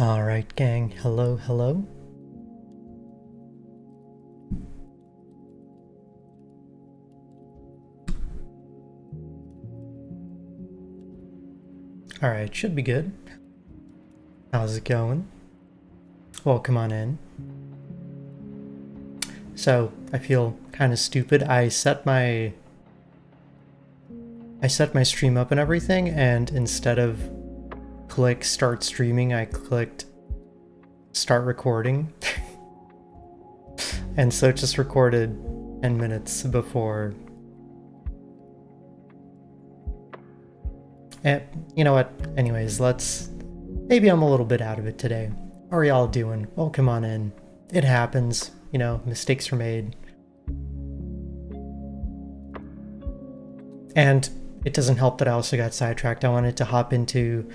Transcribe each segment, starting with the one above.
Alright, gang. Hello, hello. Alright, should be good. How's it going? Welcome on in. So, I feel kind of stupid. I set my stream up and everything, and instead of click start streaming, I clicked start recording. And so it just recorded 10 minutes before. And you know what? Anyways, maybe I'm a little bit out of it today. How are y'all doing? Welcome on in. It happens. You know, mistakes are made. And it doesn't help that I also got sidetracked. I wanted to hop into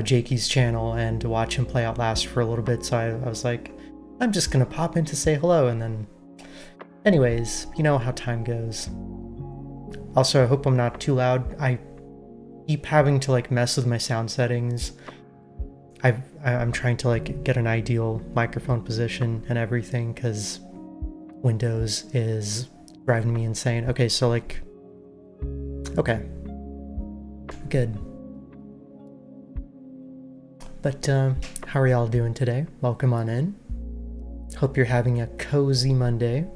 Jakey's channel and watch him play Outlast for a little bit, so I was like, I'm just gonna pop in to say hello, and then... Anyways, you know how time goes. Also, I hope I'm not too loud. I keep having to like mess with my sound settings. I'm trying to like get an ideal microphone position and everything because Windows is driving me insane. Okay, so like... Okay. Good. But how are y'all doing today? Welcome on in. Hope you're having a cozy Monday.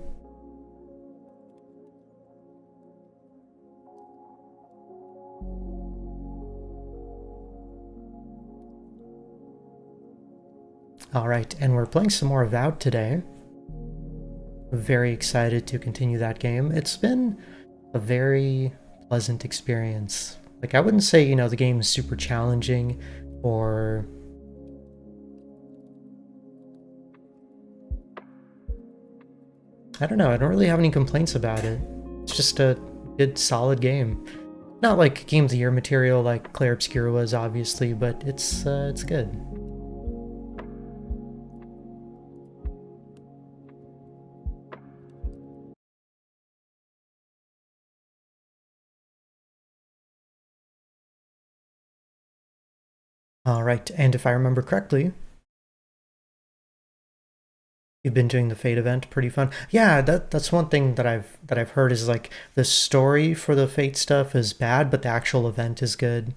Alright, and we're playing some more Avowed today. Very excited to continue that game. It's been a very pleasant experience. Like, I wouldn't say, you know, the game is super challenging or... I don't know, I don't really have any complaints about it. It's just a good, solid game. Not like Game of the Year material like Claire Obscura was, obviously, but it's good. Alright, and if I remember correctly, you've been doing the Fate event, pretty fun. Yeah, that's one thing that I've heard is like the story for the Fate stuff is bad, but the actual event is good.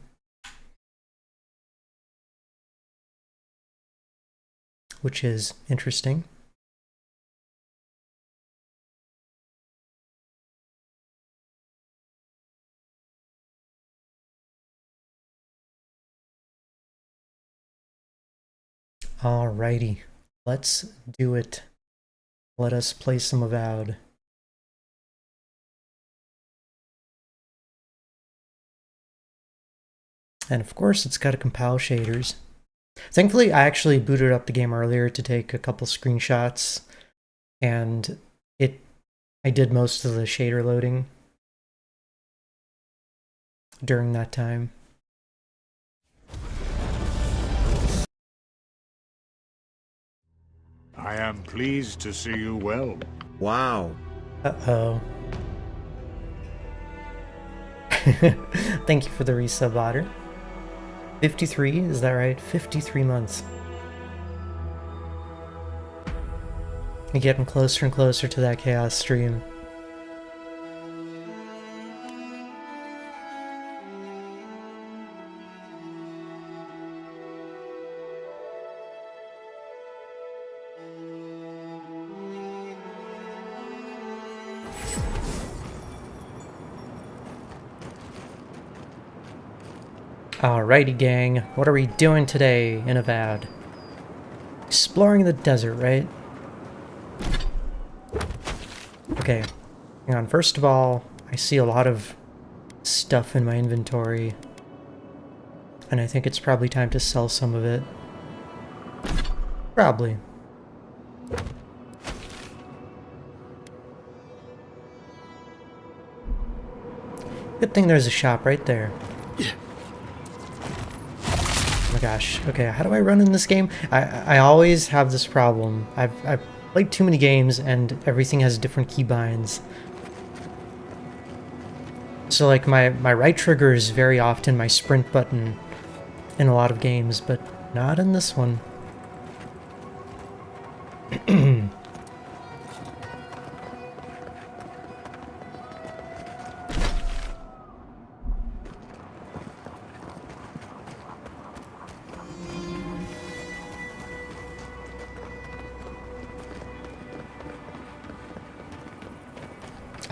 Which is interesting. Alrighty, let's do it. Let us play some Avowed. And of course, it's got to compile shaders. Thankfully, I actually booted up the game earlier to take a couple screenshots, and I did most of the shader loading during that time. I am pleased to see you well. Wow. Uh-oh. Thank you for the resub, Otter. 53, is that right? 53 months. You're getting closer and closer to that chaos stream. Alrighty, gang. What are we doing today in Avowed? Exploring the desert, right? Okay, hang on. First of all, I see a lot of stuff in my inventory, and I think it's probably time to sell some of it. Probably. Good thing there's a shop right there. Oh my gosh. Okay, how do I run in this game? I always have this problem. I've played too many games and everything has different keybinds. So like my right trigger is very often my sprint button in a lot of games, but not in this one.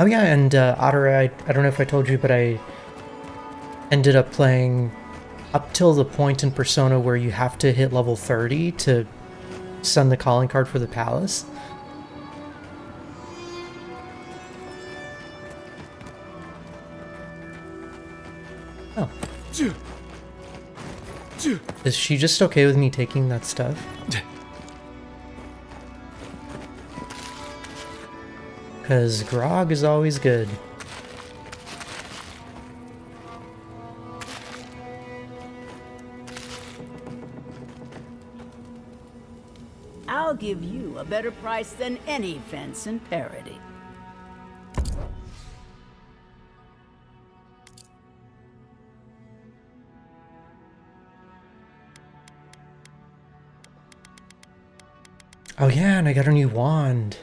Oh yeah, and Otter, I don't know if I told you, but I ended up playing up till the point in Persona where you have to hit level 30 to send the calling card for the palace. Oh. Is she just okay with me taking that stuff? Because grog is always good. I'll give you a better price than any fence in Parody. Oh yeah, and I got a new wand.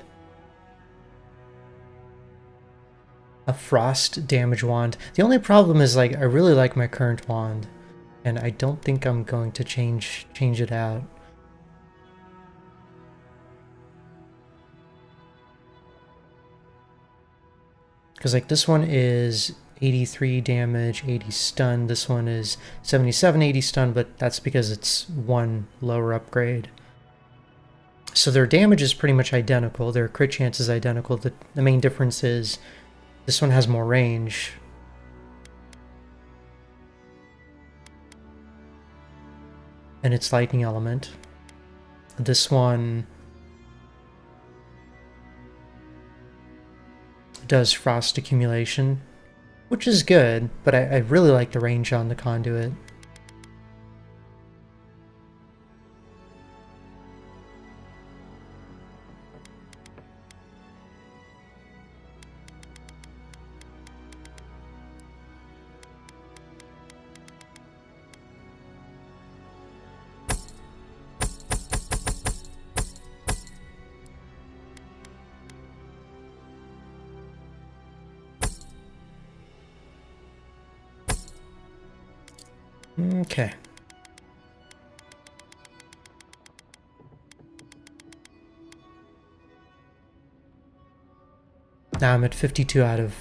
A frost damage wand. The only problem is, like, I really like my current wand, and I don't think I'm going to change it out. Because, like, this one is 83 damage, 80 stun. This one is 77, 80 stun, but that's because it's one lower upgrade. So their damage is pretty much identical. Their crit chance is identical. The main difference is this one has more range. And it's lightning element. This one does frost accumulation, which is good, but I really like the range on the conduit. Okay. Now I'm at 52 out of,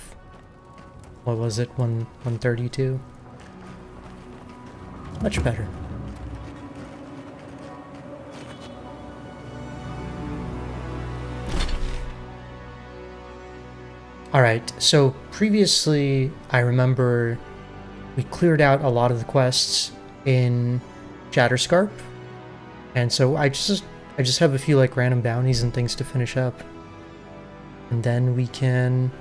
what was it, 132? Much better. Alright, so previously I remember we cleared out a lot of the quests in Shatterscarp, and so I just have a few like random bounties and things to finish up, and then we can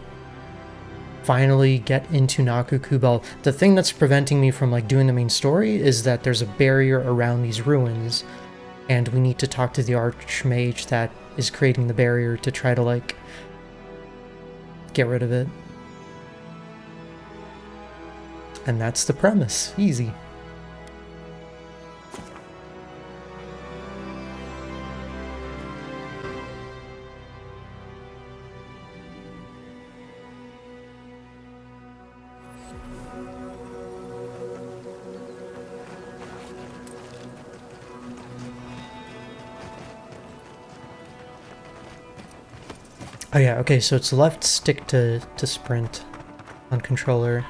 finally get into Naku Kubel. The thing that's preventing me from like doing the main story is that there's a barrier around these ruins, and we need to talk to the archmage that is creating the barrier to try to like get rid of it. And that's the premise. Easy. Oh yeah, okay, so it's left stick to sprint on controller.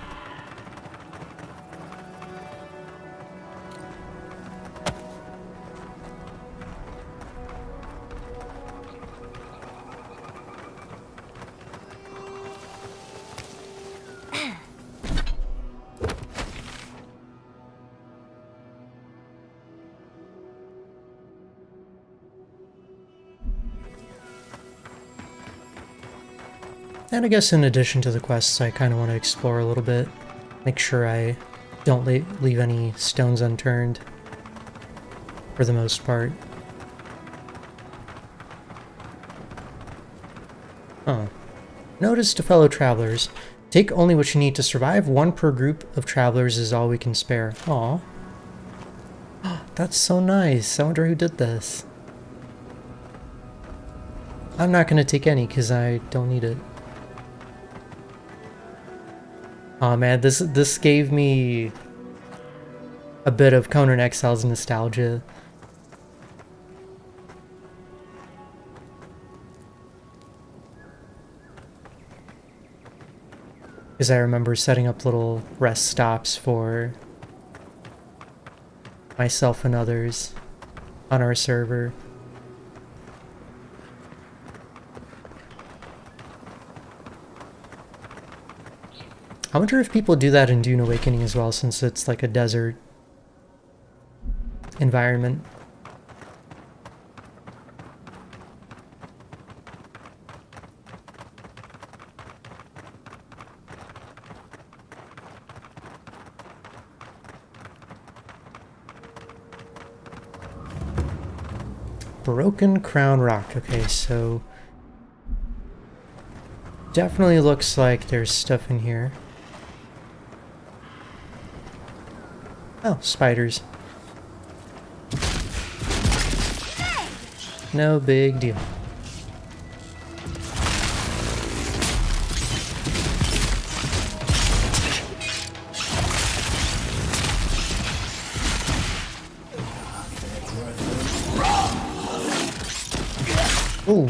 And I guess in addition to the quests, I kind of want to explore a little bit. Make sure I don't leave any stones unturned, for the most part. Oh. Notice to fellow travelers. Take only what you need to survive. One per group of travelers is all we can spare. Aw. That's so nice. I wonder who did this. I'm not gonna take any because I don't need it. Oh man, this gave me a bit of Conan Exiles nostalgia. Because I remember setting up little rest stops for myself and others on our server. I wonder if people do that in Dune Awakening as well, since it's like a desert environment. Broken Crown Rock. Okay, so definitely looks like there's stuff in here. Oh, spiders. No big deal. Ooh.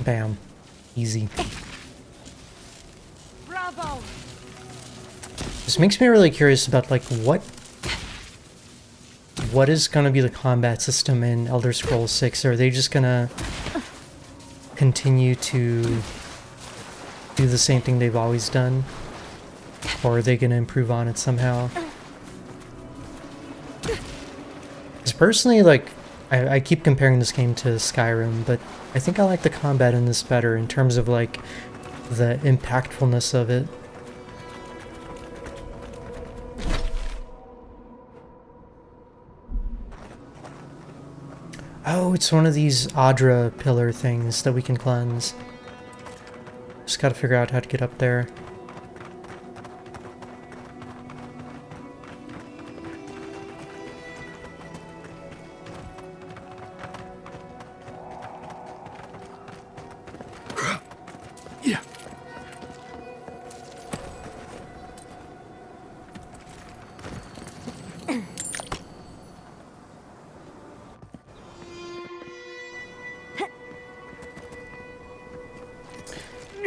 Bam. Easy. Bravo. This makes me really curious about like what is gonna be the combat system in Elder Scrolls 6? Are they just gonna continue to do the same thing they've always done? Or are they gonna improve on it somehow? Because personally, like, I keep comparing this game to Skyrim, but I think I like the combat in this better in terms of like the impactfulness of it. Oh, it's one of these Adra pillar things that we can cleanse. Just gotta figure out how to get up there.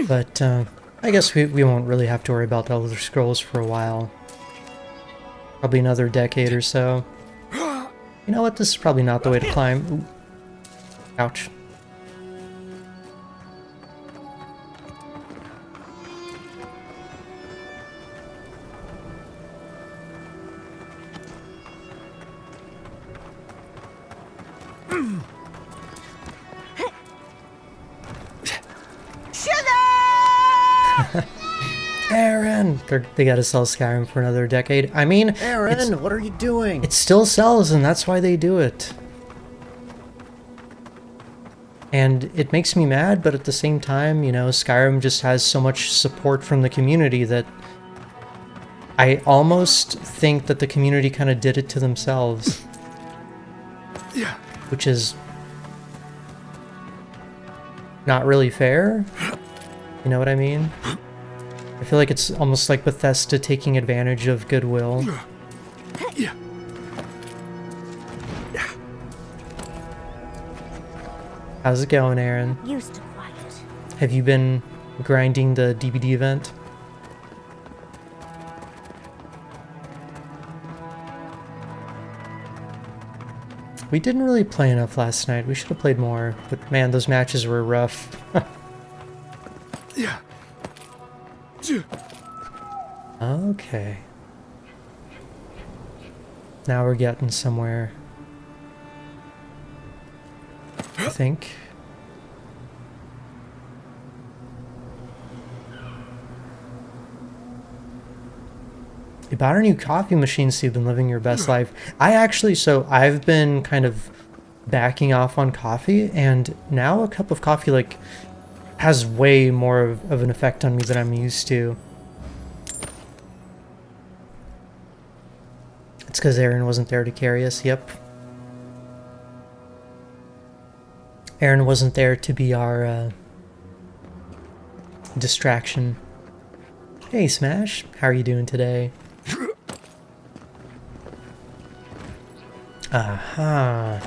But I guess we won't really have to worry about Elder Scrolls for a while. Probably another decade or so. You know what? This is probably not the way to climb. Ooh. Ouch. Aaron! They gotta sell Skyrim for another decade. I mean, Aaron, what are you doing? it still sells, and that's why they do it. And it makes me mad, but at the same time, you know, Skyrim just has so much support from the community that I almost think that the community kind of did it to themselves. Yeah. Which is not really fair. You know what I mean? I feel like it's almost like Bethesda taking advantage of goodwill. Yeah. How's it going, Aaron? Used to quiet. Have you been grinding the DBD event? We didn't really play enough last night. We should have played more, but man, those matches were rough. Yeah. Okay. Now we're getting somewhere. I think. You bought a new coffee machine, so you've been living your best life. I've been kind of backing off on coffee, and now a cup of coffee, like, has way more of an effect on me than I'm used to. It's because Aaron wasn't there to carry us, yep. Aaron wasn't there to be our, distraction. Hey, Smash. How are you doing today? Aha.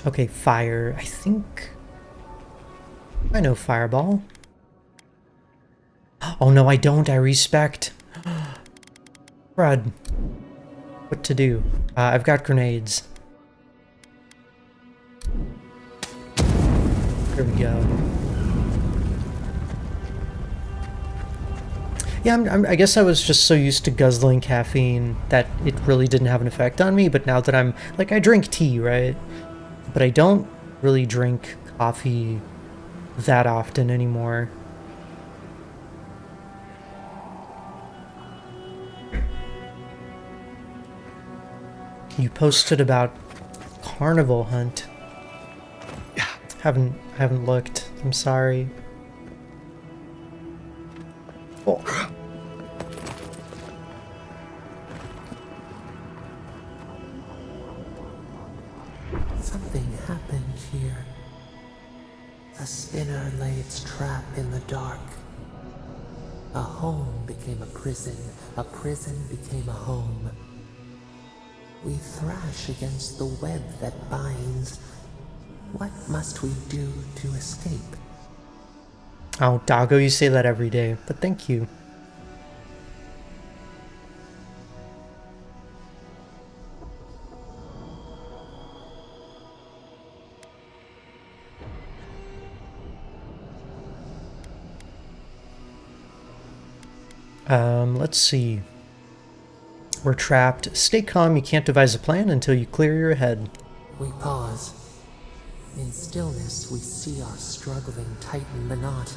Okay, fire. I think I know fireball. Oh no, I don't. I respect. Crud. What to do? I've got grenades. There we go. Yeah, I guess I was just so used to guzzling caffeine that it really didn't have an effect on me, but now that I'm, like, I drink tea, right? But I don't really drink coffee that often anymore. You posted about carnival hunt. Haven't looked. I'm sorry. Oh. Something happened here. A spinner lay its trap in the dark. A home became a prison became a home. We thrash against the web that binds. What must we do to escape? Oh, Doggo, you say that every day, but thank you. Let's see. We're trapped. Stay calm, you can't devise a plan until you clear your head. We pause. In stillness, we see our struggling tighten the knot.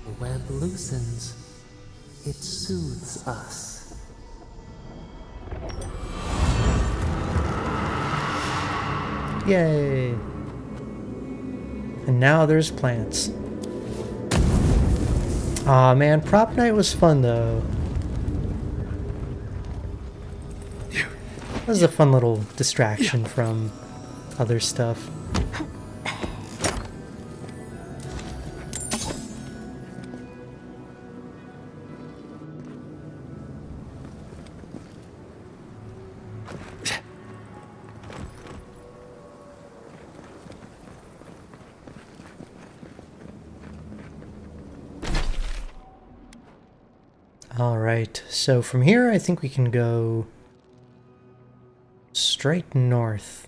The web loosens. It soothes us. Yay! And now there's plants. Aw man, prop night was fun though. That was a fun little distraction from other stuff. Alright, so from here I think we can go straight north.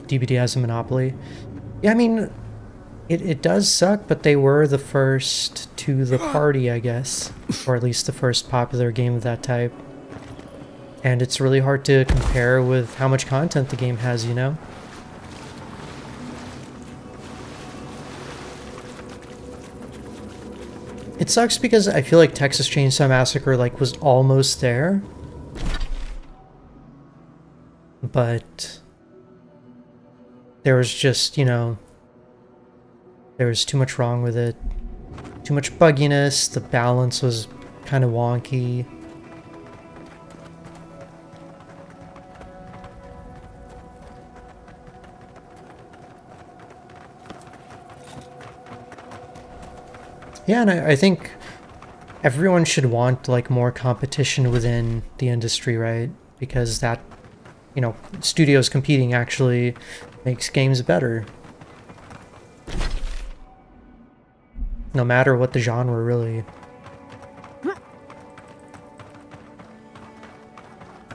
DBD has a monopoly. Yeah, I mean, it does suck, but they were the first to the party, I guess. Or at least the first popular game of that type. And it's really hard to compare with how much content the game has, you know? It sucks because I feel like Texas Chainsaw Massacre, like, was almost there. But there was just, you know, there was too much wrong with it. Too much bugginess, the balance was kind of wonky. Yeah, and I think everyone should want, like, more competition within the industry, right? Because that, you know, studios competing actually makes games better. No matter what the genre, really.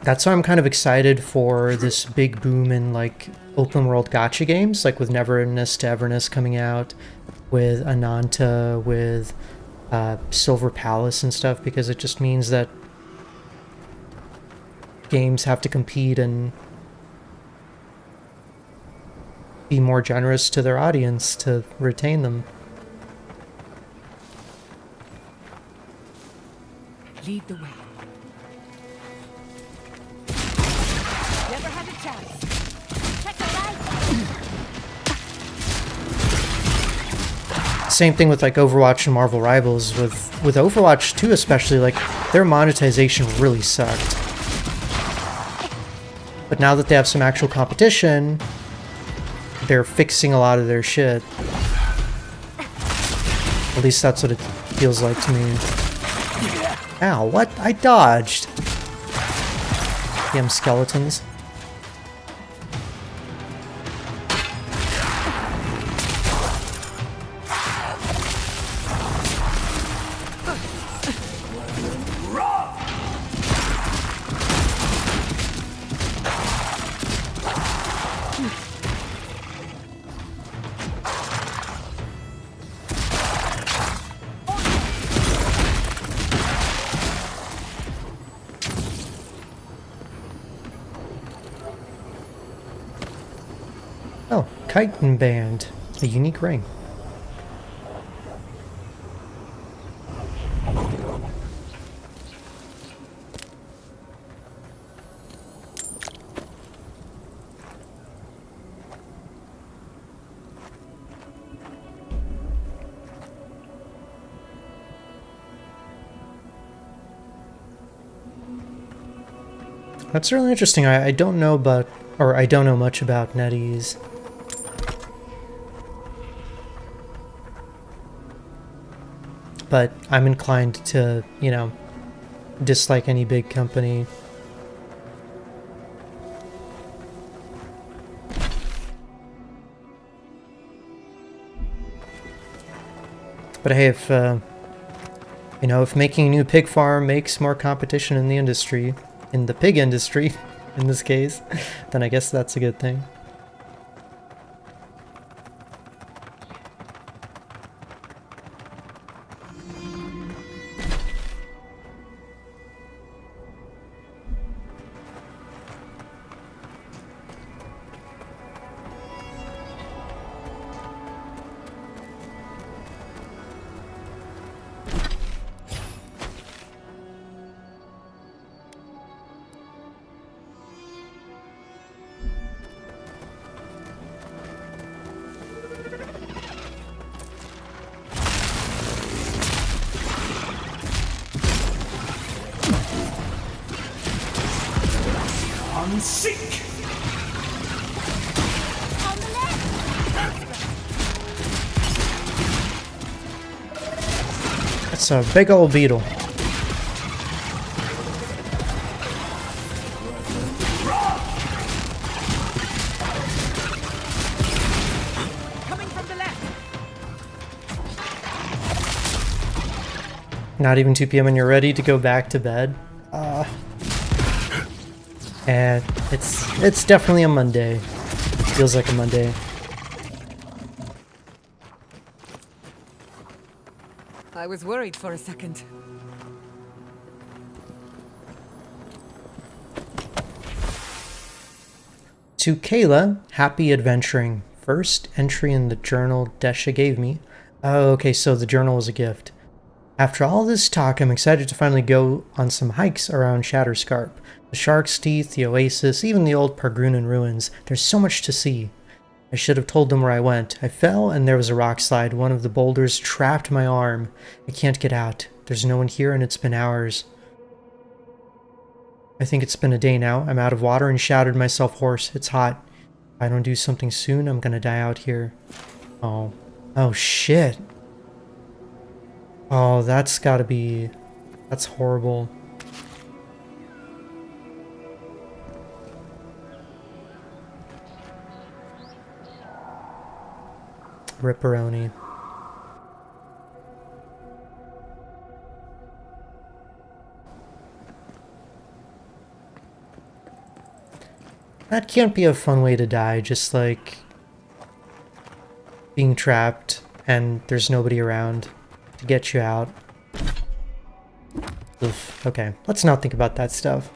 That's why I'm kind of excited for this big boom in, like, open world gacha games, like with Neverness to Everness coming out, with Ananta, with Silver Palace and stuff, because it just means that games have to compete and be more generous to their audience to retain them. Lead the way. Never had a chance. Check the light. Same thing with like Overwatch and Marvel Rivals. With Overwatch 2 especially, like their monetization really sucked. But now that they have some actual competition, they're fixing a lot of their shit. At least that's what it feels like to me. Ow, what? I dodged! Damn skeletons. Oh, Chitin Band. A unique ring. That's really interesting. I don't know about, or I don't know much about NetEase. But I'm inclined to, you know, dislike any big company. But hey, if, you know, if making a new pig farm makes more competition in the industry, in the pig industry, in this case, then I guess that's a good thing. Seek! On the left. That's a big old beetle. Coming from the left. Not even 2 p.m. and you're ready to go back to bed? And it's definitely a Monday. Feels like a Monday. I was worried for a second. To Kayla, happy adventuring. First entry in the journal Desha gave me. Oh, okay, so the journal was a gift. After all this talk, I'm excited to finally go on some hikes around Shatterscarp. The Shark's Teeth, the Oasis, even the old Pargrunan ruins. There's so much to see. I should have told them where I went. I fell and there was a rock slide. One of the boulders trapped my arm. I can't get out. There's no one here and it's been hours. I think it's been a day now. I'm out of water and shouted myself hoarse. It's hot. If I don't do something soon, I'm gonna die out here. Oh. Oh shit. Oh, that's gotta be... That's horrible. Ripperoni. That can't be a fun way to die, just like being trapped and there's nobody around to get you out. Oof. Okay, let's not think about that stuff.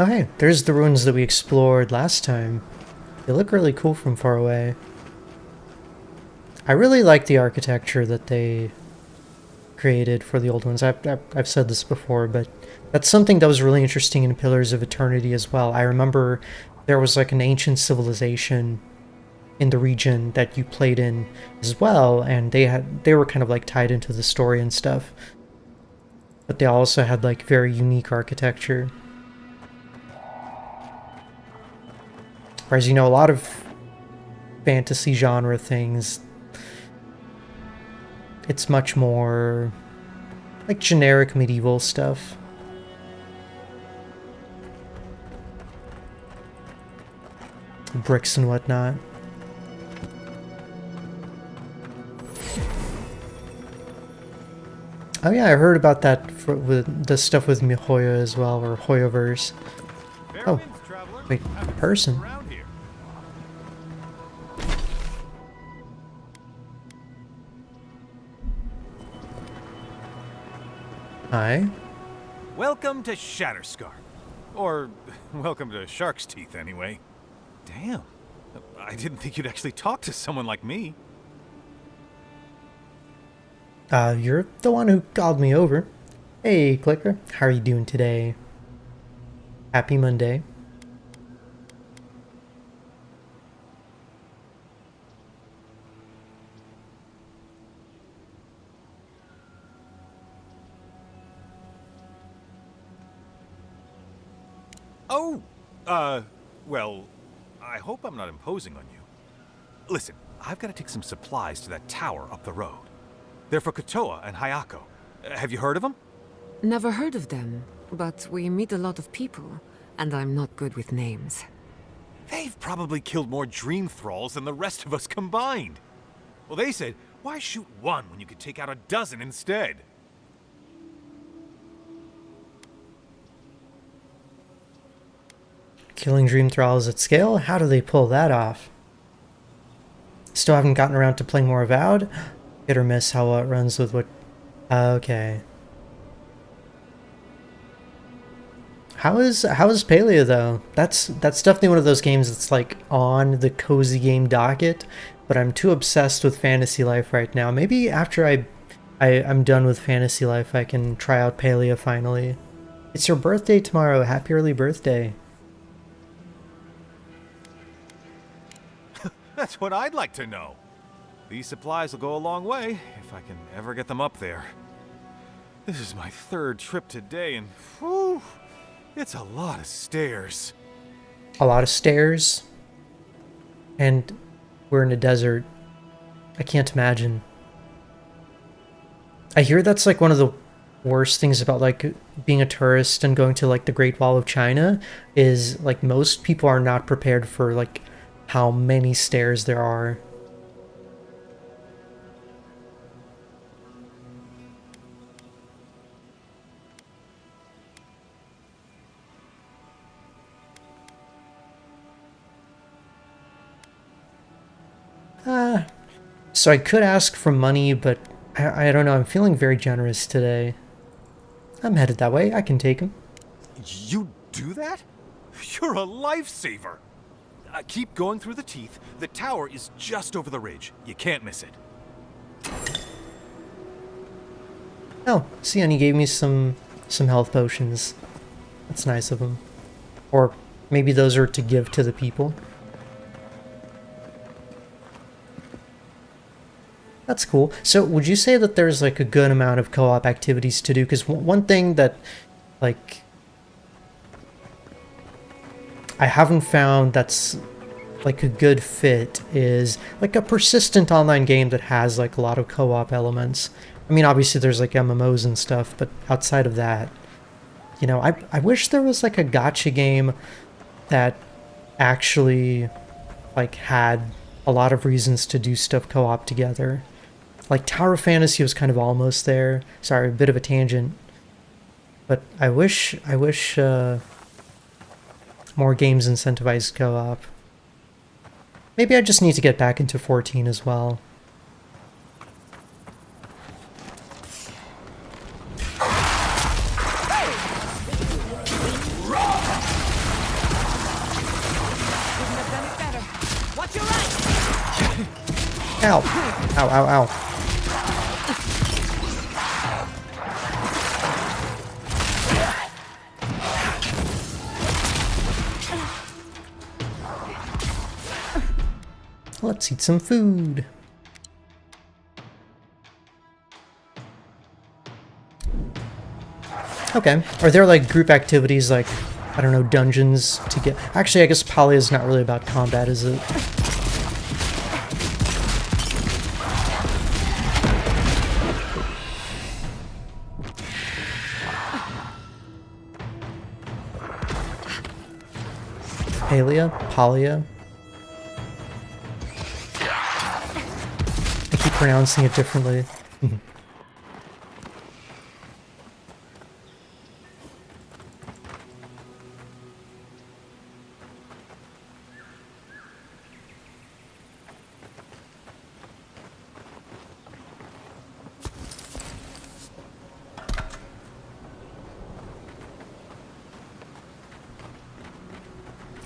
Oh hey, there's the ruins that we explored last time. They look really cool from far away. I really like the architecture that they created for the old ones. I've said this before, but that's something that was really interesting in Pillars of Eternity as well. I remember there was like an ancient civilization in the region that you played in as well, and they were kind of like tied into the story and stuff. But they also had like very unique architecture. Whereas, you know, a lot of fantasy genre things, it's much more like generic medieval stuff. Bricks and whatnot. Oh yeah, I heard about that with the stuff with MiHoYo as well, or Hoyoverse. Oh, wait, a person. Hi. Welcome to Shatterscarp. Or, welcome to Shark's Teeth, anyway. Damn. I didn't think you'd actually talk to someone like me. You're the one who called me over. Hey, Clicker. How are you doing today? Happy Monday. Oh! Well, I hope I'm not imposing on you. Listen, I've got to take some supplies to that tower up the road. They're for Kotoa and Hayako. Have you heard of them? Never heard of them, but we meet a lot of people, and I'm not good with names. They've probably killed more dream thralls than the rest of us combined. Well, they said, why shoot one when you could take out a dozen instead? Killing dream thralls at scale? How do they pull that off? Still haven't gotten around to playing more Avowed? Hit or miss how it runs with what... Okay. How is Paleo though? That's definitely one of those games that's like on the cozy game docket, but I'm too obsessed with Fantasy Life right now. Maybe after I'm done with Fantasy Life, I can try out Paleo finally. It's your birthday tomorrow. Happy early birthday. That's what I'd like to know. These supplies will go a long way, if I can ever get them up there. This is my third trip today, and whew, it's a lot of stairs. A lot of stairs? And we're in a desert. I can't imagine. I hear that's like one of the worst things about like being a tourist and going to like the Great Wall of China is like most people are not prepared for like how many stairs there are. So I could ask for money, but I don't know, I'm feeling very generous today. I'm headed that way, I can take him. You do that? You're a lifesaver! Keep going through the teeth. The tower is just over the ridge. You can't miss it. Oh, see, and he gave me some health potions. That's nice of him. Or maybe those are to give to the people. That's cool. So would you say that there's like a good amount of co-op activities to do? Because one thing that like I haven't found that's like a good fit is like a persistent online game that has like a lot of co-op elements. I mean, obviously there's like MMOs and stuff, but outside of that, you know, I wish there was like a gacha game that actually like had a lot of reasons to do stuff co-op together. Like Tower of Fantasy was kind of almost there. Sorry, a bit of a tangent. But I wish more games incentivize co-op. Maybe I just need to get back into 14 as well. Ow! Ow, ow, ow. Let's eat some food. Okay. Are there like group activities like, I don't know, dungeons to get... Actually, I guess Poly is not really about combat, is it? Palia? Palia? I keep pronouncing it differently.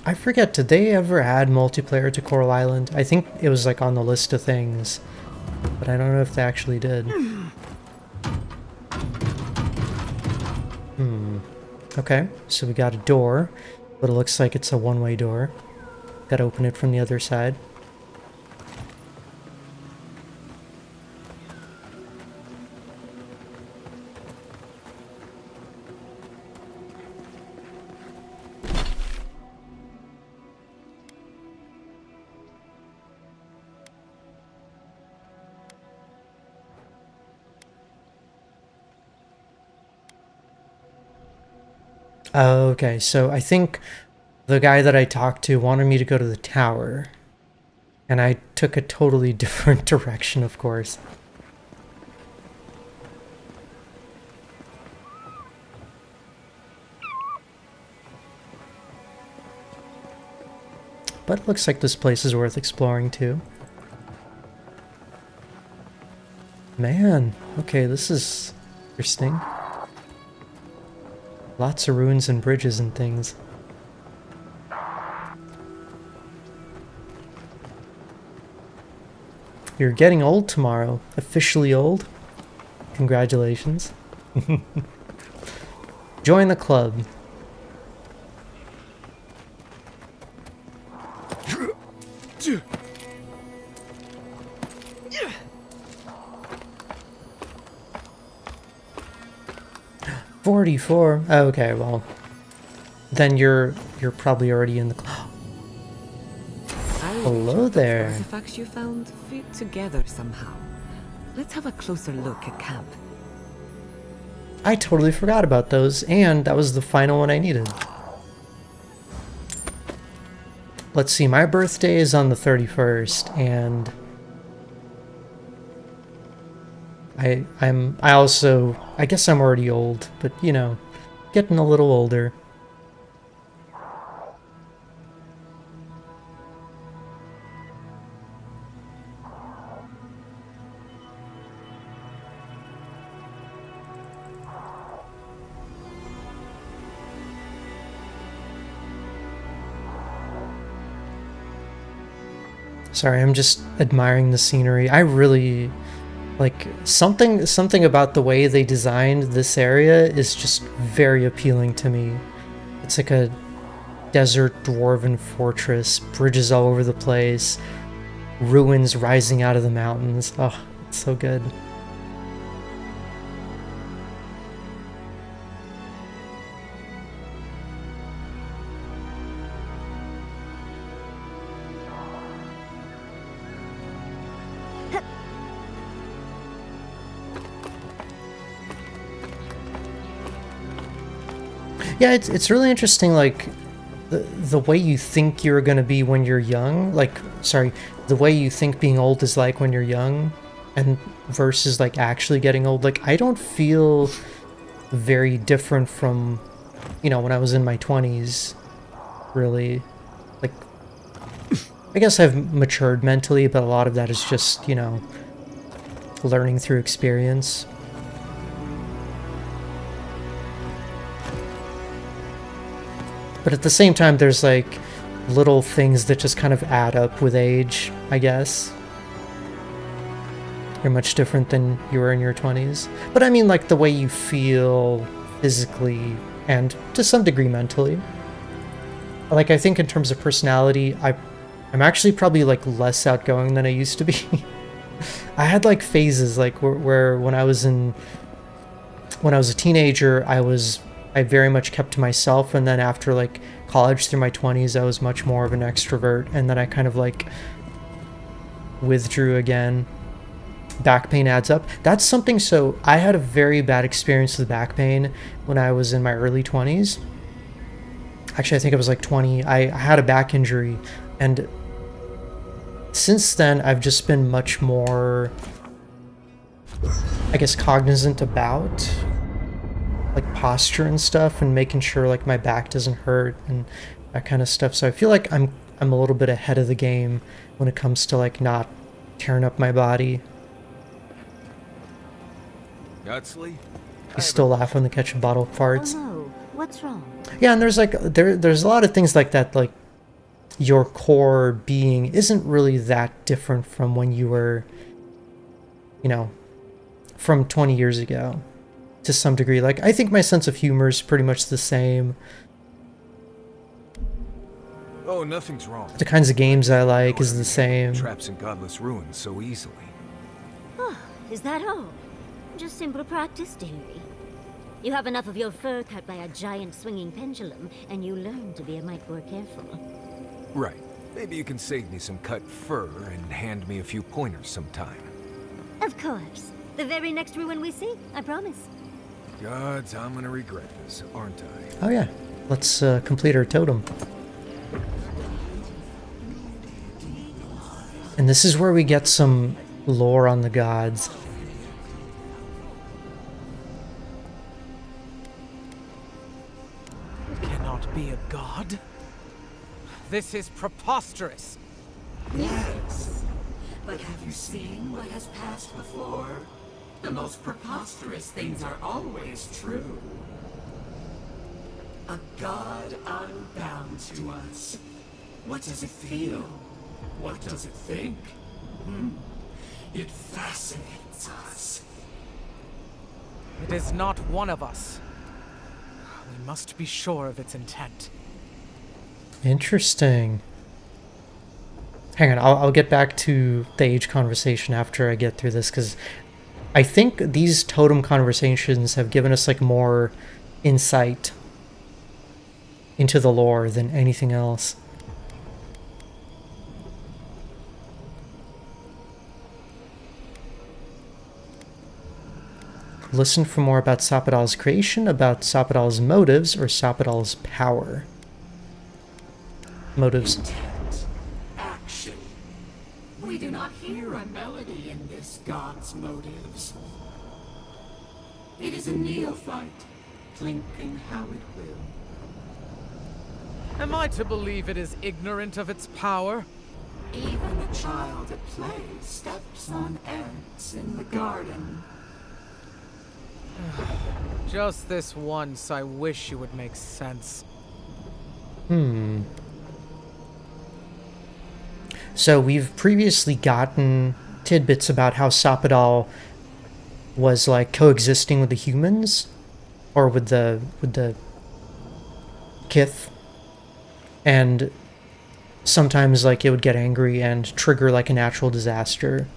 I forget, did they ever add multiplayer to Coral Island? I think it was like on the list of things, but I don't know if they actually did. Okay, so we got a door, but it looks like it's a one-way door. Gotta open it from the other side. Okay, so I think the guy that I talked to wanted me to go to the tower, and I took a totally different direction, of course. But it looks like this place is worth exploring too. Man, okay, this is interesting. Lots of ruins and bridges and things. You're getting old tomorrow. Officially old. Congratulations. Join the club. $44. Oh, okay, well, then you're probably already in the club. Hello there. The artifacts you found fit together somehow. Let's have a closer look at camp. I totally forgot about those, and that was the final one I needed. Let's see, my birthday is on the 31st, and I guess I'm already old, but you know, getting a little older. Sorry, I'm just admiring the scenery. I really like something about the way they designed this area is just very appealing to me. It's like a desert dwarven fortress, bridges all over the place, ruins rising out of the mountains. Oh, it's so good. Yeah, it's really interesting, like, the way you think you're gonna be when you're young, like, sorry, the way you think being old is like when you're young, and versus, like, actually getting old. Like, I don't feel very different from, you know, when I was in my 20s, really. Like, I guess I've matured mentally, but a lot of that is just, you know, learning through experience. But at the same time, there's like little things that just kind of add up with age, I guess. You're much different than you were in your 20s. But I mean, like, the way you feel physically and to some degree mentally. Like, I think in terms of personality, I'm actually probably, like, less outgoing than I used to be. I had, like, phases, like, where when I was a teenager, I very much kept to myself, and then after, like, college through my 20s, I was much more of an extrovert, and then I kind of, like, withdrew again. Back pain adds up. That's something, so I had a very bad experience with back pain when I was in my early 20s. Actually, I think I was like 20. I had a back injury, and since then, I've just been much more, I guess, cognizant about like posture and stuff, and making sure like my back doesn't hurt and that kind of stuff. So I feel like I'm a little bit ahead of the game when it comes to like not tearing up my body. Gutsley? You still laugh when they catch a bottle of farts. Oh no, what's wrong? Yeah, and there's like there's a lot of things like that, like your core being isn't really that different from when you were, you know, from 20 years ago to some degree. Like, I think my sense of humor is pretty much the same. Oh, nothing's wrong. The kinds of games I like is the same. Traps in godless ruins so easily. Oh, is that all? Just simple practice, dearie. You have enough of your fur cut by a giant swinging pendulum, and you learn to be a mite more careful. Right. Maybe you can save me some cut fur and hand me a few pointers sometime. Of course. The very next ruin we see, I promise. Gods, I'm gonna regret this, aren't I? Oh yeah, let's complete our totem. And this is where we get some lore on the gods. Cannot be a god? This is preposterous. Yes, but have you seen what has passed before? The most preposterous things are always true. A god unbound to us. What does it feel? What does it think? It fascinates us. It is not one of us. We must be sure of its intent. Interesting. Hang on, I'll get back to the age conversation after I get through this, because I think these totem conversations have given us like more insight into the lore than anything else. Listen for more about Sapadal's creation, about Sapadal's motives, or Sapadal's power. Motives. Intent. Action. We do not hear a melody in this god's motives. It is a neophyte, thinking how it will. Am I to believe it is ignorant of its power? Even a child at play steps on ants in the garden. Just this once, I wish you would make sense. So we've previously gotten tidbits about how Sapadal was like coexisting with the humans, or with the Kith, and sometimes like it would get angry and trigger like a natural disaster.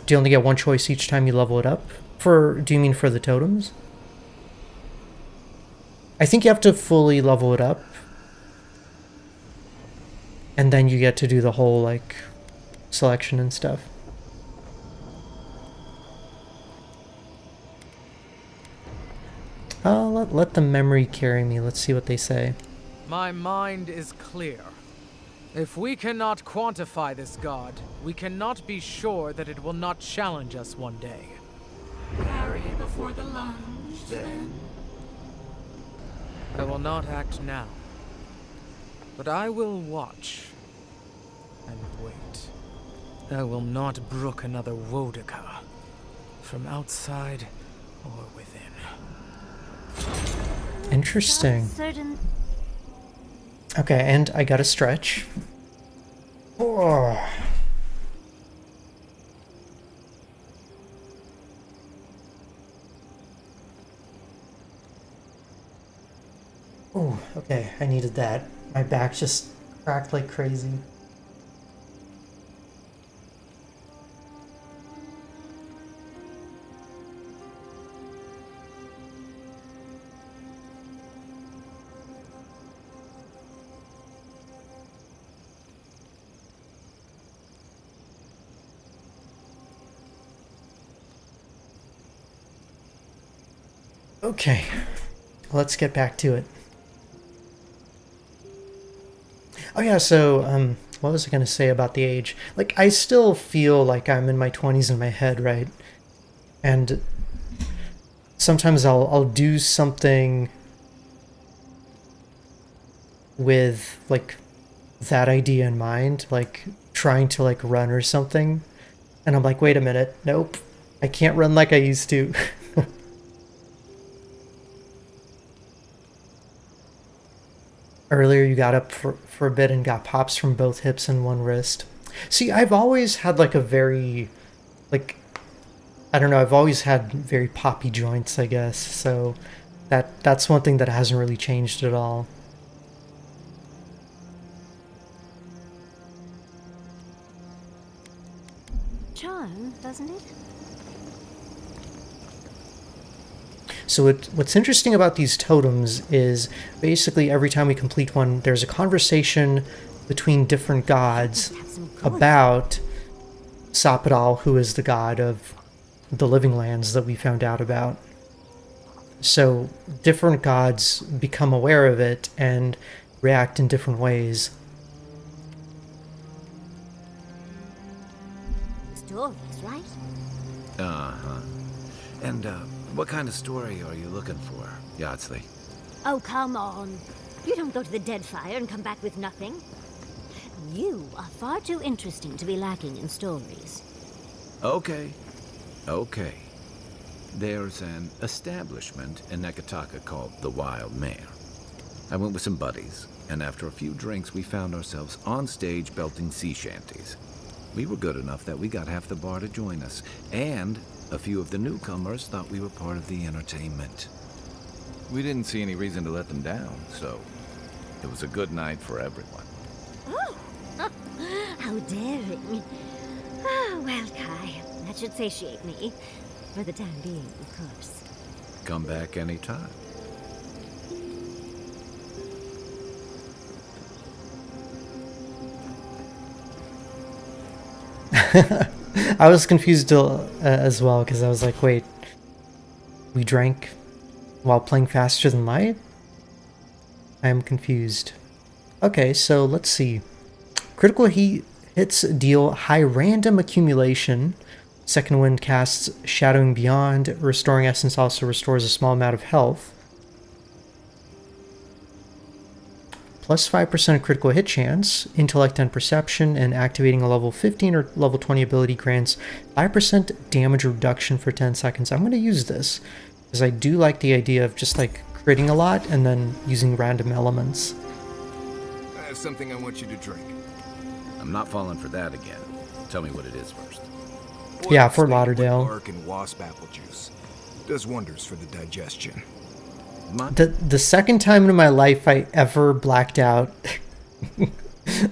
Do you only get one choice each time you level it up? Do you mean for the totems? I think you have to fully level it up, and then you get to do the whole like selection and stuff. Let the memory carry me. Let's see what they say. My mind is clear. If we cannot quantify this god, we cannot be sure that it will not challenge us one day. Parry before the lunge, then. I will not act now, but I will watch and wait. I will not brook another Wodaka, from outside or within. Interesting. Certain. Okay, and I got a stretch. Oh. Oh, okay, I needed that. My back just cracked like crazy. Okay, let's get back to it. Oh yeah, so, what was I gonna say about the age? Like, I still feel like I'm in my 20s in my head, right? And sometimes I'll do something with, like, that idea in mind, like, trying to, like, run or something. And I'm like, wait a minute, nope, I can't run like I used to. Earlier you got up for a bit and got pops from both hips and one wrist. See, I've always had like a very, like, I don't know, I've always had very poppy joints, I guess. So that's one thing that hasn't really changed at all. Charm, doesn't it? So what's interesting about these totems is basically every time we complete one, there's a conversation between different gods about Sapadal, who is the god of the living lands that we found out about. So different gods become aware of it and react in different ways. Stories, right? Uh-huh. And, what kind of story are you looking for, Yardsley? Oh, come on. You don't go to the Deadfire and come back with nothing. You are far too interesting to be lacking in stories. Okay. Okay. There's an establishment in Nekataka called the Wild Mare. I went with some buddies, and after a few drinks we found ourselves on stage belting sea shanties. We were good enough that we got half the bar to join us, and a few of the newcomers thought we were part of the entertainment. We didn't see any reason to let them down, so it was a good night for everyone. Oh, how daring. Oh, well, Kai, that should satiate me. For the time being, of course. Come back anytime. I was confused as well, because I was like, wait, we drank while playing faster than light? I am confused. Okay, so let's see. Critical hits deal high random accumulation. Second wind casts Shadowing Beyond. Restoring Essence also restores a small amount of health. Plus 5% critical hit chance, intellect and perception, and activating a level 15 or level 20 ability grants 5% damage reduction for 10 seconds. I'm going to use this, because I do like the idea of just like critting a lot and then using random elements. I have something I want you to drink. I'm not falling for that again. Tell me what it is first. Yeah, Fort Lauderdale. Bark and wasp apple juice. Does wonders for the digestion. The second time in my life I ever blacked out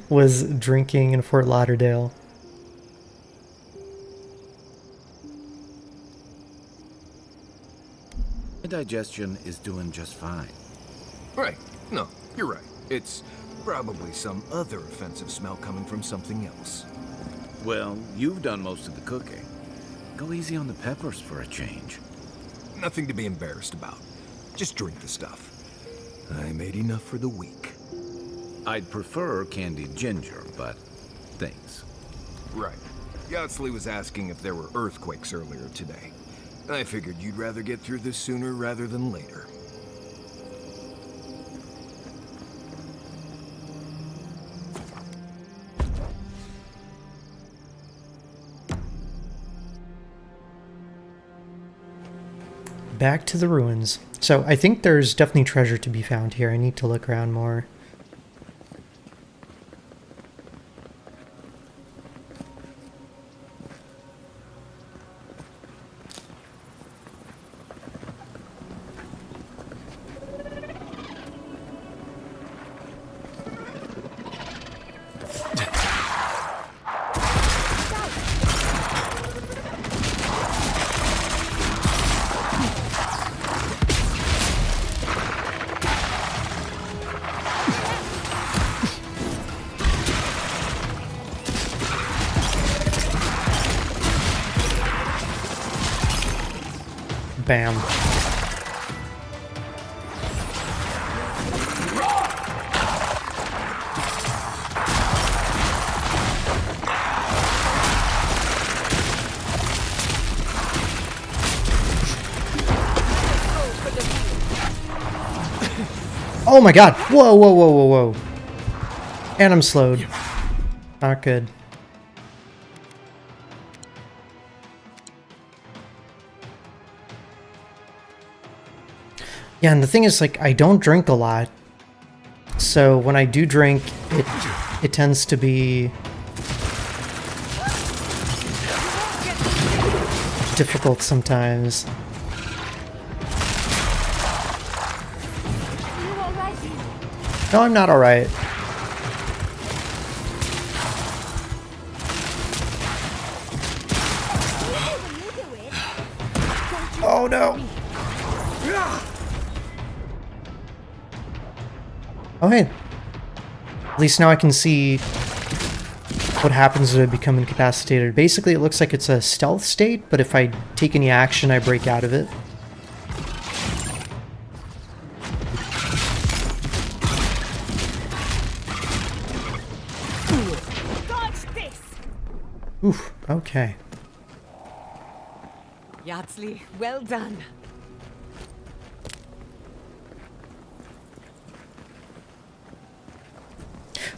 was drinking in Fort Lauderdale. My digestion is doing just fine. Right. No, you're right. It's probably some other offensive smell coming from something else. Well, you've done most of the cooking. Go easy on the peppers for a change. Nothing to be embarrassed about. Just drink the stuff. I made enough for the week. I'd prefer candied ginger, but thanks. Right. Yardsley was asking if there were earthquakes earlier today. I figured you'd rather get through this sooner rather than later. Back to the ruins. So I think there's definitely treasure to be found here. I need to look around more. Bam. Oh my god! Whoa, whoa, whoa, whoa, whoa. And I'm slowed. Not good. Yeah, and the thing is, like, I don't drink a lot. So when I do drink, it tends to be difficult sometimes. No, I'm not alright. Oh no! Oh hey. At least now I can see what happens when I become incapacitated. Basically, it looks like it's a stealth state, but if I take any action, I break out of it. Oof, okay. Yardsley, well done.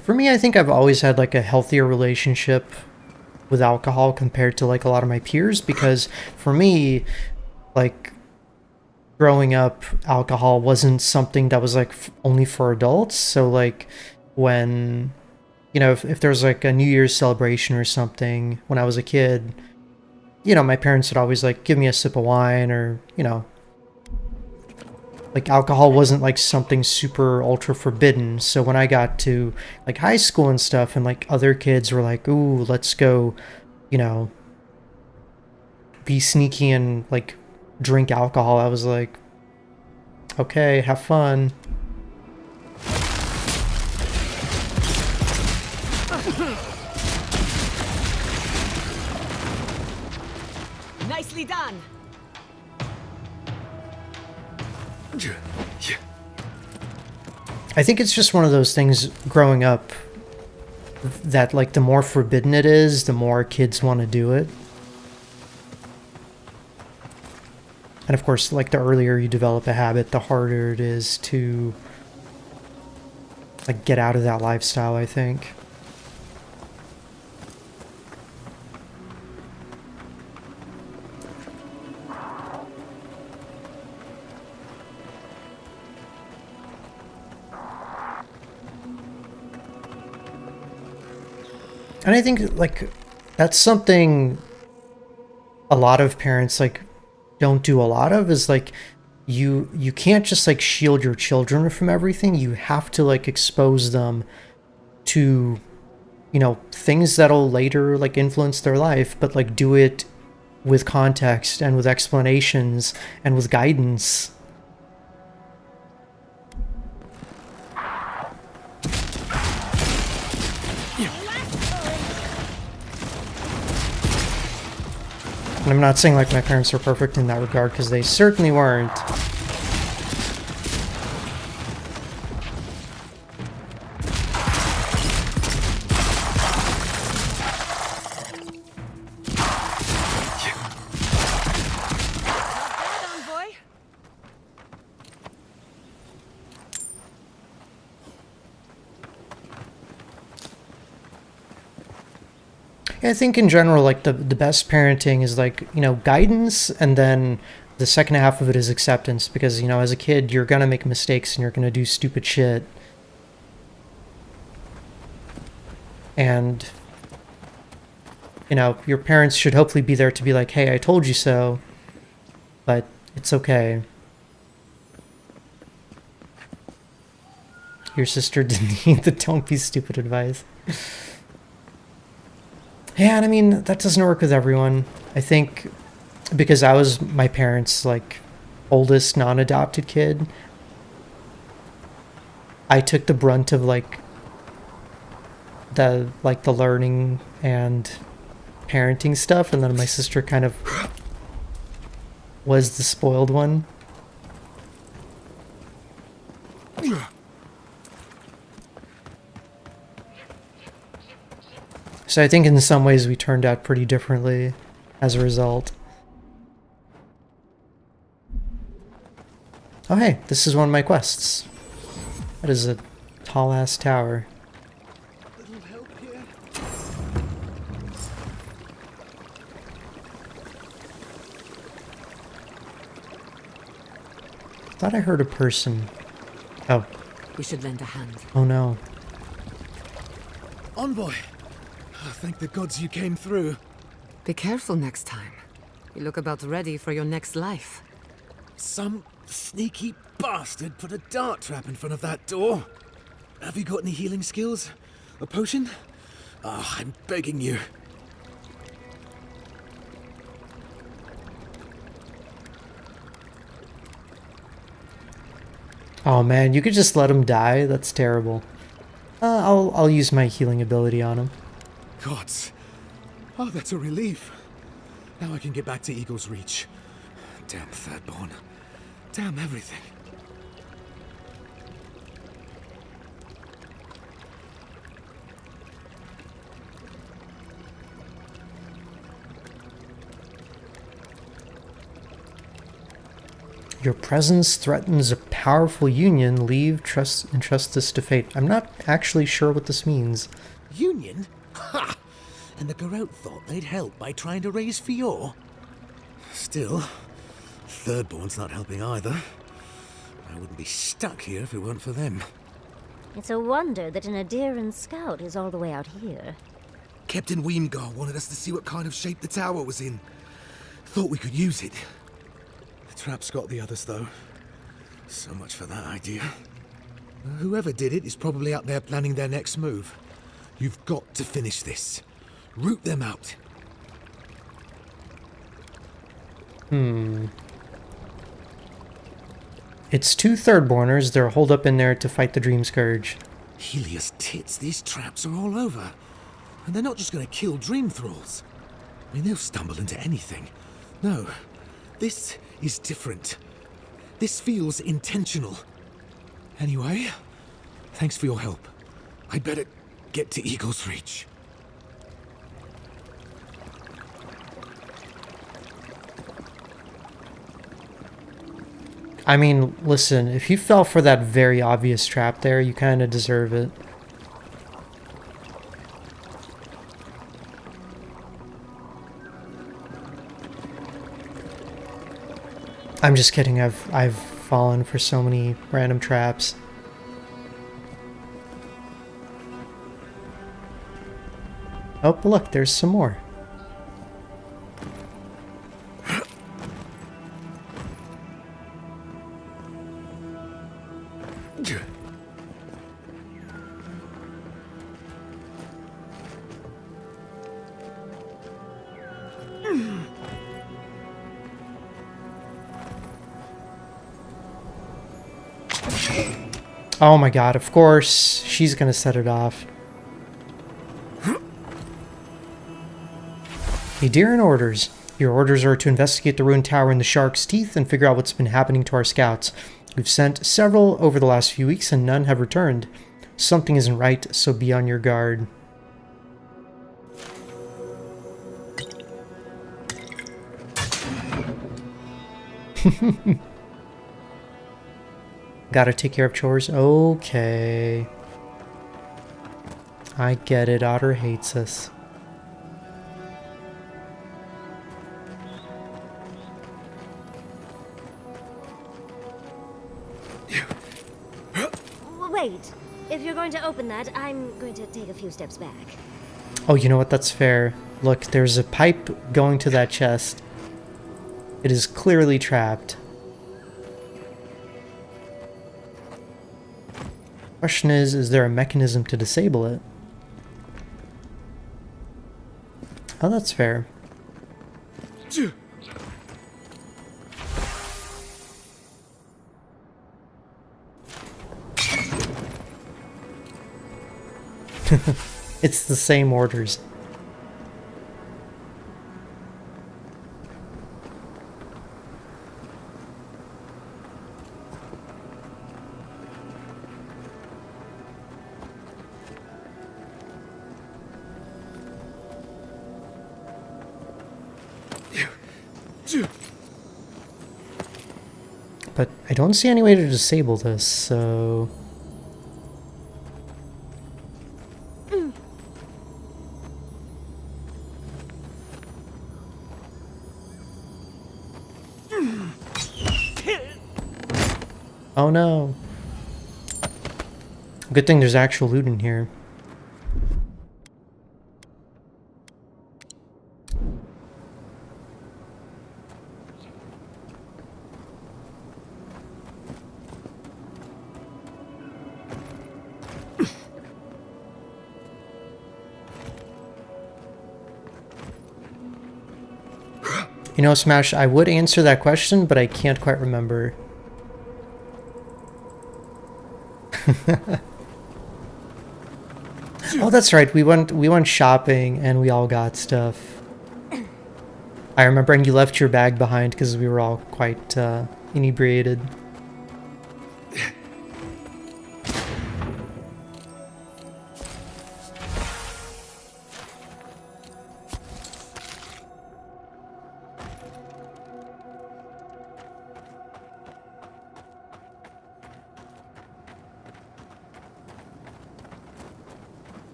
For me, I think I've always had like a healthier relationship with alcohol compared to like a lot of my peers, because for me, like growing up, alcohol wasn't something that was like only for adults. So like when, you know, if there's like a New Year's celebration or something when I was a kid, you know, my parents would always like give me a sip of wine, or, you know, like alcohol wasn't like something super ultra forbidden. So when I got to like high school and stuff, and like other kids were like, ooh, let's go, you know, be sneaky and like drink alcohol, I was like, okay, have fun. Nicely done. I think it's just one of those things growing up that like the more forbidden it is, the more kids want to do it. And of course, like the earlier you develop a habit, the harder it is to like get out of that lifestyle, I think. And I think like that's something a lot of parents like don't do a lot of, is like you can't just like shield your children from everything. You have to like expose them to, you know, things that'll later like influence their life, but like do it with context and with explanations and with guidance. And I'm not saying like my parents were perfect in that regard, because they certainly weren't. I think in general, like the best parenting is like, you know, guidance, and then the second half of it is acceptance, because, you know, as a kid, you're gonna make mistakes and you're gonna do stupid shit. And, you know, your parents should hopefully be there to be like, hey, I told you so, but it's okay. Your sister didn't need the don't be stupid advice. Yeah, and I mean, that doesn't work with everyone. I think because I was my parents' like oldest non-adopted kid, I took the brunt of like the learning and parenting stuff, and then my sister kind of was the spoiled one. So I think in some ways we turned out pretty differently as a result. Oh hey, this is one of my quests. That is a tall-ass tower. Thought I heard a person. Oh. We should lend a hand. Oh no. Envoy! Oh, thank the gods you came through. Be careful next time. You look about ready for your next life. Some sneaky bastard put a dart trap in front of that door. Have you got any healing skills? A potion? Ah, I'm begging you. Oh man, you could just let him die? That's terrible. I'll use my healing ability on him. Gods. Oh, that's a relief. Now I can get back to Eagle's Reach. Damn Thirdborn. Damn everything. Your presence threatens a powerful union. Leave, trust, and trust this to fate. I'm not actually sure what this means. Union? Ha! And the Garrote thought they'd help by trying to raise Fior? Still, Thirdborn's not helping either. I wouldn't be stuck here if it weren't for them. It's a wonder that an Adiran scout is all the way out here. Captain Weemgar wanted us to see what kind of shape the tower was in. Thought we could use it. The trap's got the others, though. So much for that idea. Whoever did it is probably out there planning their next move. You've got to finish this. Root them out. It's two Thirdborners. They're holed up in there to fight the Dream Scourge. Helios tits, these traps are all over. And they're not just going to kill Dream Thralls. I mean, they'll stumble into anything. No, this is different. This feels intentional. Anyway, thanks for your help. I'd better get to Eagle's Reach. I mean, listen, if you fell for that very obvious trap there, you kind of deserve it. I'm just kidding. I've fallen for so many random traps. Oh, look, there's some more. Oh my god, of course. She's gonna set it off. Adiran orders. Your orders are to investigate the ruined tower in the Shark's Teeth and figure out what's been happening to our scouts. We've sent several over the last few weeks and none have returned. Something isn't right, so be on your guard. Gotta take care of chores. Okay. I get it. Otter hates us. Wait. If you're going to open that, I'm going to take a few steps back. Oh, you know what? That's fair. Look, there's a pipe going to that chest. It is clearly trapped. Question is there a mechanism to disable it? Oh, that's fair. It's the same orders. I don't see any way to disable this, so... Oh no. Good thing there's actual loot in here. You know, Smash, I would answer that question, but I can't quite remember. Oh, that's right. We went shopping and we all got stuff. I remember, and you left your bag behind because we were all quite inebriated.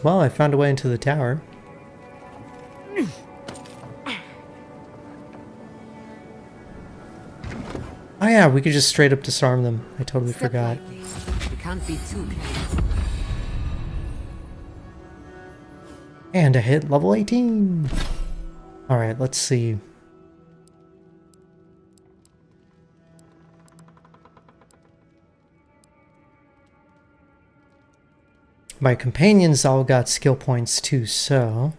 Well, I found a way into the tower. Oh yeah, we could just straight up disarm them. I totally forgot. You can't be too careful. And a hit level 18. Alright, let's see. My companions all got skill points too, so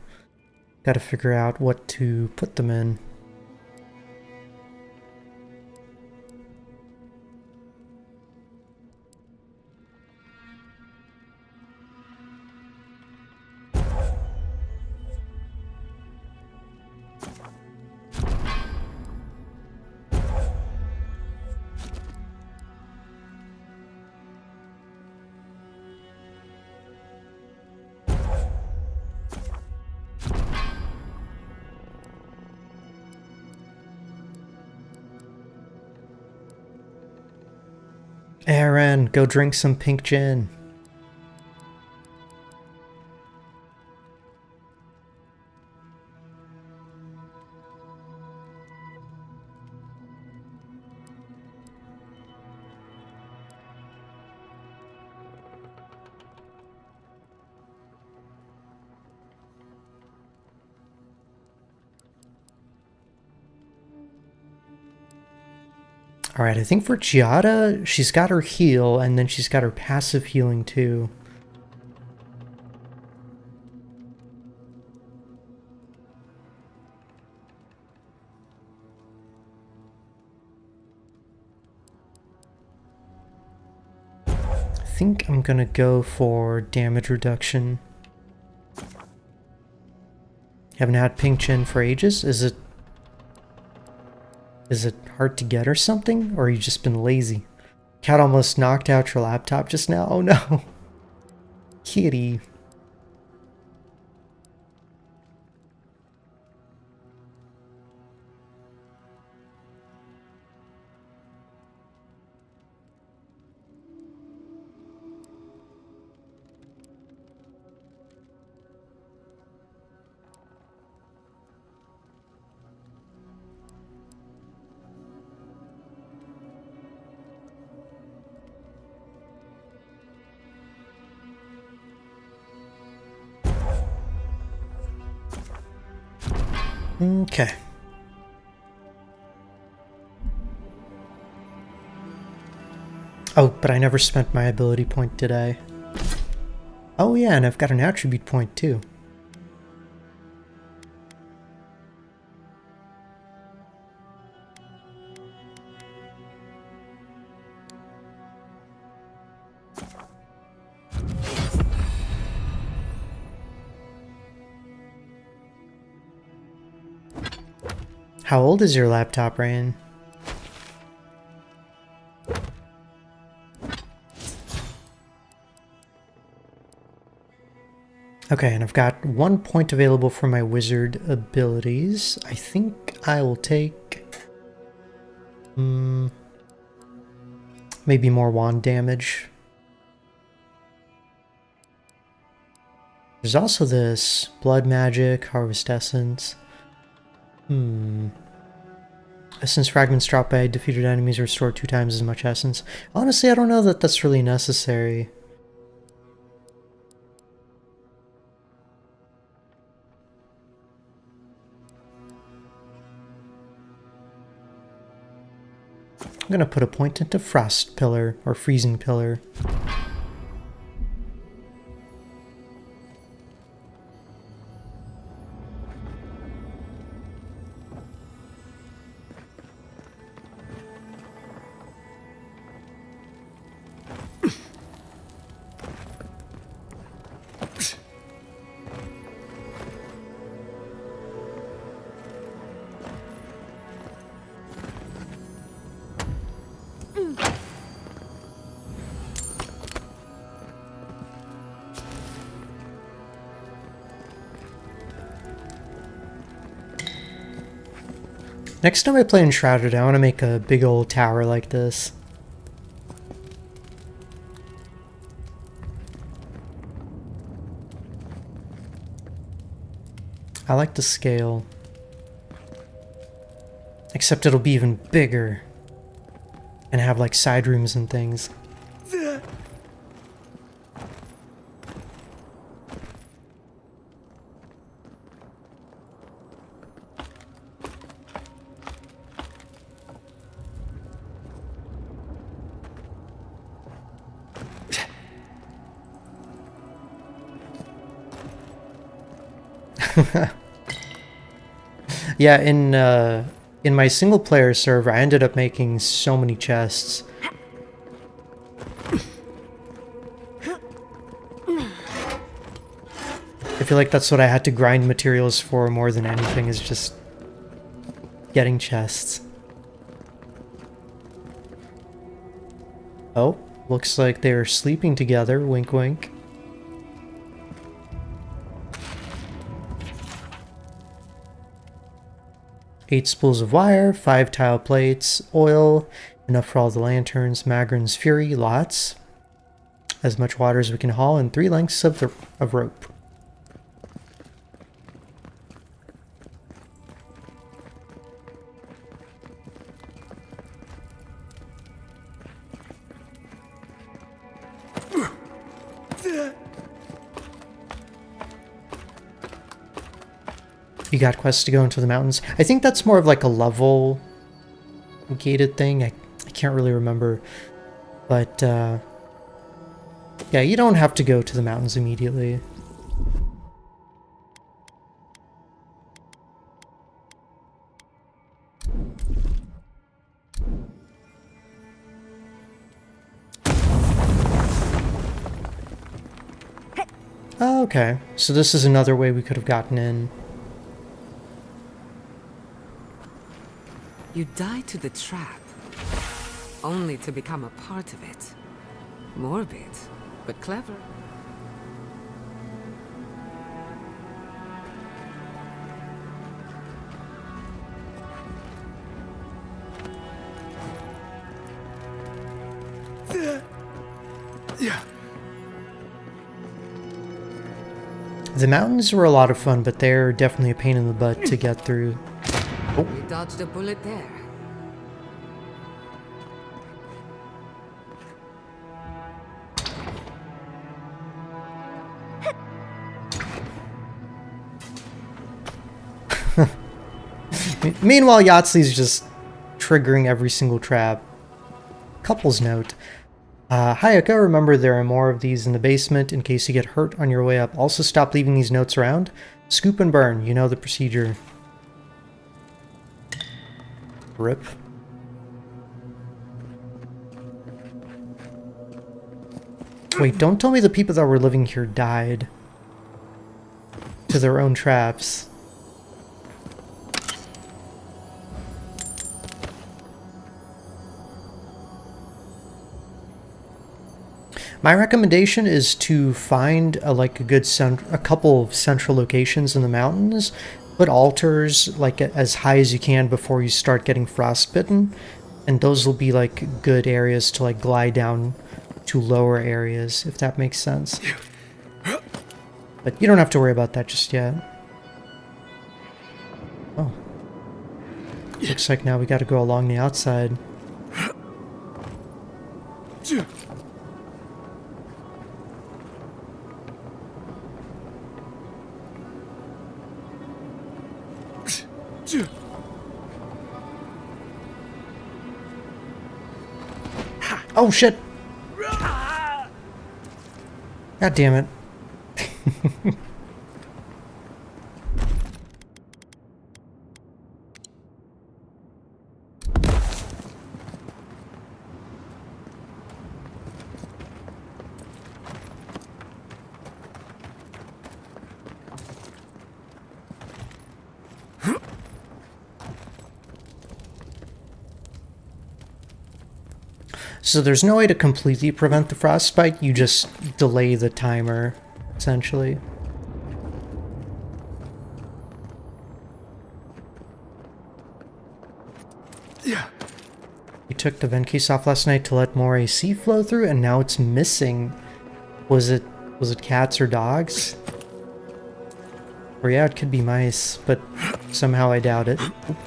gotta figure out what to put them in. Aaron, go drink some pink gin. Alright, I think for Giada, she's got her heal, and then she's got her passive healing too. I think I'm gonna go for damage reduction. Haven't had pink gin for ages. Is it hard to get or something? Or you just been lazy? Cat almost knocked out your laptop just now. Oh no. Kitty. Okay. Oh, but I never spent my ability point today. Oh yeah, and I've got an attribute point too. How old is your laptop, Rain? Okay, and I've got 1 point available for my wizard abilities. I think I will take maybe more wand damage. There's also this blood magic, harvest essence. Essence fragments dropped by defeated enemies restore 2 times as much essence. Honestly, I don't know that that's really necessary. I'm gonna put a point into Frost Pillar, or Freezing Pillar. Next time I play Enshrouded, I want to make a big old tower like this. I like the scale. Except it'll be even bigger. And have like side rooms and things. Yeah, in my single player server, I ended up making so many chests. I feel like that's what I had to grind materials for more than anything, is just getting chests. Oh, looks like they're sleeping together, wink wink. Eight spools of wire, 5 tile plates, oil, enough for all the lanterns, Magrin's Fury, lots. As much water as we can haul, and 3 lengths of rope. You got quests to go into the mountains. I think that's more of like a level gated thing. I can't really remember. But, yeah, you don't have to go to the mountains immediately. Oh, okay, so this is another way we could have gotten in. You die to the trap, only to become a part of it. Morbid, but clever. The mountains were a lot of fun, but they're definitely a pain in the butt to get through. Oh. You dodged a bullet there. Meanwhile, Yahtzee's just triggering every single trap. Couple's note. Hayaka, remember there are more of these in the basement in case you get hurt on your way up. Also stop leaving these notes around. Scoop and burn, you know the procedure. Rip. Wait, don't tell me the people that were living here died to their own traps. My recommendation is to find a couple of central locations in the mountains, put altars like as high as you can before you start getting frostbitten, and those will be like good areas to like glide down to lower areas, if that makes sense. But you don't have to worry about that just yet. Oh. Looks like now we gotta go along the outside. Oh shit! God damn it. So there's no way to completely prevent the frostbite, you just delay the timer, essentially. Yeah. We took the vent case off last night to let more AC flow through, and now it's missing. Was it cats or dogs? Or yeah, it could be mice, but somehow I doubt it. Oop.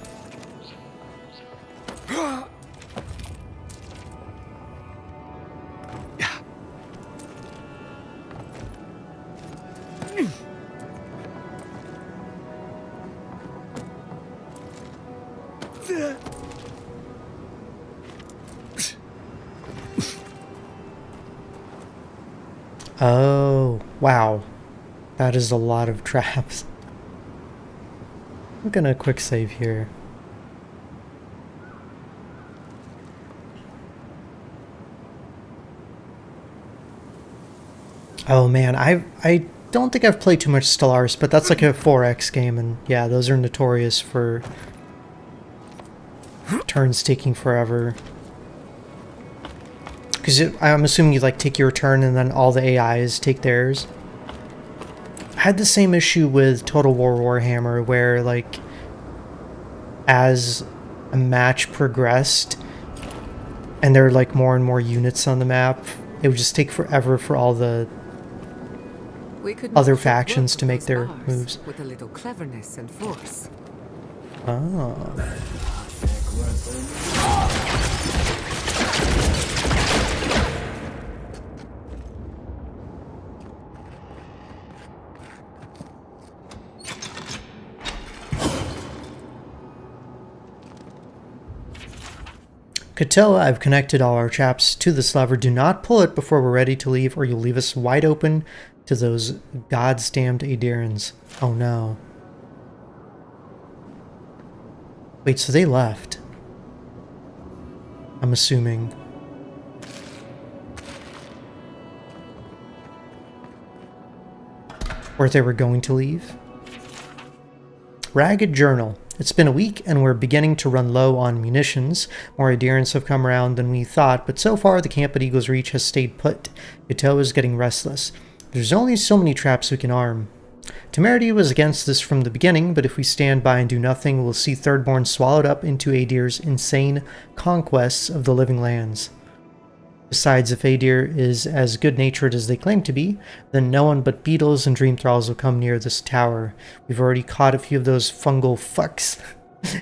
Oh, wow. That is a lot of traps. I'm gonna quick save here. Oh man, I don't think I've played too much Stellaris, but that's like a 4X game, and yeah, those are notorious for turns taking forever. Because I'm assuming you like take your turn and then all the AIs take theirs. I had the same issue with Total War Warhammer where like as a match progressed and there were like more and more units on the map, it would just take forever for all the other factions to make their moves. With a little cleverness and force. Oh. Katoa, I've connected all our traps to this lever. Do not pull it before we're ready to leave, or you'll leave us wide open to those gods-damned Adirans. Oh no. Wait, so they left. I'm assuming. Or they were going to leave. Ragged Journal. It's been a week and we're beginning to run low on munitions. More Adirans have come around than we thought, but so far the camp at Eagle's Reach has stayed put. Yato is getting restless. There's only so many traps we can arm. Temerity was against this from the beginning, but if we stand by and do nothing, we'll see Thirdborn swallowed up into Adir's insane conquests of the living lands. Besides, if Adir is as good-natured as they claim to be, then no one but beetles and dream thralls will come near this tower. We've already caught a few of those fungal fucks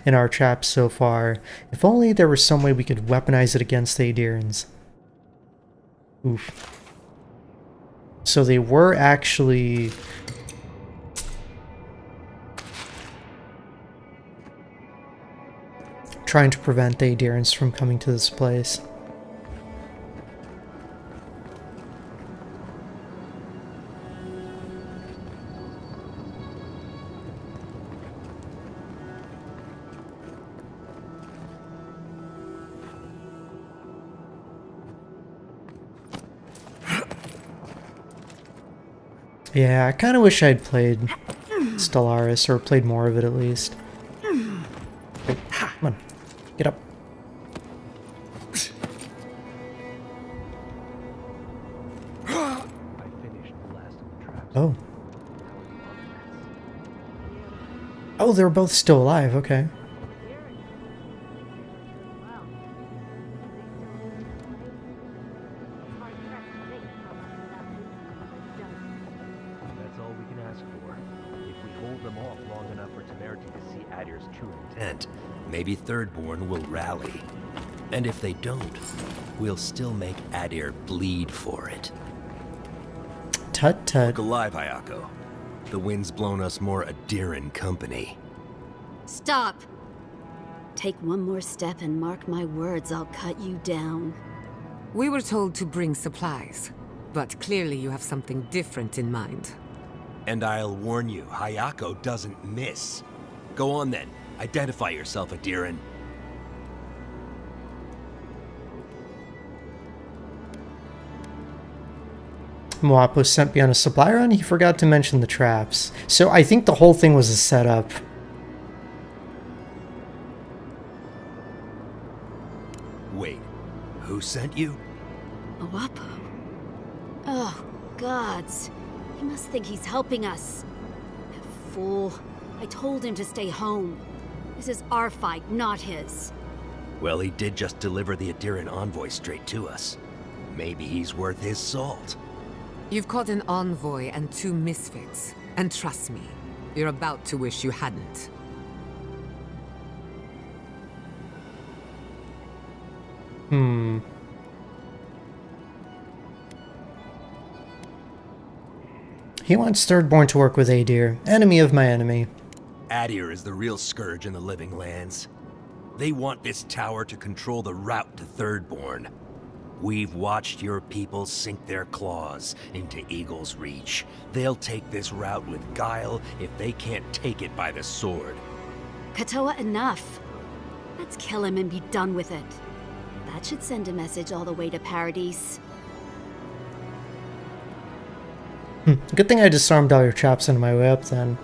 in our traps so far. If only there was some way we could weaponize it against the Adirans. Oof. So they were actually trying to prevent the Adirans from coming to this place. Yeah, I kind of wish I'd played Stellaris, or played more of it at least. Wait, come on, get up. Oh. Oh, they're both still alive, okay. That's all we can ask for. If we hold them off long enough for Temerity to see Adir's true intent, maybe Thirdborn will rally. And if they don't, we'll still make Adir bleed for it. Tut tut. Look alive, Hayako. The wind's blown us more Adiran company. Stop! Take one more step and mark my words, I'll cut you down. We were told to bring supplies, but clearly you have something different in mind. And I'll warn you, Hayako doesn't miss. Go on then. Identify yourself, Adiran. Mwapo sent me on a supply run. He forgot to mention the traps. So I think the whole thing was a setup. Wait, who sent you? Mwapo? Oh, gods. He must think he's helping us. That fool. I told him to stay home. This is our fight, not his. Well, he did just deliver the Adiran envoy straight to us. Maybe he's worth his salt. You've caught an envoy and 2 misfits. And trust me, you're about to wish you hadn't. He wants Thirdborn to work with Adir, enemy of my enemy. Adir is the real scourge in the Living Lands. They want this tower to control the route to Thirdborn. We've watched your people sink their claws into Eagle's Reach. They'll take this route with guile if they can't take it by the sword. Katoa, enough. Let's kill him and be done with it. That should send a message all the way to Paradise. Good thing I disarmed all your traps on my way up then.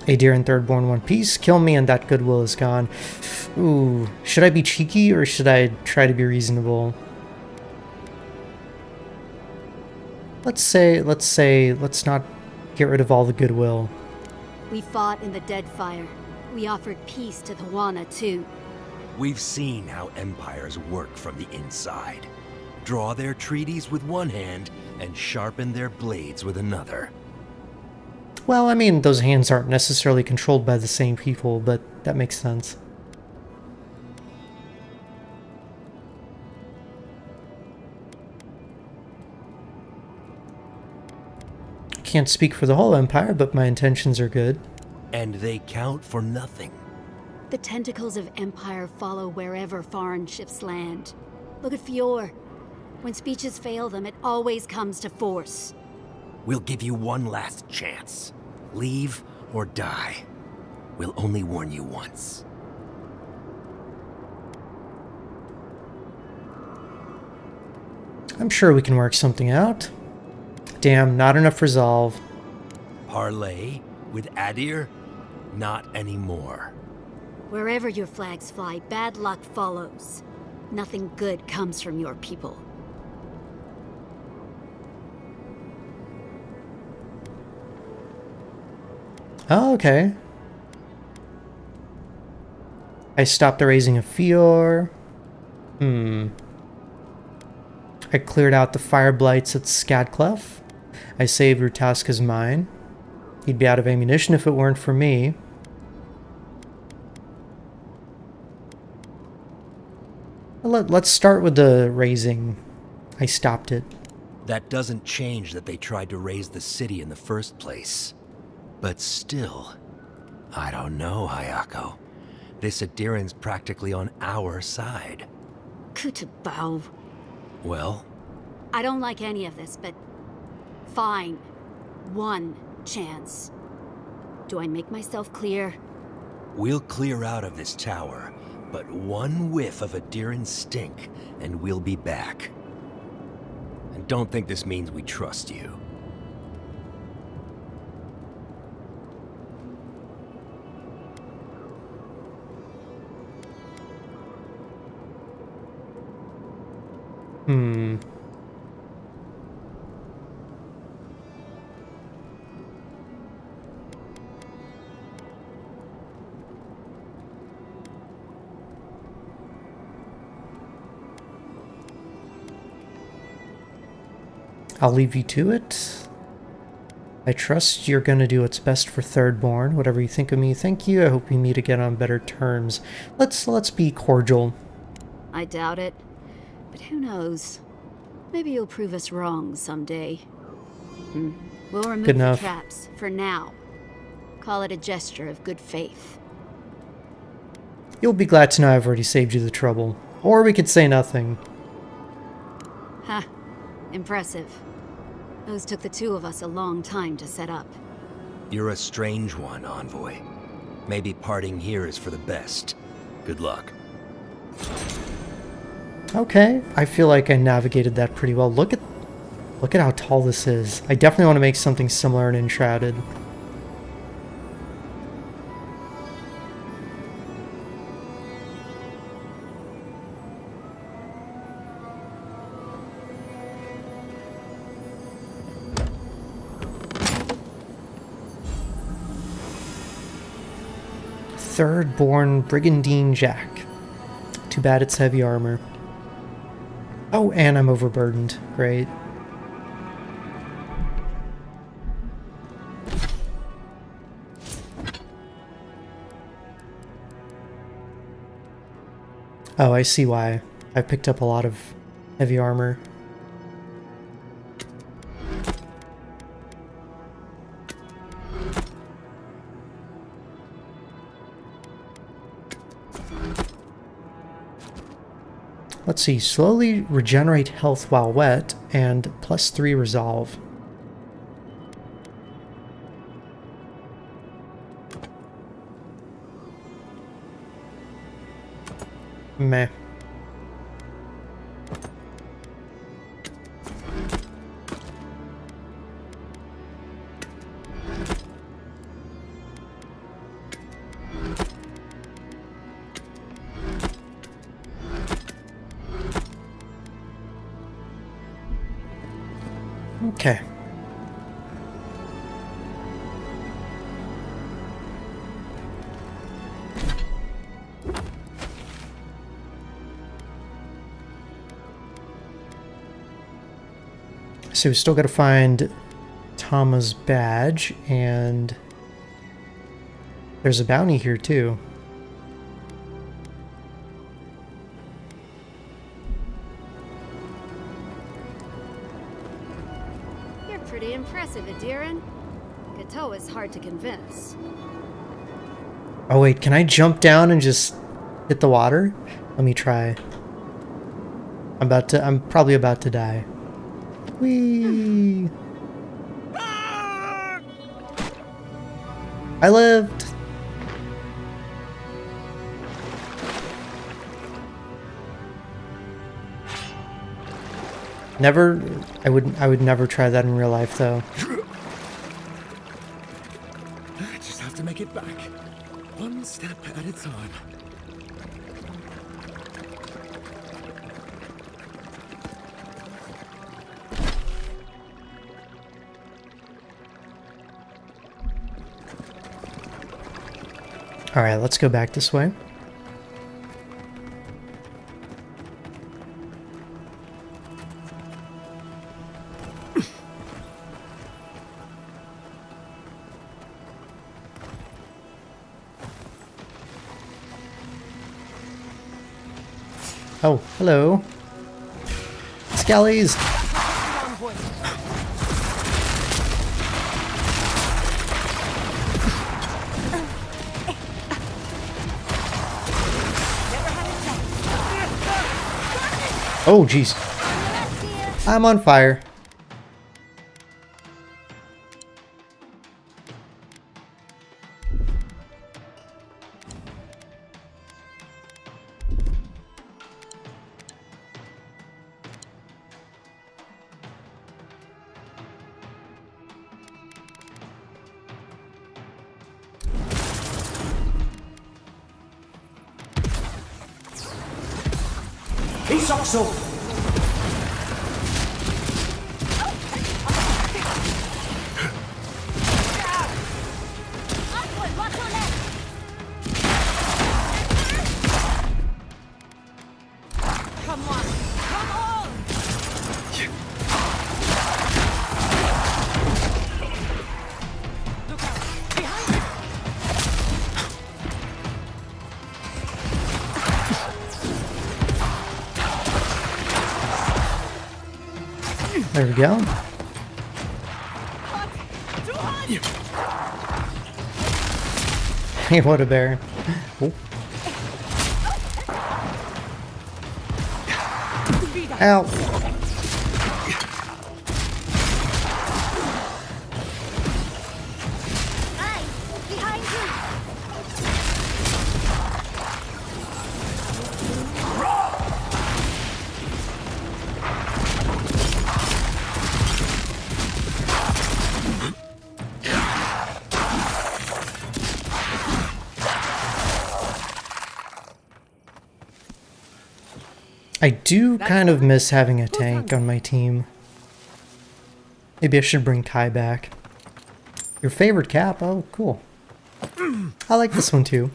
Adir and Thirdborn one piece. Kill me and that goodwill is gone. Ooh, should I be cheeky or should I try to be reasonable? Let's not get rid of all the goodwill. We fought in the Deadfire. We offered peace to the Wana, too. We've seen how empires work from the inside. Draw their treaties with one hand and sharpen their blades with another. Well, I mean, those hands aren't necessarily controlled by the same people, but that makes sense. I can't speak for the whole empire, but my intentions are good. And they count for nothing. The tentacles of Empire follow wherever foreign ships land. Look at Fior. When speeches fail them, it always comes to force. We'll give you one last chance. Leave or die. We'll only warn you once. I'm sure we can work something out. Damn, not enough resolve. Parley with Adir? Not anymore. Wherever your flags fly, bad luck follows. Nothing good comes from your people. Oh, okay. I stopped the raising of Fior. I cleared out the fire blights at Scadclef. I saved Rutaska's mine. He'd be out of ammunition if it weren't for me. Let's start with the raising. I stopped it. That doesn't change that they tried to raise the city in the first place. But still, I don't know, Hayako. This Adiran's practically on our side. Kutabao. Well? I don't like any of this, but fine. One chance. Do I make myself clear? We'll clear out of this tower, but one whiff of Adiran stink, and we'll be back. And don't think this means we trust you. Hmm. I'll leave you to it. I trust you're gonna do what's best for Thirdborn. Whatever you think of me, thank you. I hope we meet again on better terms. Let's be cordial. I doubt it. But who knows? Maybe you'll prove us wrong someday. We'll remove Good the enough. traps for now. Call it a gesture of good faith. You'll be glad to know I've already saved you the trouble. Or we could say nothing. Ha! Impressive. Those took the two of us a long time to set up. You're a strange one, Envoy. Maybe parting here is for the best. Good luck. Okay, I feel like I navigated that pretty well. Look at how tall this is. I definitely want to make something similar in Enshrouded. Thirdborn Brigandine Jack. Too bad it's heavy armor. Oh, and I'm overburdened. Great. Oh, I see why. I picked up a lot of heavy armor. Let's see, slowly regenerate health while wet, and +3 resolve. Meh. Okay. So we still got to find Tama's badge, and there's a bounty here too. You're pretty impressive, Adiran. Gato is hard to convince. Oh wait, can I jump down and just hit the water? Let me try. I'm probably about to die. Whee! I lived! Never, I would never try that in real life though. I just have to make it back. One step at a time. Alright, let's go back this way. Oh, hello. Skellies! Oh, jeez. I'm on fire. Isoxo! There we go. Hey, what a bear. Oh. Ow. I do kind of miss having a tank on my team. Maybe I should bring Kai back. Your favorite cap? Oh, cool. I like this one too.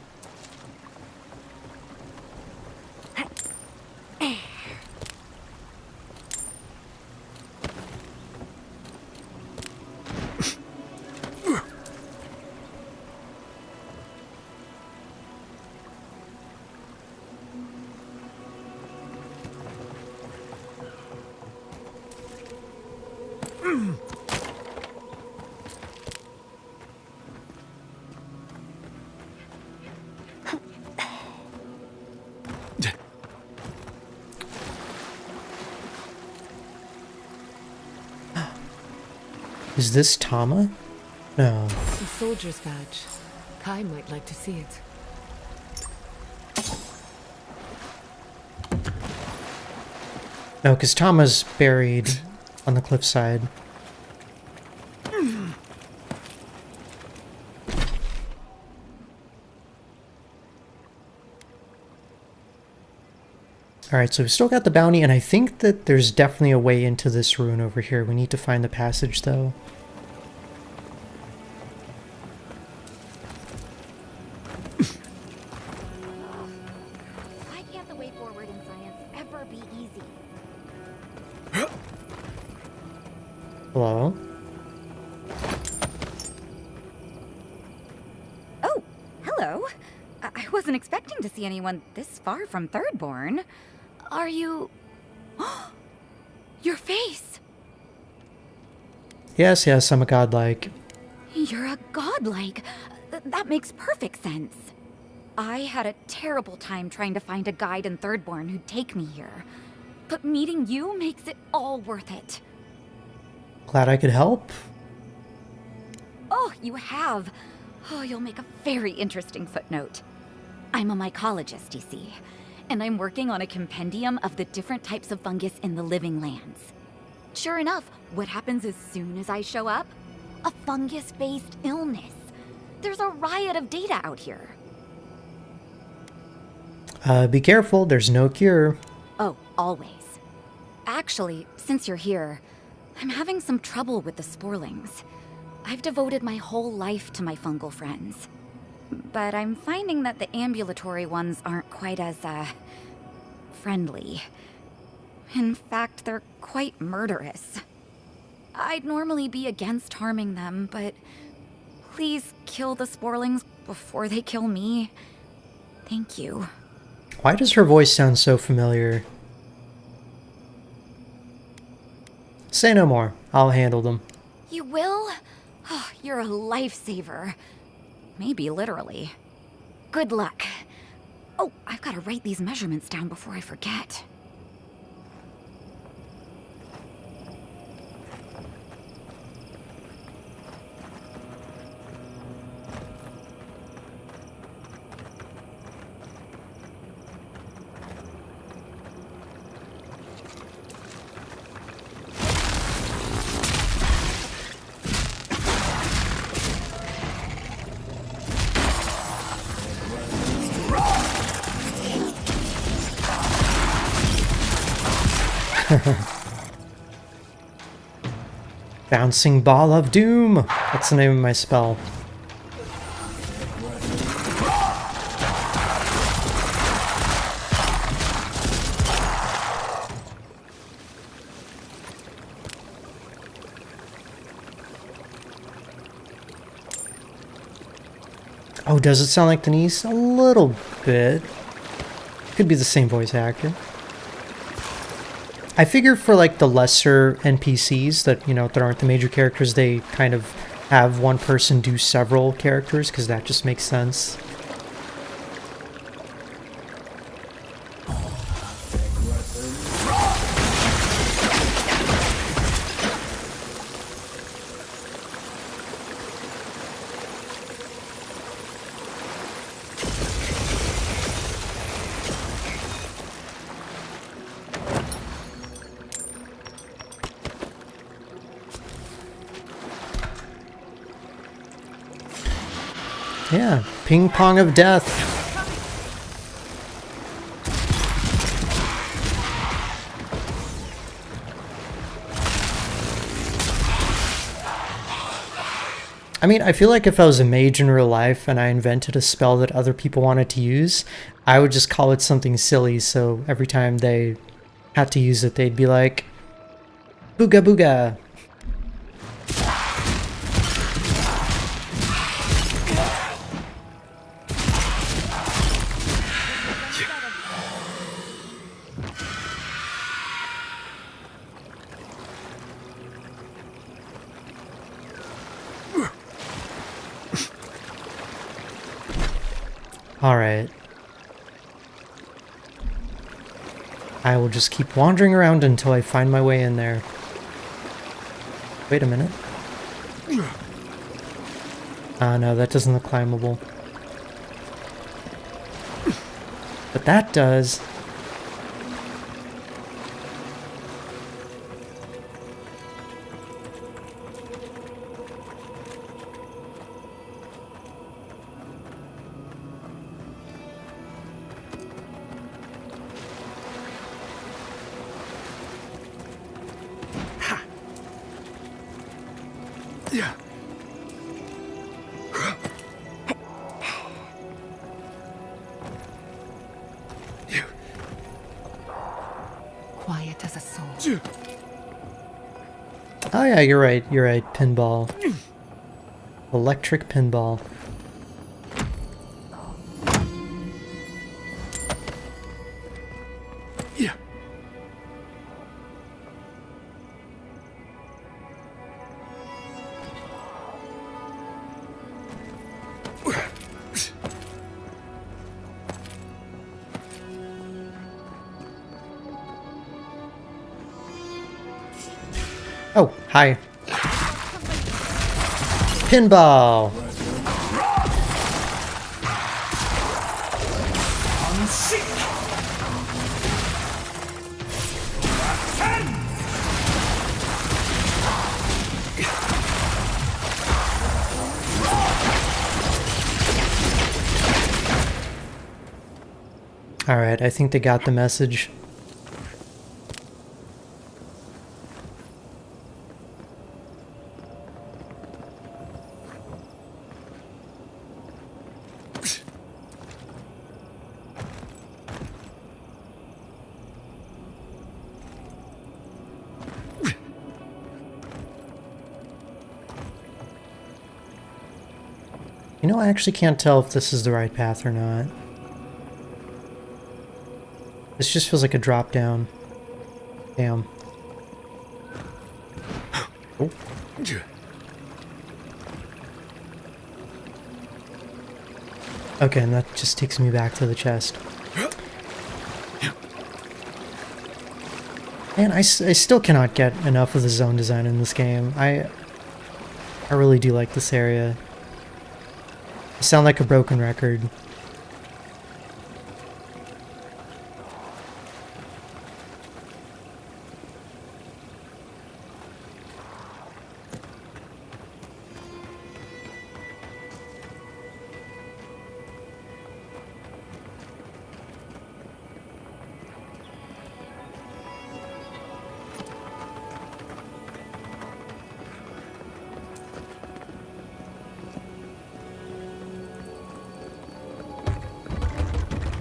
Is this Tama? No. A soldier's badge. Kai might like to see it. No, because Tama's buried on the cliffside. Alright, so we've still got the bounty, and I think that there's definitely a way into this ruin over here. We need to find the passage, though. Why can't the way forward in science ever be easy? Hello? Oh, hello. I wasn't expecting to see anyone this far from Thirdborn. Are you... Your face! Yes, yes, I'm a godlike. You're a godlike. That makes perfect sense. I had a terrible time trying to find a guide in Thirdborn who'd take me here. But meeting you makes it all worth it. Glad I could help. Oh, you have. Oh, you'll make a very interesting footnote. I'm a mycologist, you see. And I'm working on a compendium of the different types of fungus in the living lands. Sure enough, what happens as soon as I show up? A fungus-based illness. There's a riot of data out here. Be careful, there's no cure. Oh, always. Actually, since you're here, I'm having some trouble with the sporlings. I've devoted my whole life to my fungal friends. But I'm finding that the ambulatory ones aren't quite as, friendly. In fact, they're quite murderous. I'd normally be against harming them, but please kill the sporlings before they kill me. Thank you. Why does her voice sound so familiar? Say no more. I'll handle them. You will? Oh, you're a lifesaver. Maybe literally. Good luck. Oh, I've got to write these measurements down before I forget. Bouncing Ball of Doom! That's the name of my spell. Oh, does it sound like Denise? A little bit. Could be the same voice actor. I figure for like the lesser NPCs that, you know, that aren't the major characters, they kind of have one person do several characters because that just makes sense. Yeah, ping pong of death. I mean, I feel like if I was a mage in real life and I invented a spell that other people wanted to use, I would just call it something silly, so every time they had to use it, they'd be like, booga booga. Alright. I will just keep wandering around until I find my way in there. Wait a minute. Ah, no, that doesn't look climbable. But that does. Yeah. Quiet as a soul. Oh yeah, you're right, pinball. Electric pinball. Yeah. Oh, hi. Pinball! Alright, I think they got the message. You know, I actually can't tell if this is the right path or not. This just feels like a drop down. Damn. Oh. Okay, and that just takes me back to the chest. Man, I still cannot get enough of the zone design in this game. I really do like this area. I sound like a broken record.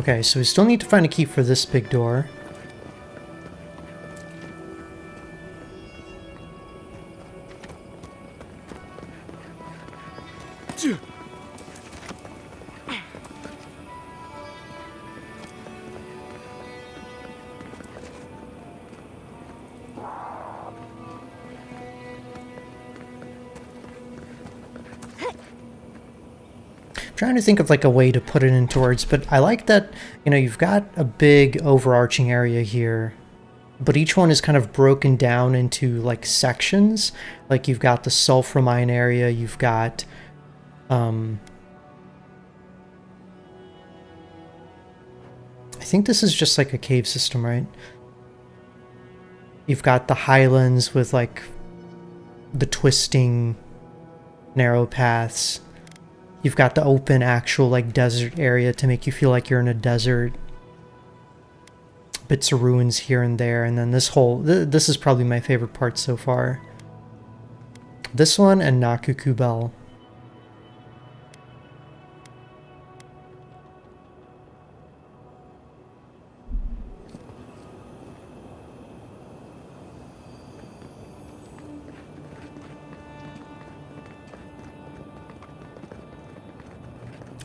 Okay, so we still need to find a key for this big door. trying to think of like a way to put it into words, but I like that, you know, you've got a big overarching area here, but each one is kind of broken down into like sections. Like you've got the sulfur mine area, you've got I think this is just like a cave system, right? You've got the highlands with like the twisting narrow paths. You've got the open actual like desert area to make you feel like you're in a desert. Bits of ruins here and there, and then this whole this is probably my favorite part so far. This one and Nakuku Bell.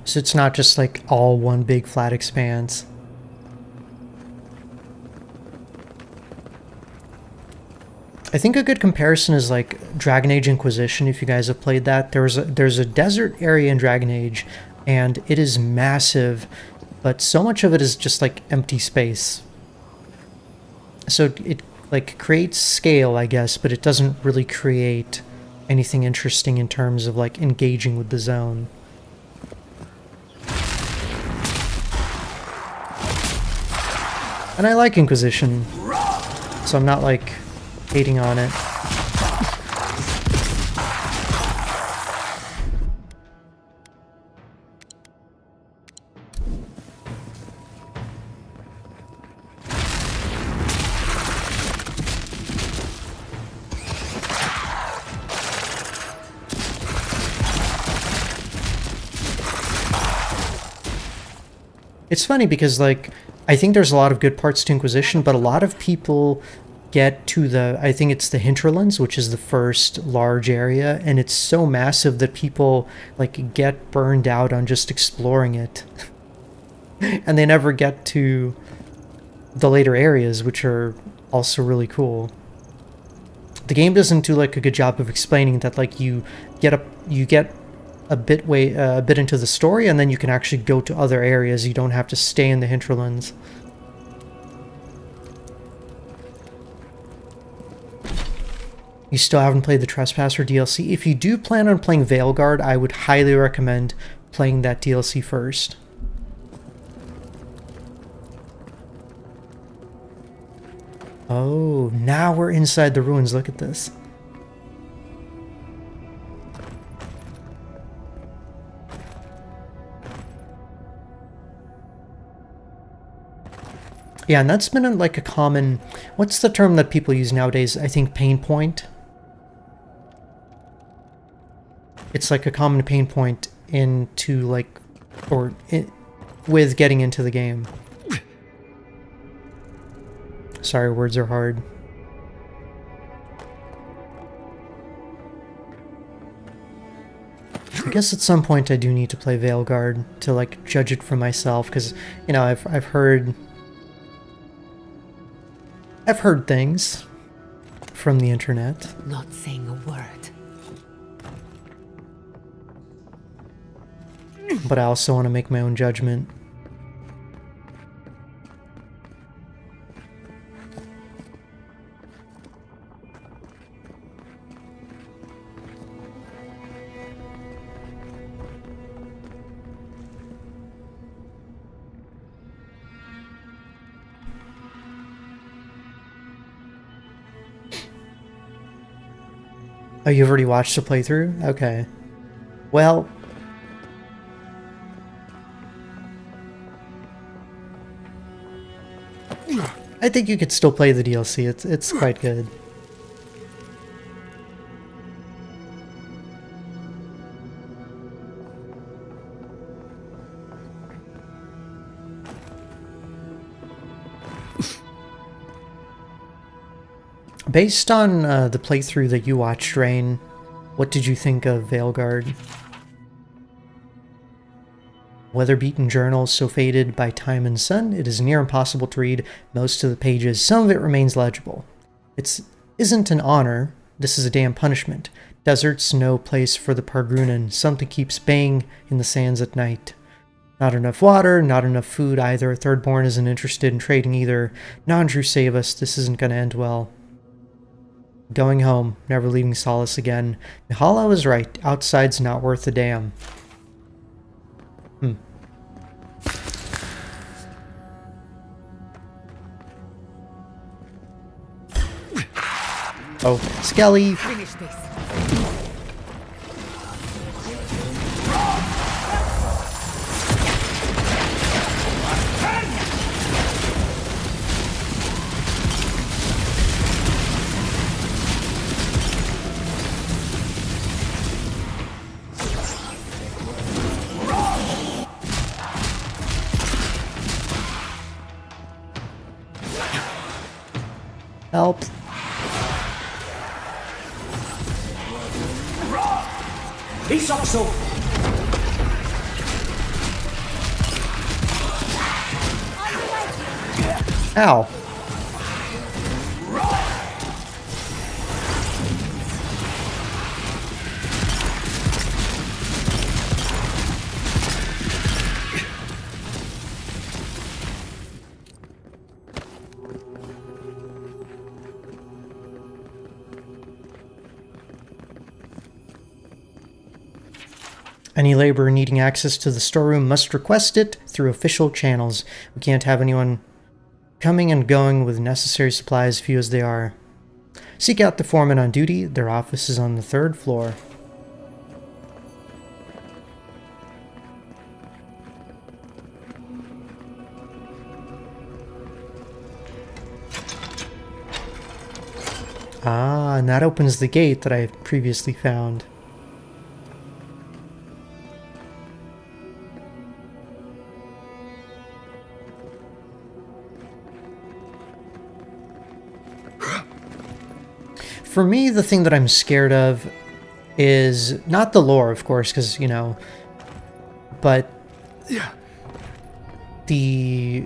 So it's not just like all one big flat expanse. I think a good comparison is like Dragon Age Inquisition, if you guys have played that. There's a desert area in Dragon Age, and it is massive, but so much of it is just like empty space. So it like creates scale, I guess, but it doesn't really create anything interesting in terms of like engaging with the zone. And I like Inquisition, so I'm not like hating on it. It's funny because like I think there's a lot of good parts to Inquisition, but a lot of people get to the, I think it's the hinterlands, which is the first large area, and it's so massive that people like get burned out on just exploring it. And they never get to the later areas, which are also really cool. The game doesn't do like a good job of explaining that like you get a bit into the story, and then you can actually go to other areas. You don't have to stay in the hinterlands. You still haven't played the Trespasser DLC? If you do plan on playing Veilguard, I would highly recommend playing that DLC first. Oh, now we're inside the ruins. Look at this. Yeah, and that's been like a common... What's the term that people use nowadays? I think pain point. It's like a common pain point into like... with getting into the game. Sorry, words are hard. I guess at some point I do need to play Veilguard to like judge it for myself, because, you know, I've heard things from the internet. Not saying a word. But I also want to make my own judgment. Oh, you've already watched the playthrough? Okay. Well... I think you could still play the DLC. It's quite good. Based on the playthrough that you watched, Rain, what did you think of Veilguard? Weather-beaten journal so faded by time and sun, it is near impossible to read most of the pages. Some of it remains legible. It isn't an honor, This is a damn punishment. Desert's no place for the Pargrunan. Something keeps baying in the sands at night. Not enough water, not enough food either. Thirdborn isn't interested in trading either. Nandru, save us. This isn't gonna end well. Going home, never leaving Solace again. Mihala was right. Outside's not worth a damn. Oh, Skelly! Finish this. Help. He's also. Ow. Any laborer needing access to the storeroom must request it through official channels. We can't have anyone coming and going with necessary supplies, few as they are. Seek out the foreman on duty. Their office is on the 3rd floor. Ah, and that opens the gate that I previously found. For me, the thing that I'm scared of is not the lore, of course, because, you know, but the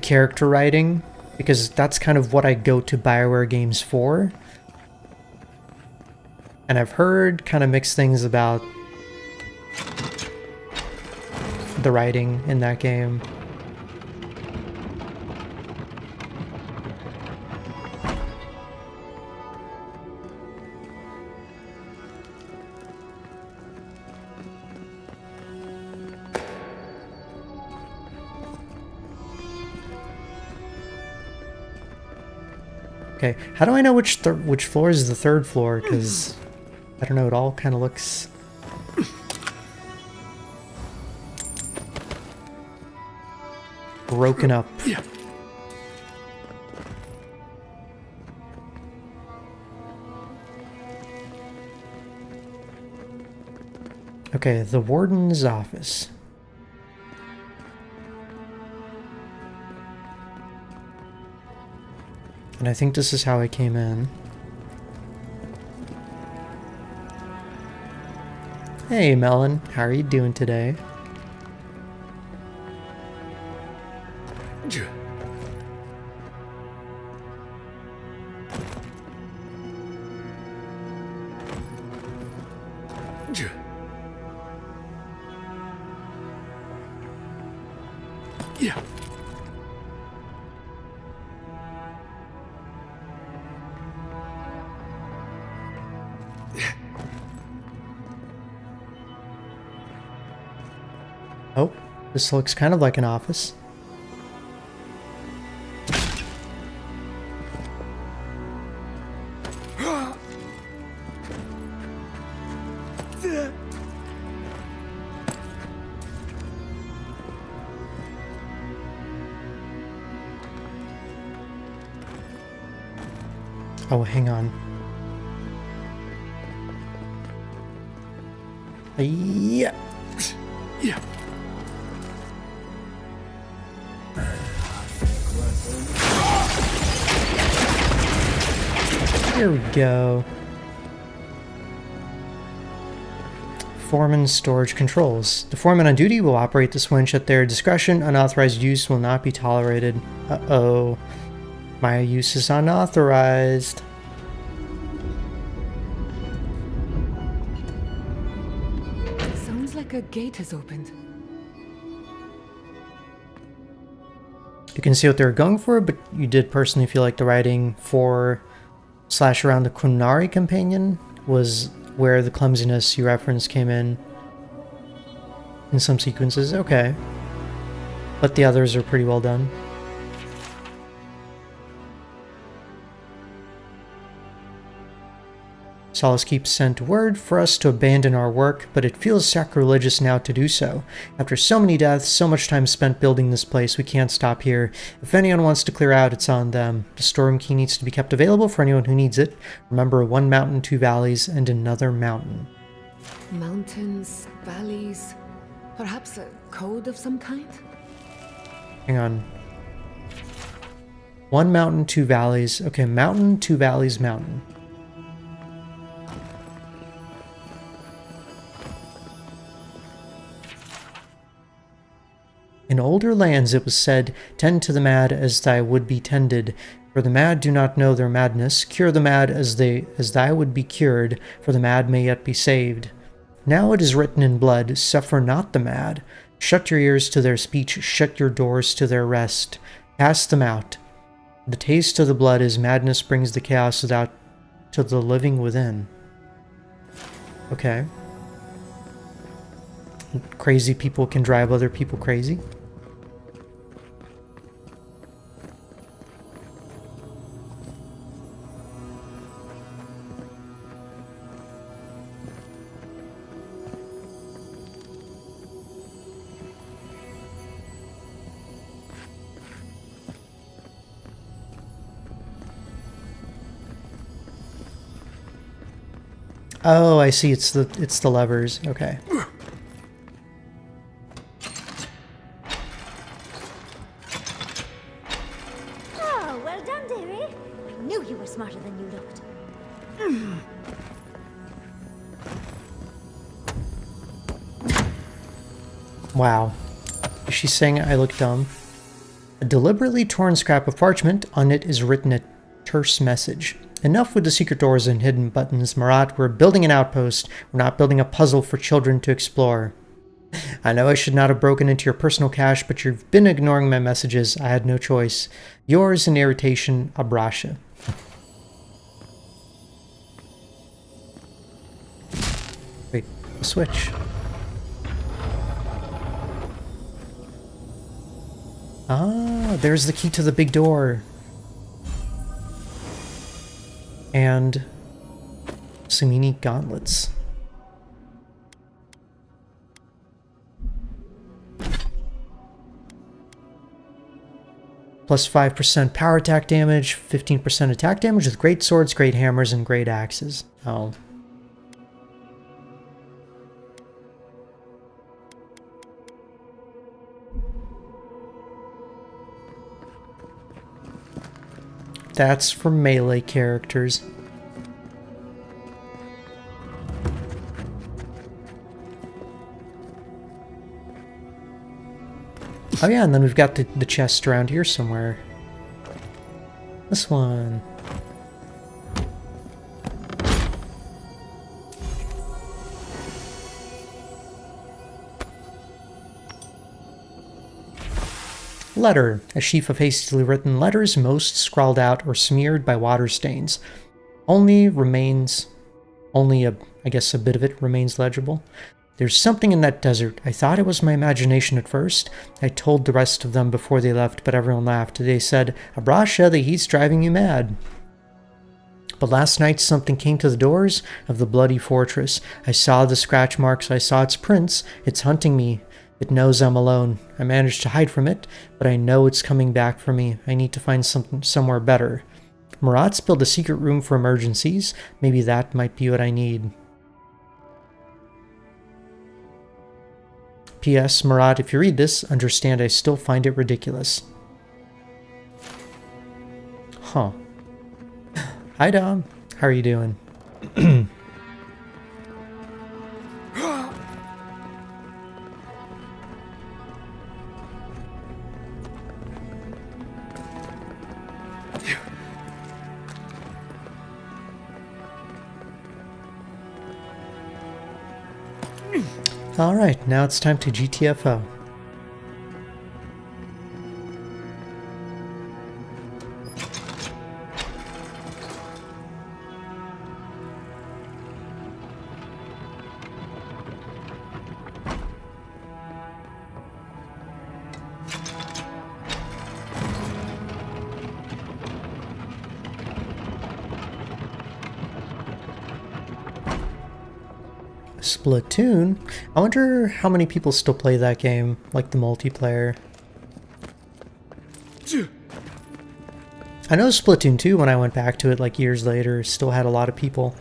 character writing, because that's kind of what I go to BioWare games for. And I've heard kind of mixed things about the writing in that game. Okay, how do I know which floor is the 3rd floor? Because, I don't know, it all kind of looks... broken up. Okay, the warden's office. And I think this is how I came in. Hey, Melon. How are you doing today? Yeah. Oh, this looks kind of like an office. Oh, hang on. Yeah. Yeah. Here we go. Foreman storage controls. The foreman on duty will operate the winch at their discretion. Unauthorized use will not be tolerated. Uh-oh. My use is unauthorized. Sounds like a gate has opened. You can see what they're going for, but you did personally feel like the writing for / around the Kunari companion was where the clumsiness you referenced came in some sequences. Okay. But the others are pretty well done. Solace Keep sent word for us to abandon our work, but it feels sacrilegious now to do so. After so many deaths, so much time spent building this place, we can't stop here. If anyone wants to clear out, it's on them. The storm key needs to be kept available for anyone who needs it. Remember, 1 mountain, 2 valleys, and another mountain. Mountains, valleys, perhaps a code of some kind? Hang on. 1 mountain, 2 valleys. Okay, mountain, 2 valleys, mountain. In older lands it was said, "Tend to the mad as thy would be tended, for the mad do not know their madness. Cure the mad as thy would be cured, for the mad may yet be saved." Now it is written in blood, "Suffer not the mad. Shut your ears to their speech, shut your doors to their rest. Cast them out. The taste of the blood is madness brings the chaos without to the living within." Okay. Crazy people can drive other people crazy. Oh, I see. It's the levers. Okay. Oh, well done, dearie. I knew you were smarter than you looked. Wow. Is she saying I look dumb? A deliberately torn scrap of parchment. On it is written a terse message. Enough with the secret doors and hidden buttons, Marat. We're building an outpost. We're not building a puzzle for children to explore. I know I should not have broken into your personal cache, but you've been ignoring my messages. I had no choice. Yours in irritation, Abrasha. Wait, a switch. Ah, there's the key to the big door. And Sumini gauntlets. Plus 5% power attack damage, 15% attack damage with great swords, great hammers, and great axes. Oh. That's for melee characters. Oh yeah, and then we've got the chest around here somewhere. This one. Letter. A sheaf of hastily written letters, most scrawled out or smeared by water stains. I guess a bit of it remains legible. There's something in that desert. I thought it was my imagination at first. I told the rest of them before they left, but everyone laughed. They said, "Abrasha, the heat's driving you mad." But last night something came to the doors of the bloody fortress. I saw the scratch marks. I saw its prints. It's hunting me. It knows I'm alone. I managed to hide from it, but I know it's coming back for me. I need to find somewhere better. Marat's built a secret room for emergencies. Maybe that might be what I need. P.S. Marat, if you read this, understand I still find it ridiculous. Huh. Hi, Dom. How are you doing? Alright, now it's time to GTFO. Splatoon? I wonder how many people still play that game, like the multiplayer. I know Splatoon 2, when I went back to it like years later, still had a lot of people.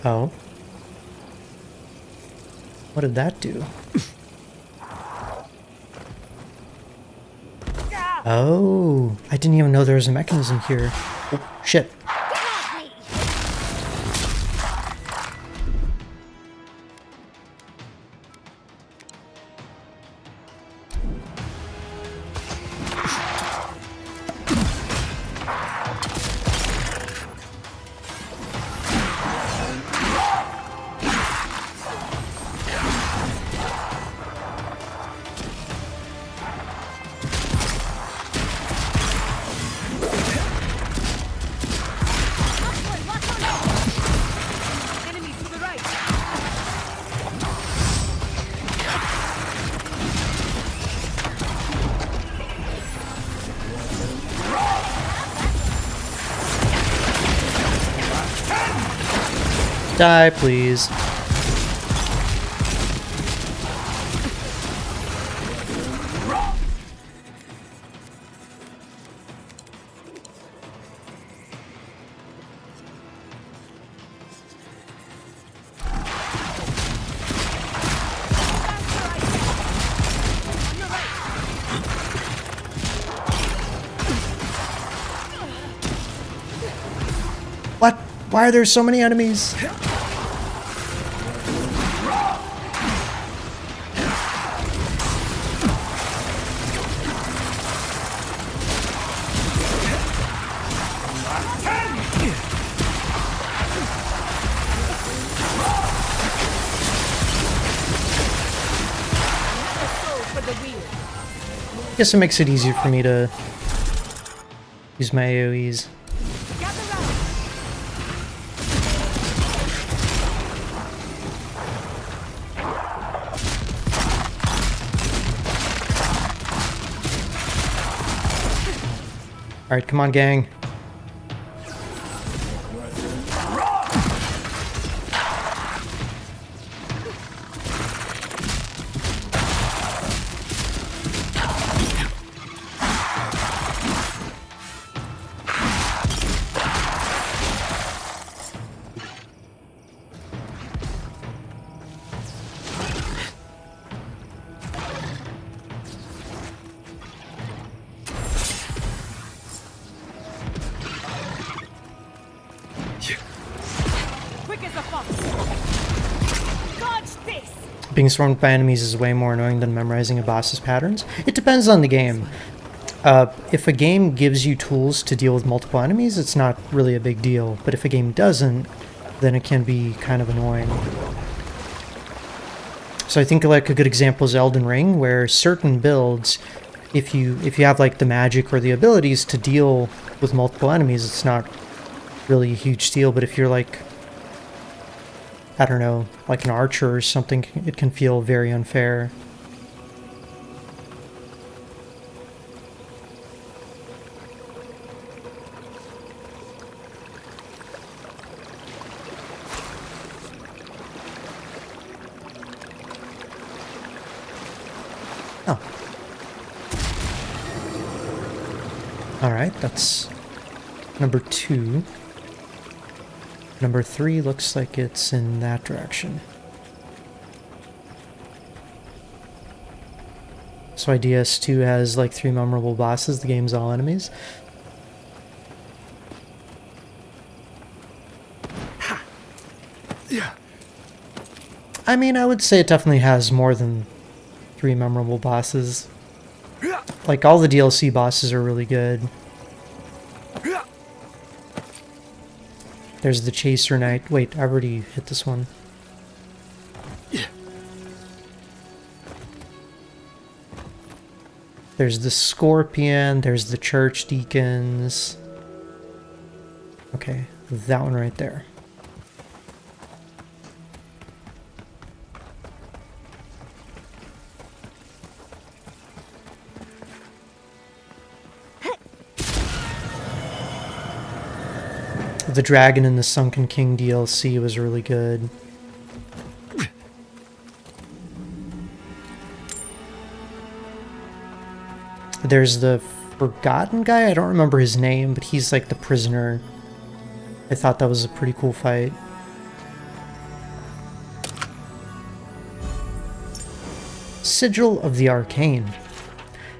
Oh. What did that do? Oh, I didn't even know there was a mechanism here. Oh, shit. Die, please. What? Why are there so many enemies? I guess it makes it easier for me to use my AoEs. Alright, come on, gang. Being swarmed by enemies is way more annoying than memorizing a boss's patterns. It depends on the game. If a game gives you tools to deal with multiple enemies, it's not really a big deal. But if a game doesn't, then it can be kind of annoying. So I think like a good example is Elden Ring, where certain builds, if you have like the magic or the abilities to deal with multiple enemies, it's not really a huge deal. But if you're like, I don't know, like an archer or something, it can feel very unfair. Oh. Alright, that's number 2. Number 3 looks like it's in that direction. That's why DS2 has like 3 memorable bosses. The game's all enemies. Yeah. I mean, I would say it definitely has more than 3 memorable bosses. Like, all the DLC bosses are really good. There's the Chaser Knight. Wait, I already hit this one. There's the Scorpion. There's the Church Deacons. Okay, that one right there. The Dragon in the Sunken King DLC was really good. There's the Forgotten guy. I don't remember his name, but he's like the prisoner. I thought that was a pretty cool fight. Sigil of the Arcane.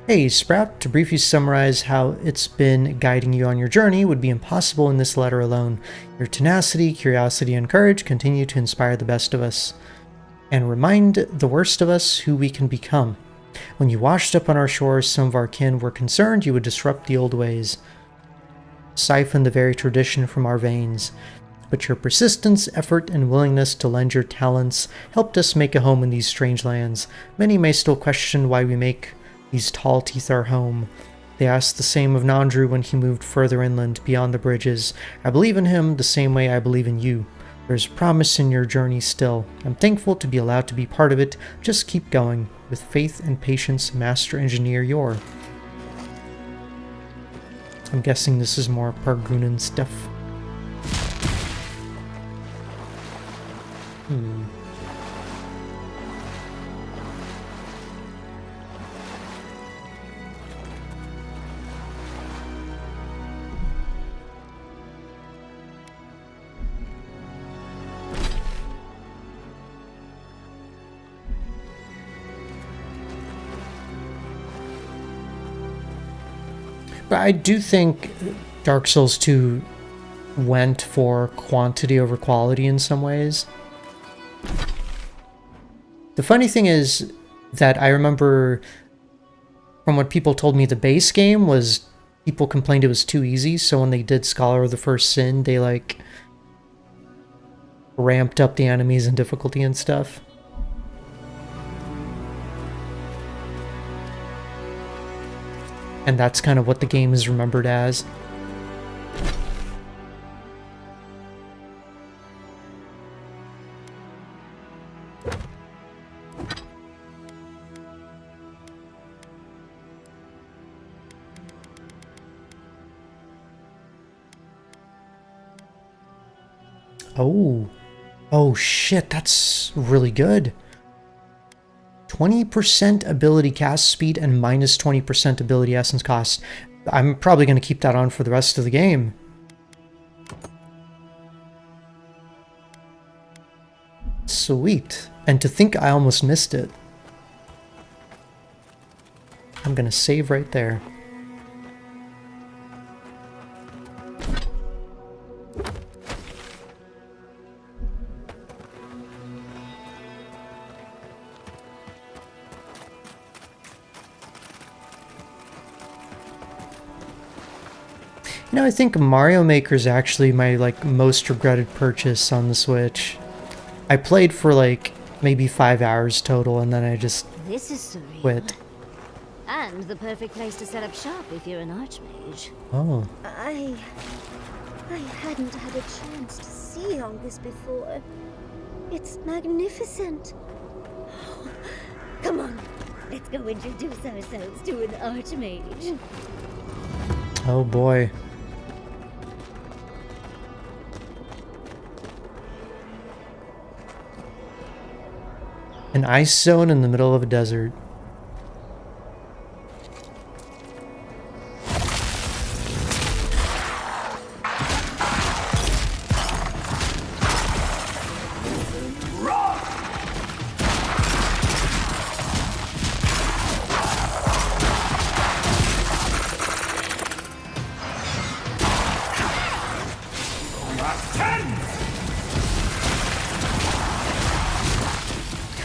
Hey, Sprout, to briefly summarize how it's been guiding you on your journey would be impossible in this letter alone. Your tenacity, curiosity, and courage continue to inspire the best of us, and remind the worst of us who we can become. When you washed up on our shores, some of our kin were concerned you would disrupt the old ways, siphon the very tradition from our veins. But your persistence, effort, and willingness to lend your talents helped us make a home in these strange lands. Many may still question why we make these tall teeth our home. They asked the same of Nandru when he moved further inland, beyond the bridges. I believe in him the same way I believe in you. There's promise in your journey still. I'm thankful to be allowed to be part of it. Just keep going. With faith and patience, Master Engineer Yor. I'm guessing this is more Pargunan stuff. But I do think Dark Souls 2 went for quantity over quality in some ways. The funny thing is that I remember from what people told me, the base game was, people complained it was too easy, so when they did Scholar of the First Sin, they like ramped up the enemies and difficulty and stuff. And that's kind of what the game is remembered as. Oh shit, that's really good. 20% ability cast speed and minus 20% ability essence cost. I'm probably going to keep that on for the rest of the game. Sweet. And to think I almost missed it. I'm going to save right there. You know, I think Mario Maker is actually my most regretted purchase on the Switch. I played for maybe 5 hours total, and then I just quit. And the perfect place to set up shop if you're an archmage. Oh. I hadn't had a chance to see all this before. It's magnificent. Come on, let's go introduce ourselves to an archmage. Oh boy. An ice zone in the middle of a desert.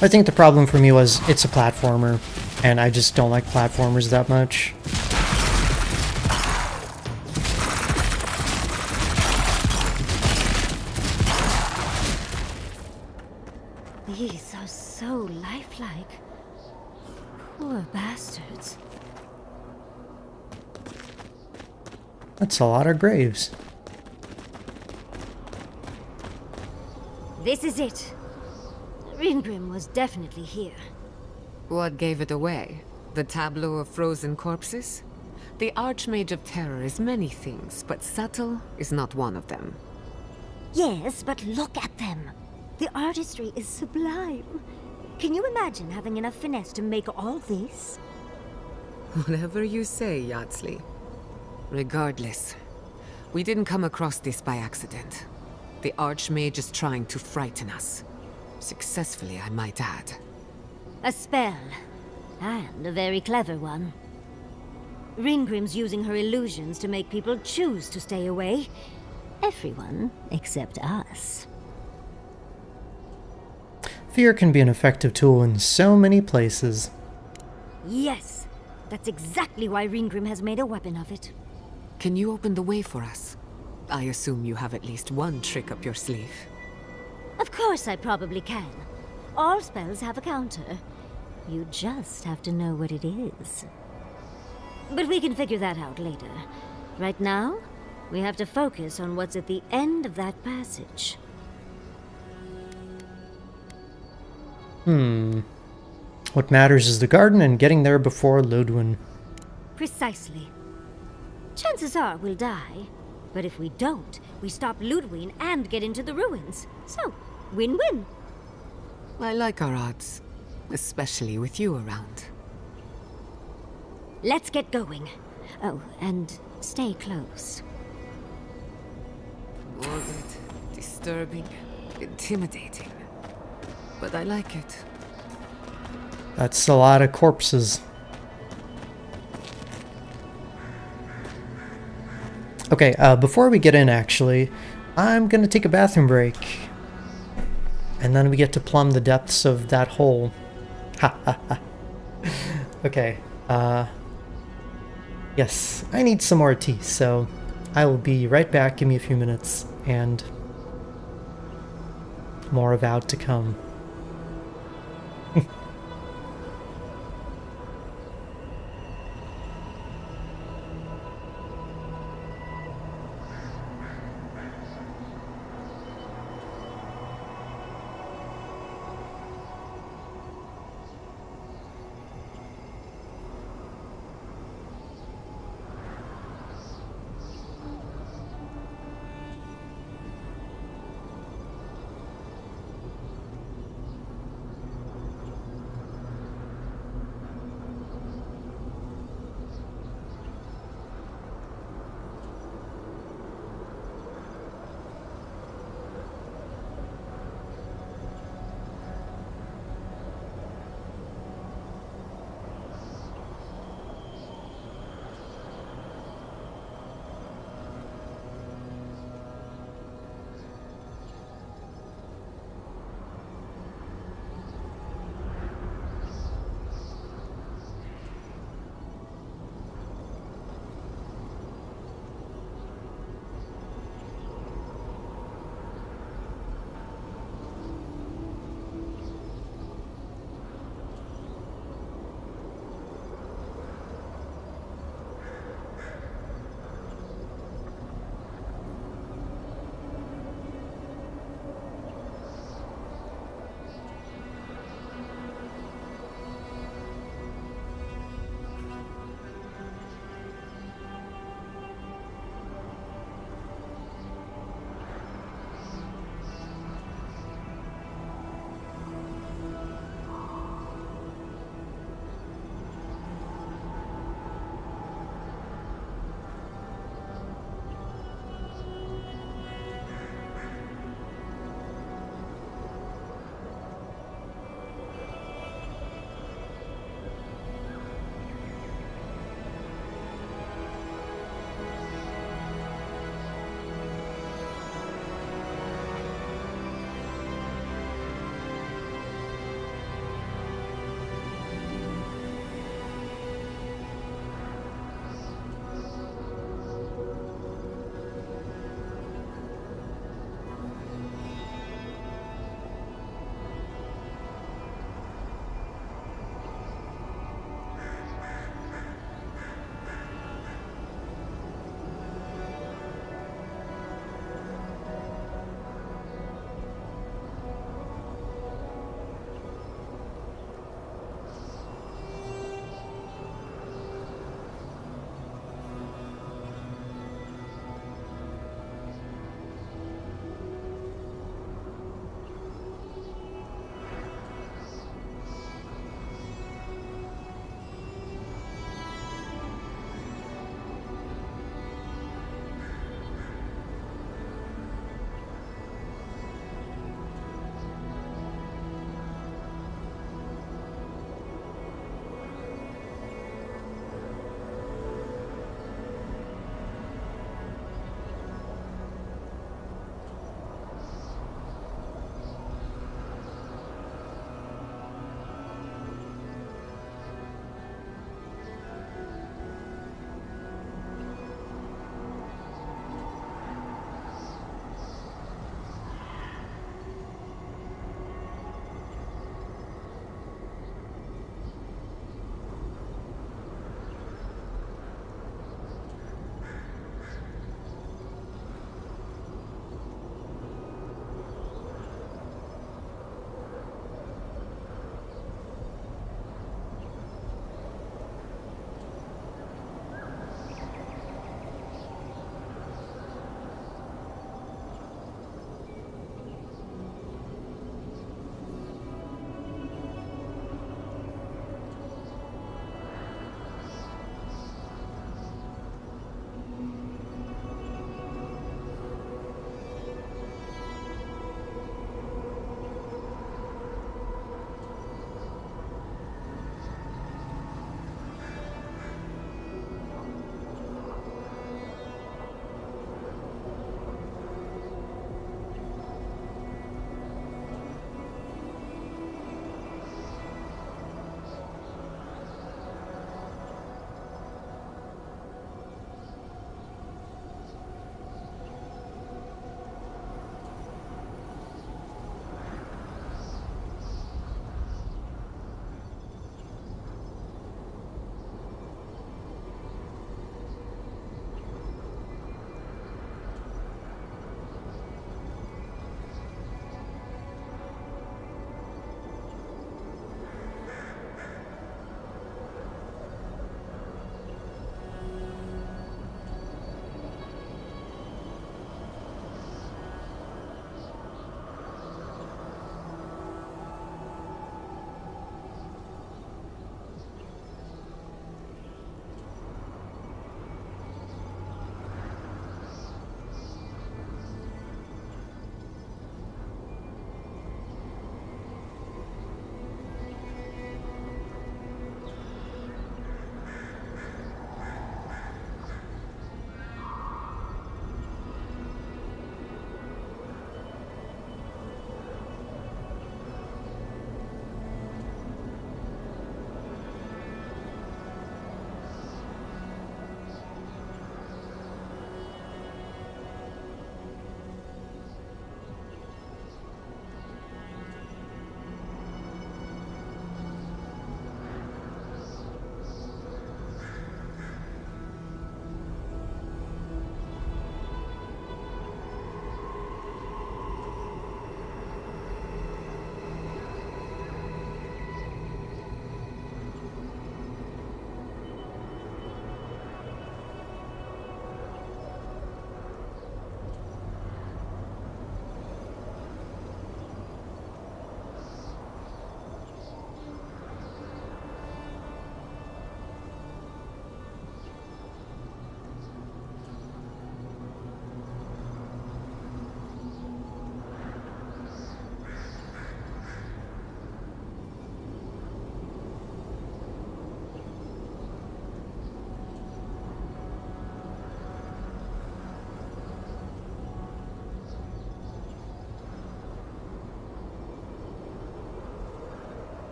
I think the problem for me was it's a platformer, and I just don't like platformers that much. These are so lifelike. Poor bastards. That's a lot of graves. This is it. Ringrim was definitely here. What gave it away? The tableau of frozen corpses? The Archmage of Terror is many things, but subtle is not one of them. Yes, but look at them. The artistry is sublime. Can you imagine having enough finesse to make all this? Whatever you say, Yardsley. Regardless, we didn't come across this by accident. The Archmage is trying to frighten us. Successfully, I might add. A spell. And a very clever one. Ringrim's using her illusions to make people choose to stay away. Everyone except us. Fear can be an effective tool in so many places. Yes, that's exactly why Ringrim has made a weapon of it. Can you open the way for us? I assume you have at least one trick up your sleeve. Of course I probably can. All spells have a counter. You just have to know what it is. But we can figure that out later. Right now, we have to focus on what's at the end of that passage. What matters is the garden and getting there before Ludwin. Precisely. Chances are we'll die. But if we don't, we stop Ludwin and get into the ruins. So, win-win. I like our odds, especially with you around. Let's get going. Oh, and stay close. Morbid, disturbing, intimidating. But I like it. That's a lot of corpses. Okay, before we get in, actually, I'm gonna take a bathroom break. And then we get to plumb the depths of that hole. Ha ha ha. Okay, yes, I need some more tea, so I will be right back. Give me a few minutes, and more Avowed to come.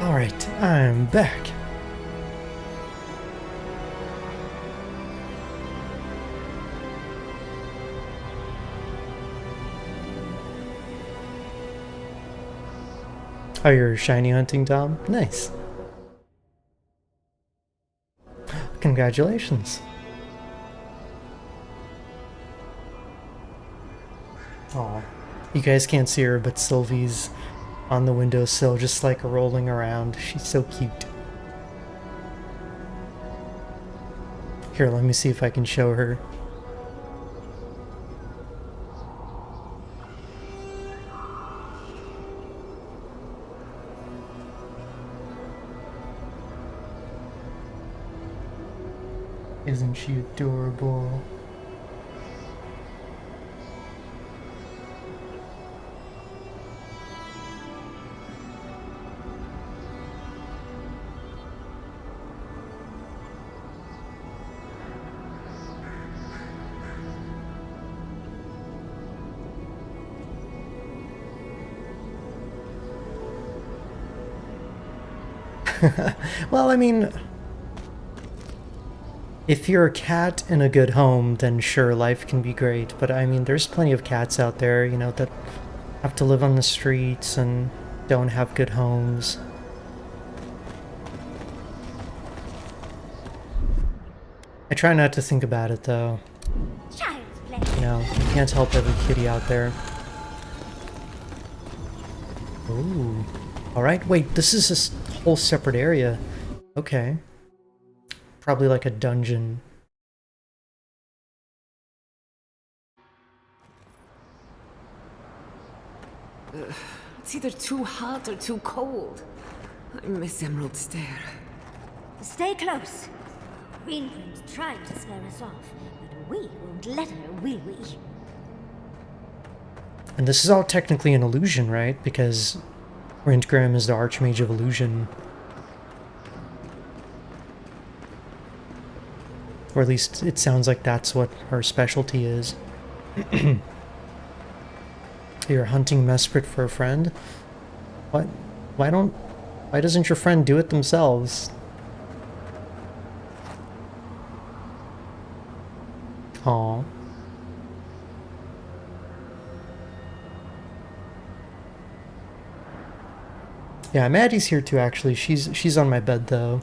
Alright, I'm back. Oh, you're shiny hunting, Tom? Nice. Congratulations. Aw. You guys can't see her, but Sylvie's on the windowsill just like rolling around. She's so cute. Here, let me see if I can show her. Isn't she adorable? Well, I mean, if you're a cat in a good home, then sure, life can be great. But I mean, there's plenty of cats out there, you know, that have to live on the streets and don't have good homes. I try not to think about it, though. You know, you can't help every kitty out there. Ooh. Alright, wait, this is a whole separate area. Okay. Probably like a dungeon. It's either too hot or too cold. I miss Emerald Stair. Stay close. Greenbrim's trying to scare us off, but we won't let her, will we? And this is all technically an illusion, right? Because Rintgrim is the archmage of illusion. Or at least it sounds like that's what her specialty is. You're hunting Mesprit for a friend? What? Why doesn't your friend do it themselves? Aww. Yeah, Maddie's here too, actually. She's on my bed, though.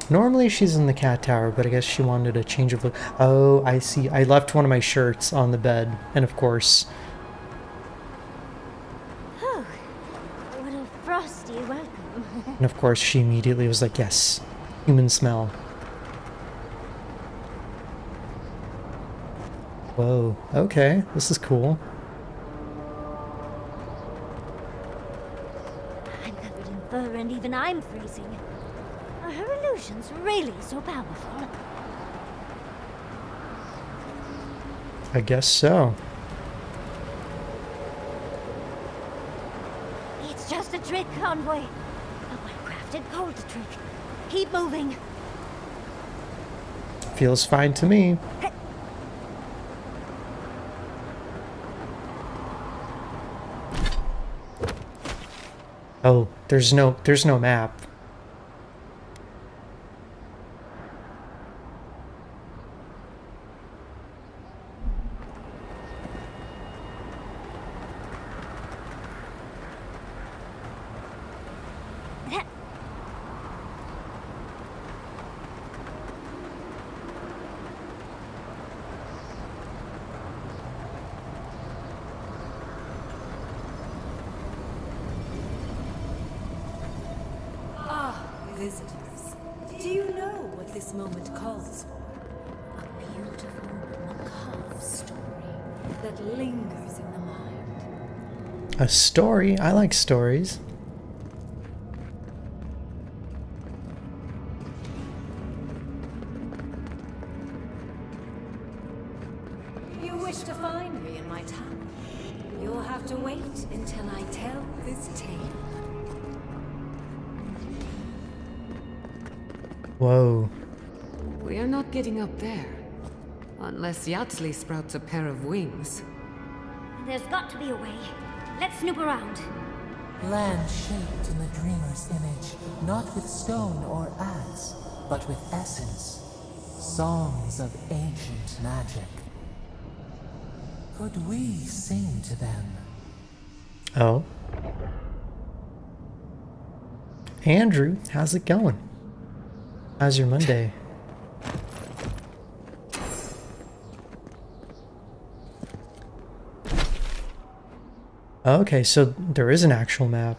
Normally she's in the cat tower, but I guess she wanted a change of look. Oh, I see. I left one of my shirts on the bed, and of course... Oh, what a frosty welcome. And of course she immediately was like, yes, human smell. Whoa, okay, this is cool. I'm covered in fur and even I'm freezing. Are her illusions really so powerful? I guess so. It's just a trick, Convoy. A well-crafted cold trick. Keep moving. Feels fine to me. Oh, there's no map. Visitors, do you know what this moment calls for? A beautiful, macabre story that lingers in the mind. A story? I like stories. You wish to find me in my tower? You'll have to wait until I tell this tale. Whoa. We are not getting up there. Unless Yatsley sprouts a pair of wings. There's got to be a way. Let's snoop around. Land shaped in the dreamer's image, not with stone or axe, but with essence. Songs of ancient magic. Could we sing to them? Oh. Hey Andrew, how's it going? How's your Monday? Okay, so there is an actual map.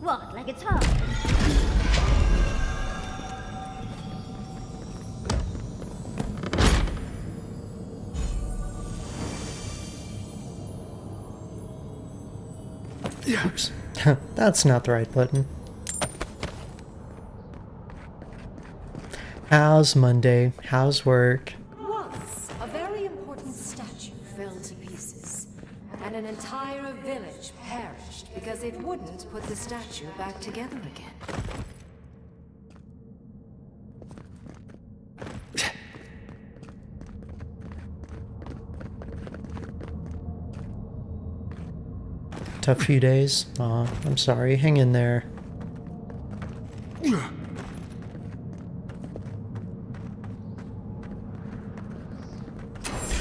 What, like it's hard? Oops. That's not the right button. How's Monday? How's work? Once, a very important statue fell to pieces, and an entire village perished because it wouldn't put the statue back together again. Tough few days. Aw, I'm sorry. Hang in there.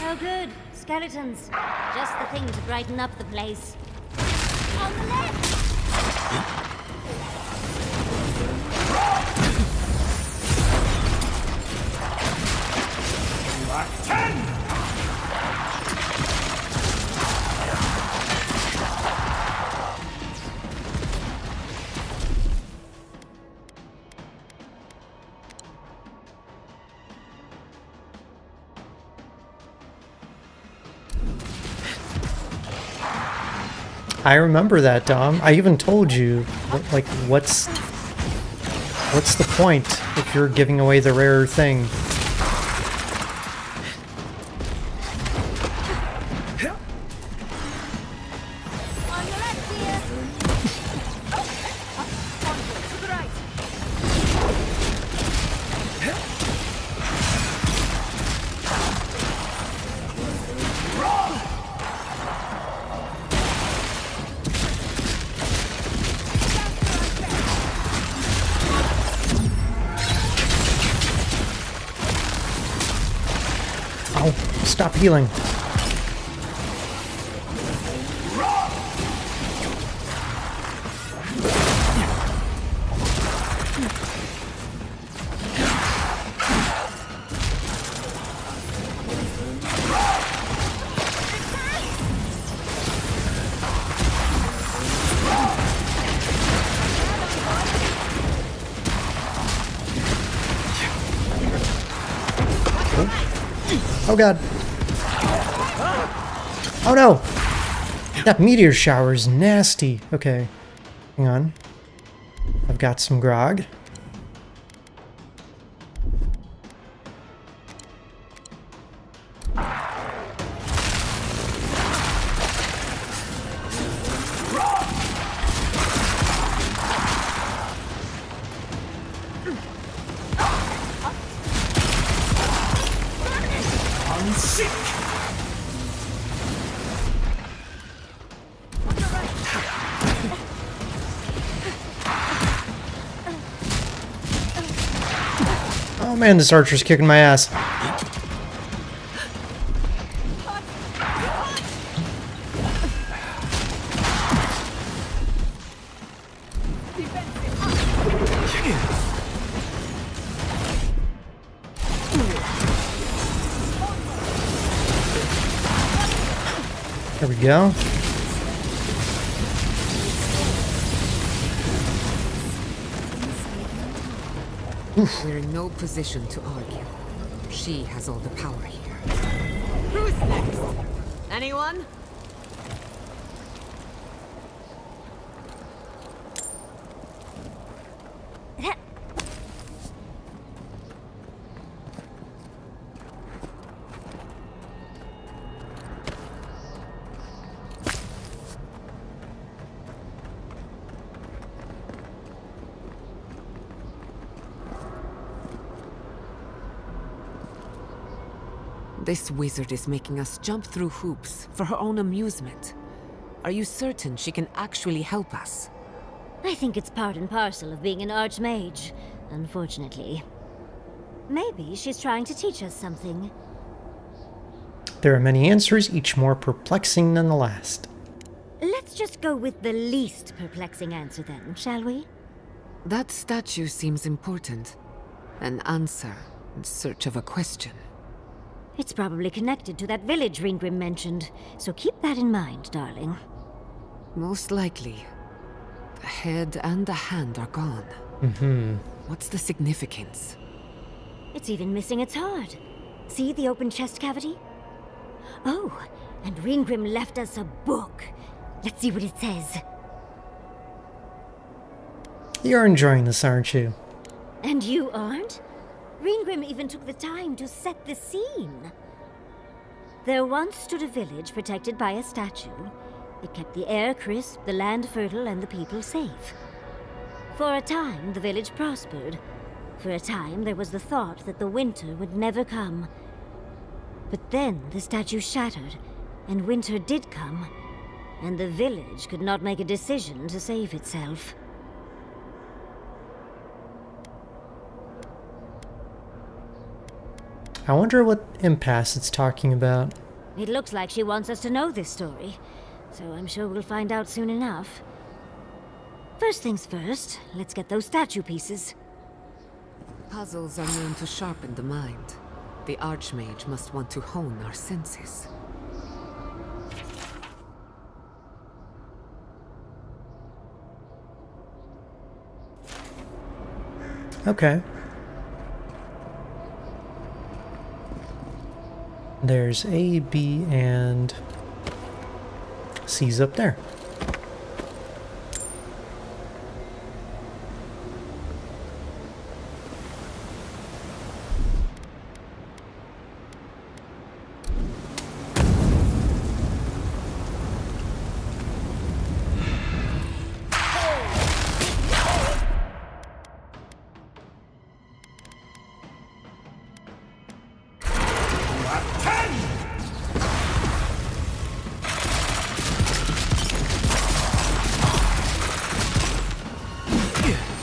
Oh good, skeletons. Just the thing to brighten up the place. On the left! I remember that, Dom. I even told you, like, what's the point if you're giving away the rare thing? Stop healing. Oh god. Oh no! That meteor shower is nasty. Okay. Hang on. I've got some grog. Oh man, this archer's kicking my ass. There we go. We're in no position to argue. She has all the power here. Who's next? Anyone? This wizard is making us jump through hoops for her own amusement. Are you certain she can actually help us? I think it's part and parcel of being an archmage, unfortunately. Maybe she's trying to teach us something. There are many answers, each more perplexing than the last. Let's just go with the least perplexing answer then, shall we? That statue seems important. An answer in search of a question. It's probably connected to that village Ringrim mentioned, so keep that in mind, darling. Most likely. The head and the hand are gone. What's the significance? It's even missing its heart. See the open chest cavity? Oh, and Ringrim left us a book. Let's see what it says. You're enjoying this, aren't you? And you aren't? Ringrim even took the time to set the scene. There once stood a village protected by a statue. It kept the air crisp, the land fertile, and the people safe. For a time, the village prospered. For a time, there was the thought that the winter would never come. But then the statue shattered, and winter did come, and the village could not make a decision to save itself. I wonder what impasse it's talking about. It looks like she wants us to know this story, so I'm sure we'll find out soon enough. First things first, let's get those statue pieces. Puzzles are known to sharpen the mind. The archmage must want to hone our senses. Okay. There's A, B, and C's up there.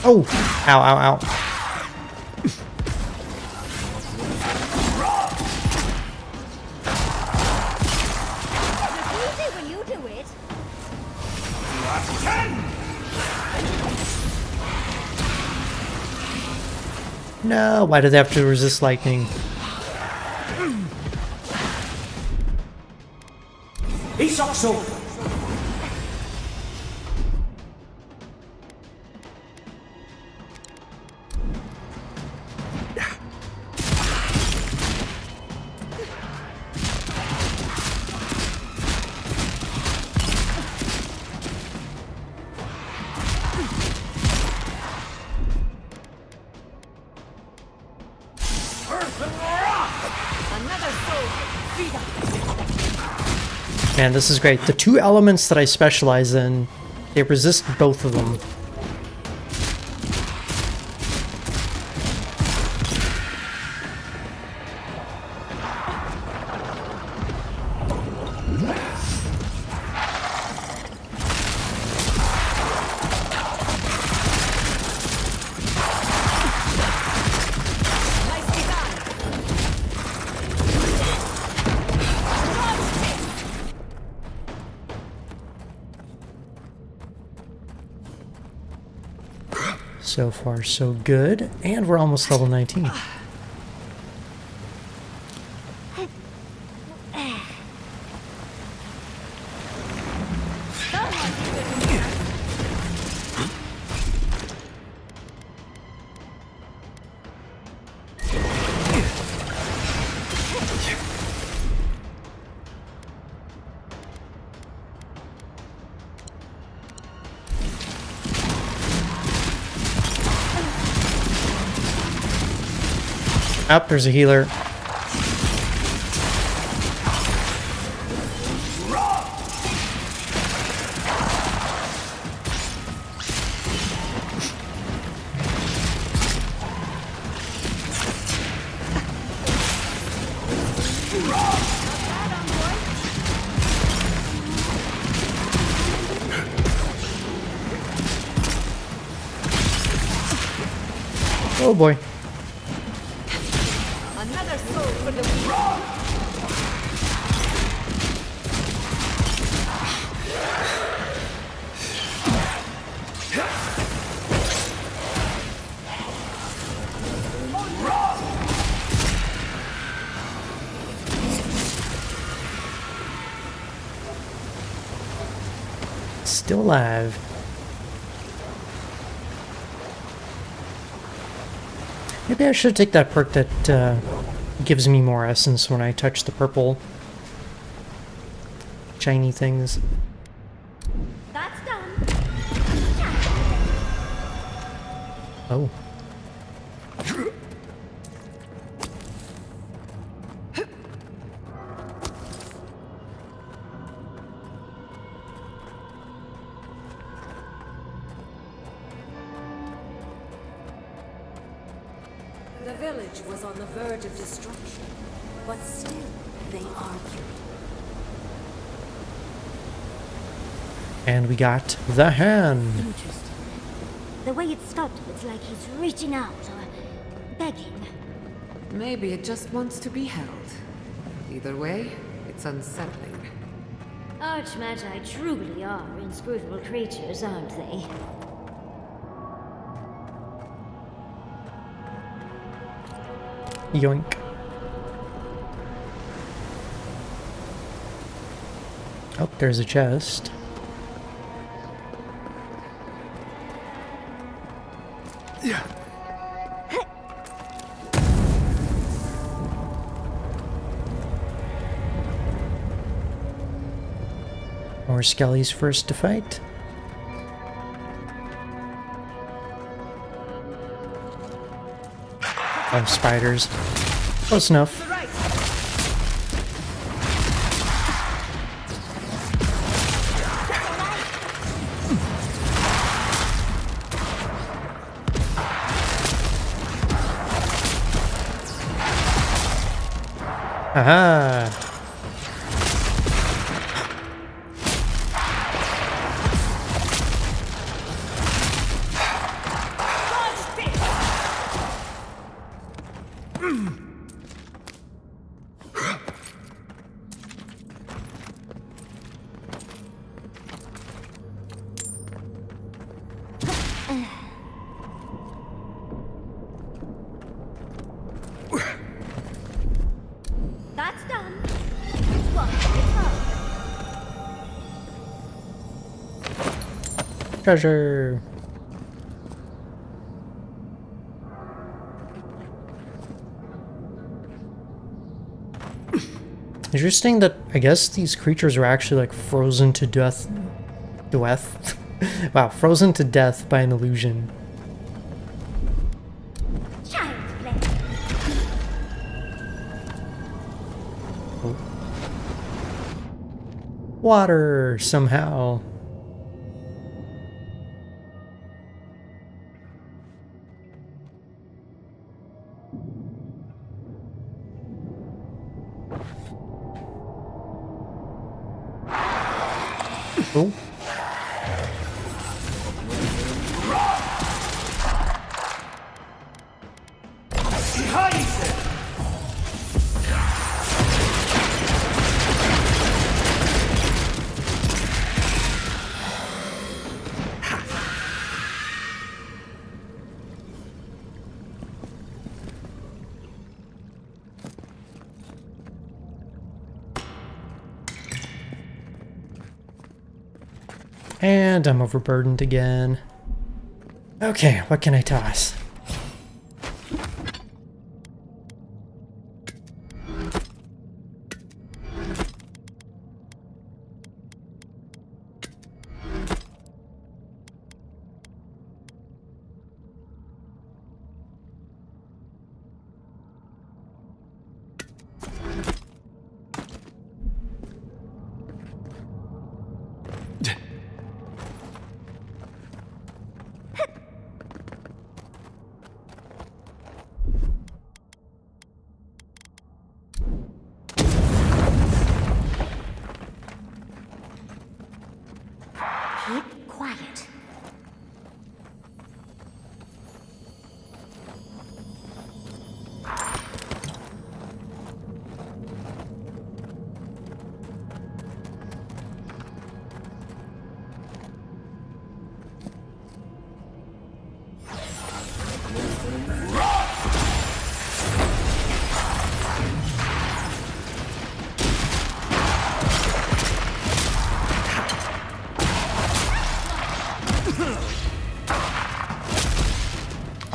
Oh! Ow, ow, ow. When you do it. No, why do they have to resist lightning? Isoxo! Man, this is great. The two elements that I specialize in, they resist both of them. So far, so good. And we're almost level 19. Up, there's a healer. Oh boy. Another soul for the Still alive. Maybe I should take that perk that gives me more essence when I touch the purple shiny things. That's done. Oh. The village was on the verge of destruction, but still they argued. And we got the hand. Interesting. The way it's sculpted, it's like he's reaching out or begging. Maybe it just wants to be held. Either way, it's unsettling. Archmagi truly are inscrutable creatures, aren't they? Yoink. Oh, there's a chest. Yeah. More Skellies first to fight. Oh, spiders. Close enough. Aha! That's done. Treasure! Interesting that I guess these creatures are actually like frozen to death. Death? Wow, frozen to death by an illusion. Child's play. Oh. Water somehow. Oh. And I'm overburdened again. Okay, what can I toss?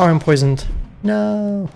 Oh, I'm poisoned. No.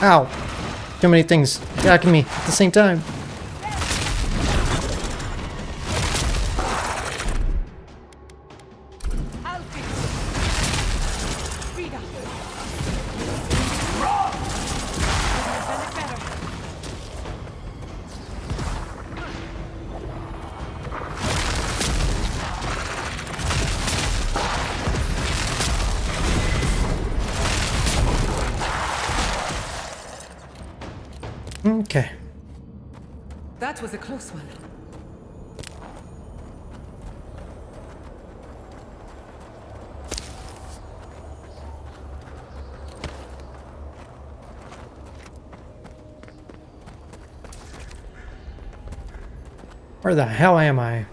Ow! Too many things attacking me at the same time. Okay. That was a close one. Where the hell am I?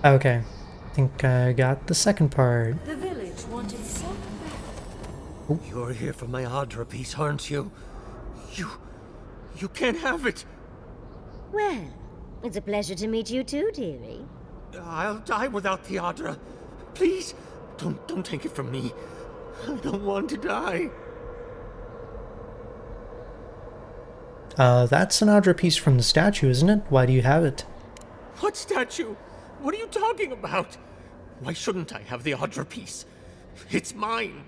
Okay. I think I got the second part. The village wanted some back. You're here for my Adra piece, aren't you? You can't have it. Well, it's a pleasure to meet you too, dearie. I'll die without the Adra. Please, don't take it from me. I don't want to die. That's an Audra piece from the statue, isn't it? Why do you have it? What statue? What are you talking about? Why shouldn't I have the Adra piece? It's mine.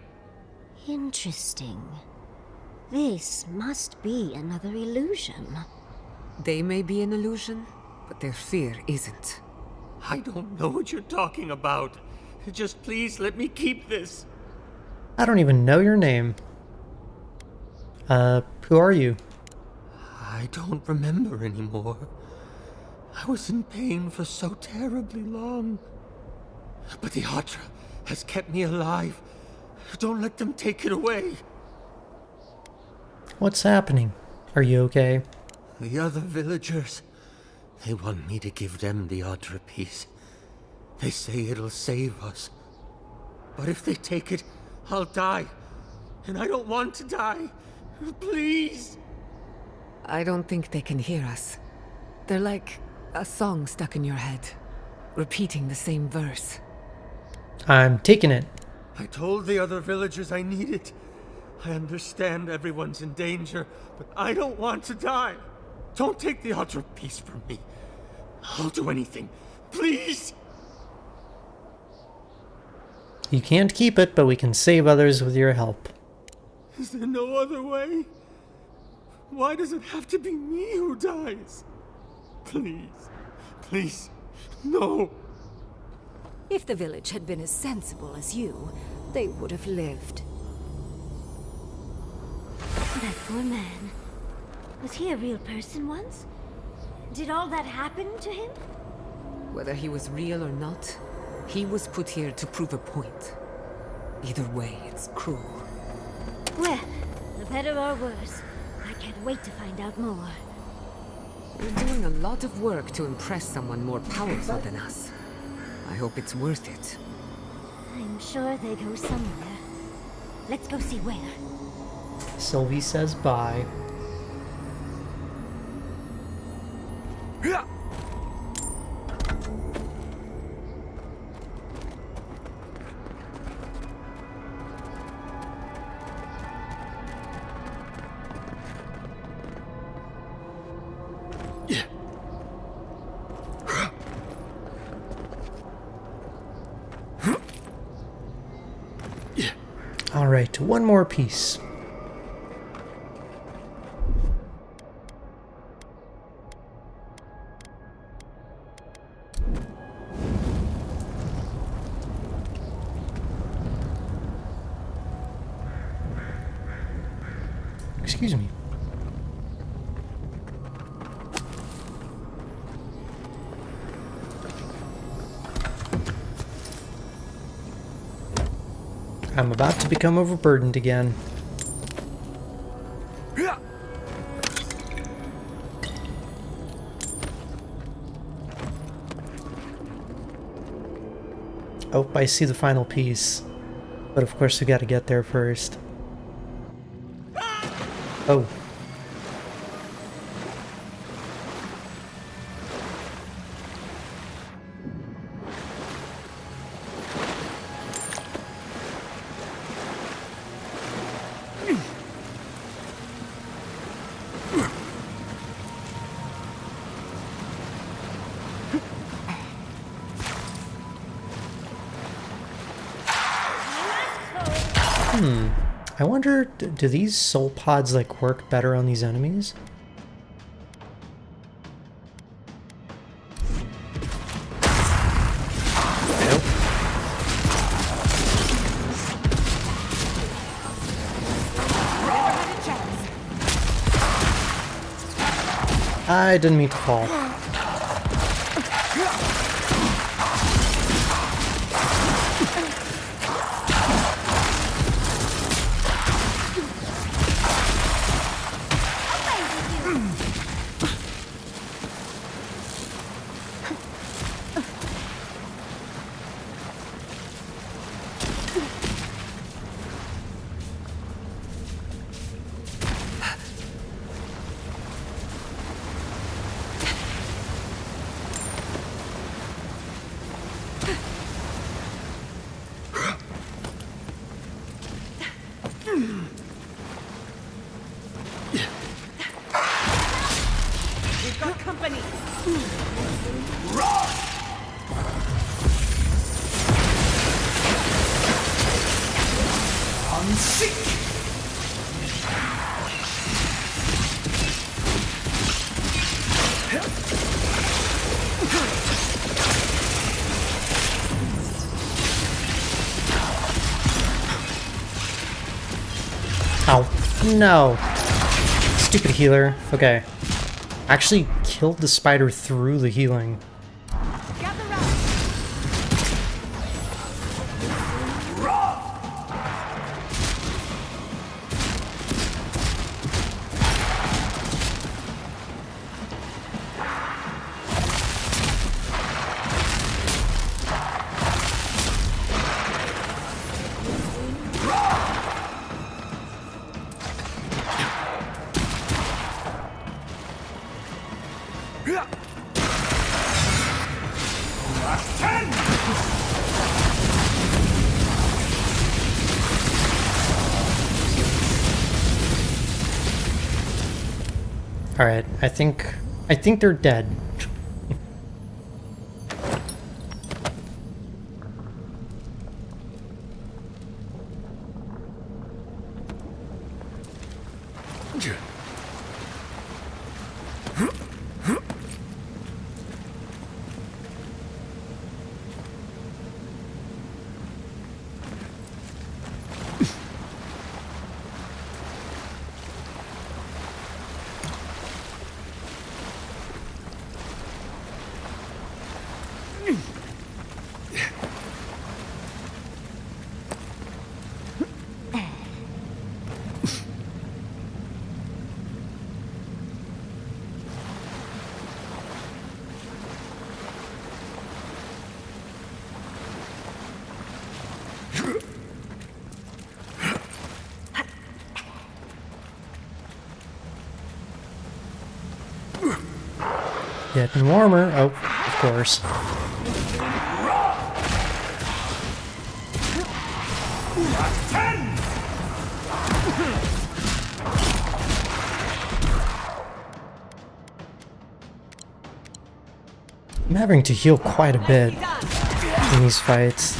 Interesting. This must be another illusion. They may be an illusion, but their fear isn't. I don't know what you're talking about. Just please let me keep this. I don't even know your name. Who are you? I don't remember anymore. I was in pain for so terribly long. But the Adra has kept me alive. Don't let them take it away. What's happening? Are you okay? The other villagers, they want me to give them the Adra piece. They say it'll save us. But if they take it, I'll die. And I don't want to die. Please. I don't think they can hear us. They're like a song stuck in your head, repeating the same verse. I'm taking it. I told the other villagers I need it. I understand everyone's in danger, but I don't want to die. Don't take the Adra piece from me. I'll do anything. Please! You can't keep it, but we can save others with your help. Is there no other way? Why does it have to be me who dies? Please. Please. No. If the village had been as sensible as you, they would have lived. That poor man. Was he a real person once? Did all that happen to him? Whether he was real or not, he was put here to prove a point. Either way, it's cruel. Well, the better or worse. I can't wait to find out more. We're doing a lot of work to impress someone more powerful than us. I hope it's worth it. I'm sure they go somewhere. Let's go see where. Sylvie says bye. Alright, one more piece. Excuse me. I'm about to become overburdened again. Oh, I see the final piece. But of course we gotta get there first. Oh. I wonder, do these soul pods like work better on these enemies? Nope. I didn't mean to fall. We've got company. I'm sick. Ow. No. Stupid healer. Okay. Actually killed the spider through the healing. Alright, I think they're dead. Getting warmer. Oh, of course. I'm having to heal quite a bit in these fights.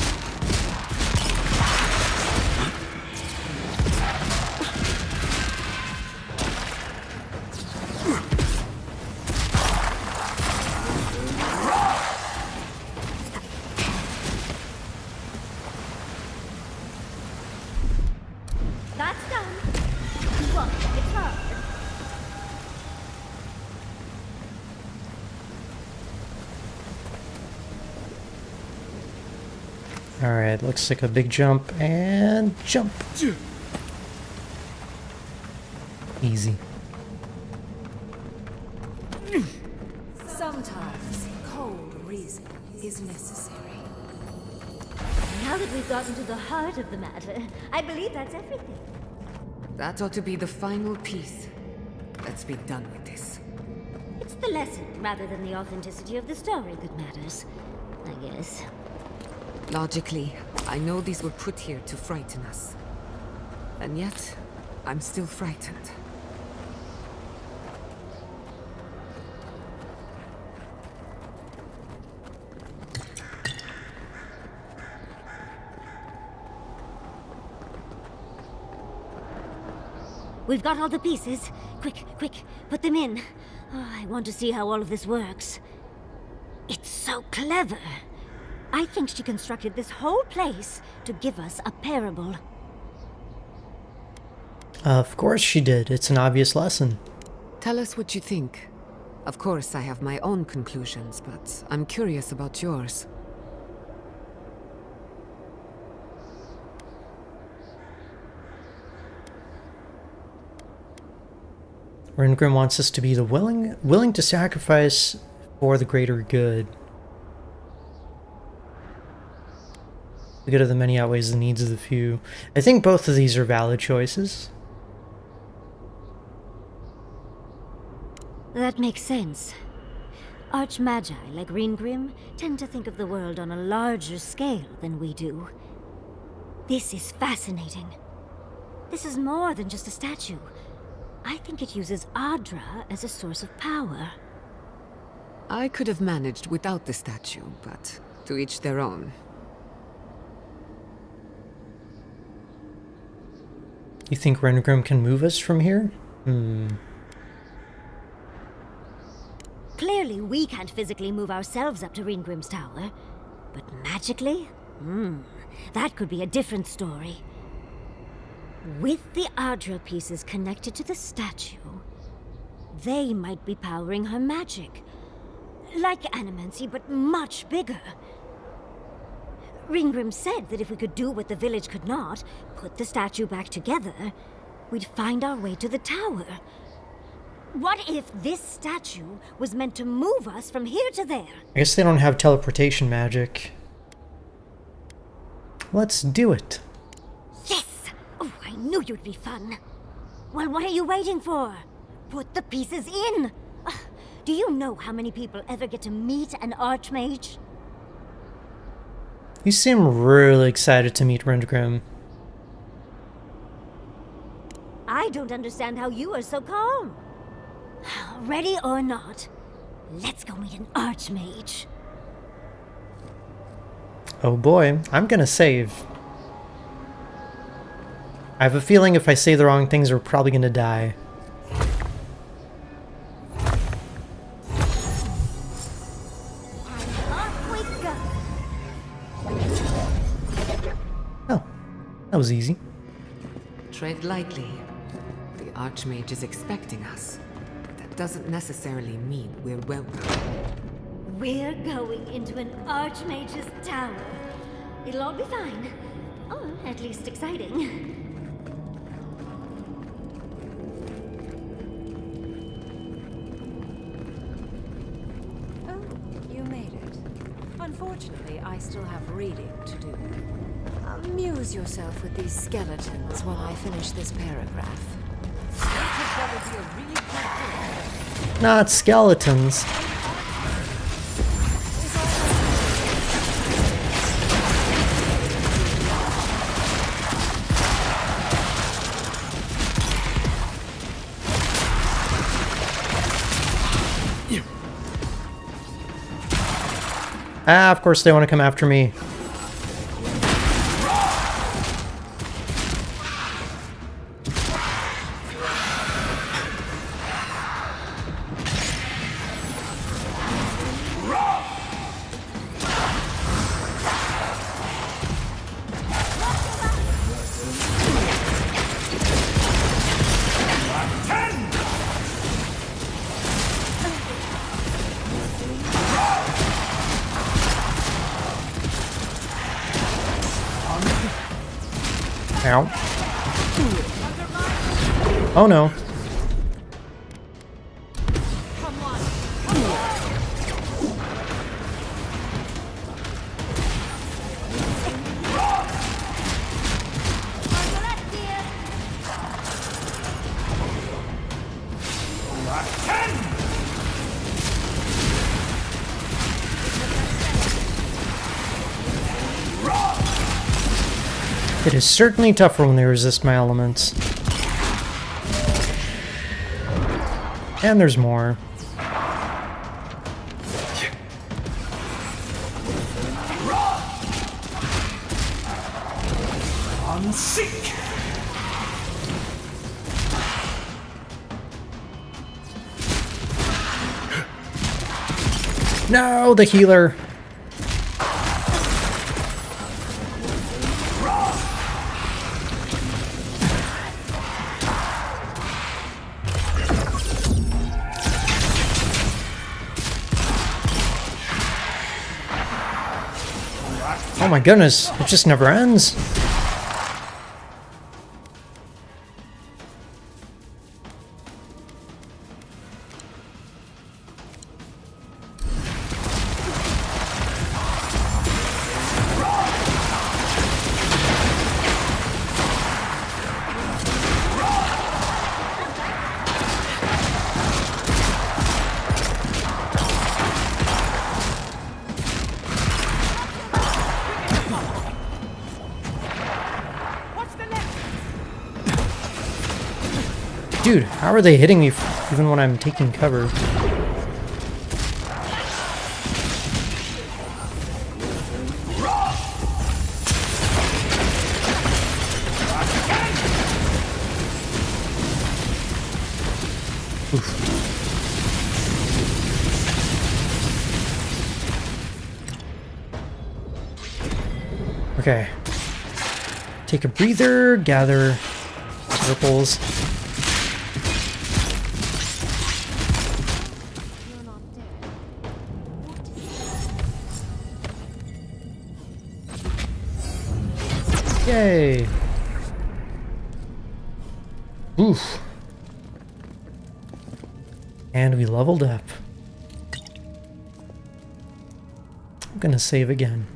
That's done. What? It's hard. Alright, looks like a big jump, and jump! Easy. Sometimes cold reason is necessary. Now that we've gotten to the heart of the matter, I believe that's everything. That ought to be the final piece. Let's be done with this. It's the lesson rather than the authenticity of the story that matters, I guess. Logically, I know these were put here to frighten us. And yet, I'm still frightened. We've got all the pieces. Quick, quick, put them in. Oh, I want to see how all of this works. It's so clever. I think she constructed this whole place to give us a parable. Of course she did. It's an obvious lesson. Tell us what you think. Of course, I have my own conclusions, but I'm curious about yours. Rengrim wants us to be the willing to sacrifice for the greater good. The good of the many outweighs the needs of the few. I think both of these are valid choices. That makes sense. Archmagi like Rengrim tend to think of the world on a larger scale than we do. This is fascinating. This is more than just a statue. I think it uses Adra as a source of power. I could have managed without the statue, but to each their own. You think Rengrim can move us from here? Clearly, we can't physically move ourselves up to Rengrim's tower. But magically? That could be a different story. With the Adra pieces connected to the statue, they might be powering her magic. Like Animancy, but much bigger. Rengrim said that if we could do what the village could not, put the statue back together, we'd find our way to the tower. What if this statue was meant to move us from here to there? I guess they don't have teleportation magic. Let's do it. Yes! Oh, I knew you'd be fun. Well, what are you waiting for? Put the pieces in! Do you know how many people ever get to meet an archmage? You seem really excited to meet Rengrim. I don't understand how you are so calm. Ready or not, let's go meet an archmage. Oh boy, I'm gonna save. I have a feeling if I say the wrong things, we're probably gonna die. Oh, that was easy. Tread lightly. The Archmage is expecting us. But that doesn't necessarily mean we're welcome. We're going into an archmage's tower. It'll all be fine. Or at least exciting. You made it. Unfortunately, I still have reading to do. Amuse yourself with these skeletons while I finish this paragraph. Not skeletons. Ah, of course they want to come after me. Ow. Oh no. It is certainly tougher when they resist my elements. And there's more. On seek. No, the healer. Oh my goodness, it just never ends. Dude, how are they hitting me even when I'm taking cover? Oof. Okay. Take a breather, gather purples. Yay! Oof. And we leveled up. I'm gonna save again.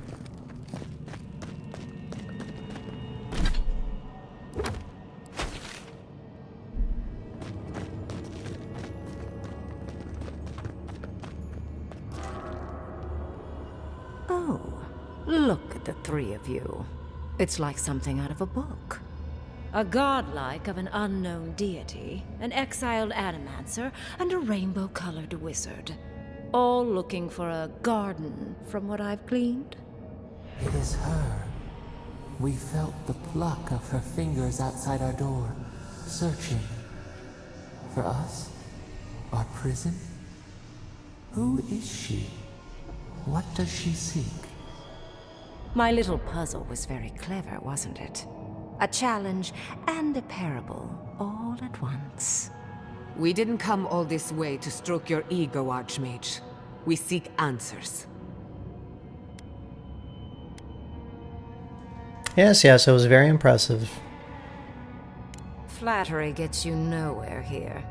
Oh, look at the three of you. It's like something out of a book. A godlike of an unknown deity, an exiled animancer, and a rainbow-colored wizard. All looking for a garden, from what I've gleaned. It is her. We felt the pluck of her fingers outside our door, searching. For us? Our prison? Who is she? What does she seek? My little puzzle was very clever, wasn't it? A challenge and a parable, all at once. We didn't come all this way to stroke your ego, Archmage. We seek answers. Yes, yes, it was very impressive. Flattery gets you nowhere here.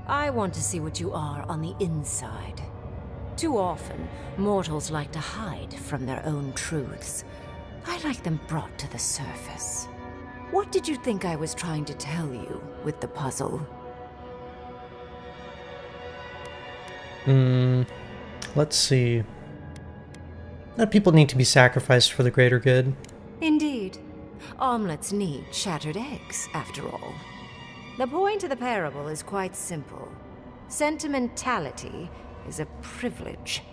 I want to see what you are on the inside. Too often, mortals like to hide from their own truths. I like them brought to the surface. What did you think I was trying to tell you with the puzzle? Let's see. That people need to be sacrificed for the greater good. Indeed. Omelets need shattered eggs, after all. The point of the parable is quite simple. Sentimentality is a privilege.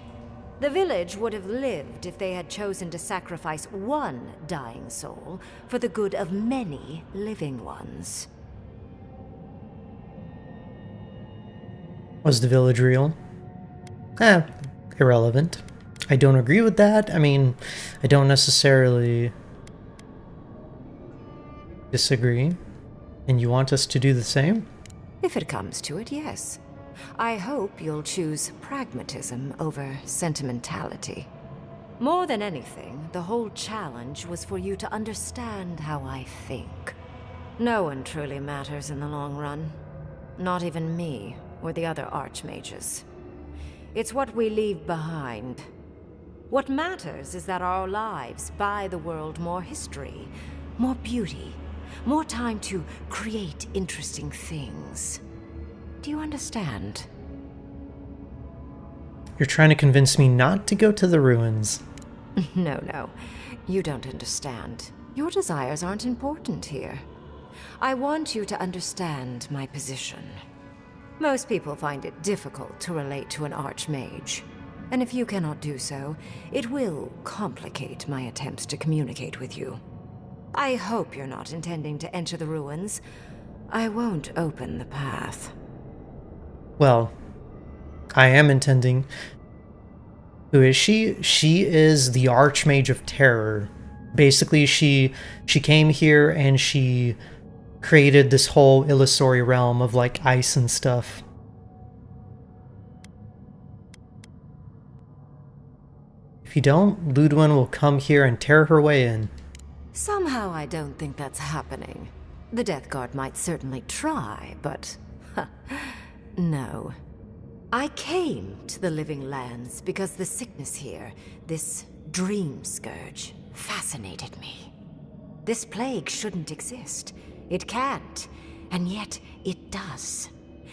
The village would have lived if they had chosen to sacrifice one dying soul for the good of many living ones. Was the village real? Irrelevant. I don't agree with that. I mean, I don't necessarily disagree. And you want us to do the same? If it comes to it, yes. I hope you'll choose pragmatism over sentimentality. More than anything, the whole challenge was for you to understand how I think. No one truly matters in the long run. Not even me, or the other archmages. It's what we leave behind. What matters is that our lives buy the world more history, more beauty, more time to create interesting things. Do you understand? You're trying to convince me not to go to the ruins. No. You don't understand. Your desires aren't important here. I want you to understand my position. Most people find it difficult to relate to an archmage. And if you cannot do so, it will complicate my attempts to communicate with you. I hope you're not intending to enter the ruins. I won't open the path. Well, I am intending. Who is she? She is the Archmage of Terror. Basically, she came here and she created this whole illusory realm of like ice and stuff. If you don't, Ludwin will come here and tear her way in. Somehow I don't think that's happening. The Death Guard might certainly try, but... no. I came to the Living Lands because the sickness here, this dream scourge, fascinated me. This plague shouldn't exist. It can't, and yet it does.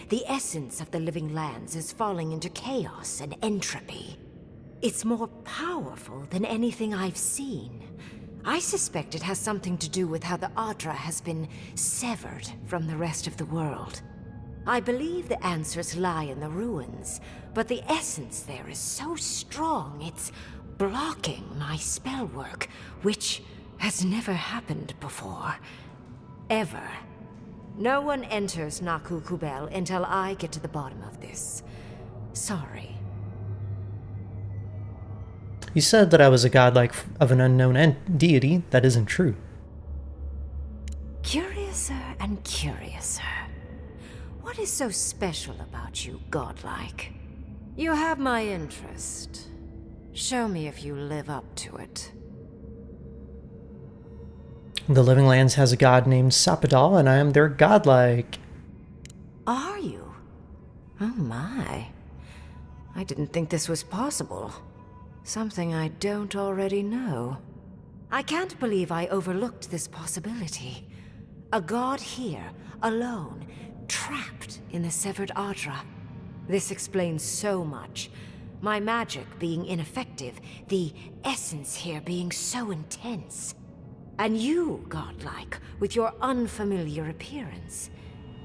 The essence of the Living Lands is falling into chaos and entropy. It's more powerful than anything I've seen. I suspect it has something to do with how the Adra has been severed from the rest of the world. I believe the answers lie in the ruins, but the essence there is so strong it's blocking my spell work, which has never happened before. Ever. No one enters Naku Kubel until I get to the bottom of this. Sorry. You said that I was a godlike of an unknown deity. That isn't true. Curiouser and curiouser. What is so special about you, godlike? You have my interest. Show me if you live up to it. The Living Lands has a god named Sapadal, and I am their godlike. Are you? Oh my. I didn't think this was possible. Something I don't already know. I can't believe I overlooked this possibility. A god here, alone, trapped in the severed Adra. This explains so much. My magic being ineffective, the essence here being so intense. And you, godlike, with your unfamiliar appearance.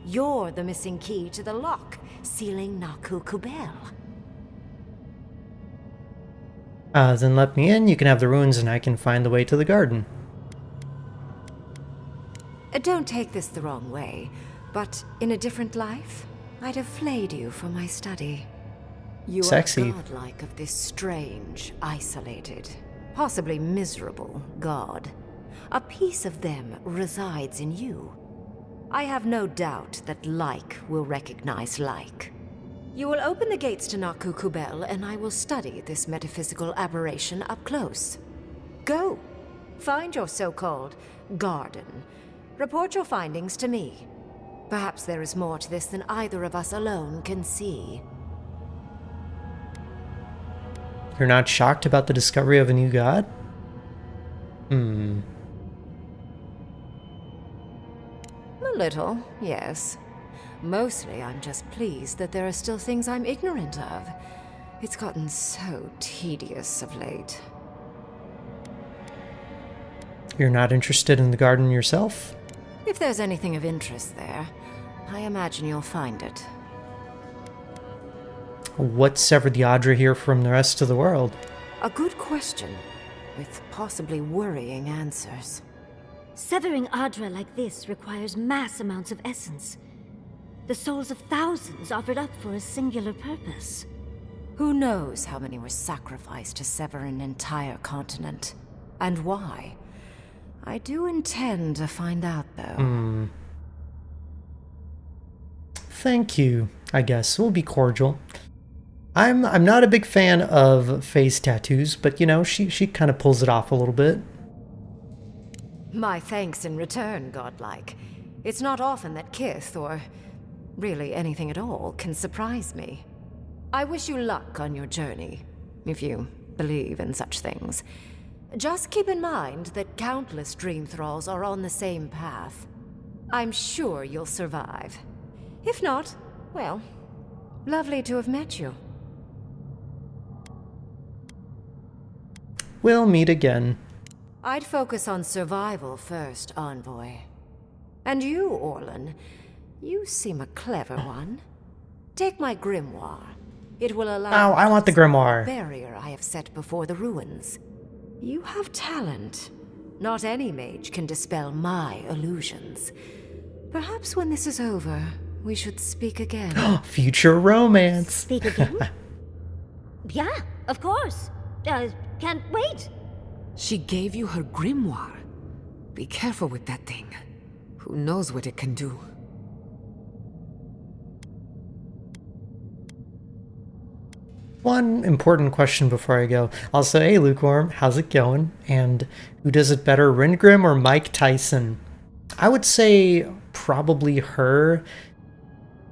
You're the missing key to the lock, sealing Naku Kubel. Then let me in, you can have the ruins and I can find the way to the garden. Don't take this the wrong way, but in a different life, I'd have flayed you for my study. You Sexy. are godlike of this strange, isolated, possibly miserable god. A piece of them resides in you. I have no doubt that like will recognize like. You will open the gates to Naku Kubel, and I will study this metaphysical aberration up close. Go. Find your so-called garden. Report your findings to me. Perhaps there is more to this than either of us alone can see. You're not shocked about the discovery of a new god? A little, yes. Mostly, I'm just pleased that there are still things I'm ignorant of. It's gotten so tedious of late. You're not interested in the garden yourself? If there's anything of interest there, I imagine you'll find it. What severed the Adra here from the rest of the world? A good question, with possibly worrying answers. Severing Adra like this requires mass amounts of essence. The souls of thousands offered up for a singular purpose. Who knows how many were sacrificed to sever an entire continent? And why? I do intend to find out, though. Thank you, I guess. We'll be cordial. I'm not a big fan of face tattoos, but you know, she kind of pulls it off a little bit. My thanks in return, godlike. It's not often that Kith, or really anything at all, can surprise me. I wish you luck on your journey, if you believe in such things. Just keep in mind that countless dream thralls are on the same path. I'm sure you'll survive. If not, well, lovely to have met you. We'll meet again. I'd focus on survival first, Envoy. And you, Orlan, you seem a clever one. Take my grimoire. It will allow... Oh, I want the grimoire. ...barrier I have set before the ruins. You have talent. Not any mage can dispel my illusions. Perhaps when this is over, we should speak again. Future romance. Speak again? Yeah, of course. Can't wait. She gave you her grimoire. Be careful with that thing. Who knows what it can do? One important question before I go. Also, hey Lukewarm, how's it going? And who does it better, Ringrim or Mike Tyson? I would say probably her.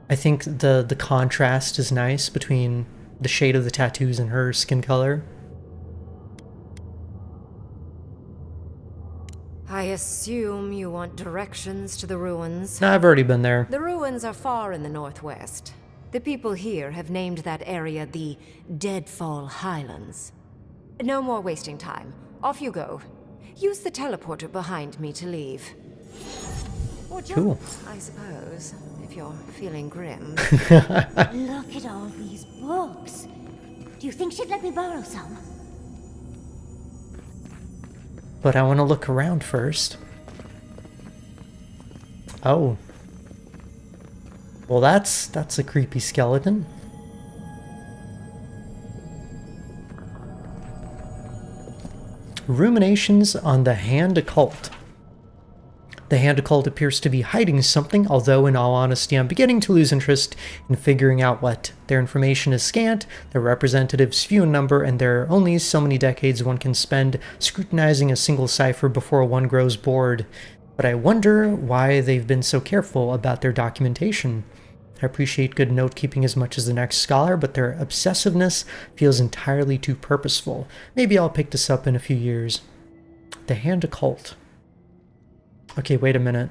I think the contrast is nice between the shade of the tattoos and her skin color. I assume you want directions to the ruins. No, I've already been there. The ruins are far in the northwest. The people here have named that area the Deadfall Highlands. No more wasting time. Off you go. Use the teleporter behind me to leave. Or jump, cool. I suppose, if you're feeling grim. Look at all these books. Do you think she'd let me borrow some? But I want to look around first. Oh. Well, that's a creepy skeleton. Ruminations on the Hand Occult. The Hand Occult appears to be hiding something, although in all honesty I'm beginning to lose interest in figuring out what. Their information is scant, their representatives few in number, and there are only so many decades one can spend scrutinizing a single cipher before one grows bored. But I wonder why they've been so careful about their documentation. I appreciate good note-keeping as much as the next scholar, but their obsessiveness feels entirely too purposeful. Maybe I'll pick this up in a few years. The Hand Occult. Okay, wait a minute.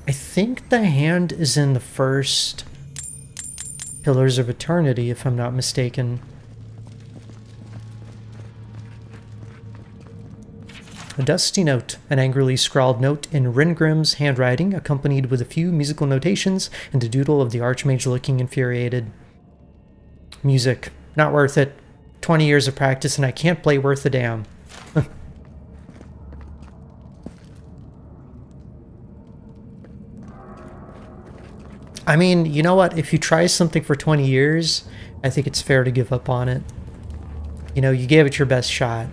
I think the hand is in the first Pillars of Eternity, if I'm not mistaken. A dusty note, an angrily scrawled note in Ringrim's handwriting, accompanied with a few musical notations and a doodle of the archmage looking infuriated. Music. Not worth it. 20 years of practice and I can't play worth a damn. I mean, you know what? If you try something for 20 years, I think it's fair to give up on it. You know, you gave it your best shot.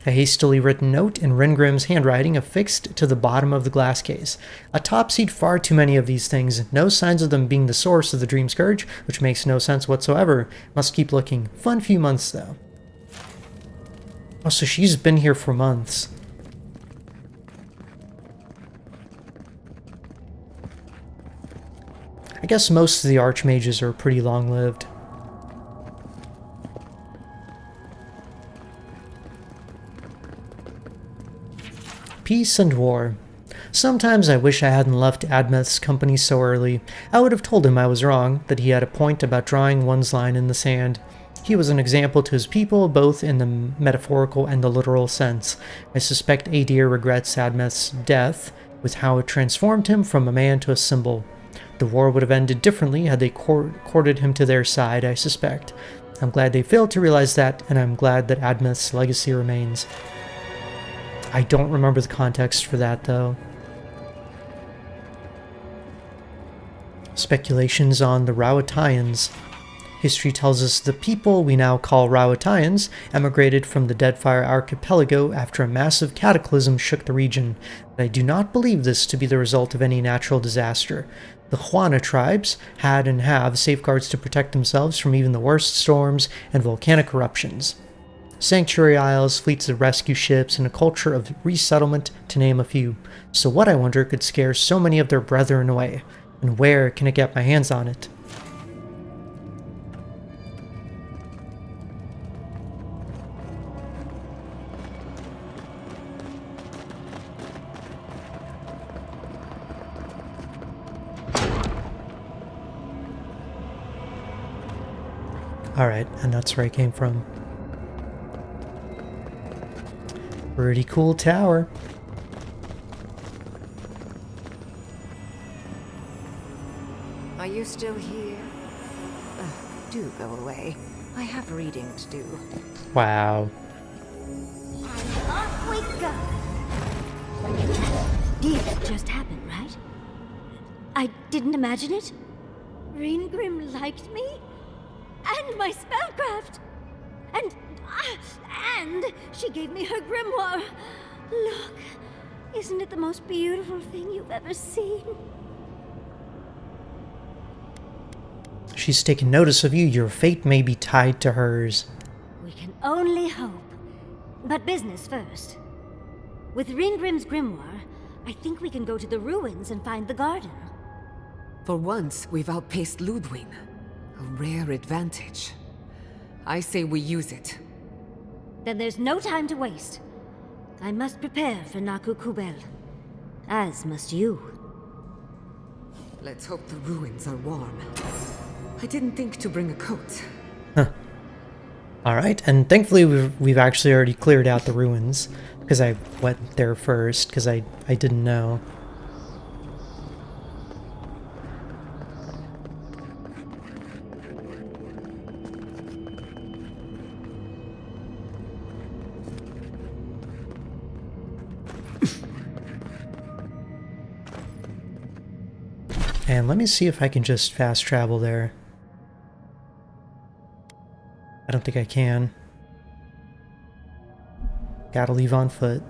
A hastily written note in Ringrim's handwriting affixed to the bottom of the glass case. Autopsied far too many of these things. No signs of them being the source of the Dream Scourge, which makes no sense whatsoever. Must keep looking. Fun few months, though. Oh, so she's been here for months. I guess most of the archmages are pretty long-lived. Peace and war. Sometimes I wish I hadn't left Admeth's company so early. I would have told him I was wrong, that he had a point about drawing one's line in the sand. He was an example to his people, both in the metaphorical and the literal sense. I suspect Adir regrets Admeth's death, with how it transformed him from a man to a symbol. The war would have ended differently had they courted him to their side, I suspect. I'm glad they failed to realize that, and I'm glad that Admeth's legacy remains. I don't remember the context for that, though. Speculations on the Rowatayans. History tells us the people we now call Rowatayans emigrated from the Deadfire Archipelago after a massive cataclysm shook the region, but I do not believe this to be the result of any natural disaster. The Juana tribes had and have safeguards to protect themselves from even the worst storms and volcanic eruptions. Sanctuary isles, fleets of rescue ships, and a culture of resettlement, to name a few. So what, I wonder, could scare so many of their brethren away? And where can I get my hands on it? Alright, and that's where I came from. Pretty cool tower. Are you still here? Do go away. I have reading to do. Wow. Off we go! This just happened, right? I didn't imagine it. Ringrim liked me? And my spellcraft! And she gave me her grimoire. Look, isn't it the most beautiful thing you've ever seen? She's taken notice of you. Your fate may be tied to hers. We can only hope. But business first. With Ringrim's grimoire, I think we can go to the ruins and find the garden. For once, we've outpaced Ludwig. A rare advantage. I say we use it. Then there's no time to waste. I must prepare for Naku Kubel. As must you. Let's hope the ruins are warm. I didn't think to bring a coat. Huh. Alright, and thankfully we've actually already cleared out the ruins. Because I went there first, because I didn't know. And let me see if I can just fast travel there. I don't think I can. Gotta leave on foot.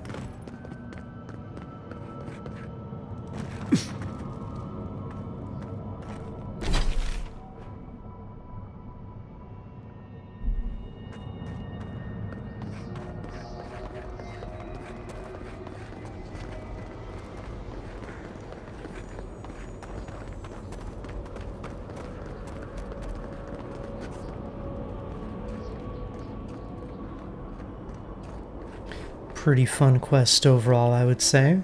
Pretty fun quest overall, I would say.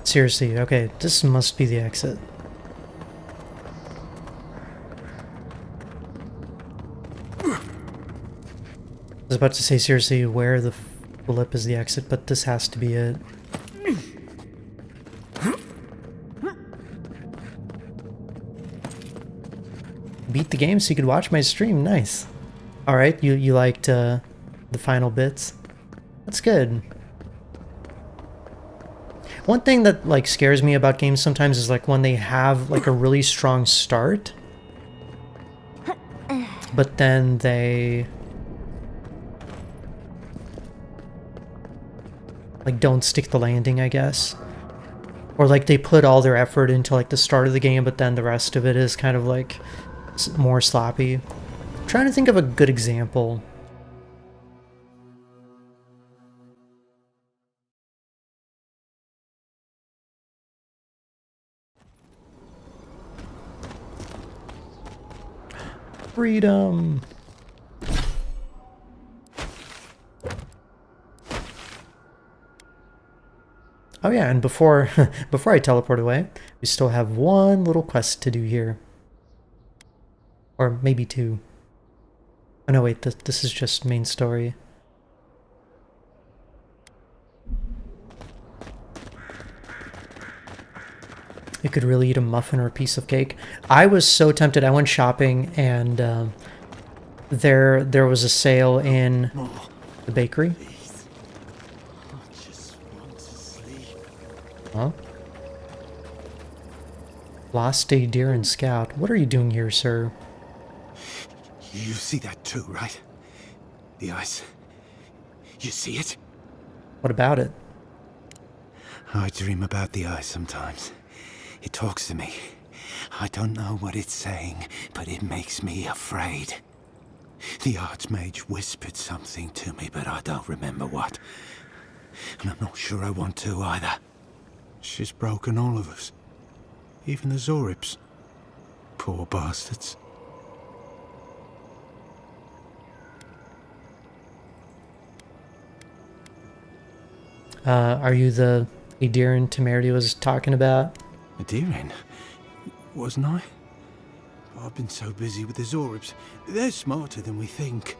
Seriously, okay, this must be the exit. I was about to say, seriously, where the flip is the exit, but this has to be it. Beat the game so you could watch my stream, nice. Alright, you liked the final bits? That's good. One thing that like scares me about games sometimes is like when they have like a really strong start, but then they like don't stick the landing, I guess. Or like they put all their effort into like the start of the game, but then the rest of it is kind of like more sloppy. I'm trying to think of a good example. Freedom. Oh yeah, and before I teleport away, we still have one little quest to do here. Or maybe two. Oh no, wait, this is just main story. You could really eat a muffin or a piece of cake. I was so tempted. I went shopping and there was a sale in the bakery. Huh? Lost a deer and scout. What are you doing here, sir? You see that too, right? The ice. You see it? What about it? I dream about the ice sometimes. It talks to me. I don't know what it's saying, but it makes me afraid. The archmage whispered something to me, but I don't remember what. And I'm not sure I want to either. She's broken all of us. Even the Zorips. Poor bastards. Are you the Adiran Temerity was talking about? Adiran? Wasn't I? I've been so busy with the Zorips. They're smarter than we think.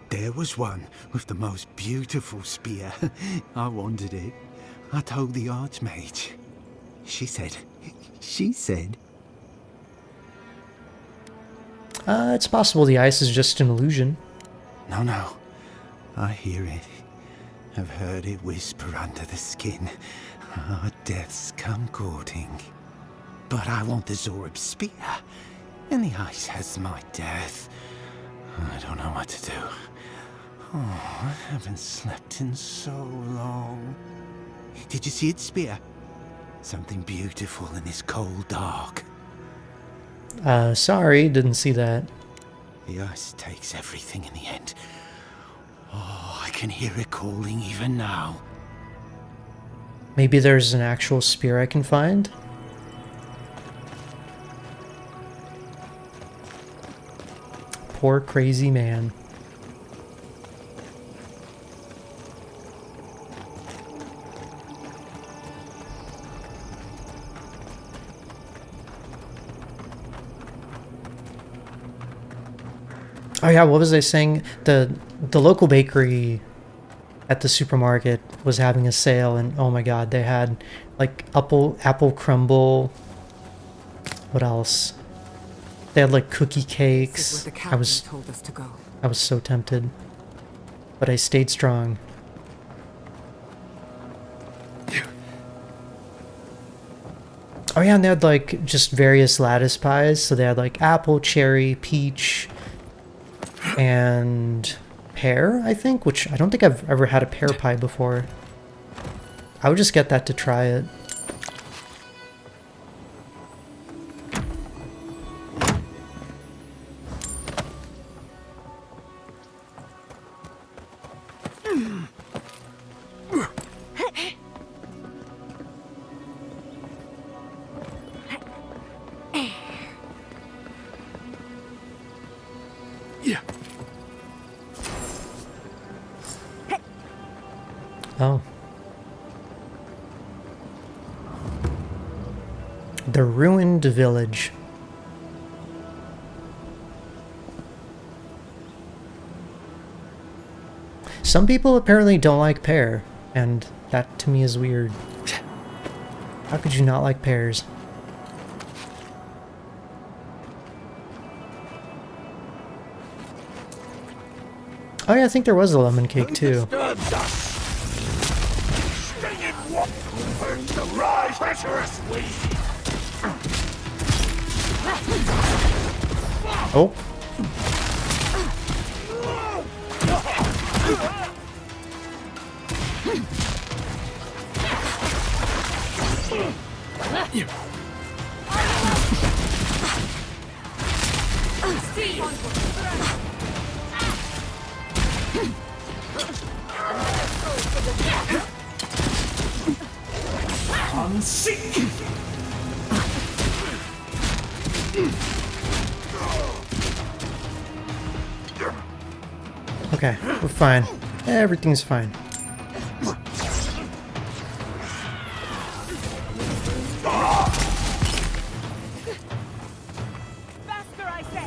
There was one with the most beautiful spear. I wanted it. I told the archmage. She said... It's possible the ice is just an illusion. No. I hear it. I've heard it whisper under the skin. Death's come courting. But I want the Zorib spear. And the ice has my death. I don't know what to do. Oh, I haven't slept in so long. Did you see its spear? Something beautiful in this cold dark. Sorry, didn't see that. The ice takes everything in the end. Oh, I can hear it calling even now. Maybe there's an actual spear I can find? Poor crazy man. Oh yeah, what was I saying? The local bakery at the supermarket was having a sale, and oh my god, they had like apple crumble. What else? They had like cookie cakes. I was so tempted, but I stayed strong. Oh yeah, and they had like just various lattice pies. So they had like apple, cherry, peach, and pear, I think, which I don't think I've ever had a pear pie before. I would just get that to try it. Oh. The ruined village. Some people apparently don't like pear, and that to me is weird. How could you not like pears? Oh yeah, I think there was a lemon cake too. Oh. Okay, we're fine. Everything's fine. Faster, I say!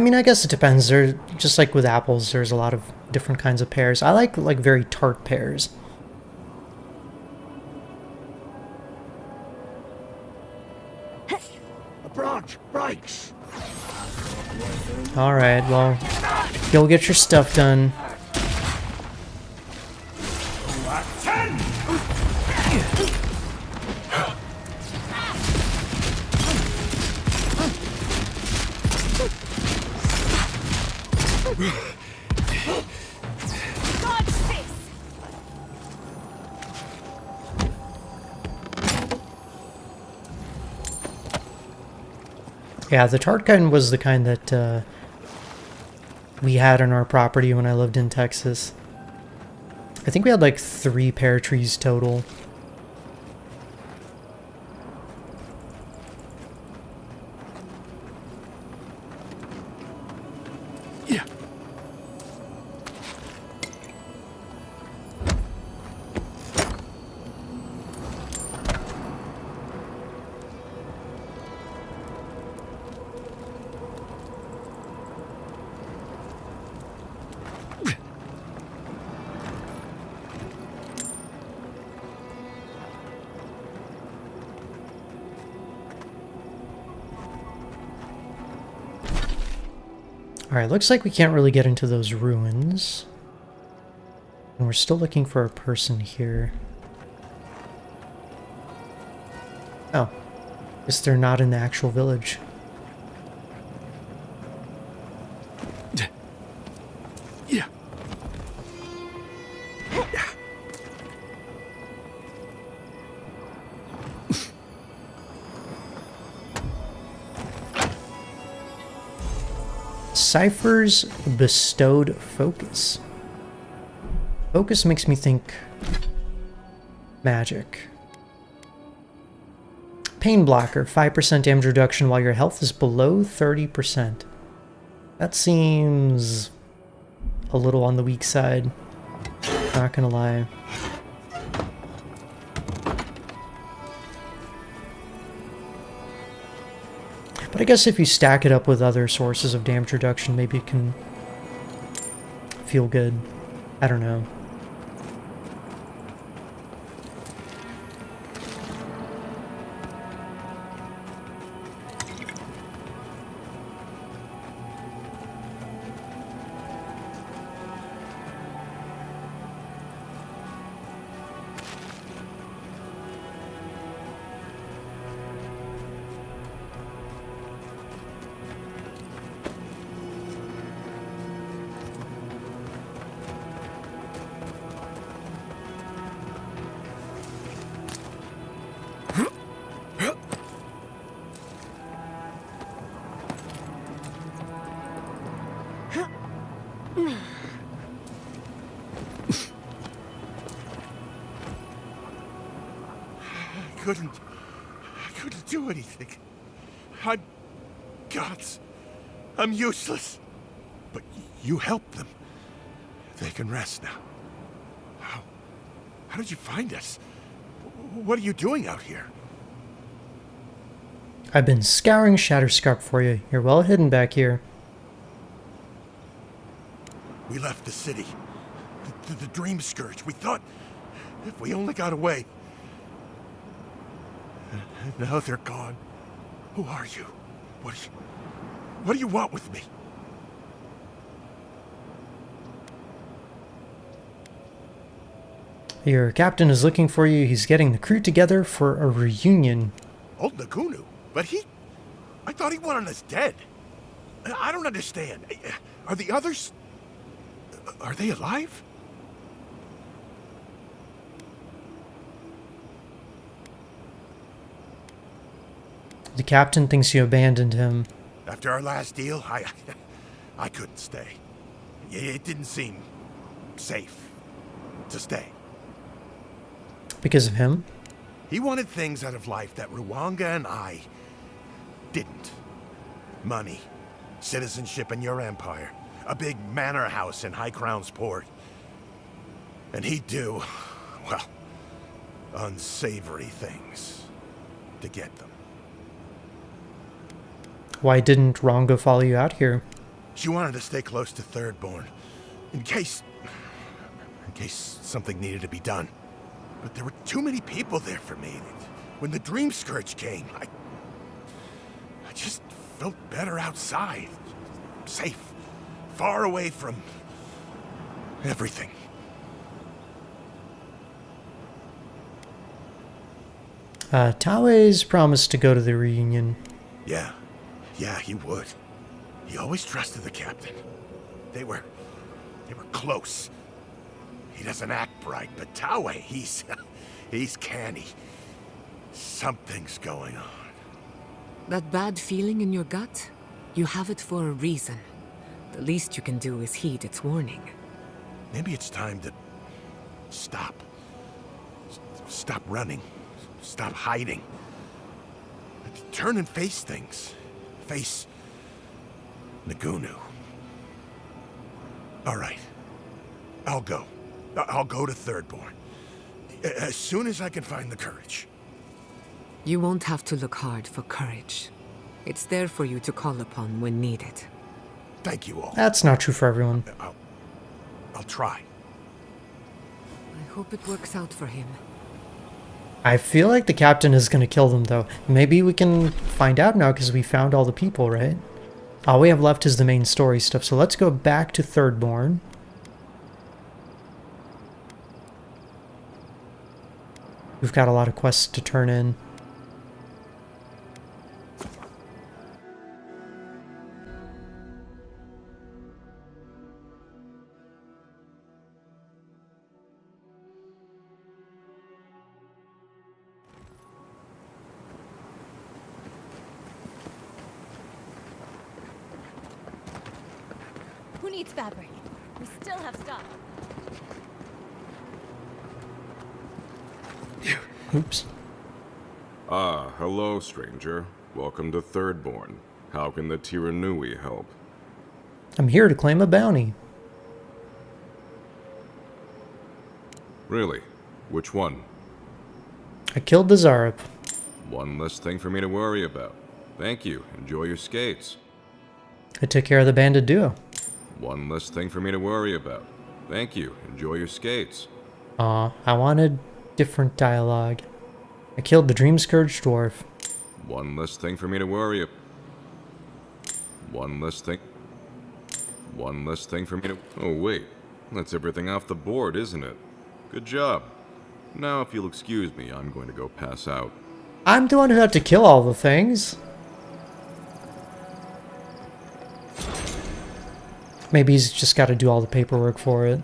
mean, I guess it depends. There, just like with apples, there's a lot of different kinds of pears. I like very tart pears. A branch breaks. All right, well, you'll get your stuff done. Yeah, the tart kind was the kind that we had on our property when I lived in Texas. I think we had like 3 pear trees total. Yeah. Alright, looks like we can't really get into those ruins. And we're still looking for a person here. Oh. Guess they're not in the actual village. Yeah. Cypher's bestowed focus. Focus makes me think magic. Pain blocker, 5% damage reduction while your health is below 30%. That seems a little on the weak side. Not gonna lie. But I guess if you stack it up with other sources of damage reduction, maybe it can feel good. I don't know. I couldn't do anything. I'm gods. I'm useless. But you helped them. They can rest now. How did you find us? What are you doing out here? I've been scouring Shatterscarp for you. You're well hidden back here. We left the city. The Dream Scourge. We thought if we only got away. And now they're gone. Who are you? What do you want with me? Your captain is looking for you. He's getting the crew together for a reunion. Old Nagunu? But I thought he wanted us dead. I don't understand. Are the others... Are they alive? The captain thinks you abandoned him. After our last deal, I couldn't stay. It didn't seem safe to stay. Because of him? He wanted things out of life that Ruanga and I didn't. Money, citizenship in your empire, a big manor house in High Crown's Port. And he'd do, well, unsavory things to get them. Why didn't Rongo follow you out here? She wanted to stay close to Thirdborn, in case something needed to be done. But there were too many people there for me. When the Dream Scourge came, I just felt better outside. Safe. Far away from everything. Tawei's promised to go to the reunion. Yeah, he would. He always trusted the captain. They were close. He doesn't act bright, but Tawei, he's canny. Something's going on. That bad feeling in your gut? You have it for a reason. The least you can do is heed its warning. Maybe it's time to stop. Stop running. Stop hiding. Turn and face things. Face Nagunu. All right. I'll go. I'll go to Thirdborn. As soon as I can find the courage. You won't have to look hard for courage. It's there for you to call upon when needed. Thank you all. That's not true for everyone. I'll try. I hope it works out for him. I feel like the captain is going to kill them, though. Maybe we can find out now because we found all the people, right? All we have left is the main story stuff, so let's go back to Thirdborn. We've got a lot of quests to turn in. Who needs fabric? We still have stuff. Oops. Ah, hello, stranger. Welcome to Thirdborn. How can the Tiranui help? I'm here to claim a bounty. Really? Which one? I killed the Zarup. One less thing for me to worry about. Thank you. Enjoy your skates. I took care of the bandit duo. One less thing for me to worry about. Thank you. Enjoy your skates. Aw, I wanted different dialogue. I killed the Dream Scourge dwarf. One less thing for me to worry about. One less thing. One less thing for me to... Oh, wait. That's everything off the board, isn't it? Good job. Now, if you'll excuse me, I'm going to go pass out. I'm the one who had to kill all the things. Maybe he's just got to do all the paperwork for it.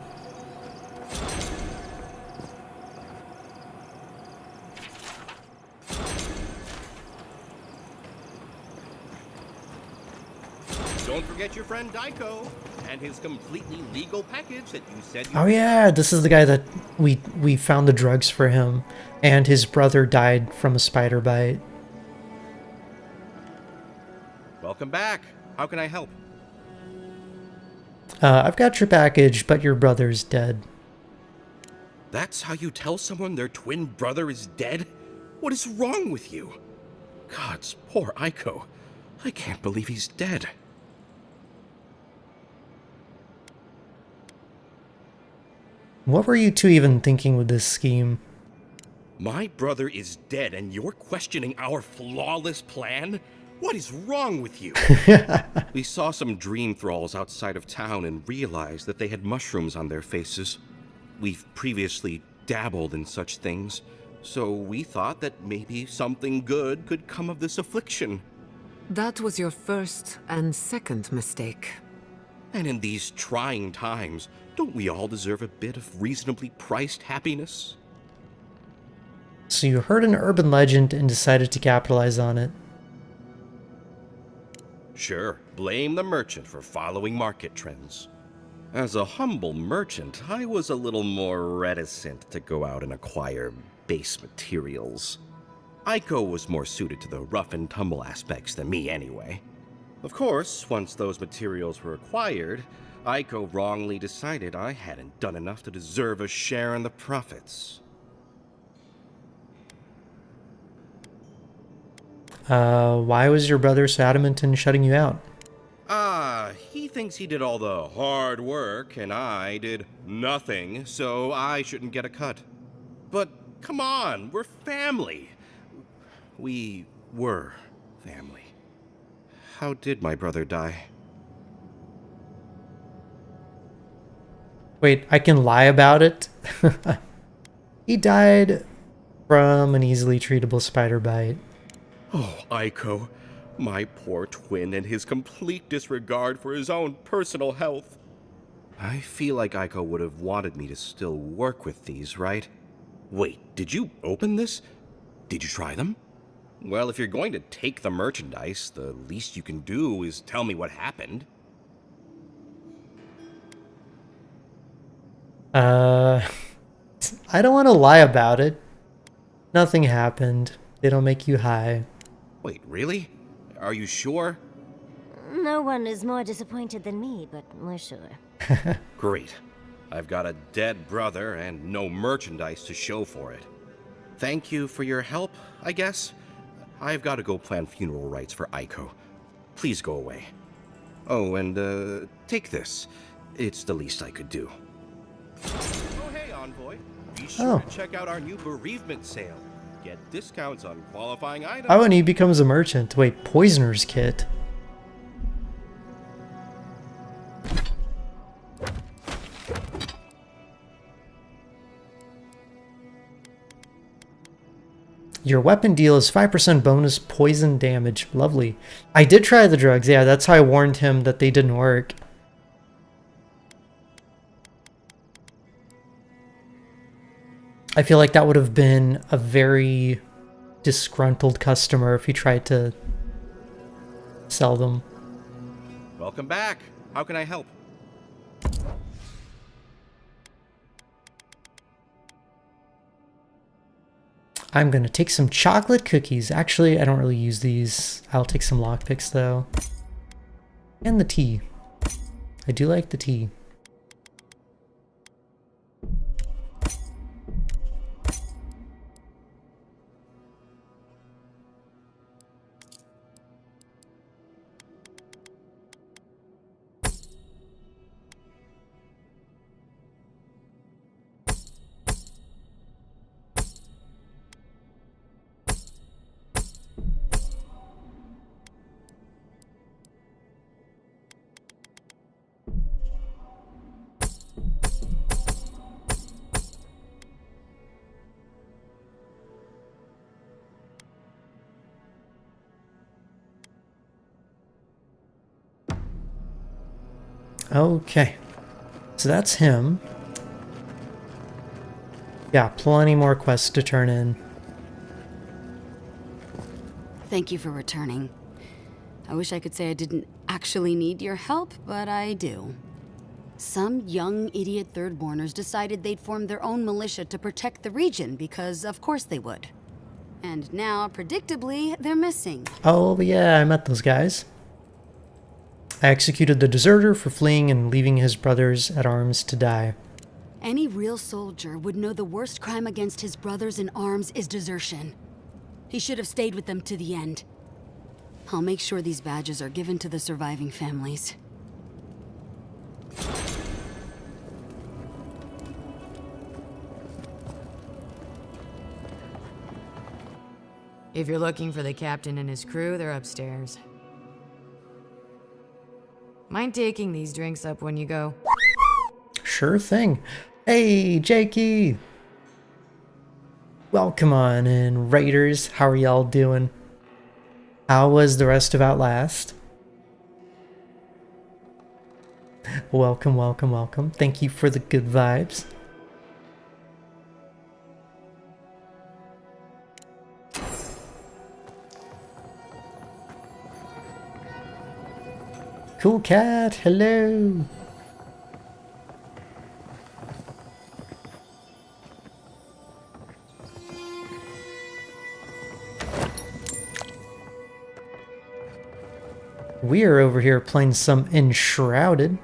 Don't forget your friend Daiko and his completely legal package that you said you... Oh yeah, this is the guy that we found the drugs for him, and his brother died from a spider bite. Welcome back. How can I help? I've got your package, but your brother's dead. That's how you tell someone their twin brother is dead? What is wrong with you? Gods, poor Aiko. I can't believe he's dead. What were you two even thinking with this scheme? My brother is dead and you're questioning our flawless plan? What is wrong with you? We saw some dream thralls outside of town and realized that they had mushrooms on their faces. We've previously dabbled in such things, so we thought that maybe something good could come of this affliction. That was your first and second mistake. And in these trying times, don't we all deserve a bit of reasonably priced happiness? So you heard an urban legend and decided to capitalize on it. Sure, blame the merchant for following market trends. As a humble merchant, I was a little more reticent to go out and acquire base materials. Aiko was more suited to the rough and tumble aspects than me anyway. Of course, once those materials were acquired, Aiko wrongly decided I hadn't done enough to deserve a share in the profits. Why was your brother so adamant in shutting you out? He thinks he did all the hard work and I did nothing, so I shouldn't get a cut. But come on, we're family. We were family. How did my brother die? Wait, I can lie about it? He died from an easily treatable spider bite. Oh, Aiko, my poor twin and his complete disregard for his own personal health. I feel like Aiko would have wanted me to still work with these, right? Wait, did you open this? Did you try them? Well, if you're going to take the merchandise, the least you can do is tell me what happened. I don't want to lie about it. Nothing happened. They don't make you high. Wait, really? Are you sure? No one is more disappointed than me, but we're sure. Great. I've got a dead brother and no merchandise to show for it. Thank you for your help, I guess. I've got to go plan funeral rites for Aiko. Please go away. Oh, and take this. It's the least I could do. Oh, hey, Envoy. Be sure to check out our new bereavement sale. Get discounts on qualifying items. Oh, and he becomes a merchant. Wait, Poisoner's Kit. Your weapon deals 5% bonus poison damage. Lovely. I did try the drugs. Yeah, that's how I warned him that they didn't work. I feel like that would have been a very disgruntled customer if he tried to sell them. Welcome back. How can I help? I'm gonna take some chocolate cookies. Actually, I don't really use these. I'll take some lockpicks though. And the tea. I do like the tea. Okay, so that's him. Yeah, plenty more quests to turn in. Thank you for returning. I wish I could say I didn't actually need your help, but I do. Some young idiot thirdborners decided they'd form their own militia to protect the region because of course they would. And now, predictably, they're missing. Oh yeah, I met those guys. I executed the deserter for fleeing and leaving his brothers at arms to die. Any real soldier would know the worst crime against his brothers in arms is desertion. He should have stayed with them to the end. I'll make sure these badges are given to the surviving families. If you're looking for the captain and his crew, they're upstairs. Mind taking these drinks up when you go? Sure thing. Hey, Jakey! Welcome on in, Raiders. How are y'all doing? How was the rest of Outlast? Welcome, welcome, welcome. Thank you for the good vibes. Cool cat, hello. We are over here playing some Enshrouded.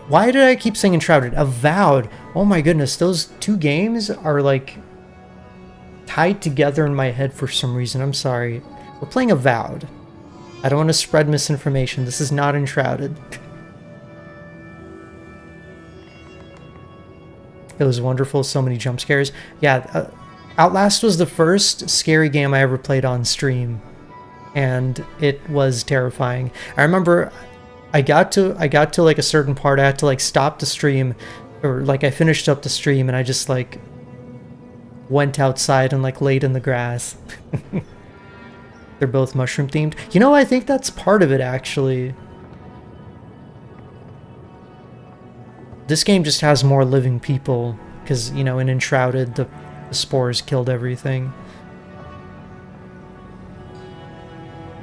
Why did I keep saying Enshrouded? Avowed. Oh my goodness, those two games are like tied together in my head for some reason. I'm sorry. We're playing Avowed. I don't want to spread misinformation. This is not Enshrouded. It was wonderful. So many jump scares. Yeah, Outlast was the first scary game I ever played on stream, and it was terrifying. I remember I got to like a certain part. I had to like stop the stream, or like I finished up the stream, and I just like went outside and like laid in the grass. They're both mushroom themed. You know, I think that's part of it actually. This game just has more living people because, you know, in Enshrouded the spores killed everything.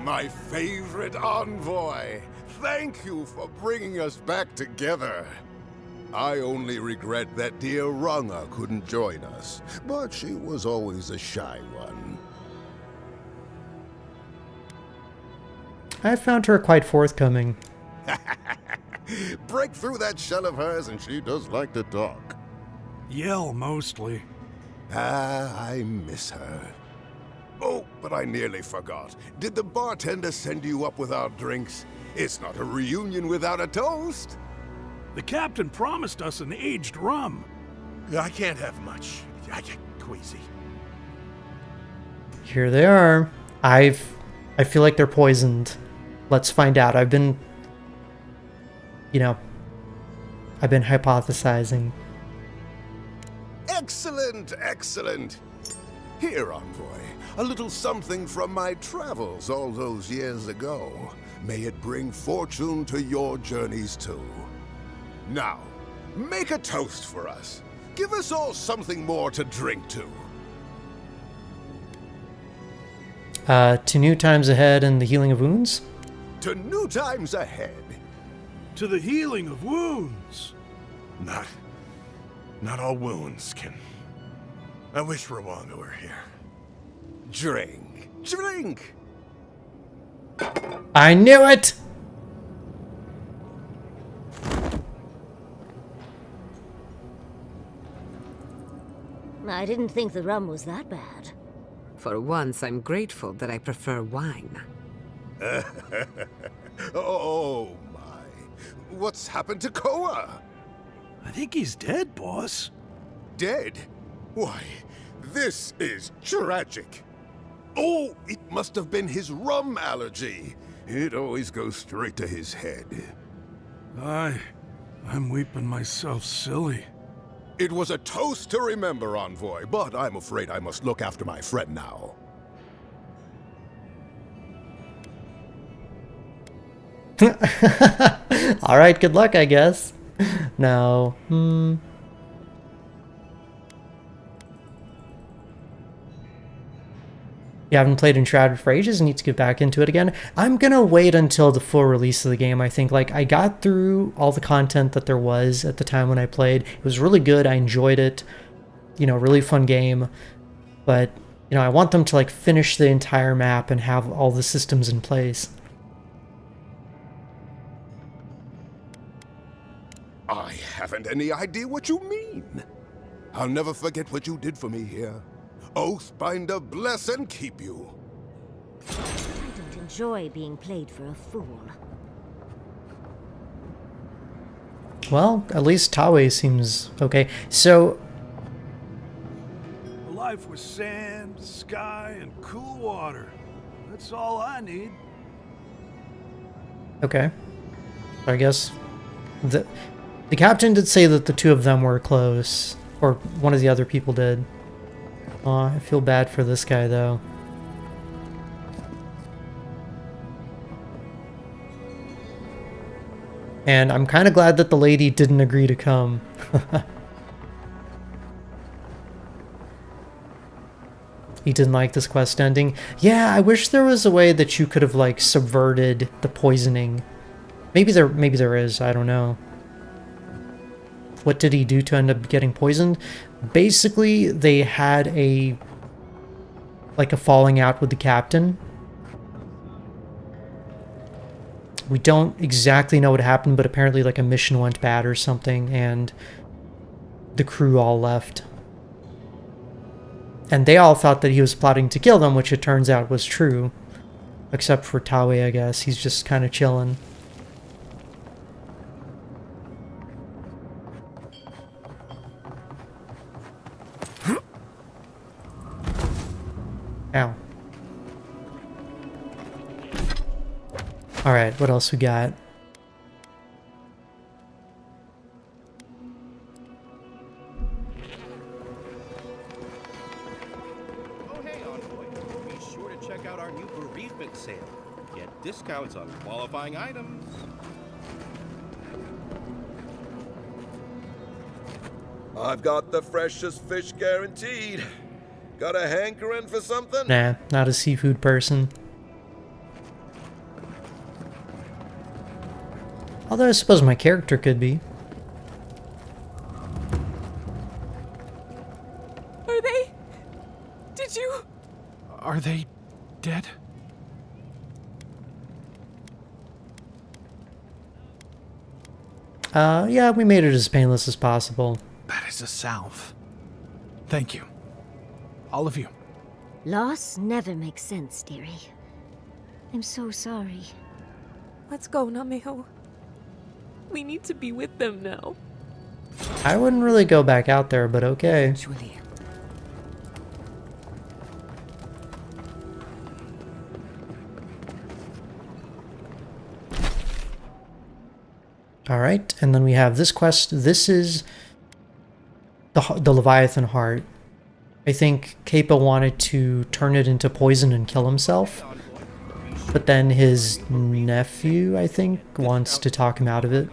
My favorite envoy! Thank you for bringing us back together. I only regret that dear Runga couldn't join us, but she was always a shy one. I found her quite forthcoming. Break through that shell of hers and she does like to talk. Yell, mostly. I miss her. Oh, but I nearly forgot. Did the bartender send you up with our drinks? It's not a reunion without a toast. The captain promised us an aged rum. I can't have much. I get queasy. Here they are. I feel like they're poisoned. Let's find out. I've been hypothesizing. Excellent, excellent. Here, envoy, a little something from my travels all those years ago. May it bring fortune to your journeys too. Now, make a toast for us. Give us all something more to drink to. To new times ahead and the healing of wounds? To new times ahead. To the healing of wounds. Not all wounds can... I wish Rwanda were here. Drink. Drink! I knew it! I didn't think the rum was that bad. For once, I'm grateful that I prefer wine. Oh my. What's happened to Koa? I think he's dead, boss. Dead? Why, this is tragic. Oh, it must have been his rum allergy. It always goes straight to his head. I'm weeping myself silly. It was a toast to remember, envoy, but I'm afraid I must look after my friend now. Alright, good luck, I guess. No. You haven't played Enshrouded for ages and need to get back into it again. I'm gonna wait until the full release of the game. I think, like, I got through all the content that there was at the time when I played. It was really good. I enjoyed it. You know, really fun game. But, you know, I want them to, like, finish the entire map and have all the systems in place. I haven't any idea what you mean. I'll never forget what you did for me here. Oathbinder bless and keep you. I don't enjoy being played for a fool. Well, at least Tawe seems okay. So... A life with sand, sky, and cool water. That's all I need. Okay. I guess... The captain did say that the two of them were close. Or one of the other people did. Aw, I feel bad for this guy, though. And I'm kind of glad that the lady didn't agree to come. He didn't like this quest ending. Yeah, I wish there was a way that you could have, like, subverted the poisoning. Maybe there is, I don't know. What did he do to end up getting poisoned? Basically, they had a falling out with the captain. We don't exactly know what happened, but apparently like a mission went bad or something, and the crew all left. And they all thought that he was plotting to kill them, which it turns out was true. Except for Tawe, I guess. He's just kind of chilling. Ow. Alright, what else we got? Oh, hey, Envoy. Be sure to check out our new bereavement sale. Get discounts on qualifying items. I've got the freshest fish guaranteed. Got a hankering for something? Nah, not a seafood person. Although I suppose my character could be. Are they? Did you? Are they dead? Yeah, we made it as painless as possible. That is a salve. Thank you. All of you. Loss never makes sense, dearie. I'm so sorry. Let's go, Nameo. We need to be with them now. I wouldn't really go back out there, but okay. Julie. Alright, and then we have this quest. This is the Leviathan Heart. I think Capo wanted to turn it into poison and kill himself. But then his nephew, I think, wants to talk him out of it.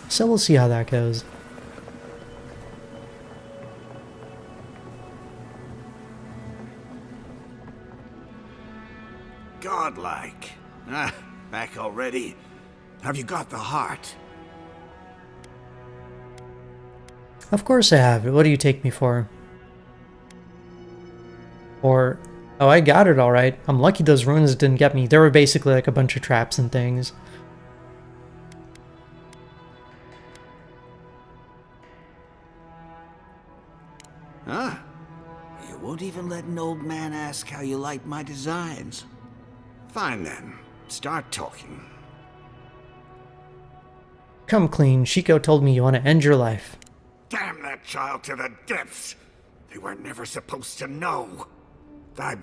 So we'll see how that goes. Godlike. Ah, back already. Have you got the heart? Of course I have it. What do you take me for? Or, oh, I got it alright. I'm lucky those ruins didn't get me. There were basically like a bunch of traps and things. Huh? You won't even let an old man ask how you like my designs. Fine then. Start talking. Come clean. Shiko told me you want to end your life. Damn that child to the depths! They were never supposed to know. I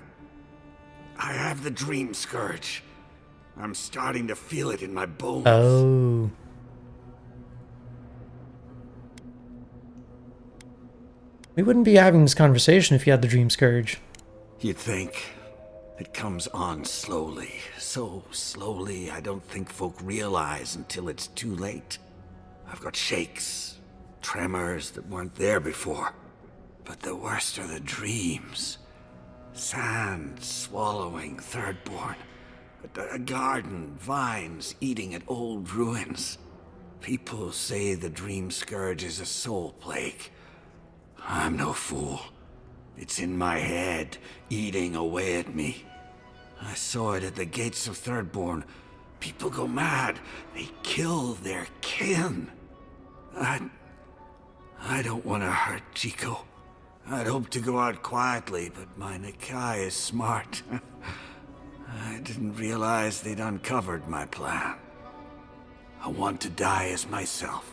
have the dream scourge. I'm starting to feel it in my bones. Oh. We wouldn't be having this conversation if you had the Dream Scourge. You'd think. It comes on slowly. So slowly, I don't think folk realize until it's too late. I've got shakes, tremors that weren't there before. But the worst are the dreams. Sand swallowing Thirdborn. A garden, vines eating at old ruins. People say the Dream Scourge is a soul plague. I'm no fool. It's in my head, eating away at me. I saw it at the gates of Thirdborn. People go mad. They kill their kin. I don't want to hurt Chico. I'd hope to go out quietly, but my Nikai is smart. I didn't realize they'd uncovered my plan. I want to die as myself.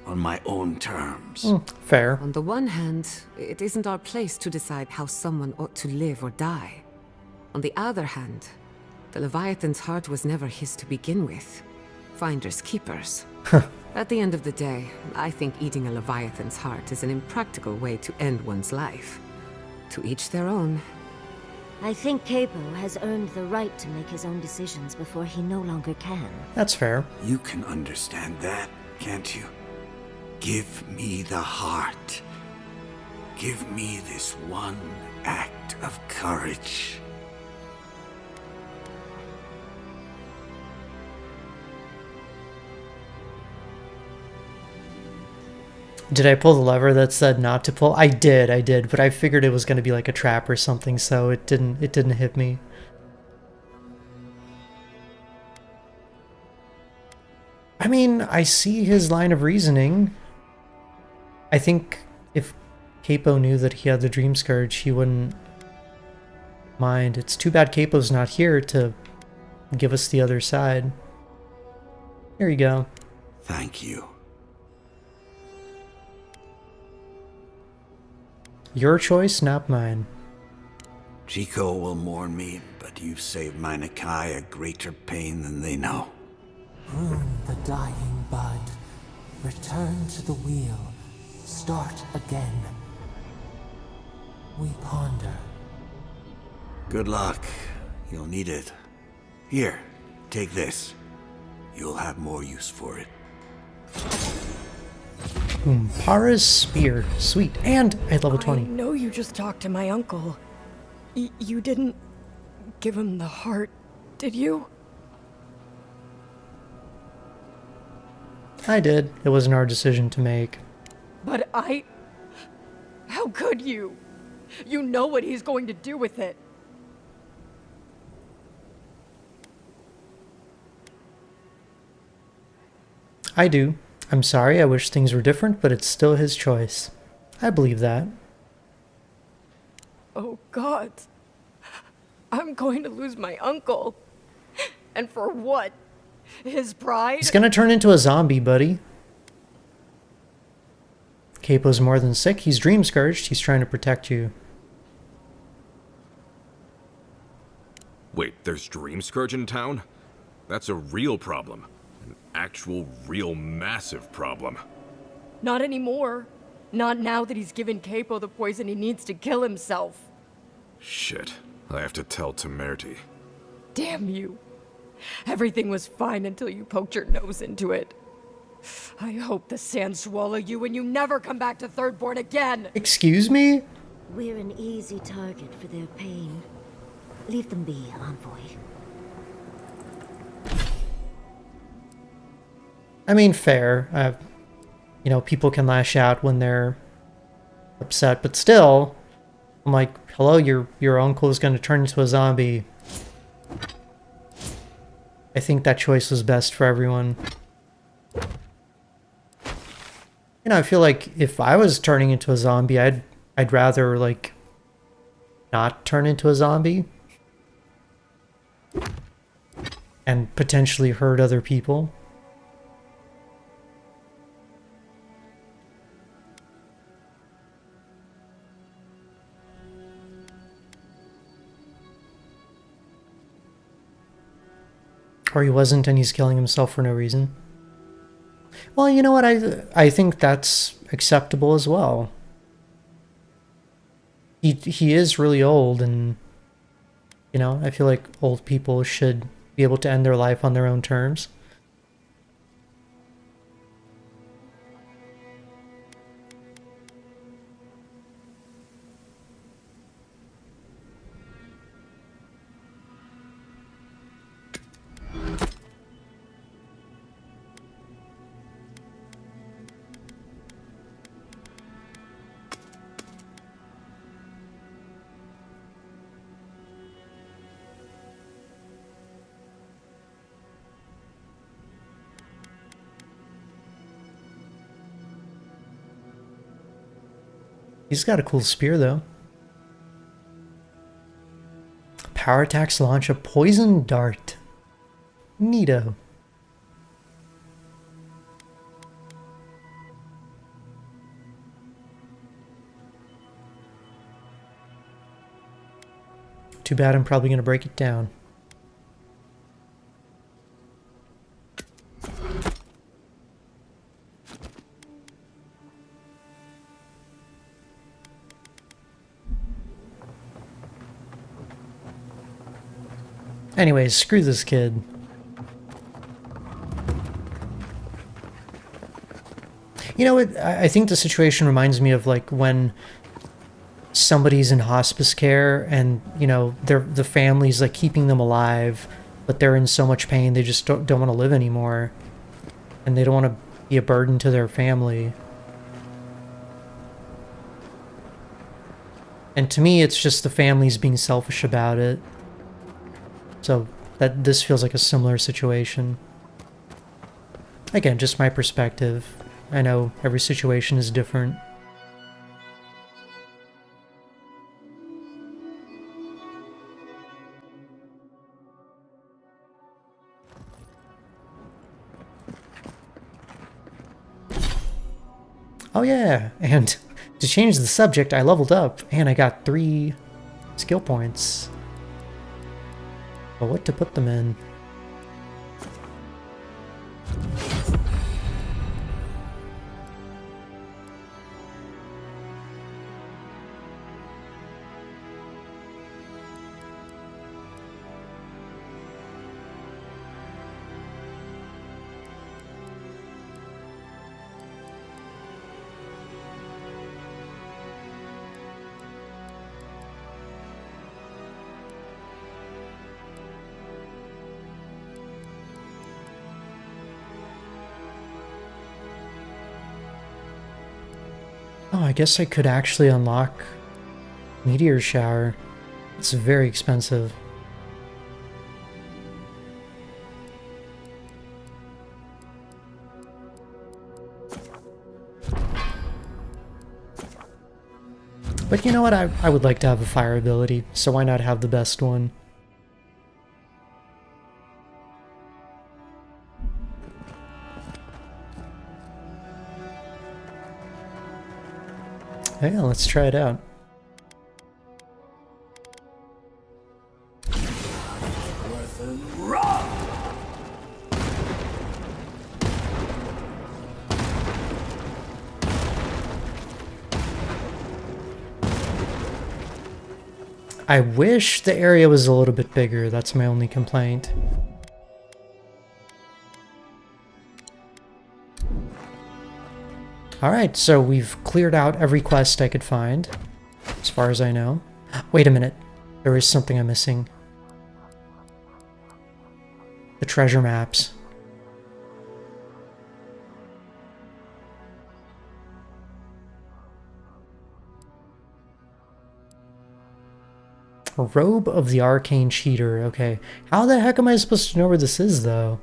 On my own terms. Fair. On the one hand, it isn't our place to decide how someone ought to live or die. On the other hand, the Leviathan's heart was never his to begin with. Finders keepers. At the end of the day, I think eating a Leviathan's heart is an impractical way to end one's life. To each their own. I think Capo has earned the right to make his own decisions before he no longer can. That's fair. You can understand that, can't you? Give me the heart. Give me this one act of courage. Did I pull the lever that said not to pull? I did, but I figured it was going to be like a trap or something, so it didn't hit me. I mean, I see his line of reasoning. I think if Capo knew that he had the Dream Scourge, he wouldn't mind. It's too bad Capo's not here to give us the other side. Here you go. Thank you. Your choice, not mine. Chico will mourn me, but you've saved my Nakai a greater pain than they know. Prune the dying bud. Return to the wheel. Start again. We ponder. Good luck. You'll need it. Here, take this. You'll have more use for it. Para's spear. Sweet. And at level 20. I know you just talked to my uncle. You didn't give him the heart, did you? I did. It wasn't our decision to make. But how could you? You know what he's going to do with it. I do. I'm sorry, I wish things were different, but it's still his choice. I believe that. Oh, God. I'm going to lose my uncle. And for what? His pride? He's gonna turn into a zombie, buddy. Capo's more than sick. He's dream scourged. He's trying to protect you. Wait, there's Dream Scourge in town? That's a real problem. An actual, real, massive problem. Not anymore. Not now that he's given Capo the poison he needs to kill himself. Shit. I have to tell Temerity. Damn you. Everything was fine until you poked your nose into it. I hope the sands swallow you and you never come back to Thirdborn again! Excuse me? We're an easy target for their pain. Leave them be, Envoy. I mean, fair. You know, people can lash out when they're upset, but still, I'm like, hello, your uncle is going to turn into a zombie. I think that choice was best for everyone. You know, I feel like if I was turning into a zombie, I'd rather, like, not turn into a zombie. And potentially hurt other people. Or he wasn't and he's killing himself for no reason. Well, you know what? I think that's acceptable as well. He is really old, and you know, I feel like old people should be able to end their life on their own terms. He's got a cool spear, though. Power attacks launch a poison dart. Neato. Too bad I'm probably going to break it down. Anyways, screw this kid. You know what? I think the situation reminds me of like when somebody's in hospice care and, you know, the family's like keeping them alive, but they're in so much pain they just don't want to live anymore. And they don't want to be a burden to their family. And to me, it's just the families being selfish about it. So this feels like a similar situation. Again, just my perspective. I know every situation is different. I Oh yeah, and to change the subject, I leveled up and I got 3 skill points. But what to put them in? Oh, I guess I could actually unlock Meteor Shower. It's very expensive. But you know what? I would like to have a fire ability, so why not have the best one? Yeah, let's try it out. I wish the area was a little bit bigger, that's my only complaint. Alright, so we've cleared out every quest I could find, as far as I know. Wait a minute, there is something I'm missing. The treasure maps. A robe of the arcane cheater, okay. How the heck am I supposed to know where this is, though?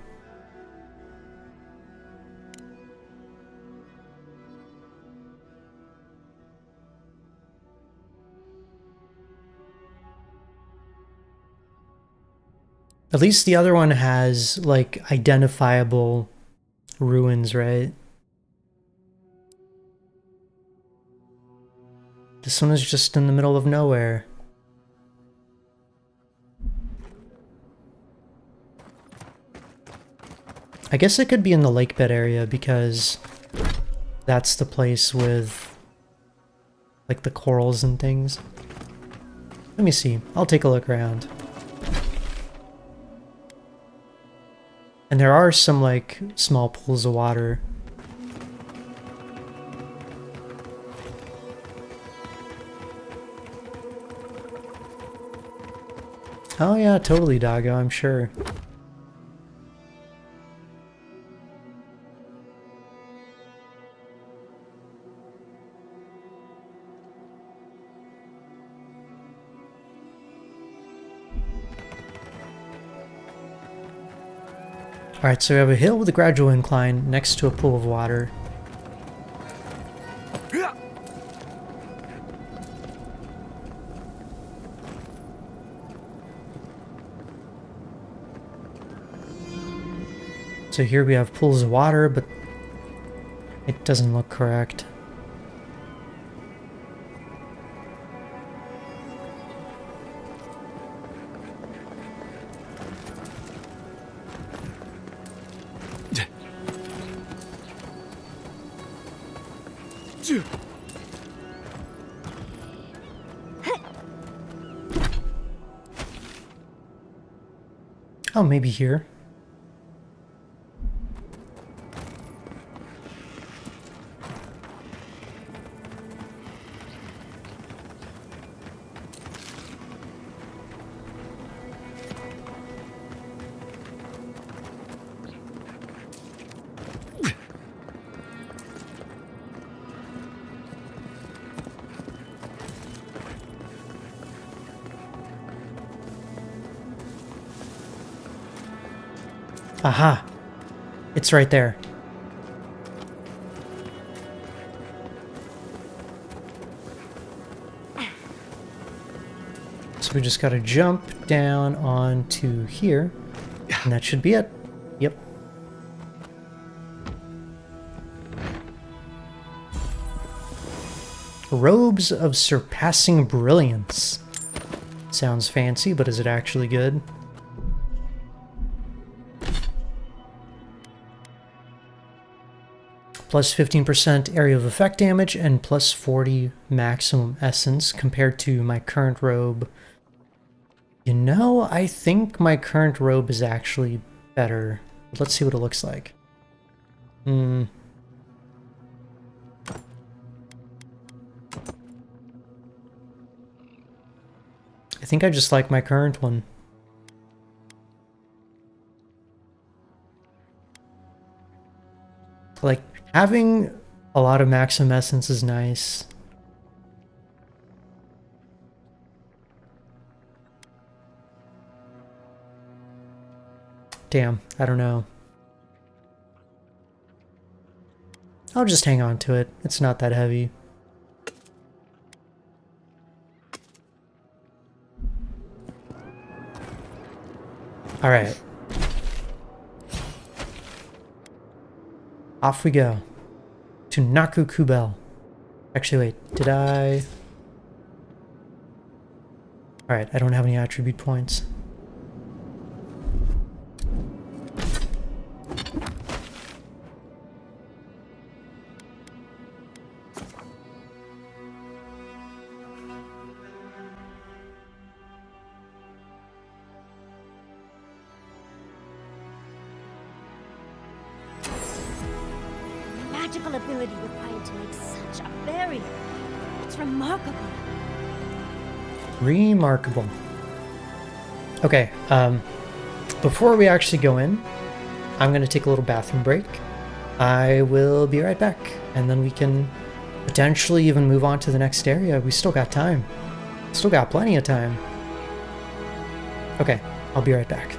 At least the other one has, like, identifiable ruins, right? This one is just in the middle of nowhere. I guess it could be in the lake bed area because that's the place with, like, the corals and things. Let me see. I'll take a look around. And there are some, like, small pools of water. Oh yeah, totally, Doggo, I'm sure. Alright, so we have a hill with a gradual incline next to a pool of water. So here we have pools of water, but it doesn't look correct. Oh, maybe here. Aha! It's right there. So we just gotta jump down onto here, and that should be it. Yep. Robes of Surpassing Brilliance. Sounds fancy, but is it actually good? Plus 15% area of effect damage and plus 40 maximum essence compared to my current robe. You know, I think my current robe is actually better. Let's see what it looks like. I think I just like my current one. Like, having a lot of maximum essence is nice. Damn, I don't know. I'll just hang on to it. It's not that heavy. Alright. Off we go. To Naku Kubel. Actually, wait, did I... Alright, I don't have any attribute points. Magical ability required to make such a barrier. It's remarkable. Remarkable. Okay, before we actually go in, I'm gonna take a little bathroom break. I will be right back, and then we can potentially even move on to the next area. We still got time. Still got plenty of time. Okay, I'll be right back.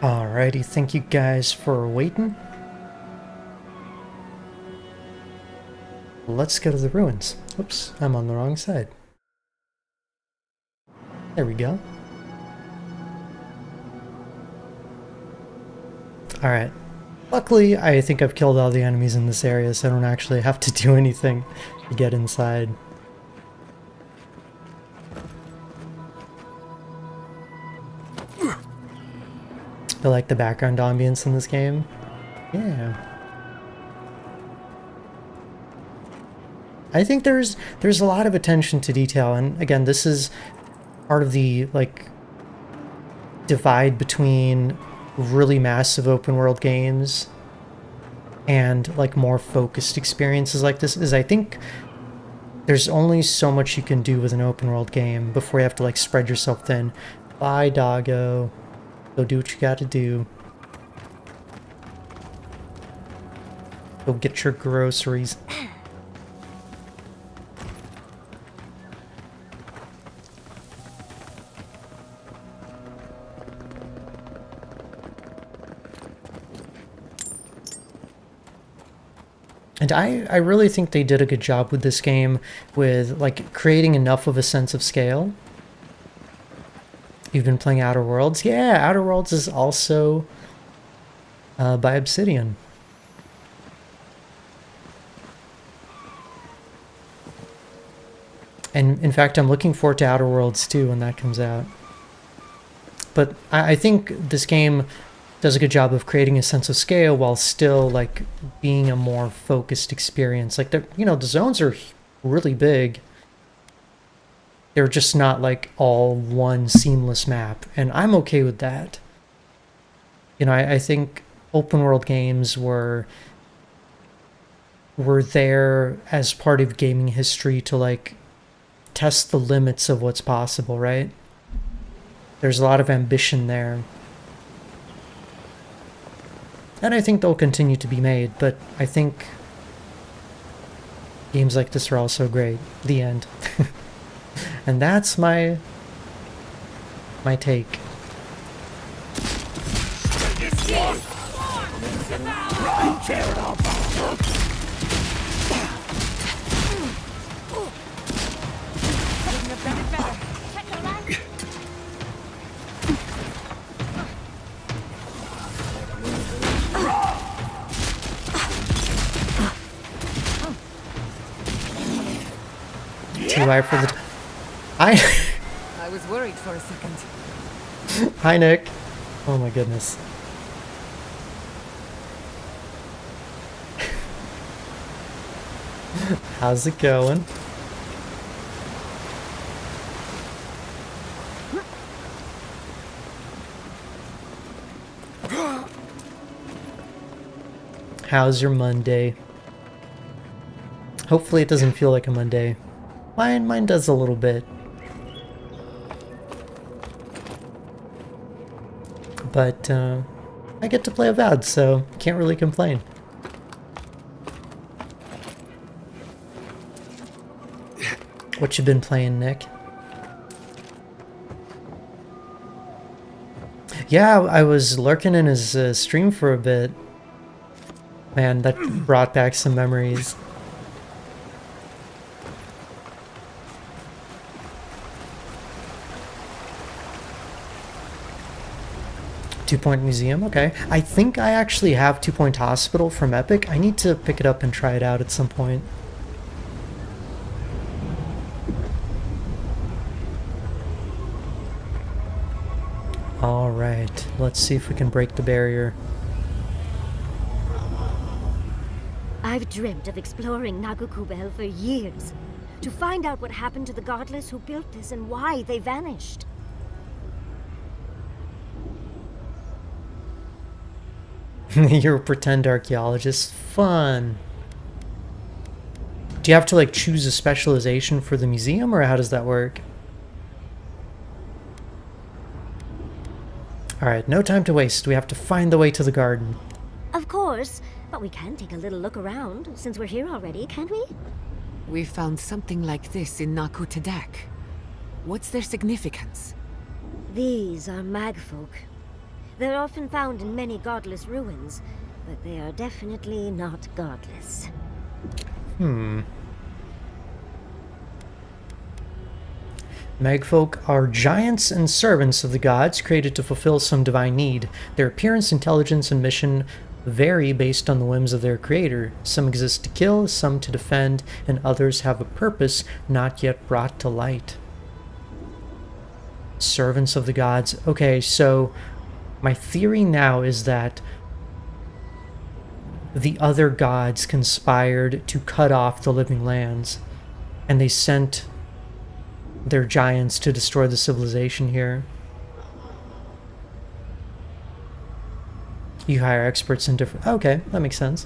Alrighty, thank you guys for waiting. Let's go to the ruins. Oops, I'm on the wrong side. There we go. Alright. Luckily, I think I've killed all the enemies in this area, so I don't actually have to do anything to get inside. I like the background ambience in this game. Yeah. I think there's a lot of attention to detail, and again, this is part of the like divide between really massive open world games and like more focused experiences like this. Is I think there's only so much you can do with an open world game before you have to like spread yourself thin. Bye, doggo. Go do what you gotta do. Go get your groceries. And I really think they did a good job with this game with like creating enough of a sense of scale. You've been playing Outer Worlds? Yeah, Outer Worlds is also by Obsidian. And in fact, I'm looking forward to Outer Worlds 2 when that comes out. But I think this game does a good job of creating a sense of scale while still like being a more focused experience. Like the zones are really big. They're just not like all one seamless map, and I'm okay with that. I think open world games were there as part of gaming history to like test the limits of what's possible, right? There's a lot of ambition there. And I think they'll continue to be made, but I think games like this are also great. The end. And that's my take. Too high for the... I was worried for a second. Hi, Nick. Oh my goodness. How's it going? How's your Monday? Hopefully it doesn't feel like a Monday. Mine does a little bit. But I get to play Avowed, so can't really complain. What you been playing, Nick? Yeah, I was lurking in his stream for a bit. Man, that brought back some memories. Two-Point Museum, okay. I think I actually have Two-Point Hospital from Epic. I need to pick it up and try it out at some point. Alright, let's see if we can break the barrier. I've dreamt of exploring Nagukubel for years, to find out what happened to the godless who built this and why they vanished. You're a pretend archaeologist. Fun. Do you have to like choose a specialization for the museum, or how does that work? Alright, no time to waste. We have to find the way to the garden. Of course, but we can take a little look around, since we're here already, can't we? We found something like this in Naku Tadak. What's their significance? These are magfolk. They're often found in many godless ruins, but they are definitely not godless. Magfolk are giants and servants of the gods created to fulfill some divine need. Their appearance, intelligence, and mission vary based on the whims of their creator. Some exist to kill, some to defend, and others have a purpose not yet brought to light. Servants of the gods. Okay, so my theory now is that the other gods conspired to cut off the living lands, and they sent their giants to destroy the civilization here. You hire experts in different... Okay, that makes sense.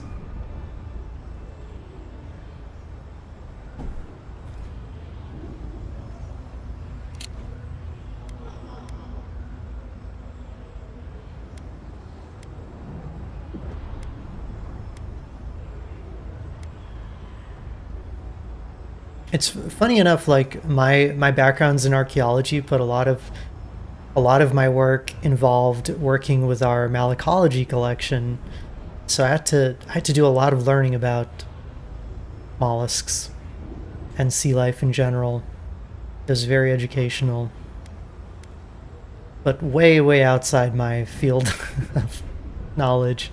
It's funny enough, like my background's in archaeology, but a lot of my work involved working with our malacology collection. So I had to do a lot of learning about mollusks and sea life in general. It was very educational, but way outside my field of knowledge.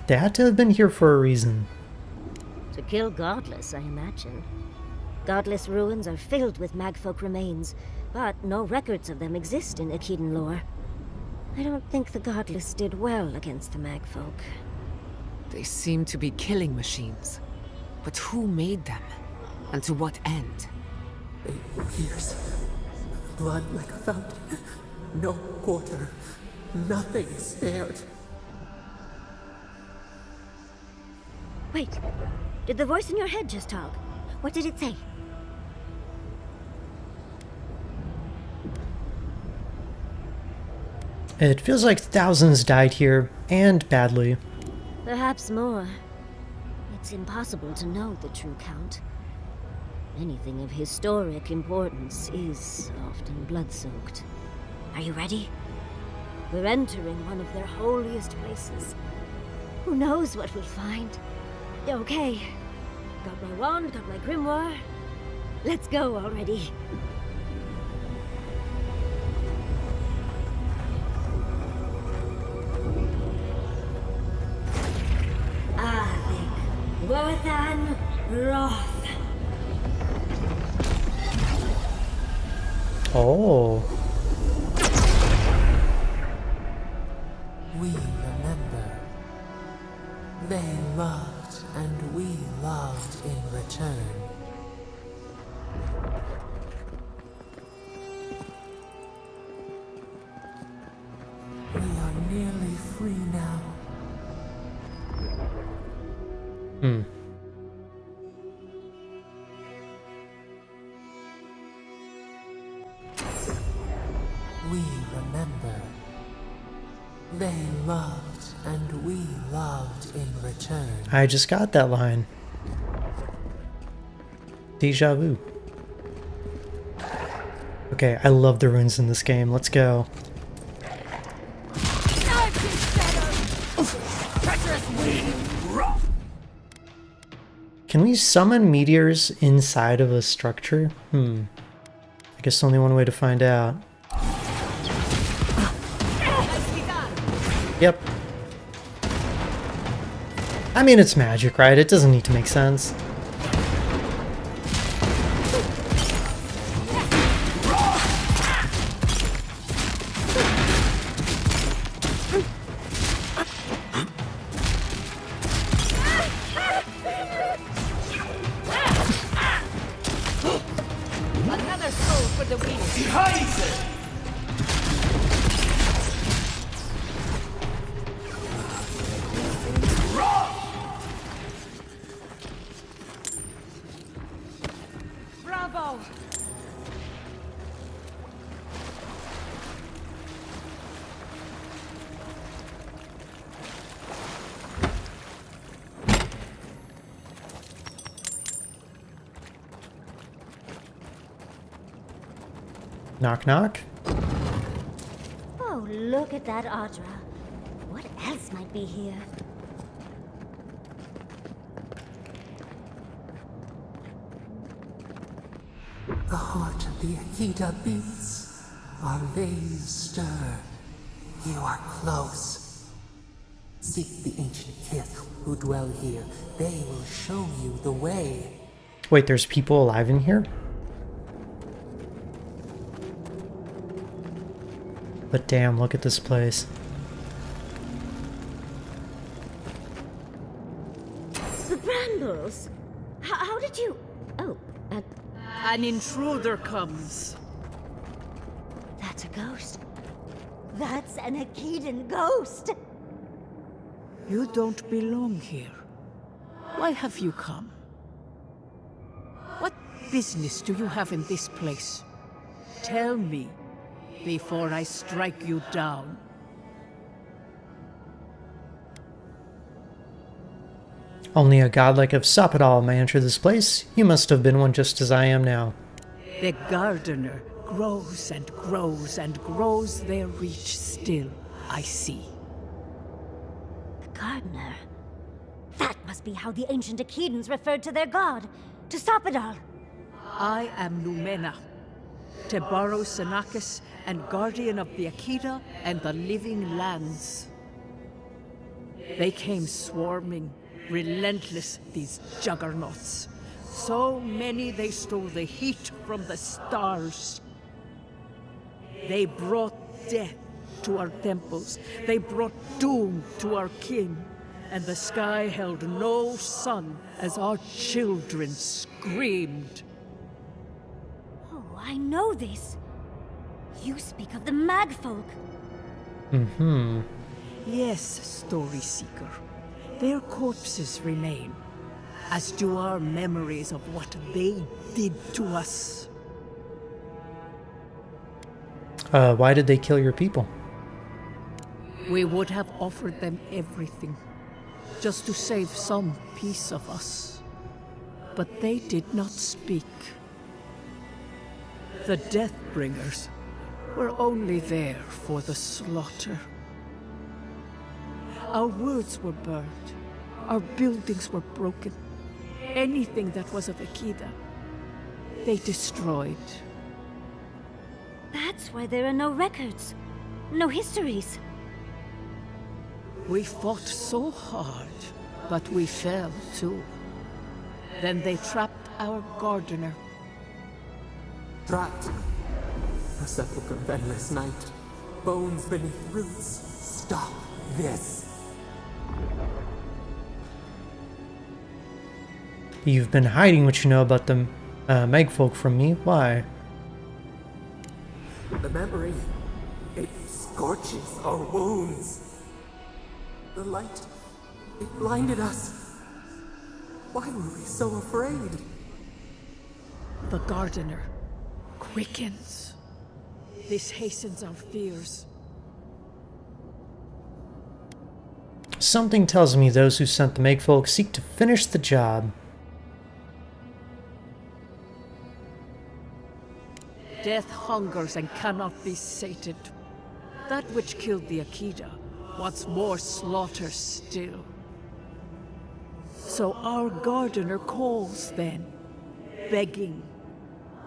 They had to have been here for a reason. To kill godless, I imagine. Godless ruins are filled with magfolk remains, but no records of them exist in Akedan lore. I don't think the godless did well against the magfolk. They seem to be killing machines. But who made them? And to what end? 8 years. Blood like a fountain. No quarter. Nothing spared. Wait. Did the voice in your head just talk? What did it say? It feels like thousands died here, and badly. Perhaps more. It's impossible to know the true count. Anything of historic importance is often blood-soaked. Are you ready? We're entering one of their holiest places. Who knows what we'll find? Okay. Got my wand, got my grimoire. Let's go already. Worthan Roth. Oh. We remember. They loved, and we loved in return. We are nearly free now. We remember. They loved, and we loved in return. I just got that line. Deja vu. Okay, I love the runes in this game. Let's go. Can we summon meteors inside of a structure? I guess only one way to find out. Yep. I mean, it's magic, right? It doesn't need to make sense. Another soul for the wheel. Behind it! Bravo! Knock knock. Look at that Audra. What else might be here? The heart of the Akita beats. Our veins stir. You are close. Seek the ancient kith who dwell here. They will show you the way. Wait, there's people alive in here? But damn, look at this place. The brambles! How did you... Oh, An intruder comes. That's a ghost. That's an Akitan ghost! You don't belong here. Why have you come? What business do you have in this place? Tell me, before I strike you down. Only a god like Avowed may enter this place. You must have been one just as I am now. The gardener grows and grows and grows their reach still, I see. The gardener? That must be how the ancient Akitans referred to their god, to stop it all. I am Numena, Tebaro Senakis, and guardian of the Akita and the living lands. They came swarming, relentless, these juggernauts. So many they stole the heat from the stars. They brought death to our temples. They brought doom to our kin. And the sky held no sun as our children screamed. Oh, I know this. You speak of the Magfolk. Mm-hmm. Yes, Story Seeker. Their corpses remain, as do our memories of what they did to us. Why did they kill your people? We would have offered them everything, just to save some piece of us. But they did not speak. The Deathbringers were only there for the slaughter. Our words were burned. Our buildings were broken. Anything that was of Akita, they destroyed. That's why there are no records, no histories. We fought so hard, but we fell too. Then they trapped our gardener. Trapped. A sepulchre of endless night. Bones beneath roots. Stop this. You've been hiding what you know about the Magfolk from me. Why? The memory, it scorches our wounds. The light, it blinded us. Why were we so afraid? The gardener quickens. This hastens our fears. Something tells me those who sent the Magfolk seek to finish the job. Death hungers and cannot be sated. That which killed the Akita wants more slaughter still. So our gardener calls then, begging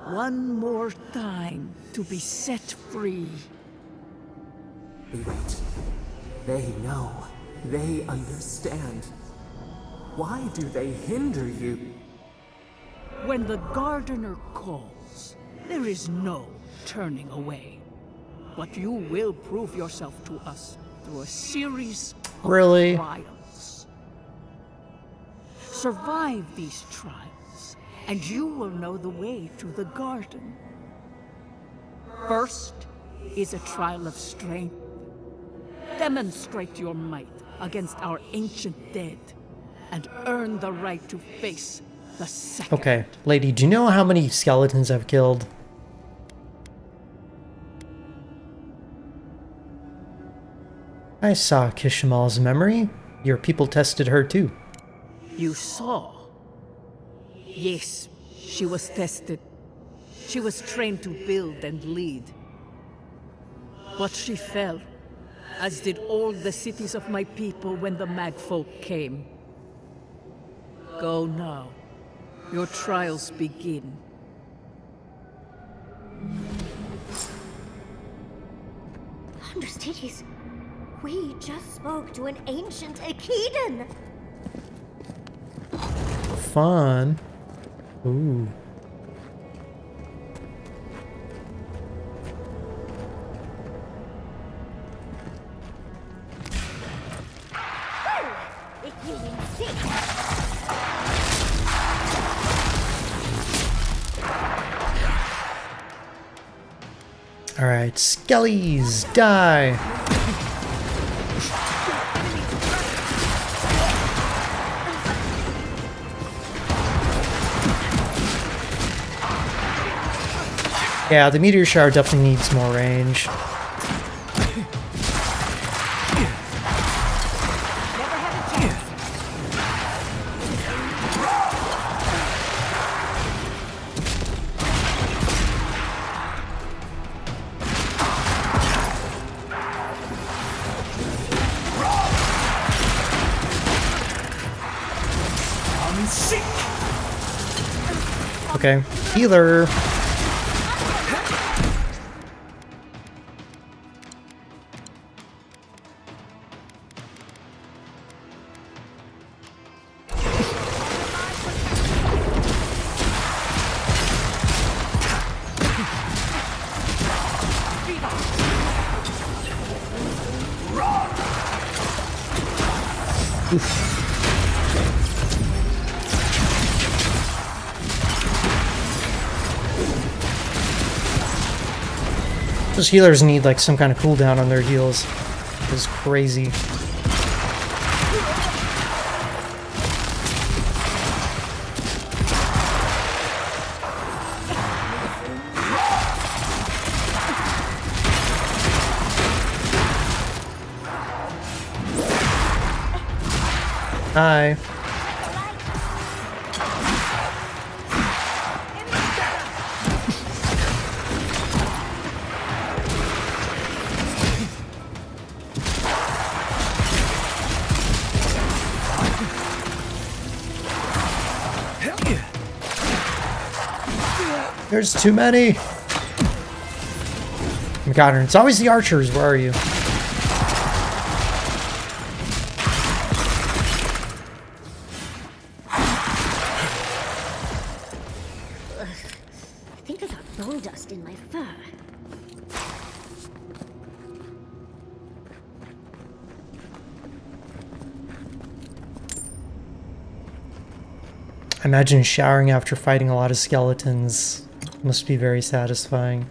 one more time to be set free. We wait. They know. They understand. Why do they hinder you? When the gardener calls, there is no turning away. But you will prove yourself to us through a series of trials. Survive these trials, and you will know the way to the garden. First is a trial of strength. Demonstrate your might against our ancient dead, and earn the right to face the second. Okay, lady, do you know how many skeletons I've killed? I saw Kishimal's memory. Your people tested her too. You saw? Yes, she was tested. She was trained to build and lead. But she fell, as did all the cities of my people when the Magfolk came. Go now. Your trials begin. Understudies, we just spoke to an ancient Akedan. Fun. Ooh. Alright, skellies, die! Yeah, the meteor shower definitely needs more range. Okay, healer. Those healers need like some kind of cooldown on their heals. It's crazy. Hi. There's too many. Oh my god, it's always the archers. Where are you? I think I got bone dust in my fur. I imagine showering after fighting a lot of skeletons must be very satisfying.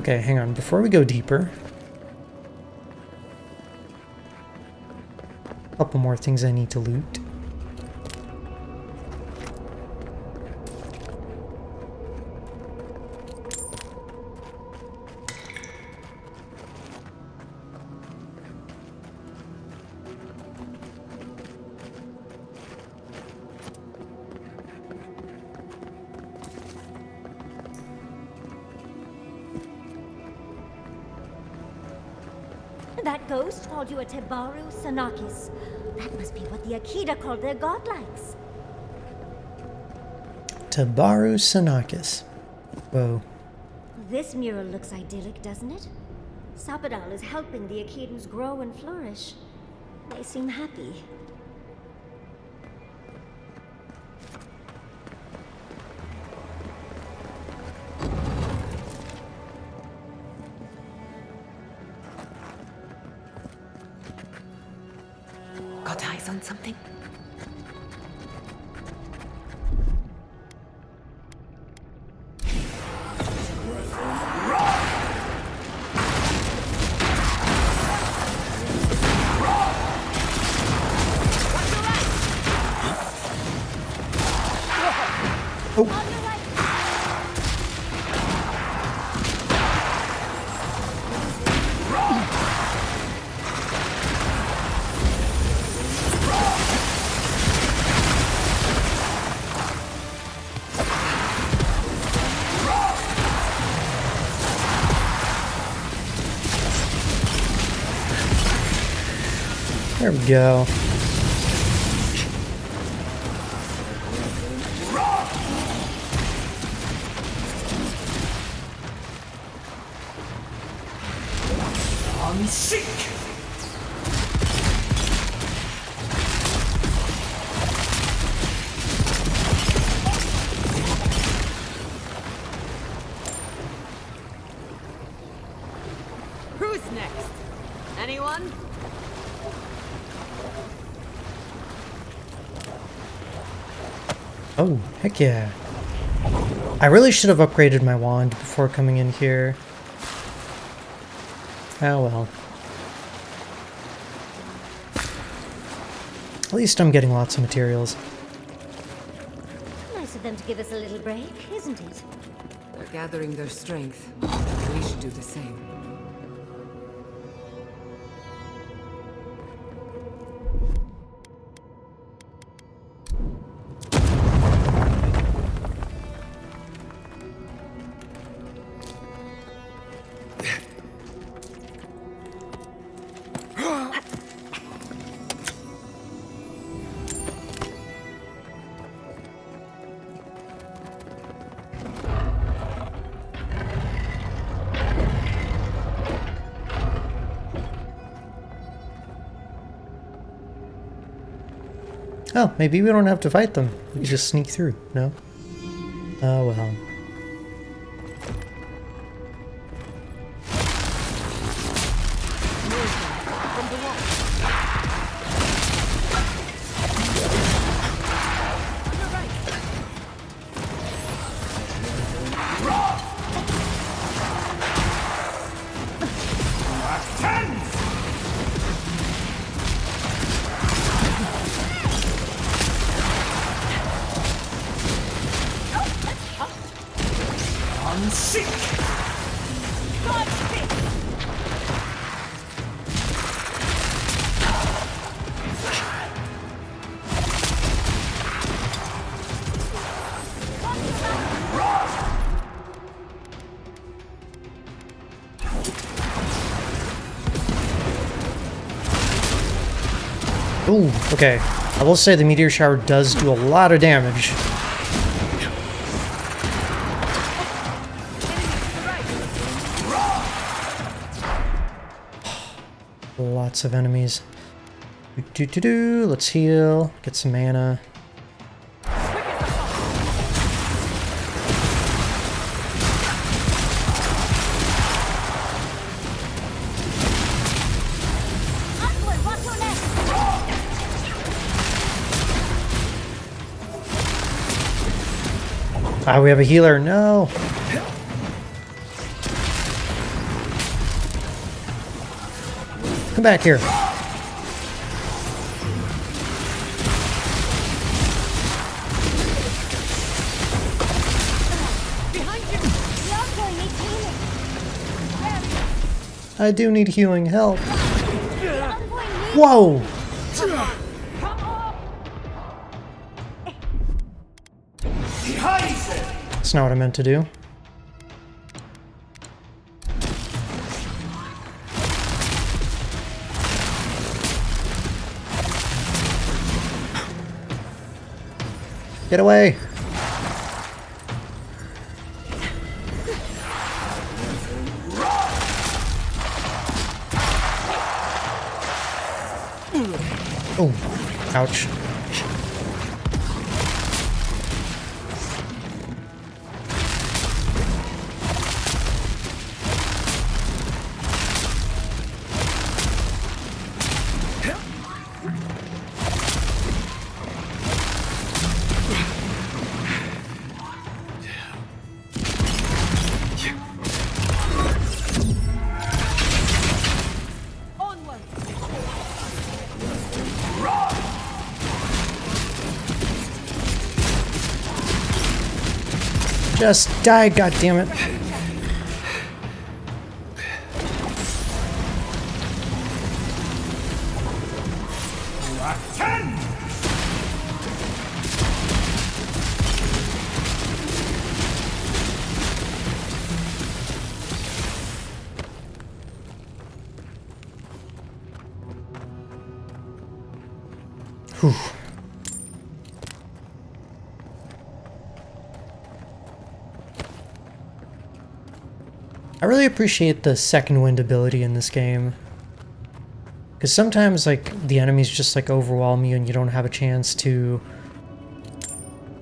Okay, hang on. Before we go deeper, a couple more things I need to loot. That ghost called you a Tebaru Sanakis. That must be what the Akita called their godlikes. Tebaru Sanakis. Whoa. This mural looks idyllic, doesn't it? Sapadal is helping the Akidans grow and flourish. They seem happy. Got eyes on something? There we go. I'm sick. Who's next? Anyone? Oh, heck yeah. I really should have upgraded my wand before coming in here. Oh well. At least I'm getting lots of materials. Nice of them to give us a little break, isn't it? They're gathering their strength. We should do the same. Oh, maybe we don't have to fight them. We can just sneak through, no? Oh well. I'm sick. Ooh, okay. I will say the meteor shower does do a lot of damage. Lots of enemies. Let's heal. Get some mana. Ah, we have a healer. No. Come back here. I do need healing. Help. Whoa. That's not what I meant to do. Get away! Oh, ouch. Just die, goddammit. Whew. I really appreciate the second wind ability in this game. Because sometimes, like, the enemies just, like, overwhelm you and you don't have a chance to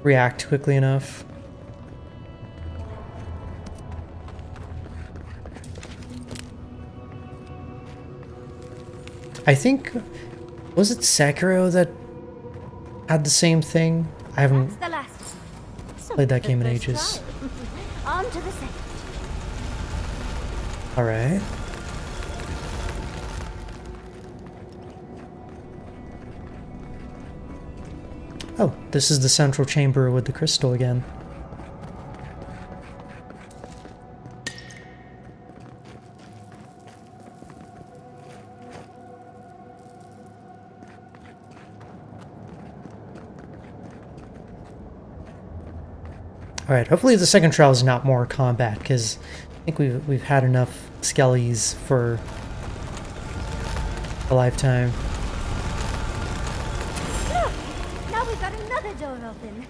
react quickly enough. I think, was it Sekiro that had the same thing? I haven't played that game in ages. On to the second. Alright. Oh, this is the central chamber with the crystal again. Alright, hopefully the second trial is not more combat, because I think we've had enough skellies for a lifetime. Look! Now we've got another door open.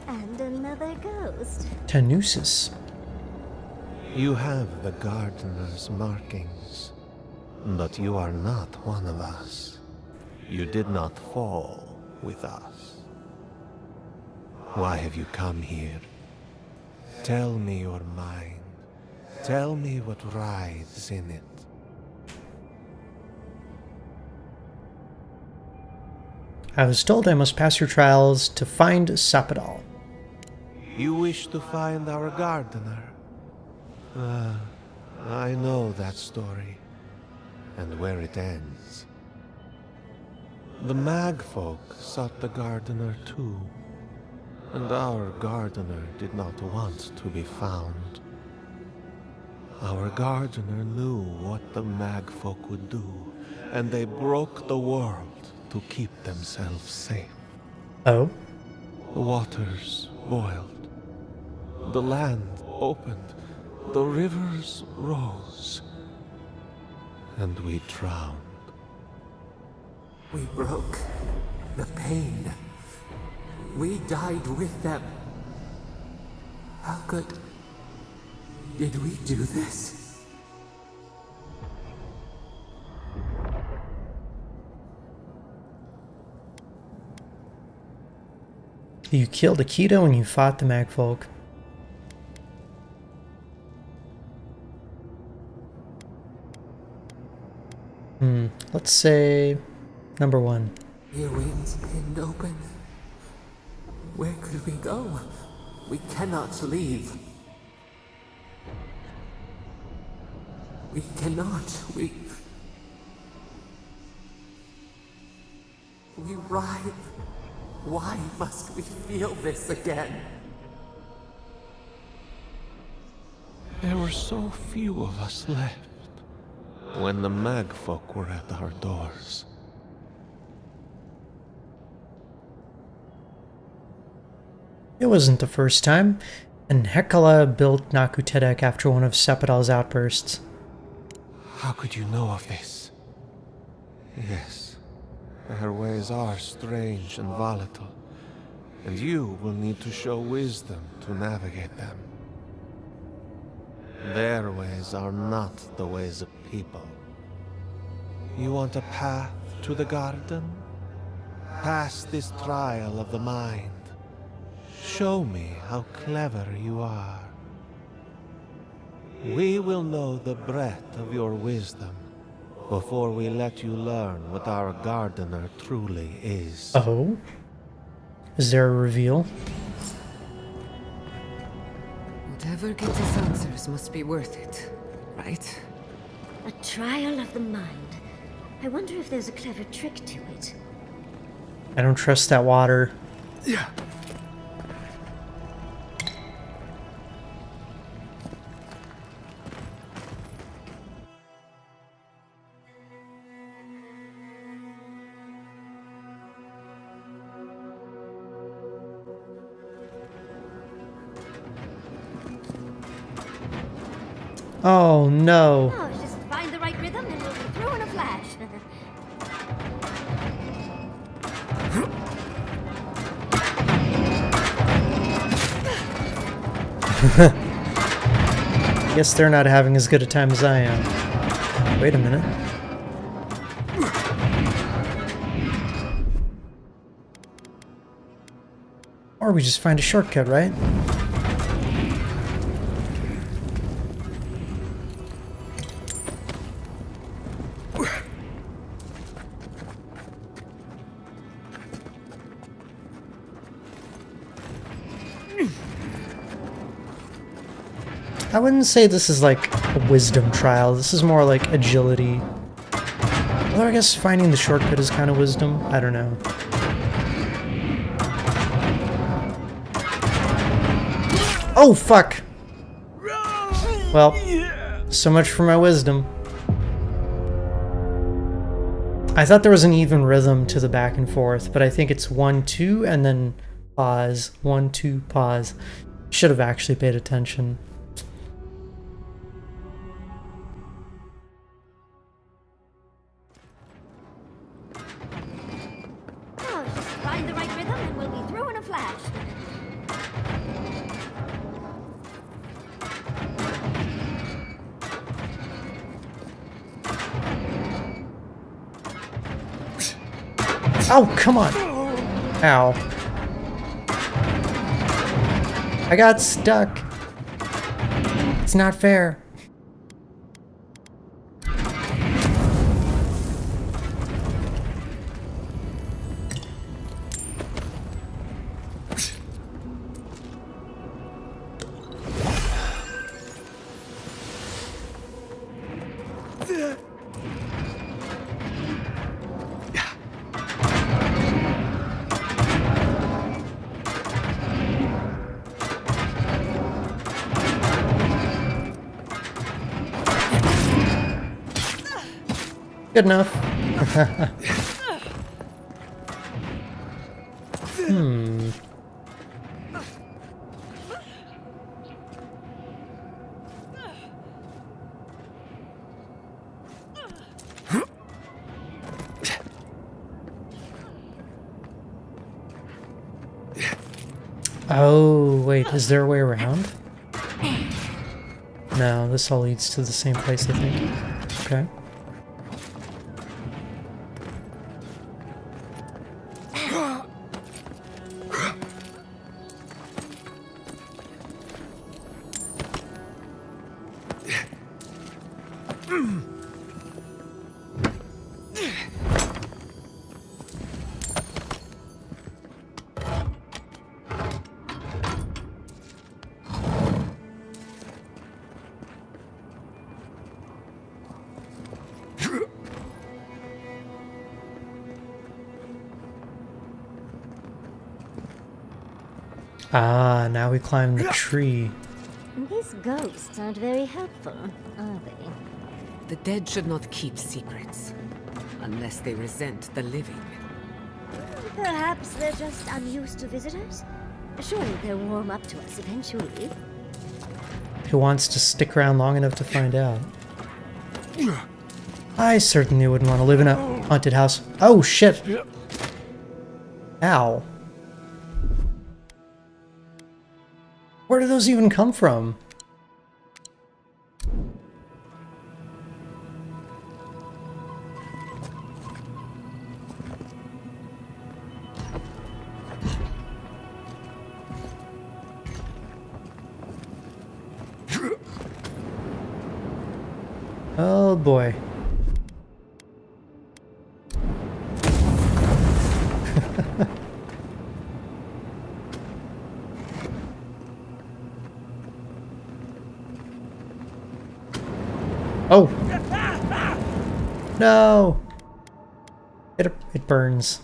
And another ghost. Tanusis. You have the gardener's markings, but you are not one of us. You did not fall with us. Why have you come here? Tell me your mind. Tell me what writhes in it. I was told I must pass your trials to find Sappadal. You wish to find our gardener? I know that story, and where it ends. The magfolk sought the gardener too, and our gardener did not want to be found. Our gardener knew what the magfolk would do, and they broke the world to keep themselves safe. Oh? The waters boiled. The land opened. The rivers rose. And we drowned. We broke the pain. We died with them. How did we do this? You killed Akito and you fought the magfolk. Let's say number 1. Your wings pinned open. Where could we go? We cannot leave. We cannot. We writhe. Why must we feel this again? There were so few of us left when the magfolk were at our doors. It wasn't the first time, and Hekala built Nakutedek after one of Seppadal's outbursts. How could you know of this? Yes, her ways are strange and volatile, and you will need to show wisdom to navigate them. Their ways are not the ways of people. You want a path to the garden? Pass this trial of the mind. Show me how clever you are. We will know the breadth of your wisdom before we let you learn what our gardener truly is. Oh? Is there a reveal? Whatever gets us answers must be worth it, right? A trial of the mind. I wonder if there's a clever trick to it. I don't trust that water. Yeah. Oh no. Oh, just find the right rhythm and we'll be through in a flash. I guess they're not having as good a time as I am. Wait a minute. Or we just find a shortcut, right? I wouldn't say this is like a wisdom trial. This is more like agility. Although I guess finding the shortcut is kind of wisdom. I don't know. Oh, fuck! Well, so much for my wisdom. I thought there was an even rhythm to the back and forth, but I think it's 1, 2, and then pause. 1, 2, pause. Should have actually paid attention. Oh, just find the right rhythm and we'll be through in a flash. Oh, come on! Ow. I got stuck. It's not fair. Good enough. Hmm. Oh, wait, is there a way around? No, this all leads to the same place, I think. Okay. Ah, now we climb the tree. These ghosts aren't very helpful, are they? The dead should not keep secrets, unless they resent the living. Perhaps they're just unused to visitors? Surely they'll warm up to us eventually. Who wants to stick around long enough to find out? I certainly wouldn't want to live in a haunted house. Oh, shit! Ow. Where do those even come from? Oh boy. Oh! No! It burns.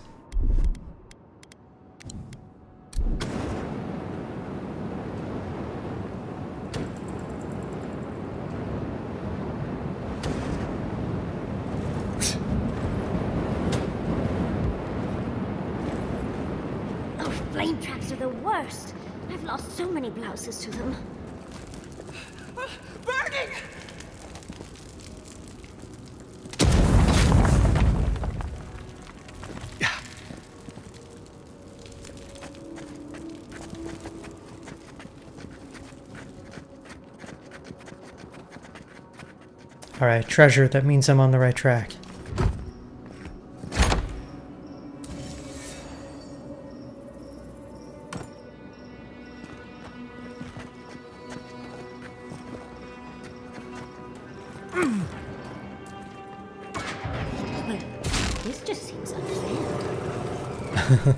Oh, flame traps are the worst. I've lost so many blouses to them. Burning! Alright, treasure. That means I'm on the right track. Well, this just seems unfair.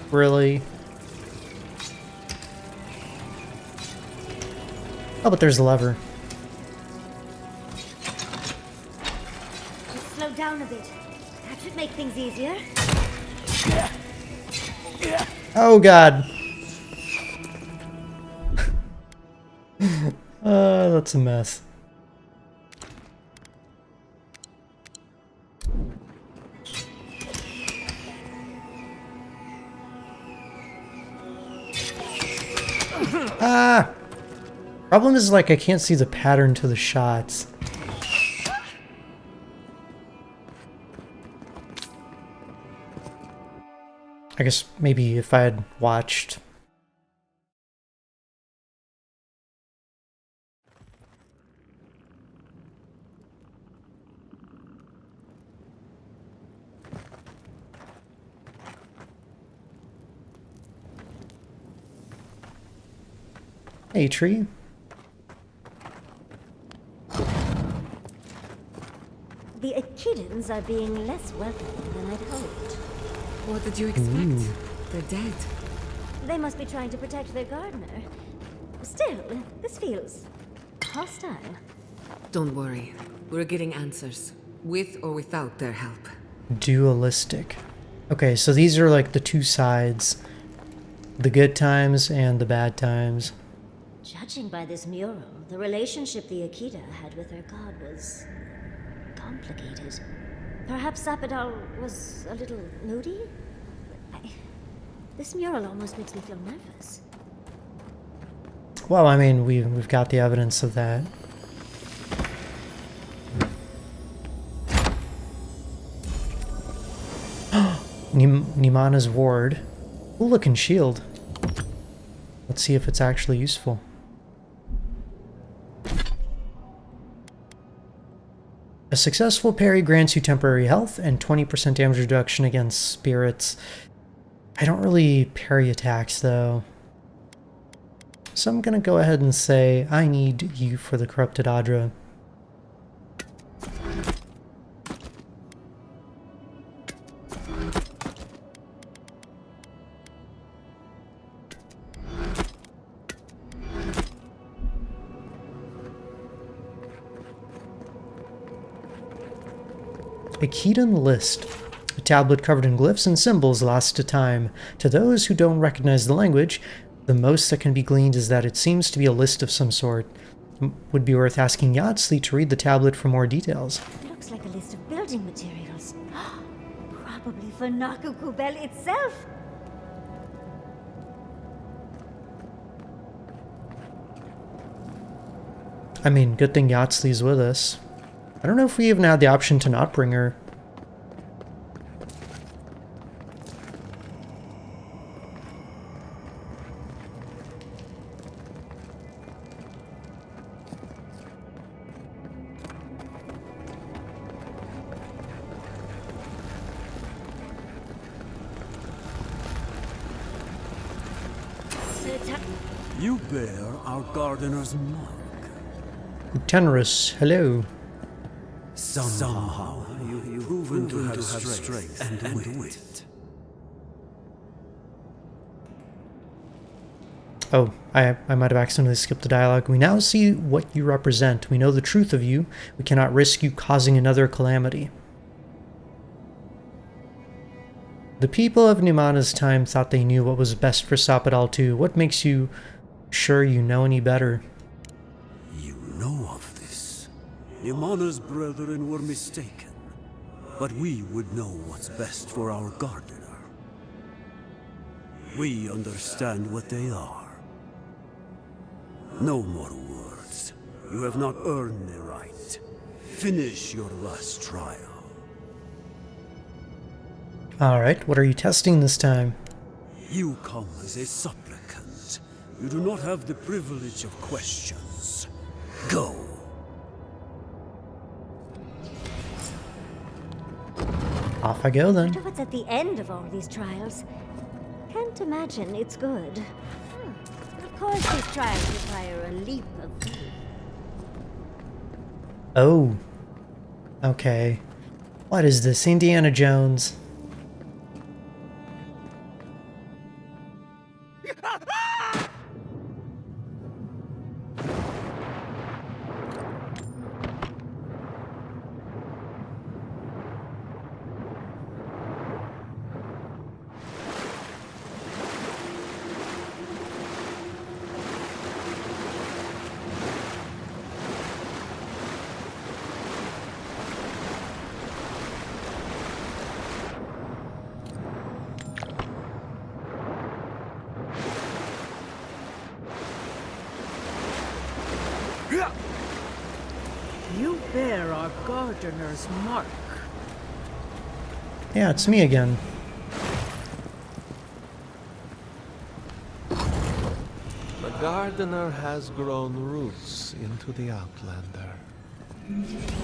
Really? Oh, but there's a lever. Let's slow down a bit. That should make things easier. Oh god. That's a mess. Ah! Problem is, like, I can't see the pattern to the shots. I guess maybe if I had watched. Hey, tree. The Echidans are being less welcoming than I'd hoped. What did you expect? Ooh. They're dead. They must be trying to protect their gardener. Still, this feels hostile. Don't worry. We're getting answers, with or without their help. Dualistic. Okay, so these are like the two sides. The good times and the bad times. Judging by this mural, the relationship the Akita had with her god was complicated. Perhaps Sapidal was a little moody? This mural almost makes me feel nervous. Well, I mean, we've got the evidence of that. Nimana's ward. Cool looking shield. Let's see if it's actually useful. A successful parry grants you temporary health and 20% damage reduction against spirits. I don't really parry attacks though. So I'm gonna go ahead and say I need you for the Corrupted Adra. Akitan List. A tablet covered in glyphs and symbols lasts a time. To those who don't recognize the language, the most that can be gleaned is that it seems to be a list of some sort. Would be worth asking Yatsli to read the tablet for more details. It looks like a list of building materials. Probably for Nakukubel itself. I mean, good thing Yatsli's with us. I don't know if we even had the option to not bring her. You bear our gardener's mark. Tenrus, hello. Somehow you've proven to have strength and wit. Oh, I might have accidentally skipped the dialogue. We now see what you represent. We know the truth of you. We cannot risk you causing another calamity. The people of Nimana's time thought they knew what was best for Sapidal too. What makes you sure you know any better? You know of this. Nimana's brethren were mistaken, but we would know what's best for our gardener. We understand what they are. No more words. You have not earned the right. Finish your last trial. Alright, what are you testing this time? You come as a supplicant. You do not have the privilege of questions. Go. Off I go then. Wonder what's at the end of all these trials. Can't imagine it's good. Of course these trials require a leap of faith. Oh. Okay. What is this, Indiana Jones? You bear our gardener's mark. Yeah, it's me again. The gardener has grown roots into the Outlander.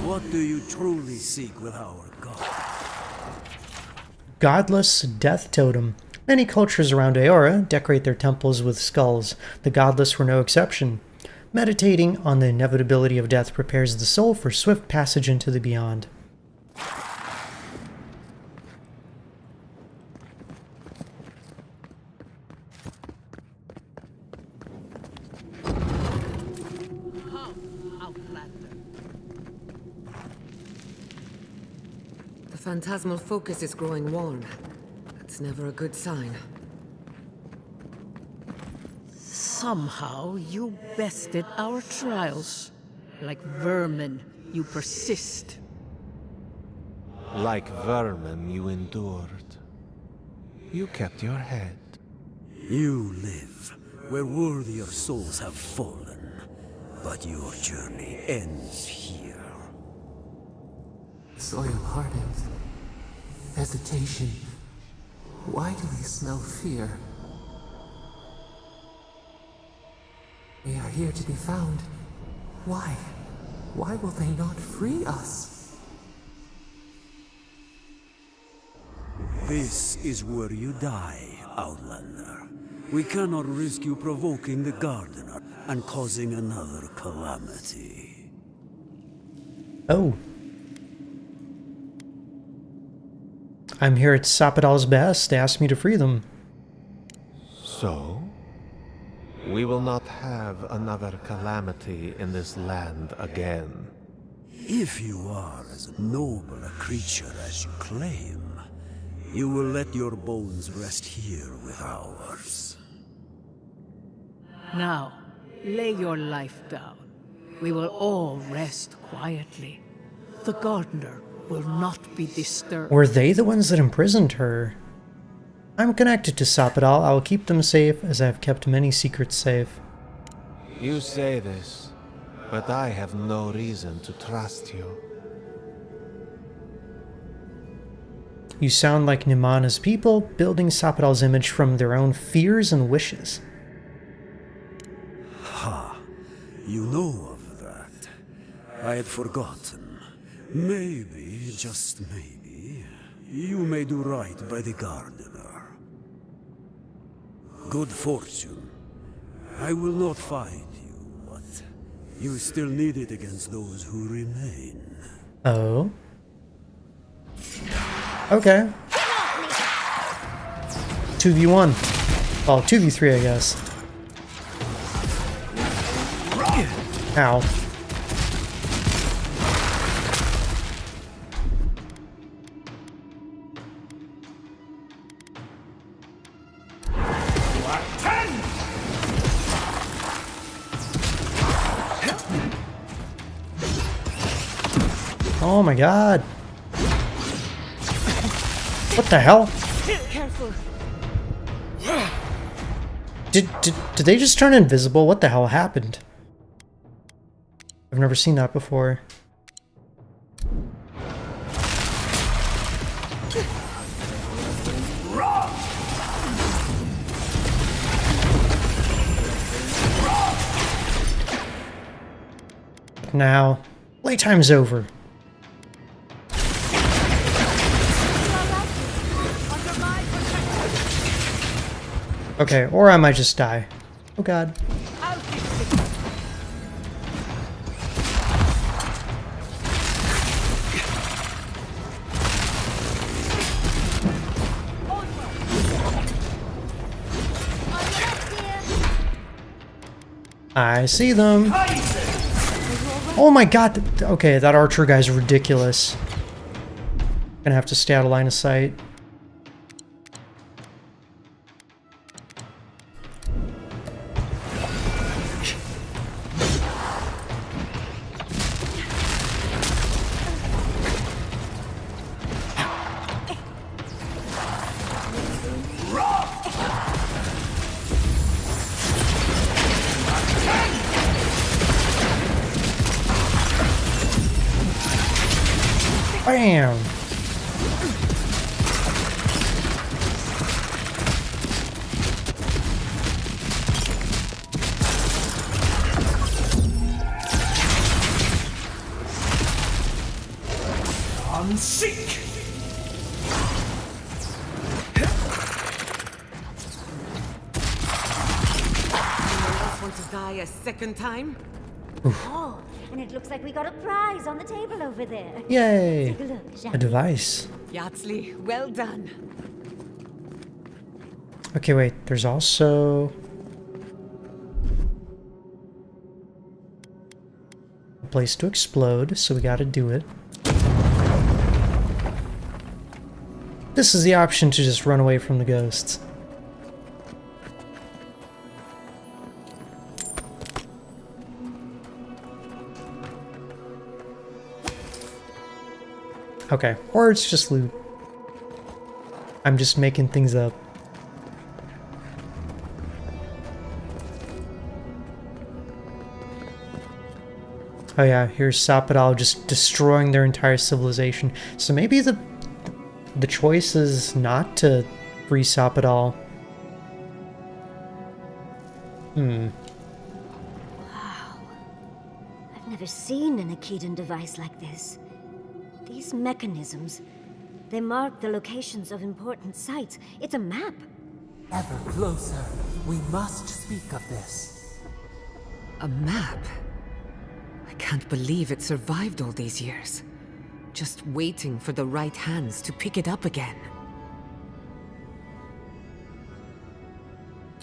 What do you truly seek with our god? Godless death totem. Many cultures around Aora decorate their temples with skulls. The godless were no exception. Meditating on the inevitability of death prepares the soul for swift passage into the beyond. The phantasmal focus is growing warm. That's never a good sign. Somehow you bested our trials. Like vermin, you persist. Like vermin, you endured. You kept your head. You live where worthier souls have fallen, but your journey ends here. Soil hardened. Hesitation. Why do we smell fear? We are here to be found. Why? Why will they not free us? This is where you die, Outlander. We cannot risk you provoking the Gardener and causing another calamity. Oh. I'm here at Sapadal's best. They asked me to free them. So? We will not have another calamity in this land again. If you are as noble a creature as you claim, you will let your bones rest here with ours. Now, lay your life down. We will all rest quietly. The gardener will not be disturbed. Were they the ones that imprisoned her? I'm connected to Sapadal. I will keep them safe, as I have kept many secrets safe. You say this, but I have no reason to trust you. You sound like Nimana's people, building Sapadal's image from their own fears and wishes. Ha! You know of that. I had forgotten. Maybe, just maybe, you may do right by the Gardener. Good fortune. I will not fight you, but you still need it against those who remain. Oh? Okay. 2v1. Oh, 2v3, I guess. Ow. Oh my god. What the hell? Careful. Did they just turn invisible? What the hell happened? I've never seen that before. Now, playtime's over. Okay, or I might just die. Oh god. I see them. Oh my god. Okay, that archer guy's ridiculous. Gonna have to stay out of line of sight. Bam! On seek! Anyone else want to die a second time? Oh, and it looks like we got a prize on the table over there. Yay! Take a look, shall A device. Yardsley, well done. Okay, wait, there's also... a place to explode, so we gotta do it. This is the option to just run away from the ghosts. Okay, or it's just loot. I'm just making things up. Oh yeah, here's Sapadal just destroying their entire civilization. So maybe the choice is not to free Sapadal. Wow. I've never seen an Akedan device like this. These mechanisms, they mark the locations of important sites. It's a map. Ever closer. We must speak of this. A map? I can't believe it survived all these years. Just waiting for the right hands to pick it up again.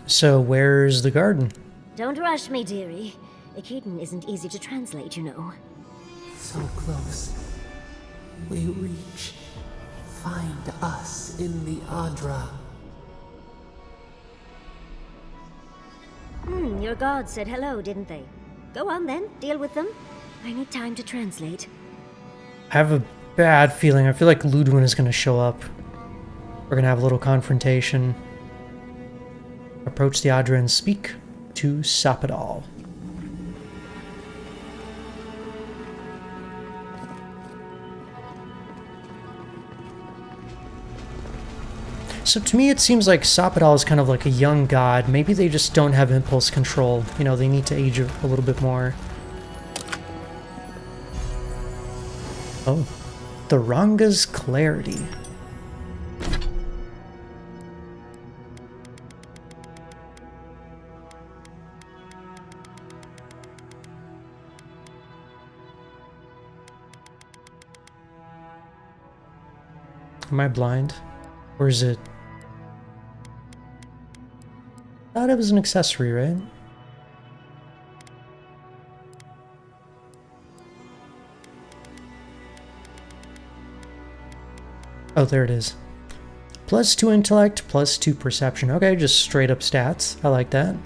So where's the garden? Don't rush me, dearie. Akedan isn't easy to translate, you know. So close. We reach. Find us in the Adra. Your gods said hello, didn't they? Go on then, deal with them. I need time to translate. I have a bad feeling. I feel like Ludwin is going to show up. We're going to have a little confrontation. Approach the Adra and speak to Sapadal. So to me it seems like Sapadal is kind of like a young god. Maybe they just don't have impulse control. You know, they need to age a little bit more. Oh. The Ranga's Clarity. Am I blind? Or is it... I thought it was an accessory, right? Oh, there it is. +2 intellect, +2 perception. Okay, just straight up stats. I like that.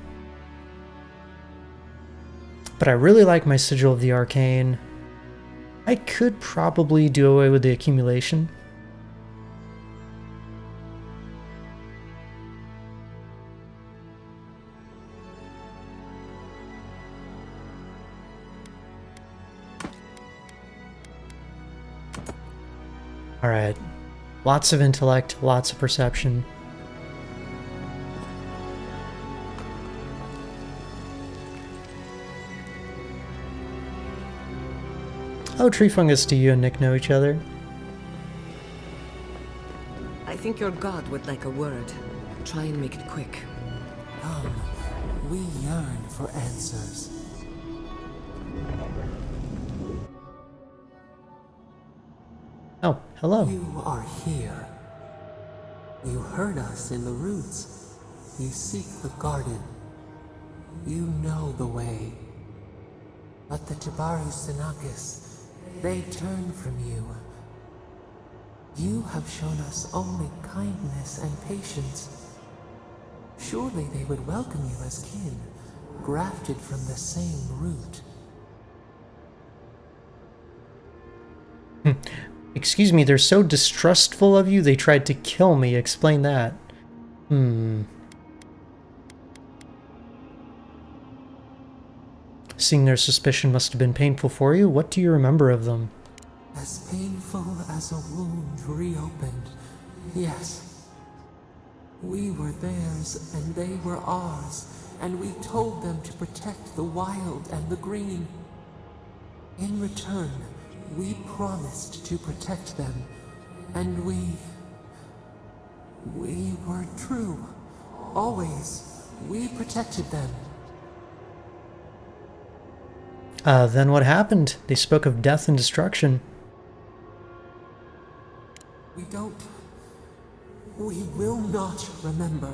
But I really like my Sigil of the Arcane. I could probably do away with the accumulation. Alright. Lots of intellect, lots of perception. Oh, Tree Fungus, do you and Nick know each other? I think your god would like a word. Try and make it quick. Come, we yearn for answers. Oh, hello. You are here. You heard us in the roots. You seek the garden. You know the way. But the Jabaru Sinakis, they turn from you. You have shown us only kindness and patience. Surely they would welcome you as kin, grafted from the same root. Excuse me, they're so distrustful of you, they tried to kill me. Explain that. Seeing their suspicion must have been painful for you. What do you remember of them? As painful as a wound reopened, yes. We were theirs and they were ours, and we told them to protect the wild and the green. In return, we promised to protect them, and we were true. Always, we protected them. Then what happened? They spoke of death and destruction. We will not remember.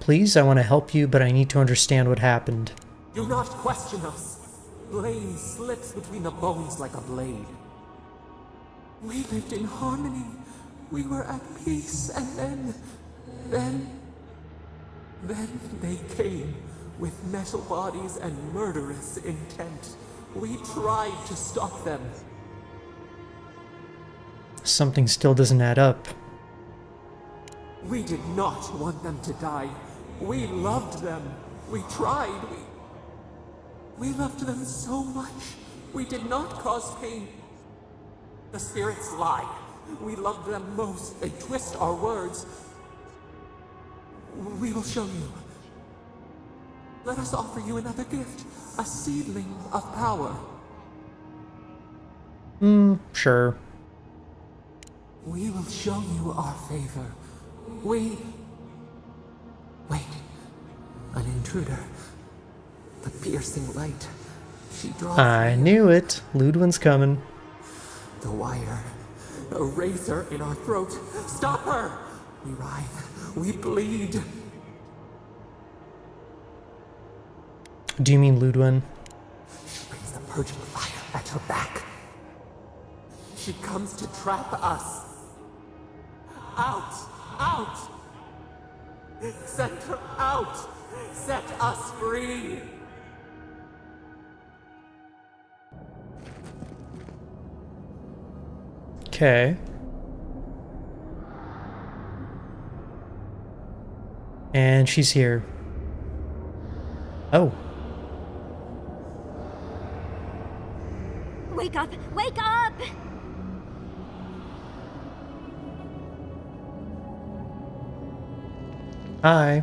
Please, I want to help you, but I need to understand what happened. Do not question us. Blame slips between the bones like a blade. We lived in harmony. We were at peace, and then they came with metal bodies and murderous intent. We tried to stop them. Something still doesn't add up. We did not want them to die. We loved them. We tried. We loved them so much. We did not cause pain. The spirits lie. We loved them most. They twist our words. We will show you. Let us offer you another gift. A seedling of power. Sure. We will show you our favor. Wait. An intruder. The piercing light. She draws. I knew it. Ludwin's coming. The wire. A razor in our throat. Stop her! We writhe. We bleed. Do you mean Ludwin? She brings the purging fire at her back. She comes to trap us. Out! Out! Send her out! Set us free! Okay. And she's here. Oh. Wake up! Wake up! Hi.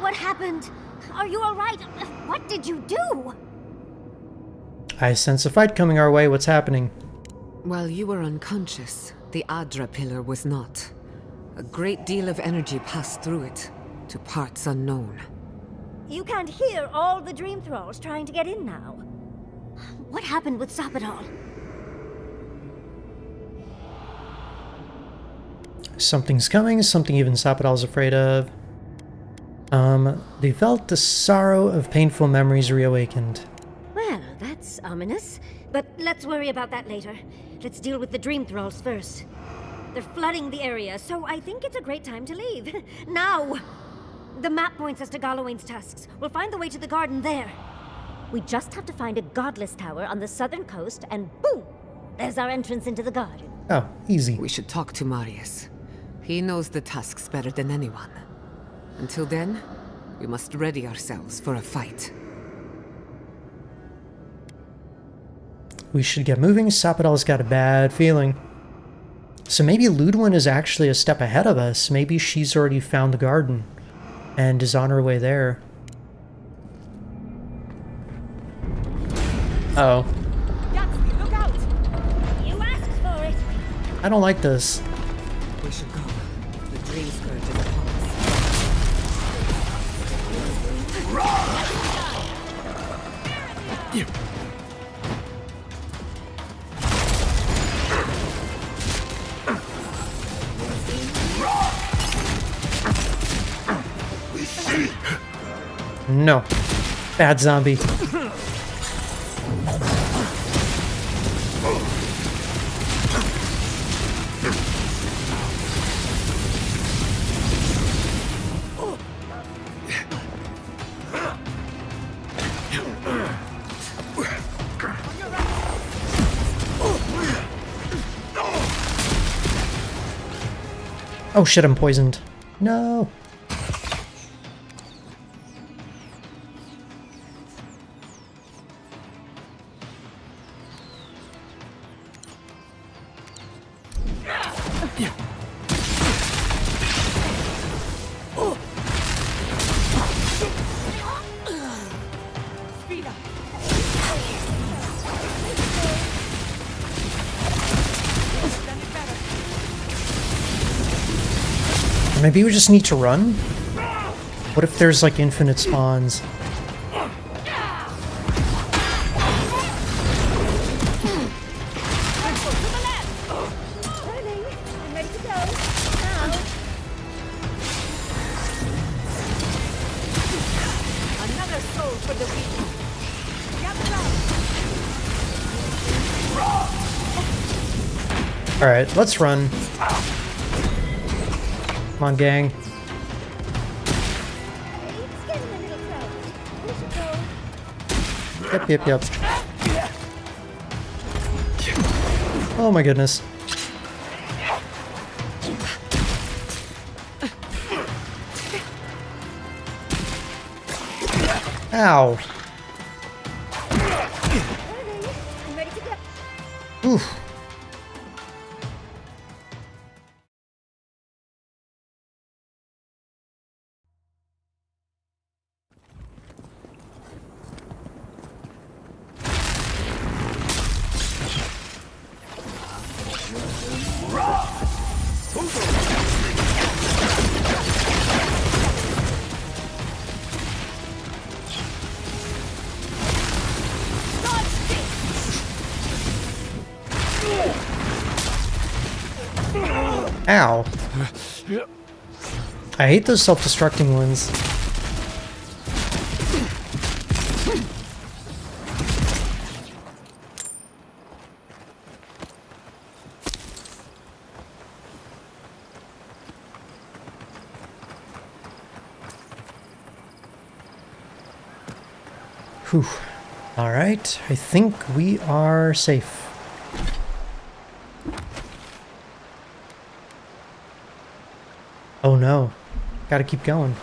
What happened? Are you alright? What did you do? I sense a fight coming our way. What's happening? While you were unconscious, the Adra pillar was not. A great deal of energy passed through it, to parts unknown. You can't hear all the dream thralls trying to get in now. What happened with Sappadal? Something's coming, something even Sappadal's afraid of. They felt the sorrow of painful memories reawakened. Well, that's ominous. But let's worry about that later. Let's deal with the dream thralls first. They're flooding the area, so I think it's a great time to leave. Now! The map points us to Galawain's tusks. We'll find the way to the garden there. We just have to find a godless tower on the southern coast, and boom! There's our entrance into the garden. Oh, easy. We should talk to Marius. He knows the tusks better than anyone. Until then, we must ready ourselves for a fight. We should get moving. Sappadal's got a bad feeling. So maybe Ludwin is actually a step ahead of us. Maybe she's already found the garden and is on her way there. Uh-oh. Yahtzee, look out! You asked for it. I don't like this. We should go. The dream scourge is upon No. Bad zombie. Oh shit, I'm poisoned. No. Maybe we just need to run? What if there's like infinite spawns? Another soul for the weak. Alright, let's run. Come on, gang. Yep. Oh my goodness. Ow. Oof. Ow. I hate those self-destructing ones. Whew. Alright, I think we are safe. Oh no. Gotta keep going.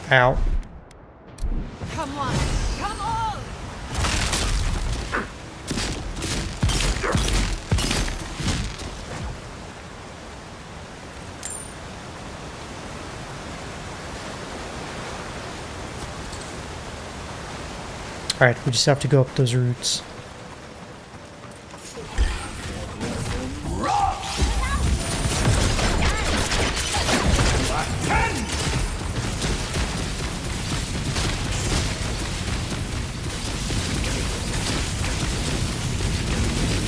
Ow. Come on, come on! Alright, we just have to go up those routes.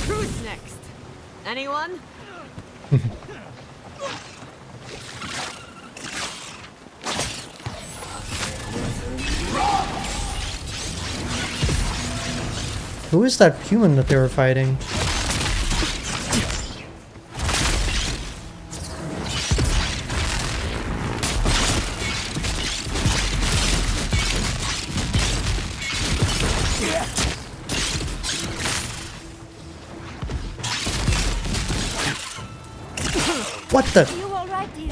Who's next? Anyone? Who is that human that they were fighting? What the? Are you all right, dear?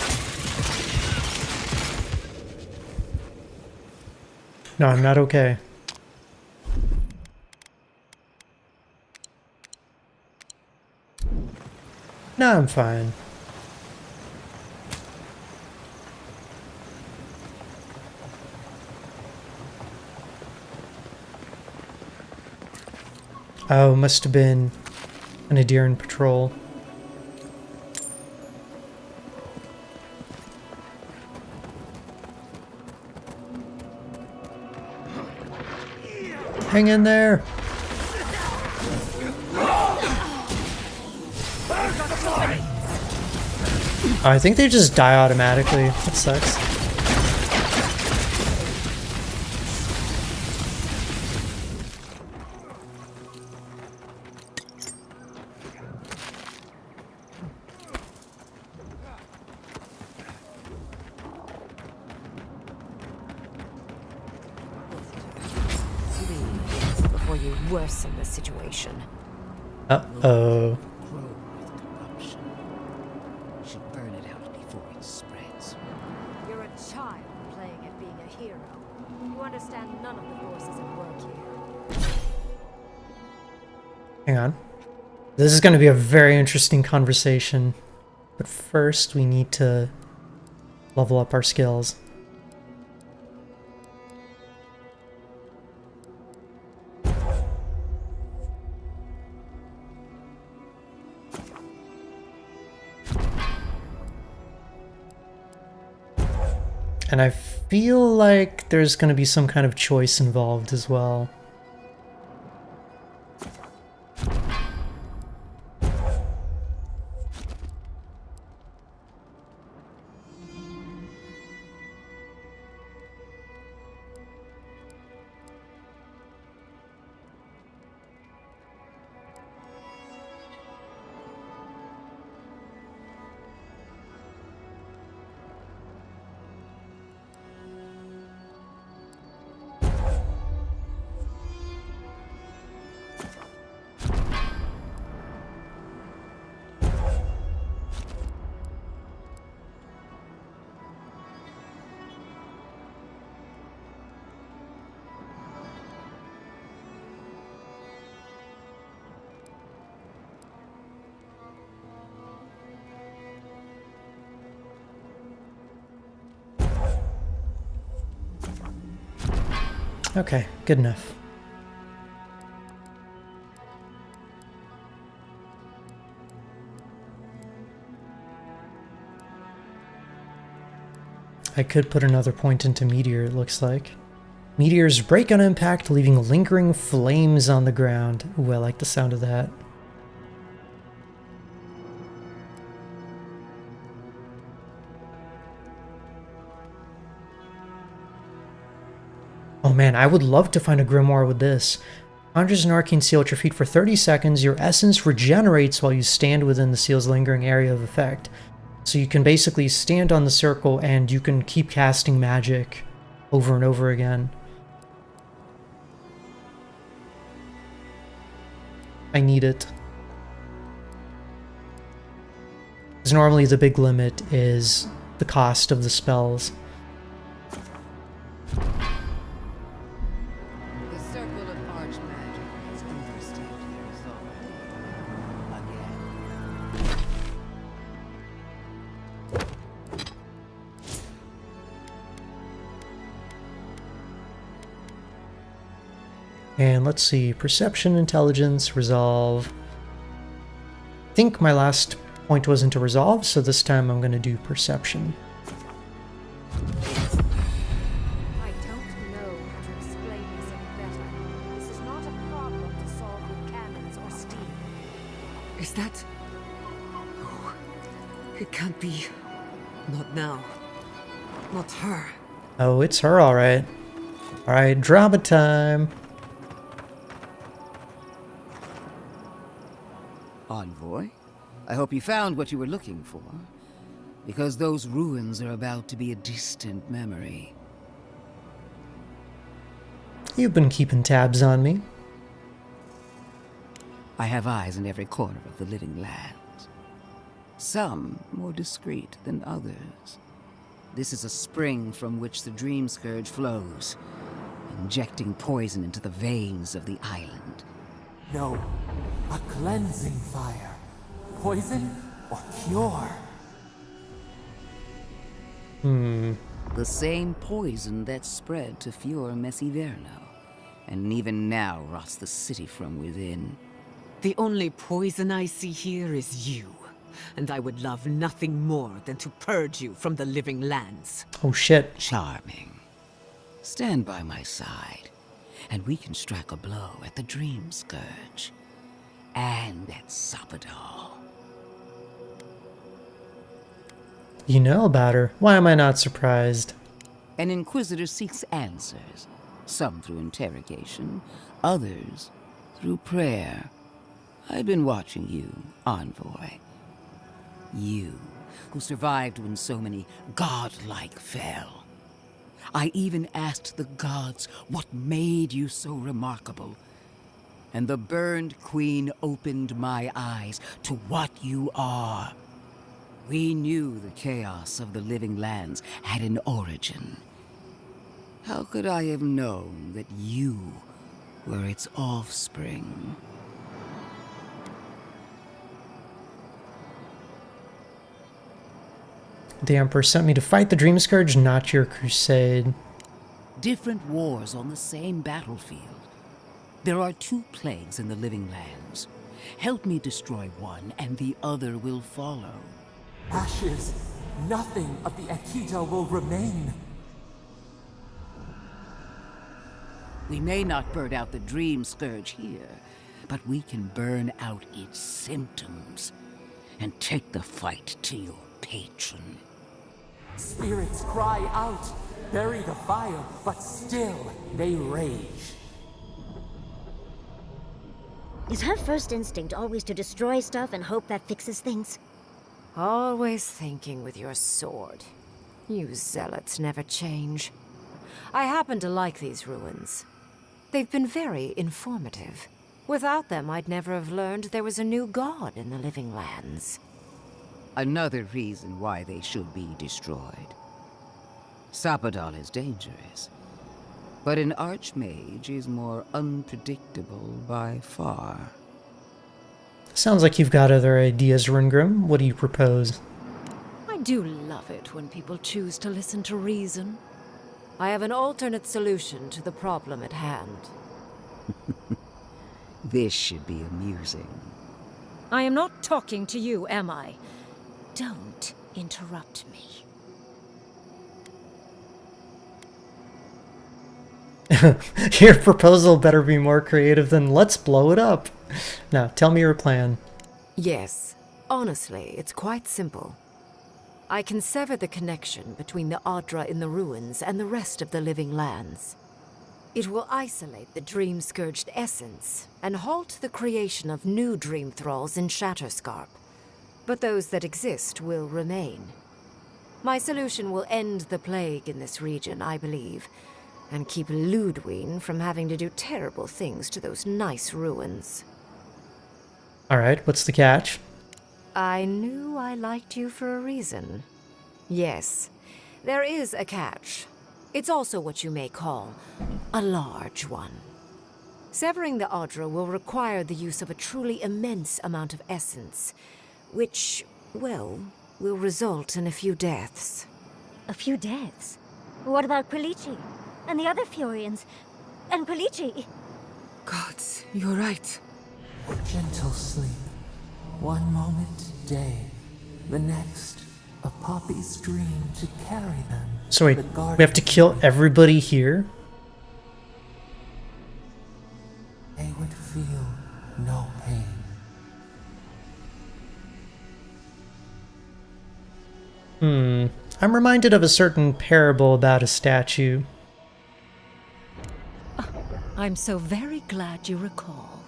No, I'm not okay. No, I'm fine. Oh, must have been an Adiran patrol. Hang in there. I think they just die automatically. That sucks. Please, before you worsen the situation. Uh-oh. Should burn it out before it spreads. You're a child playing at being a hero. You understand none of the forces at work here. Hang on. This is going to be a very interesting conversation. But first, we need to level up our skills. And I feel like there's going to be some kind of choice involved as well. Okay, good enough. I could put another point into Meteor, it looks like. Meteors break on impact, leaving lingering flames on the ground. Ooh, I like the sound of that. Oh man, I would love to find a grimoire with this. Conjures an arcane seal at your feet for 30 seconds. Your essence regenerates while you stand within the seal's lingering area of effect. So you can basically stand on the circle and you can keep casting magic over and over again. I need it. Because normally the big limit is the cost of the spells. And let's see, perception, intelligence, resolve. I think my last point was into resolve, so this time I'm going to do perception. I don't know how to explain this any better. This is not a problem to solve with cannons or steam. Is that... Oh, it can't be. Not now. Not her. Oh, it's her, alright. Alright, drama time. Envoy, I hope you found what you were looking for, because those ruins are about to be a distant memory. You've been keeping tabs on me. I have eyes in every corner of the living lands. some more discreet than others. This is a spring from which the Dream Scourge flows, injecting poison into the veins of the island. No, a cleansing fire. Poison or cure? The same poison that spread to Fior Messiverno, and even now rots the city from within. The only poison I see here is you, and I would love nothing more than to purge you from the living lands. Oh shit. Charming. Stand by my side, and we can strike a blow at the Dream Scourge. And at Sapadal. You know about her. Why am I not surprised? An Inquisitor seeks answers, some through interrogation, others through prayer. I've been watching you, Envoy. You, who survived when so many godlike fell. I even asked the gods what made you so remarkable. And the burned queen opened my eyes to what you are. We knew the chaos of the living lands had an origin. How could I have known that you were its offspring? The Emperor sent me to fight the Dream Scourge, not your crusade. Different wars on the same battlefield. There are 2 plagues in the living lands. Help me destroy one, and the other will follow. Ashes. Nothing of the Akita will remain. We may not burn out the Dream Scourge here, but we can burn out its symptoms and take the fight to your patron. Spirits cry out, bury the fire, but still they rage. Is her first instinct always to destroy stuff and hope that fixes things? Always thinking with your sword. You zealots never change. I happen to like these ruins. They've been very informative. Without them, I'd never have learned there was a new god in the living lands. Another reason why they should be destroyed. Sapadal is dangerous, but an archmage is more unpredictable by far. Sounds like you've got other ideas, Rungrim. What do you propose? I do love it when people choose to listen to reason. I have an alternate solution to the problem at hand. This should be amusing. I am not talking to you, am I? Don't interrupt me. Your proposal better be more creative than let's blow it up. Now, tell me your plan. Yes. Honestly, it's quite simple. I can sever the connection between the Adra in the ruins and the rest of the living lands. It will isolate the dream-scourged essence and halt the creation of new dream thralls in Shatterscarp. But those that exist will remain. My solution will end the plague in this region, I believe, and keep Ludwine from having to do terrible things to those nice ruins. Alright, what's the catch? I knew I liked you for a reason. Yes, there is a catch. It's also what you may call a large one. Severing the Adra will require the use of a truly immense amount of essence, which, well, will result in a few deaths. A few deaths? What about Quilici? And the other Furians? And Quilici? Gods, you're right. Gentle sleep. One moment, day. The next, a poppy's dream to carry them. So wait, we have to kill everybody here? They would feel no pain. I'm reminded of a certain parable about a statue. I'm so very glad you recall.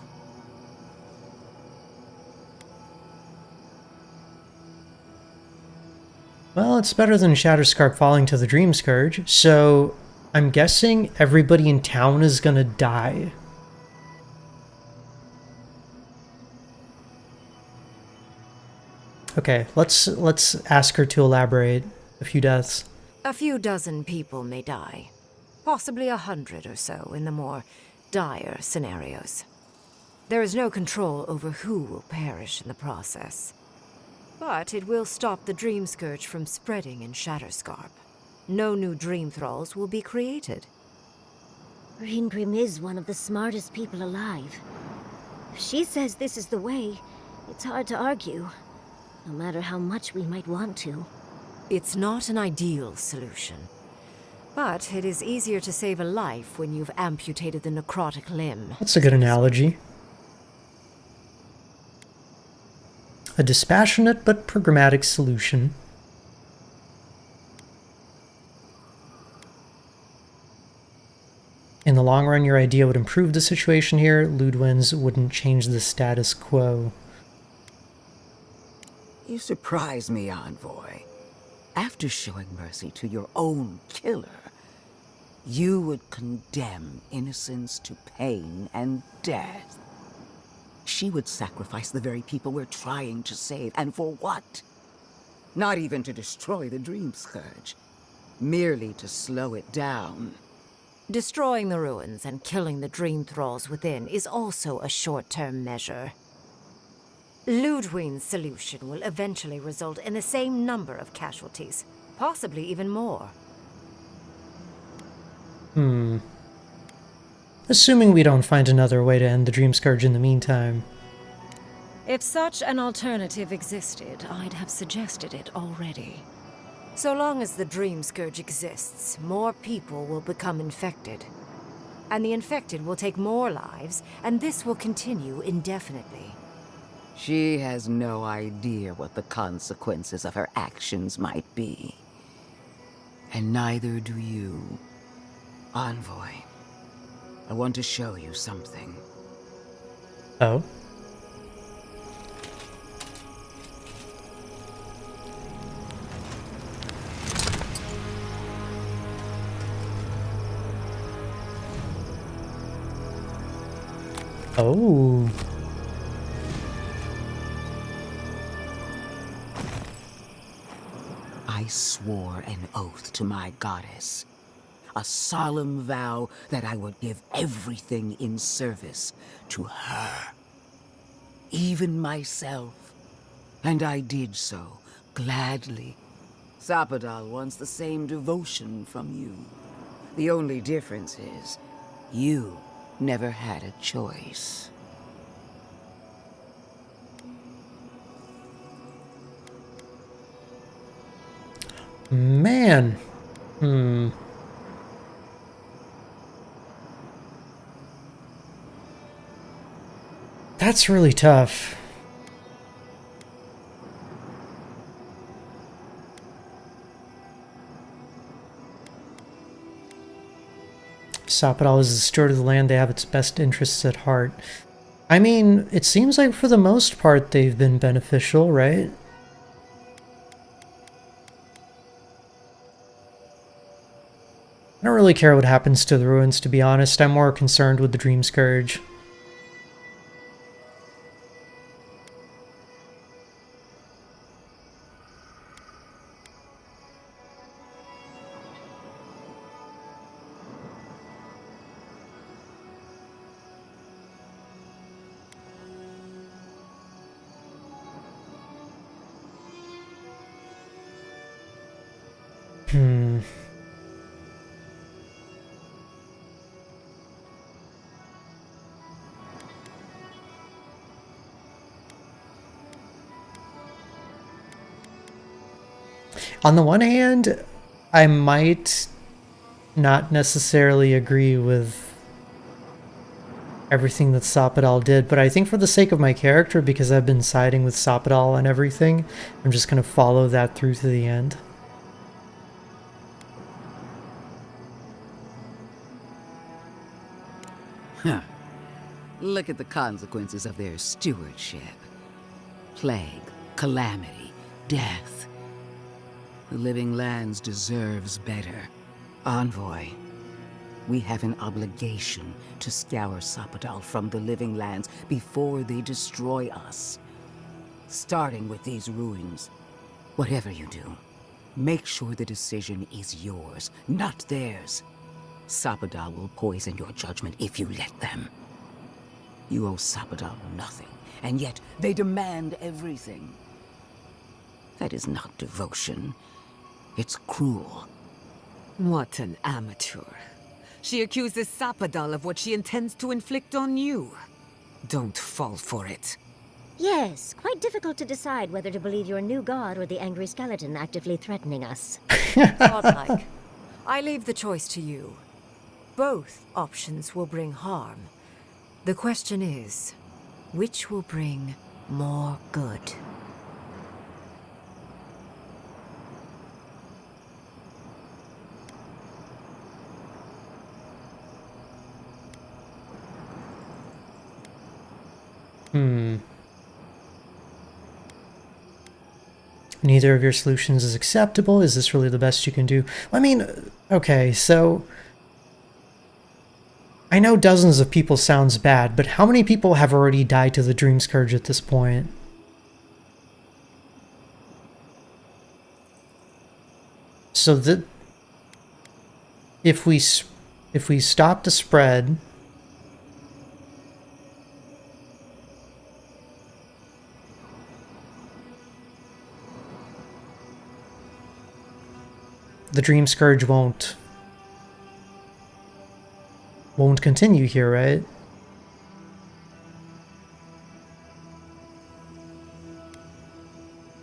Well, it's better than Shatterscarp falling to the Dream Scourge, so I'm guessing everybody in town is gonna die. Okay, let's ask her to elaborate. A few deaths. A few dozen people may die. Possibly 100 or so in the more dire scenarios. There is no control over who will perish in the process. But it will stop the Dream Scourge from spreading in Shatterscarp. No new Dream Thralls will be created. Reengrim is one of the smartest people alive. If she says this is the way, it's hard to argue, no matter how much we might want to. It's not an ideal solution. But it is easier to save a life when you've amputated the necrotic limb. That's a good analogy. A dispassionate but programmatic solution. In the long run, your idea would improve the situation here. Ludwin's wouldn't change the status quo. You surprise me, Envoy. After showing mercy to your own killer, you would condemn innocence to pain and death. She would sacrifice the very people we're trying to save, and for what? Not even to destroy the Dream Scourge, merely to slow it down. Destroying the ruins and killing the Dream Thralls within is also a short-term measure. Ludwig's solution will eventually result in the same number of casualties, possibly even more. Assuming we don't find another way to end the Dream Scourge in the meantime. If such an alternative existed, I'd have suggested it already. So long as the Dream Scourge exists, more people will become infected. And the infected will take more lives, and this will continue indefinitely. She has no idea what the consequences of her actions might be. And neither do you. Envoy, I want to show you something. Oh? Oh. I swore an oath to my goddess. A solemn vow that I would give everything in service to her. Even myself. And I did so, gladly. Sapadal wants the same devotion from you. The only difference is, you never had a choice. Man. That's really tough. Sapadal is the steward of the land. They have its best interests at heart. I mean, it seems like for the most part they've been beneficial, right? I don't really care what happens to the ruins, to be honest. I'm more concerned with the Dream Scourge. On the one hand, I might not necessarily agree with everything that Sapadal did, but I think for the sake of my character, because I've been siding with Sapadal on everything, I'm just going to follow that through to the end. Huh. Look at the consequences of their stewardship. Plague, calamity, death. The Living Lands deserves better. Envoy, we have an obligation to scour Sapadal from the Living Lands before they destroy us. starting with these ruins. Whatever you do, make sure the decision is yours, not theirs. Sapadal will poison your judgment if you let them. You owe Sapadal nothing, and yet they demand everything. That is not devotion. It's cruel. What an amateur. She accuses Sapadal of what she intends to inflict on you. Don't fall for it. Yes, quite difficult to decide whether to believe your new god or the angry skeleton actively threatening us. Godlike. I leave the choice to you. Both options will bring harm. The question is, which will bring more good? Neither of your solutions is acceptable. Is this really the best you can do? I mean, okay, so I know dozens of people sounds bad, but how many people have already died to the Dream Scourge at this point? So that if we stop the spread, the Dream Scourge won't continue here, right?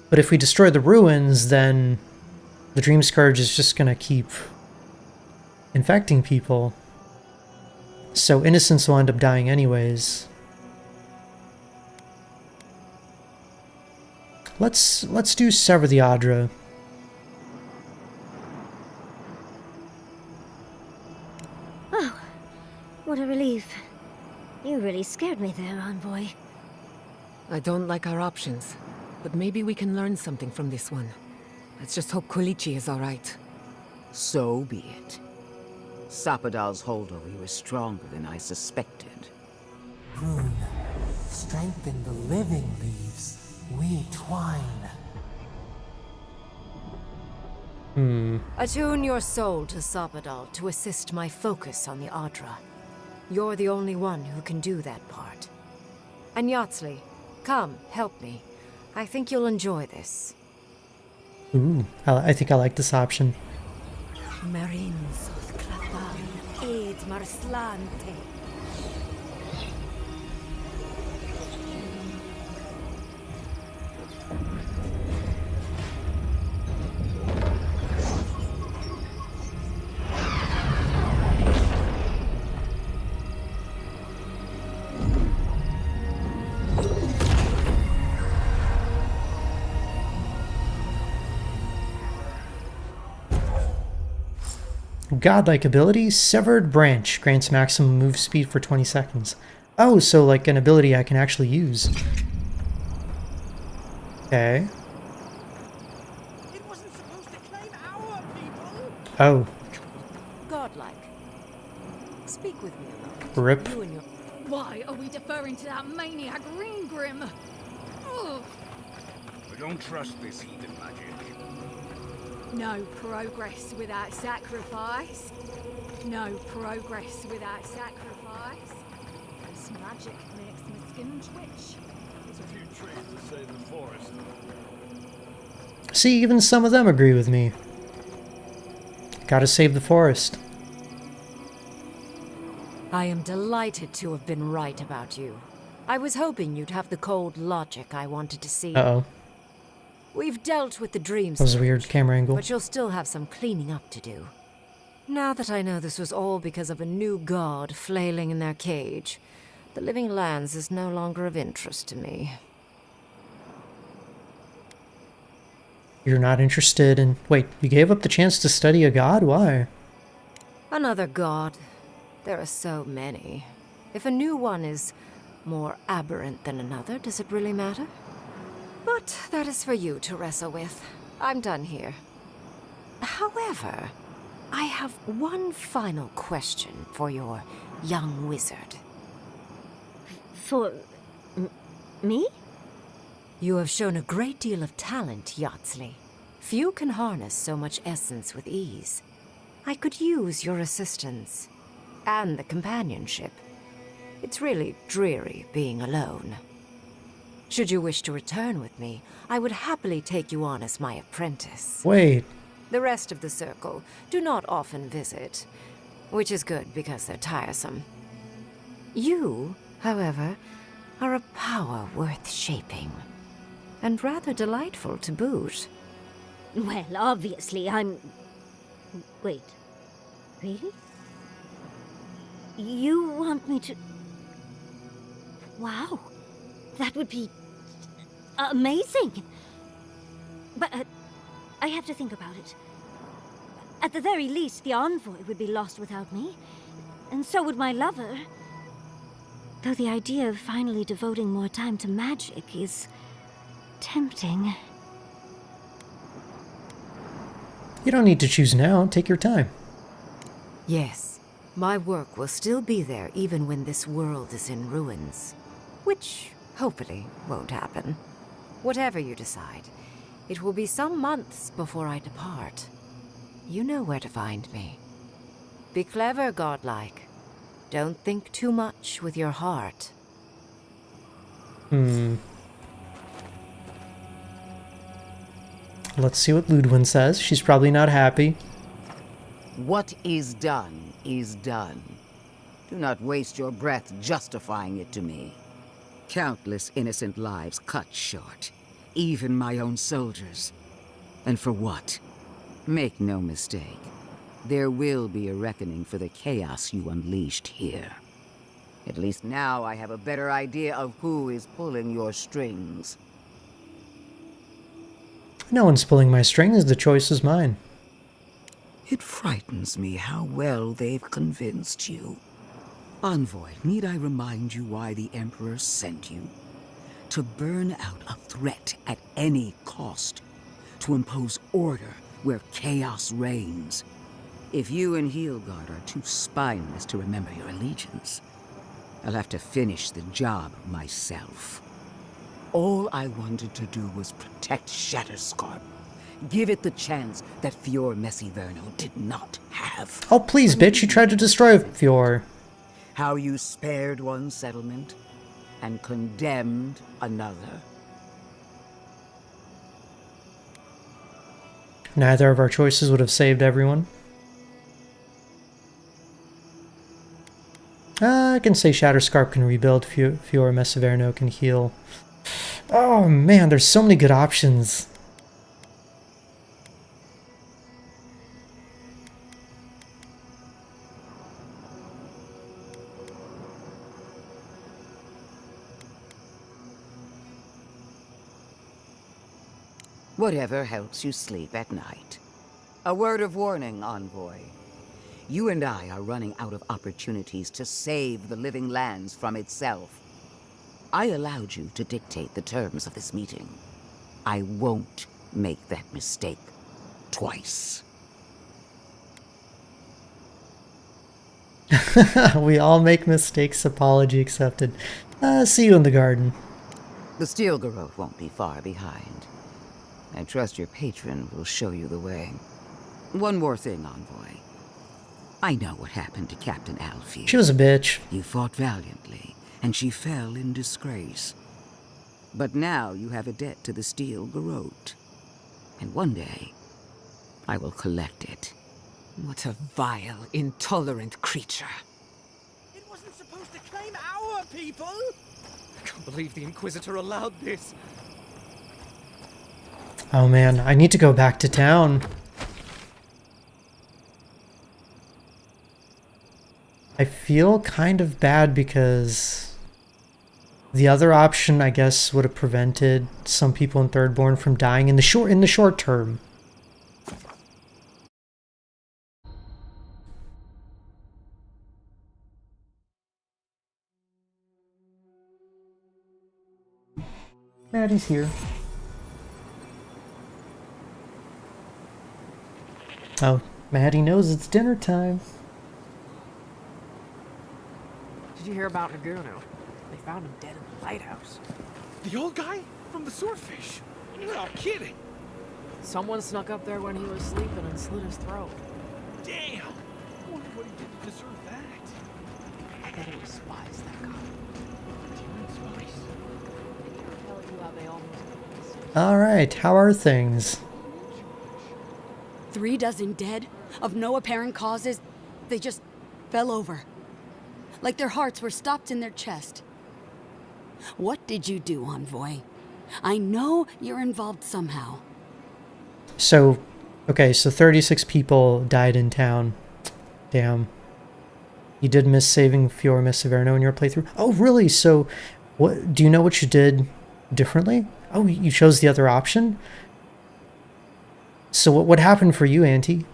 But if we destroy the ruins, then the Dream Scourge is just gonna keep infecting people. So innocents will end up dying anyways. Let's do Sever the Adra. Oh, what a relief. You really scared me there, Envoy. I don't like our options, but maybe we can learn something from this one. Let's just hope Kolichi is alright. So be it. Sapadal's hold over you is stronger than I suspected. Rune, strengthen the living leaves. We twine. Attune your soul to Sapadal to assist my focus on the Adra. You're the only one who can do that part. And Yatsley, come, help me. I think you'll enjoy this. Ooh, I think I like this option. Marines of Clathal, aid Marslante. Godlike ability, Severed Branch, grants maximum move speed for 20 seconds. Oh, so like an ability I can actually use. Okay. It wasn't supposed to claim our people. Oh, Godlike. Speak with me about rip. you and your... Why are we deferring to that maniac Ringgrim? Ugh. We don't trust this heathen magic. No progress without sacrifice. No progress without sacrifice. This magic makes my skin twitch. There's a few trees to save the forest. See, even some of them agree with me. Gotta save the forest. I am delighted to have been right about you. I was hoping you'd have the cold logic I wanted to see. Uh-oh. We've dealt with the dreams. That was a weird camera angle. But you'll still have some cleaning up to do. Now that I know this was all because of a new god flailing in their cage, the living lands is no longer of interest to me. You're not interested in... Wait, you gave up the chance to study a god? Why? Another god. There are so many. If a new one is more aberrant than another, does it really matter? But that is for you to wrestle with. I'm done here. However, I have one final question for your young wizard. For... me? You have shown a great deal of talent, Yatsley. Few can harness so much essence with ease. I could use your assistance. And the companionship. It's really dreary being alone. Should you wish to return with me, I would happily take you on as my apprentice. Wait. The rest of the circle do not often visit, which is good because they're tiresome. You, however, are a power worth shaping, and rather delightful to boot. Well, obviously, I'm... Wait. Really? You want me to... Wow. That would be... amazing! But, I have to think about it. At the very least, the envoy would be lost without me. And so would my lover. Though the idea of finally devoting more time to magic is... tempting. You don't need to choose now. Take your time. Yes, my work will still be there even when this world is in ruins. Which, hopefully, won't happen. Whatever you decide, it will be some months before I depart. You know where to find me. Be clever, godlike. Don't think too much with your heart. Let's see what Ludwin says. She's probably not happy. What is done is done. Do not waste your breath justifying it to me. Countless innocent lives cut short. Even my own soldiers. And for what? Make no mistake. There will be a reckoning for the chaos you unleashed here. At least now I have a better idea of who is pulling your strings. No one's pulling my strings. The choice is mine. It frightens me how well they've convinced you. Envoy, need I remind you why the Emperor sent you? To burn out a threat at any cost. To impose order where chaos reigns. If you and Heelguard are too spineless to remember your allegiance, I'll have to finish the job myself. All I wanted to do was protect Shatterscarp. Give it the chance that Fior Messiverno did not have. Oh, please, bitch. You tried to destroy Fior. How you spared one settlement and condemned another. Neither of our choices would have saved everyone. I can say Shatterscarp can rebuild, Fior Messiverno can heal. Oh man, there's so many good options. Whatever helps you sleep at night. A word of warning, Envoy. You and I are running out of opportunities to save the living lands from itself. I allowed you to dictate the terms of this meeting. I won't make that mistake twice. We all make mistakes. Apology accepted. See you in the garden. The Steel Garrote won't be far behind. I trust your patron will show you the way. One more thing, Envoy. I know what happened to Captain Alfie. She was a bitch. You fought valiantly, and she fell in disgrace. But now you have a debt to the Steel Garrote. And one day, I will collect it. What a vile, intolerant creature. It wasn't supposed to claim our people! I can't believe the Inquisitor allowed this. Oh man, I need to go back to town. I feel kind of bad because the other option, I guess, would have prevented some people in Thirdborn from dying in the short term. Maddie's here. Oh, Maddie knows it's dinner time. Did you hear about Naguno? They found him dead in the lighthouse. The old guy? from the swordfish. No kidding. Someone snuck up there when he was sleeping and slit his throat. Damn. Wonder what he did to deserve that. I bet it was spies that got him. Spies. Did he ever tell you how they almost... Alright, how are things? 3 dozen dead, of no apparent causes. They just fell over. Like their hearts were stopped in their chest. What did you do, Envoy? I know you're involved somehow. So, okay, so 36 people died in town. Damn. You did miss saving Fiora Miss Severno in your playthrough? Oh, really? So, what? Do you know what you did differently? Oh, you chose the other option? So what happened for you, Auntie?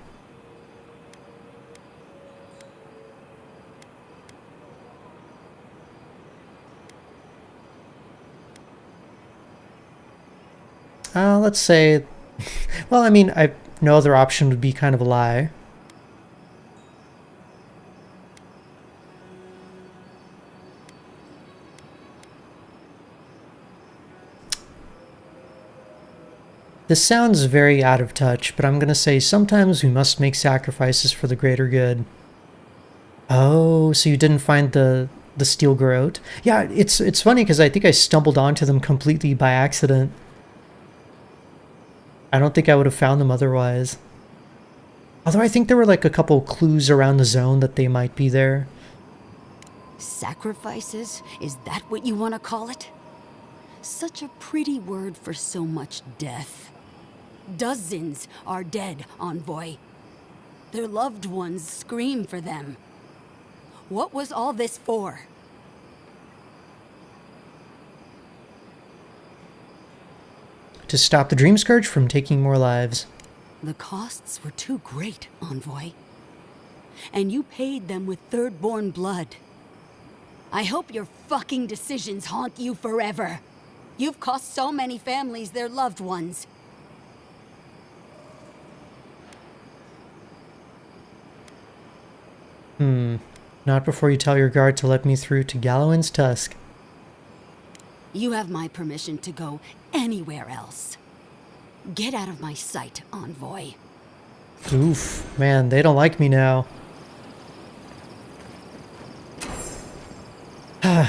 Let's say... well, I mean, no other option would be kind of a lie. This sounds very out of touch, but I'm gonna say sometimes we must make sacrifices for the greater good. Oh, so you didn't find the steel garrote? Yeah, it's funny because I think I stumbled onto them completely by accident. I don't think I would have found them otherwise. Although I think there were like a couple clues around the zone that they might be there. Sacrifices? Is that what you want to call it? Such a pretty word for so much death. Dozens are dead, Envoy. Their loved ones scream for them. What was all this for? To stop the Dream Scourge from taking more lives. The costs were too great, Envoy. And you paid them with third-born blood. I hope your fucking decisions haunt you forever. You've cost so many families their loved ones. Not before you tell your guard to let me through to Gallowin's Tusk. You have my permission to go anywhere else. Get out of my sight, Envoy. Oof, man, they don't like me now. And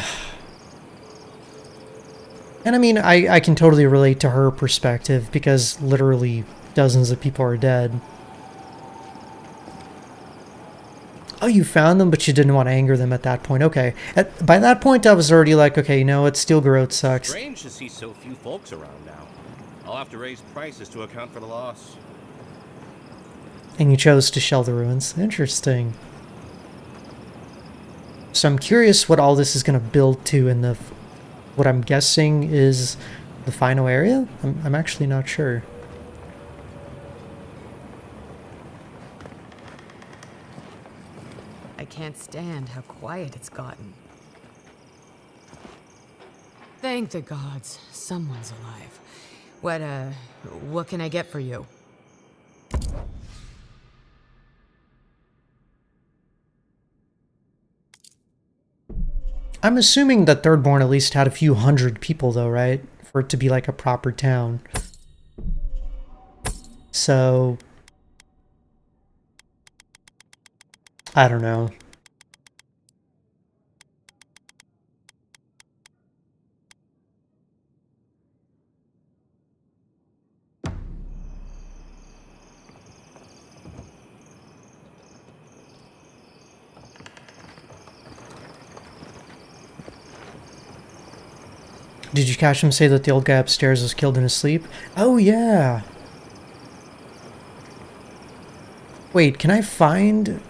I mean, I can totally relate to her perspective because literally dozens of people are dead. Oh, you found them, but you didn't want to anger them at that point. Okay. By that point, I was already like, okay, you know what? Steel Garrote sucks. Strange to see so few folks around now. I'll have to raise prices to account for the loss. And you chose to shell the ruins. Interesting. So I'm curious what all this is going to build to in the... what I'm guessing is the final area? I'm actually not sure. I can't stand how quiet it's gotten. Thank the gods, someone's alive. What can I get for you? I'm assuming that Thirdborn at least had a few hundred people though, right? For it to be like a proper town. So... I don't know. Did you catch him say that the old guy upstairs was killed in his sleep? Oh yeah! Wait, can I find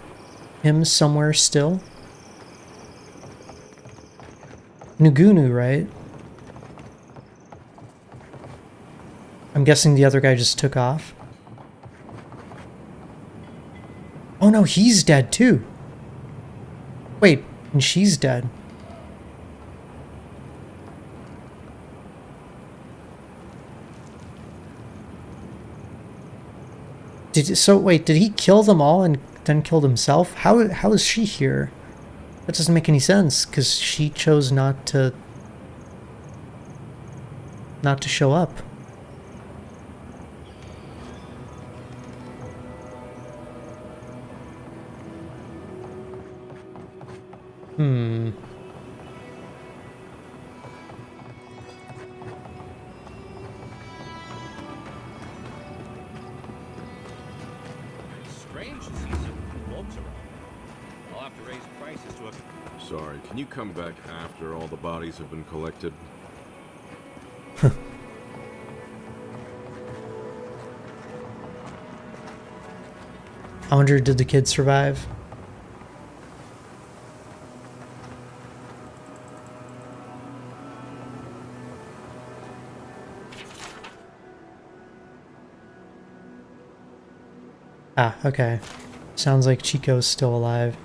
him somewhere still? Nugunu, right? I'm guessing the other guy just took off. Oh no, he's dead too! Wait, and she's dead. Wait, did he kill them all and then killed himself? How is she here? That doesn't make any sense, because she chose not to... not to show up. Strange to see some folks around. I'll have to raise prices to a... Sorry, can you come back after all the bodies have been collected? I wonder, did the kids survive? Ah, okay. Sounds like Chico's still alive.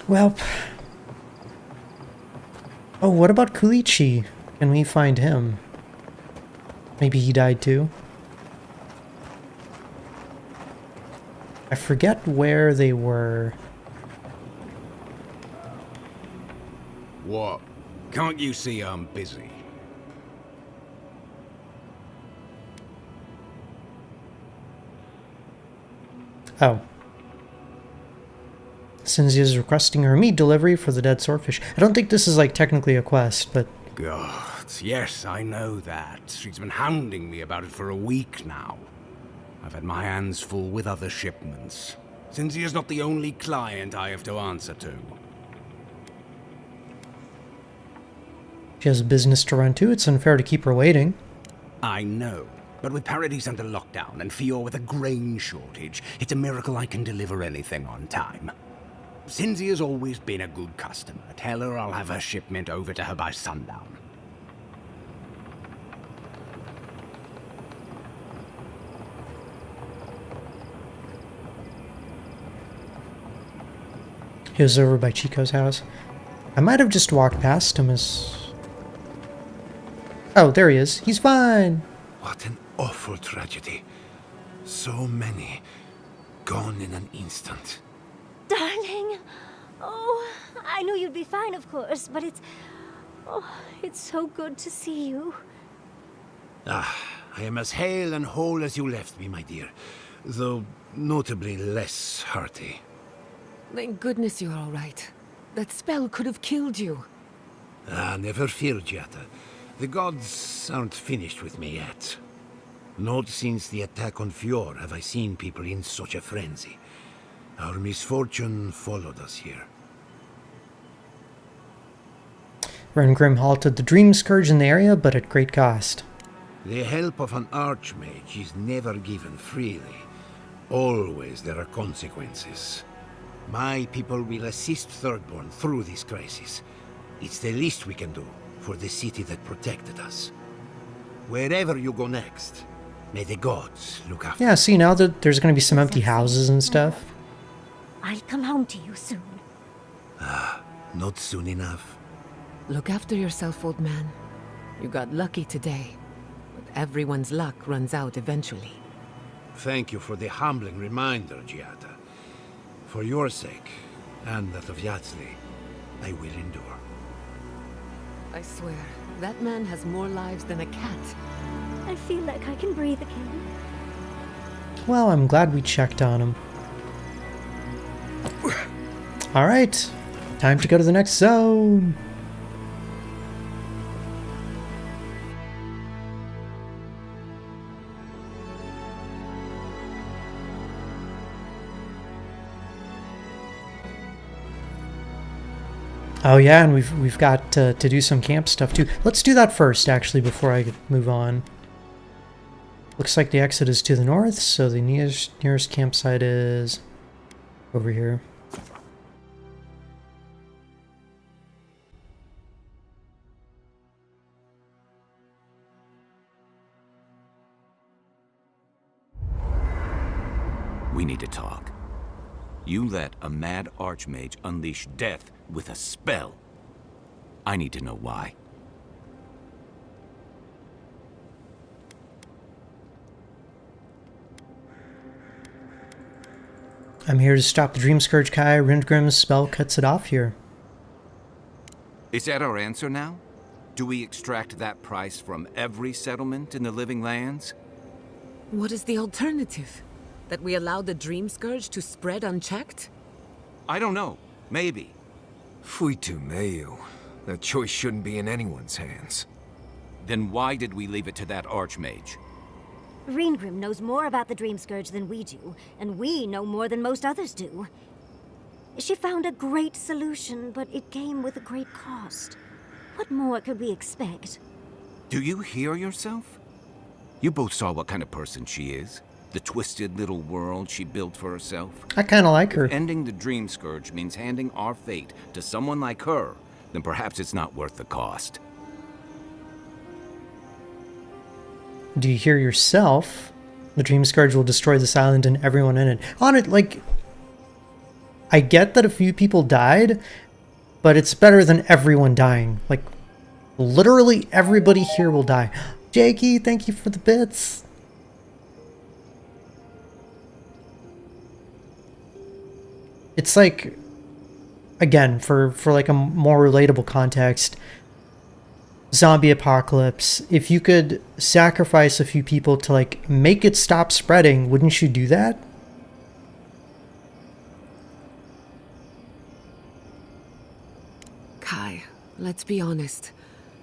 Well... Oh, what about Kulichi? Can we find him? Maybe he died too? I forget where they were. What? Can't you see I'm busy? Oh. Cynthia is requesting her meat delivery for the dead swordfish. I don't think this is like technically a quest, but... God, yes, I know that. She's been hounding me about it for a week now. I've had my hands full with other shipments. Cynthia's not the only client I have to answer to. She has business to run too. It's unfair to keep her waiting. I know, but with Paradise under lockdown and Fior with a grain shortage, it's a miracle I can deliver anything on time. Cynthia's always been a good customer. Tell her I'll have her shipment over to her by sundown. He was over by Chico's house. I might have just walked past him as... Oh, there he is. He's fine. What an awful tragedy. So many. Gone in an instant. Darling! Oh, I knew you'd be fine, of course, but it's... Oh, it's so good to see you. Ah, I am as hale and whole as you left me, my dear. Though notably less hearty. Thank goodness you're all right. That spell could have killed you. Ah, never fear, Giata. The gods aren't finished with me yet. Not since the attack on Fior have I seen people in such a frenzy. Our misfortune followed us here. Rengrim halted the Dream Scourge in the area, but at great cost. The help of an archmage is never given freely. Always there are consequences. My people will assist Thirdborn through this crisis. It's the least we can do for the city that protected us. Wherever you go next, may the gods look after you. Yeah, see, now that there's going to be some empty houses and stuff. I'll come home to you soon. Ah, not soon enough. Look after yourself, old man. You got lucky today, but everyone's luck runs out eventually. Thank you for the humbling reminder, Giata. For your sake, and that of Yatsli, I will endure. I swear, that man has more lives than a cat. I feel like I can breathe again. Well, I'm glad we checked on him. Alright, time to go to the next zone. Oh yeah, and we've got to do some camp stuff too. Let's do that first, actually, before I move on. Looks like the exit is to the north, so the nearest campsite is over here. We need to talk. You let a mad archmage unleash death with a spell. I need to know why. I'm here to stop the Dream Scourge, Kai. Rindgrim's spell cuts it off here. Is that our answer now? Do we extract that price from every settlement in the Living Lands? What is the alternative? That we allow the Dream Scourge to spread unchecked? I don't know. Maybe. Fuitu meio. That choice shouldn't be in anyone's hands. Then why did we leave it to that archmage? Reengrim knows more about the Dream Scourge than we do, and we know more than most others do. She found a great solution, but it came with a great cost. What more could we expect? Do you hear yourself? You both saw what kind of person she is. The twisted little world she built for herself. I kind of like her. If ending the Dream Scourge means handing our fate to someone like her, then perhaps it's not worth the cost. Do you hear yourself? The Dream Scourge will destroy this island and everyone in it. On it, like... I get that a few people died, but it's better than everyone dying. Like, literally everybody here will die. Jakey, thank you for the bits. It's like, again, for like a more relatable context, zombie apocalypse, if you could sacrifice a few people to like make it stop spreading, wouldn't you do that? Kai, let's be honest.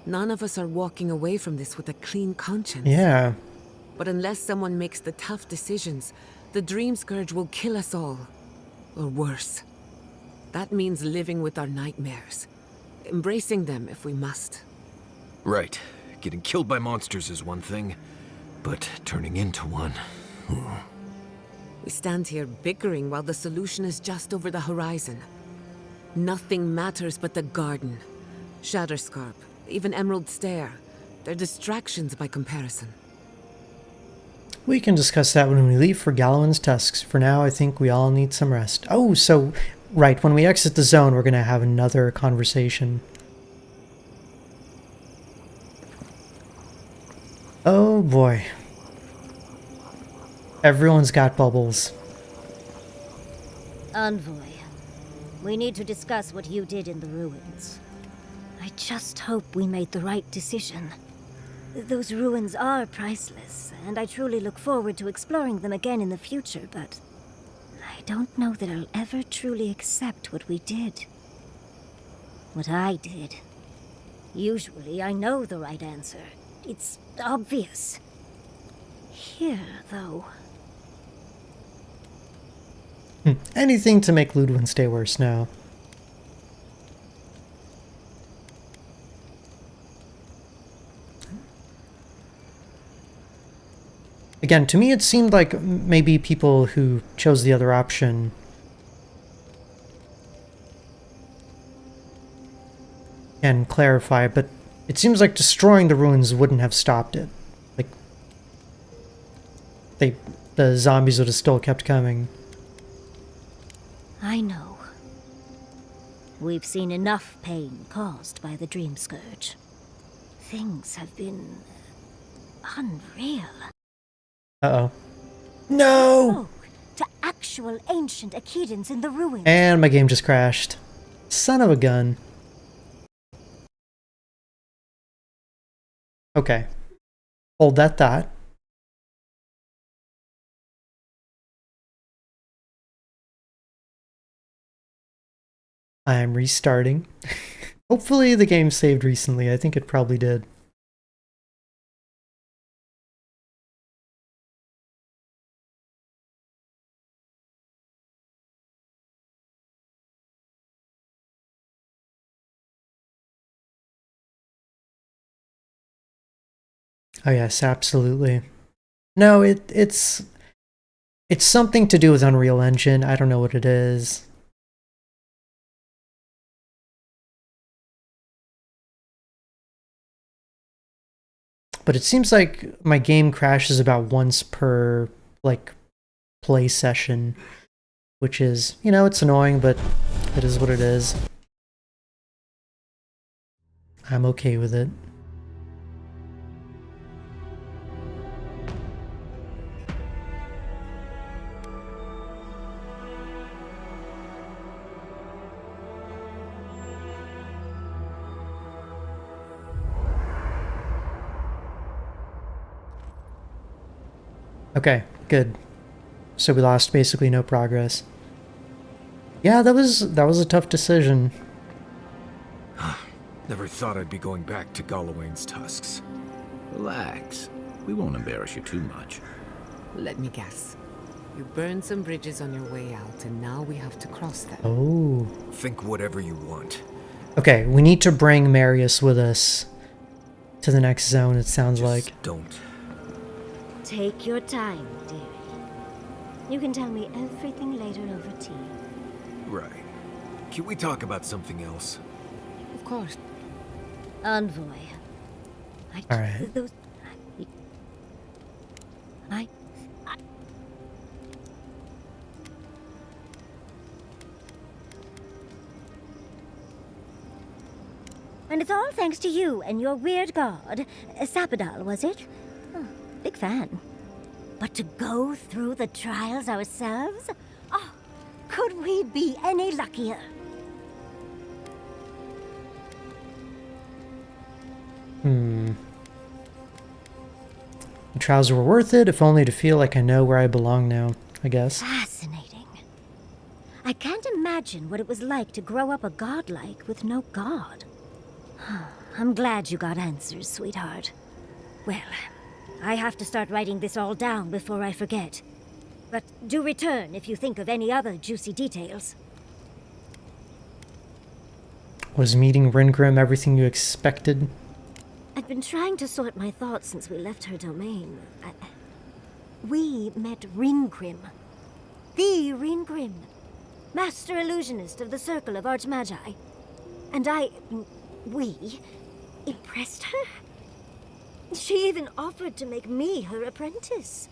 None of us are walking away from this with a clean conscience. Yeah. But unless someone makes the tough decisions, the Dream Scourge will kill us all. Or worse. That means living with our nightmares. Embracing them if we must. Right. Getting killed by monsters is one thing, but turning into one... We stand here bickering while the solution is just over the horizon. Nothing matters but the garden. Shatterscarp, even Emerald Stair. They're distractions by comparison. We can discuss that when we leave for Gallowin's Tusks. For now, I think we all need some rest. Oh, so, right, when we exit the zone, we're going to have another conversation. Oh boy. Everyone's got bubbles. Envoy, we need to discuss what you did in the ruins. I just hope we made the right decision. Those ruins are priceless, and I truly look forward to exploring them again in the future, but I don't know that I'll ever truly accept what we did. What I did. Usually I know the right answer. It's obvious. Here, though... Anything to make Ludwin stay worse now. Again, to me it seemed like maybe people who chose the other option can clarify, but it seems like destroying the ruins wouldn't have stopped it. Like, the zombies would have still kept coming. I know. We've seen enough pain caused by the Dream Scourge. Things have been... unreal. Uh-oh. No! To actual ancient Akedans in the ruins. And my game just crashed. Son of a gun. Okay. Hold that thought. I'm restarting. Hopefully the game saved recently. I think it probably did. Oh yes, absolutely. No, it's something to do with Unreal Engine. I don't know what it is. But it seems like my game crashes about once per, like, play session. Which is, you know, it's annoying, but it is what it is. I'm okay with it. Okay, good. So we lost basically no progress. Yeah, that was a tough decision. Never thought I'd be going back to Galawain's tusks. Relax. We won't embarrass you too much. Let me guess. You burned some bridges on your way out, and now we have to cross them. Oh. Think whatever you want. Okay, we need to bring Marius with us to the next zone, it sounds like. Don't. Take your time, dearie. You can tell me everything later over tea. Right. Can we talk about something else? Of course. Envoy. All right. And it's all thanks to you and your weird god, Sapadal, was it? Oh, big fan. But to go through the trials ourselves? Oh, could we be any luckier? The trials were worth it, if only to feel like I know where I belong now, I guess. Fascinating. I can't imagine what it was like to grow up a godlike with no god. I'm glad you got answers, sweetheart. Well, I have to start writing this all down before I forget. But do return if you think of any other juicy details. Was meeting Ringrim everything you expected? I've been trying to sort my thoughts since we left her domain. We met Ringrim. The Ringrim. Master illusionist of the Circle of Archmagi. And we impressed her? She even offered to make me her apprentice.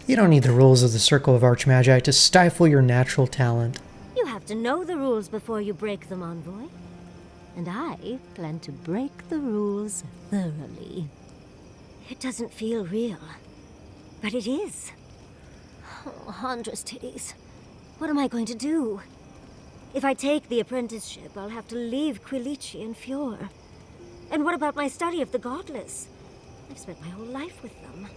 You don't need the rules of the Circle of Archmagi to stifle your natural talent. You have to know the rules before you break them, Envoy. And I plan to break the rules thoroughly. It doesn't feel real, but it is. Oh, Handra's titties. What am I going to do? If I take the apprenticeship, I'll have to leave Quilici and Fjord. And what about my study of the Godless? I've spent my whole life with them.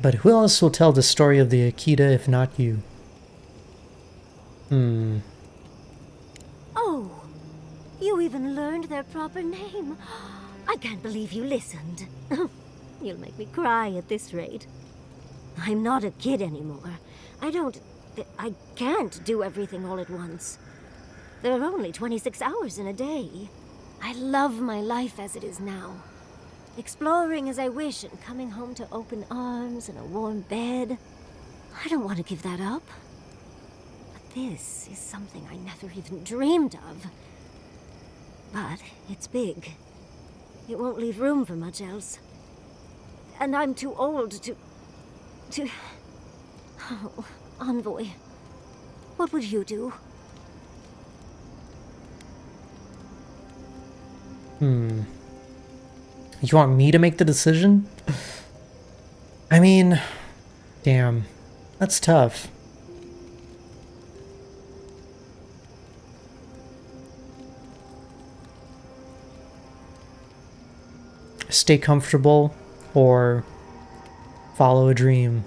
But who else will tell the story of the Akita if not you? Oh, you even learned their proper name. I can't believe you listened. You'll make me cry at this rate. I'm not a kid anymore. I can't do everything all at once. There are only 26 hours in a day. I love my life as it is now. Exploring as I wish and coming home to open arms and a warm bed. I don't want to give that up. But this is something I never even dreamed of. But it's big. It won't leave room for much else. And I'm too old to... Oh, Envoy. What would you do? You want me to make the decision? I mean, damn. That's tough. Stay comfortable or follow a dream.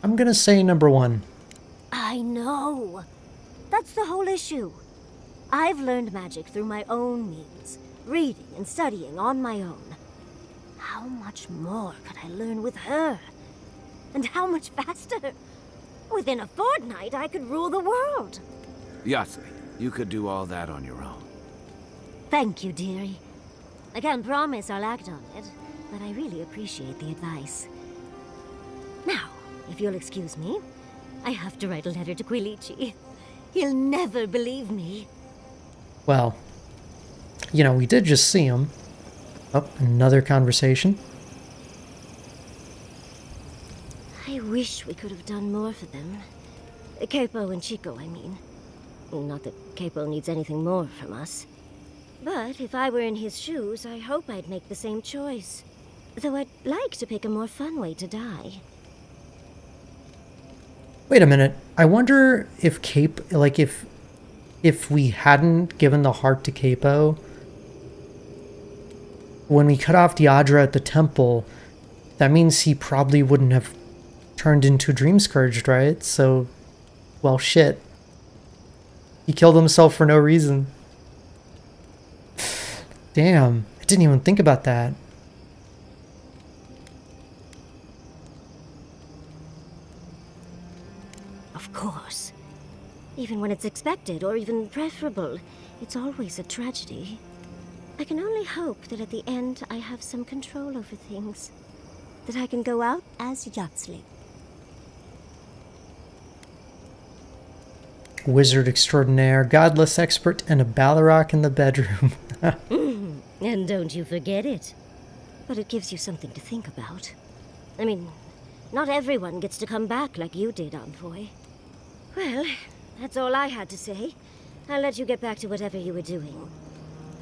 I'm gonna say number one. I know. That's the whole issue. I've learned magic through my own means, reading and studying on my own. How much more could I learn with her? And how much faster? Within a fortnight, I could rule the world. Yatsli, you could do all that on your own. Thank you, dearie. I can't promise I'll act on it, but I really appreciate the advice. Now, if you'll excuse me, I have to write a letter to Quilici. He'll never believe me. Well, you know, we did just see him. Oh, another conversation. I wish we could have done more for them. Capo and Chico, I mean. Not that Capo needs anything more from us. But if I were in his shoes, I hope I'd make the same choice. Though I'd like to pick a more fun way to die. Wait a minute. I wonder if if we hadn't given the heart to Capo, when we cut off Diadra at the temple, that means he probably wouldn't have turned into Dream Scourged, right? So, well, shit. He killed himself for no reason. Damn, I didn't even think about that. Of course. Even when it's expected, or even preferable, it's always a tragedy. I can only hope that at the end I have some control over things. That I can go out as Yatsley. Wizard extraordinaire, godless expert, and a Balrog in the bedroom. And don't you forget it. But it gives you something to think about. I mean, not everyone gets to come back like you did, Envoy. Well, that's all I had to say. I'll let you get back to whatever you were doing.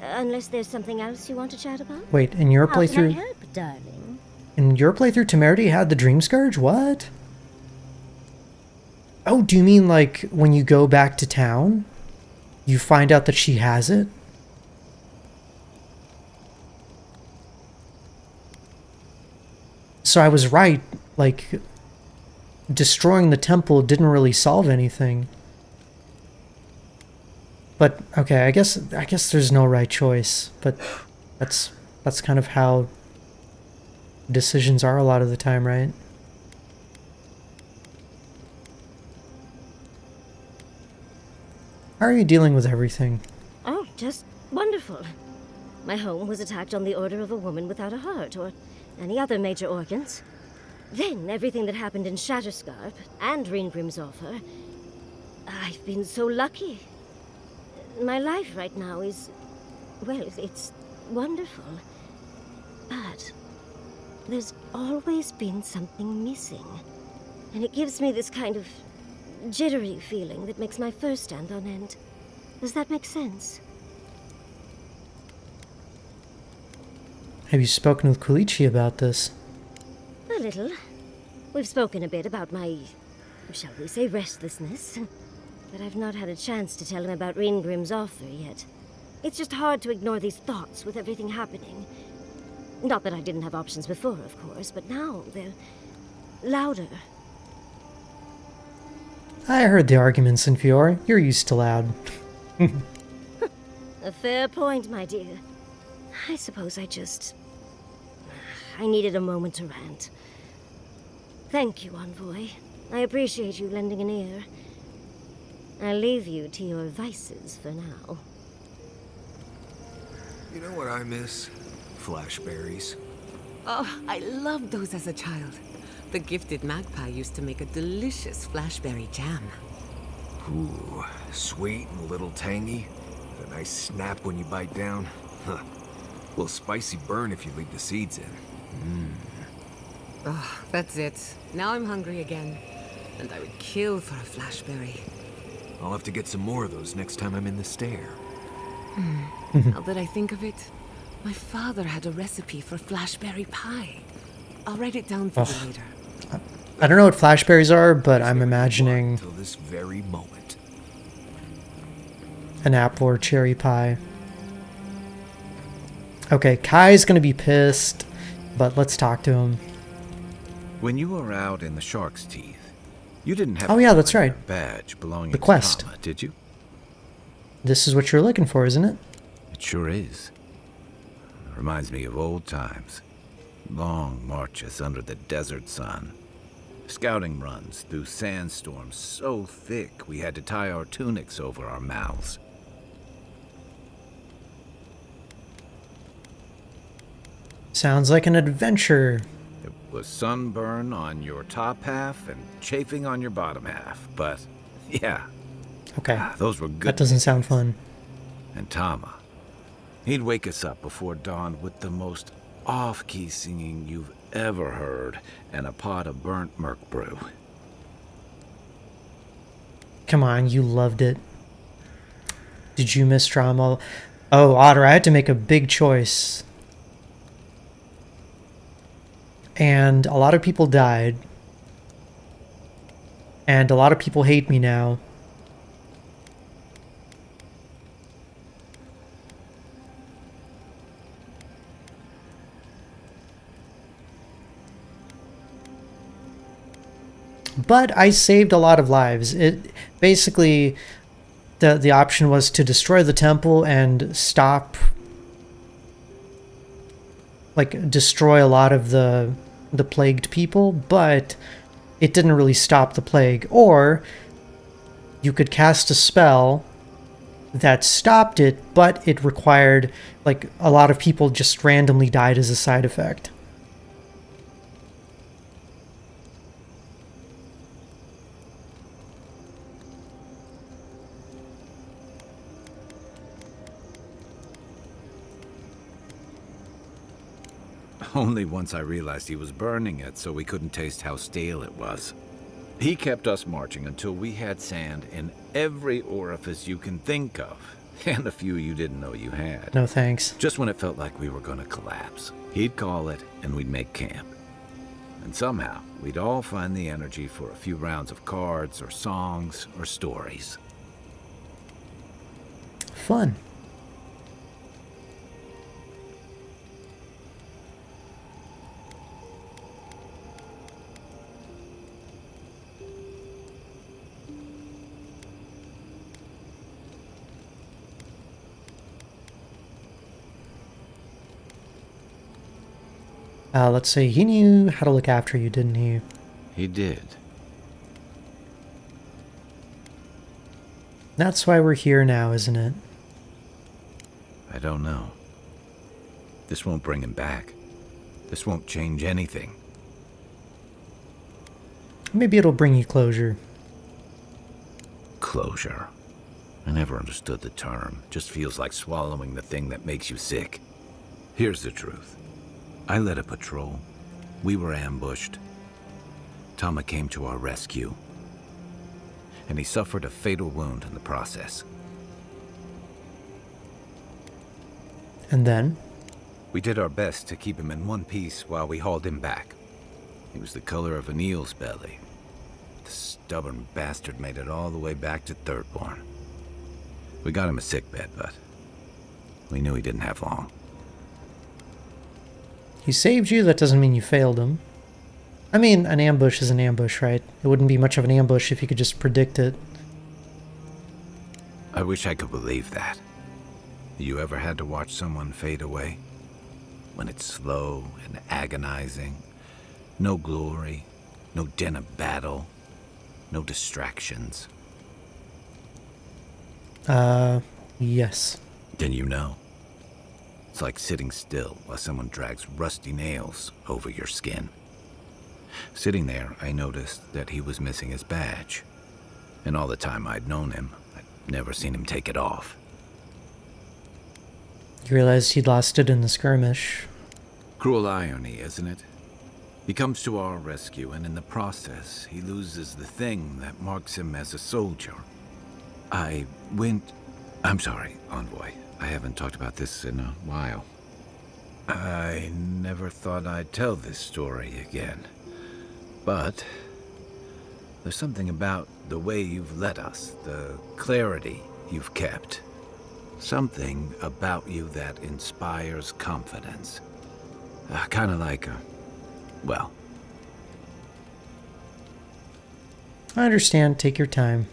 Unless there's something else you want to chat about? Wait, in your playthrough... How can I help, darling? In your playthrough, Temerity had the Dream Scourge? What? Oh, do you mean like when you go back to town, you find out that she has it? So I was right, like, destroying the temple didn't really solve anything. But, okay, I guess there's no right choice, but that's kind of how decisions are a lot of the time, right? How are you dealing with everything? Oh, just wonderful. My home was attacked on the order of a woman without a heart, or any other major organs. Then everything that happened in Shatterscarp and Reengrim's offer. I've been so lucky. My life right now is, well, it's wonderful. But there's always been something missing. And it gives me this kind of jittery feeling that makes my fur stand on end. Does that make sense? Have you spoken with Kulichi about this? A little. We've spoken a bit about my, shall we say, restlessness. But I've not had a chance to tell him about Reengrim's offer yet. It's just hard to ignore these thoughts with everything happening. Not that I didn't have options before, of course, but now they're louder. I heard the arguments in Fiore. You're used to loud. A fair point, my dear. I suppose I needed a moment to rant. Thank you, Envoy. I appreciate you lending an ear. I'll leave you to your vices for now. You know what I miss? Flashberries. Oh, I loved those as a child. The gifted magpie used to make a delicious flashberry jam. Ooh, sweet and a little tangy. A nice snap when you bite down. Huh. A little spicy burn if you leave the seeds in. Oh, that's it. Now I'm hungry again. And I would kill for a flashberry. I'll have to get some more of those next time I'm in the stair. Now that I think of it, my father had a recipe for flashberry pie. I'll write it down for you later. I don't know what flashberries are, but I'm imagining Till this very moment. an apple or cherry pie. Okay, Kai's gonna be pissed, but let's talk to him. When you were out in the Shark's Teeth, you didn't have that's right. a badge belonging The to quest. Tama, did you? This is what you're looking for, isn't it? It sure is. Reminds me of old times. Long marches under the desert sun. Scouting runs through sandstorms so thick we had to tie our tunics over our mouths. Sounds like an adventure. It was sunburn on your top half and chafing on your bottom half, but yeah. Okay. Those were good. That doesn't sound fun. And Tama. He'd wake us up before dawn with the most off-key singing you've ever heard and a pot of burnt merc brew. Come on, you loved it. Did you miss drama? Oh, Otter, I had to make a big choice. And a lot of people died. And a lot of people hate me now. But I saved a lot of lives. It basically, the option was to destroy the temple and stop, like, destroy a lot of the plagued people, but it didn't really stop the plague. Or you could cast a spell that stopped it, but it required, like, a lot of people just randomly died as a side effect. Only once I realized he was burning it so we couldn't taste how stale it was. He kept us marching until we had sand in every orifice you can think of, and a few you didn't know you had. No thanks. Just when it felt like we were gonna collapse, he'd call it and we'd make camp. And somehow, we'd all find the energy for a few rounds of cards or songs or stories. Fun. Let's see, he knew how to look after you, didn't he? He did. That's why we're here now, isn't it? I don't know. This won't bring him back. This won't change anything. Maybe it'll bring you closure. Closure. I never understood the term. Just feels like swallowing the thing that makes you sick. Here's the truth. I led a patrol. We were ambushed. Tama came to our rescue. And he suffered a fatal wound in the process. And then? We did our best to keep him in one piece while we hauled him back. He was the color of an eel's belly. The stubborn bastard made it all the way back to Thirdborn. We got him a sickbed, but we knew he didn't have long. He saved you, that doesn't mean you failed him. I mean, an ambush is an ambush, right? It wouldn't be much of an ambush if you could just predict it. I wish I could believe that. You ever had to watch someone fade away? When it's slow and agonizing. No glory, no din of battle, no distractions. Yes. Then you know. It's like sitting still while someone drags rusty nails over your skin. Sitting there, I noticed that he was missing his badge. And all the time I'd known him, I'd never seen him take it off. You realized he'd lost it in the skirmish. Cruel irony, isn't it? He comes to our rescue, and in the process, he loses the thing that marks him as a soldier. I'm sorry, Envoy. I haven't talked about this in a while. I never thought I'd tell this story again. But there's something about the way you've led us, the clarity you've kept. Something about you that inspires confidence. Kind of like well. I understand. Take your time.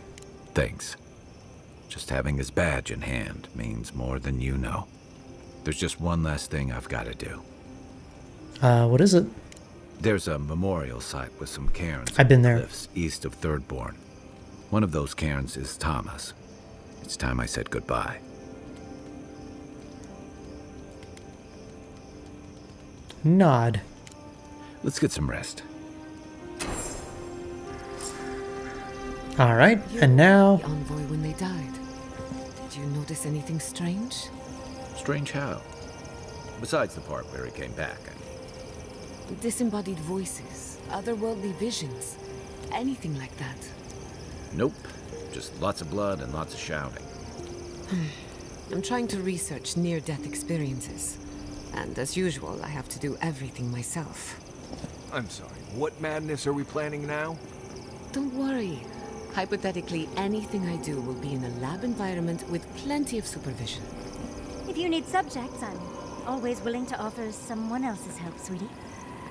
Thanks. Just having his badge in hand means more than you know. There's just one last thing I've got to do. What is it? There's a memorial site with some cairns. I've been there. Cliffs east of Thirdborn. One of those cairns is Tama's. It's time I said goodbye. Nod. Let's get some rest. All right, and now... The envoy when they died. Did you notice anything strange? Strange how? Besides the part where he came back. Disembodied voices, otherworldly visions, anything like that. Nope. Just lots of blood and lots of shouting. I'm trying to research near-death experiences. And as usual, I have to do everything myself. I'm sorry, what madness are we planning now? don't worry. Hypothetically, anything I do will be in a lab environment with plenty of supervision. If you need subjects, I'm always willing to offer someone else's help, sweetie.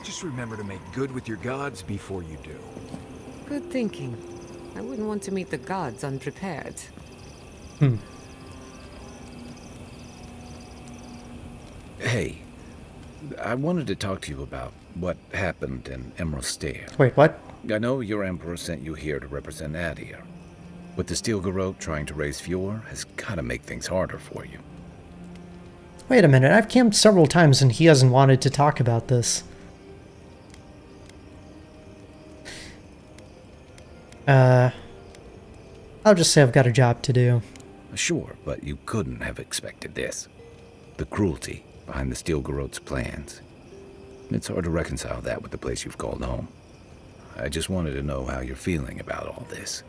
Just remember to make good with your gods before you do. Good thinking. I wouldn't want to meet the gods unprepared. Hey, I wanted to talk to you about what happened in Emerald Stair. Wait, what? I know your emperor sent you here to represent Adir. With the Steel Garrote trying to raise Fjord has got to make things harder for you. Wait a minute, I've camped several times and he hasn't wanted to talk about this. I'll just say I've got a job to do. Sure, but you couldn't have expected this. The cruelty behind the Steel Garrote's plans. It's hard to reconcile that with the place you've called home. I just wanted to know how you're feeling about all this.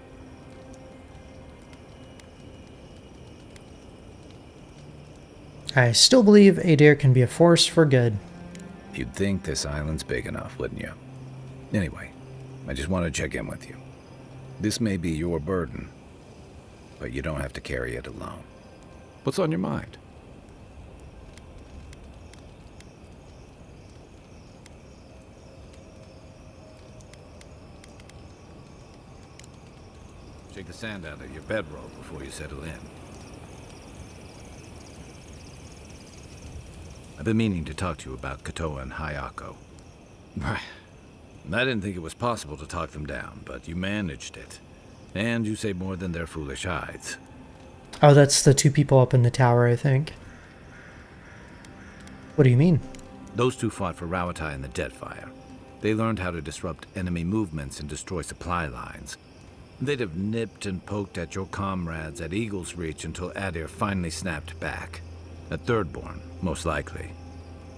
I still believe Adir can be a force for good. You'd think this island's big enough, wouldn't you? Anyway, I just wanted to check in with you. This may be your burden, but you don't have to carry it alone. What's on your mind? Shake the sand out of your bedroll before you settle in. I've been meaning to talk to you about Katoa and Hayako. I didn't think it was possible to talk them down, but you managed it. And you say more than their foolish hides. Oh, that's the two people up in the tower, I think. What do you mean? Those two fought for Rawatai in the Deadfire. They learned how to disrupt enemy movements and destroy supply lines. They'd have nipped and poked at your comrades at Eagle's Reach until Adir finally snapped back. At Thirdborn, most likely.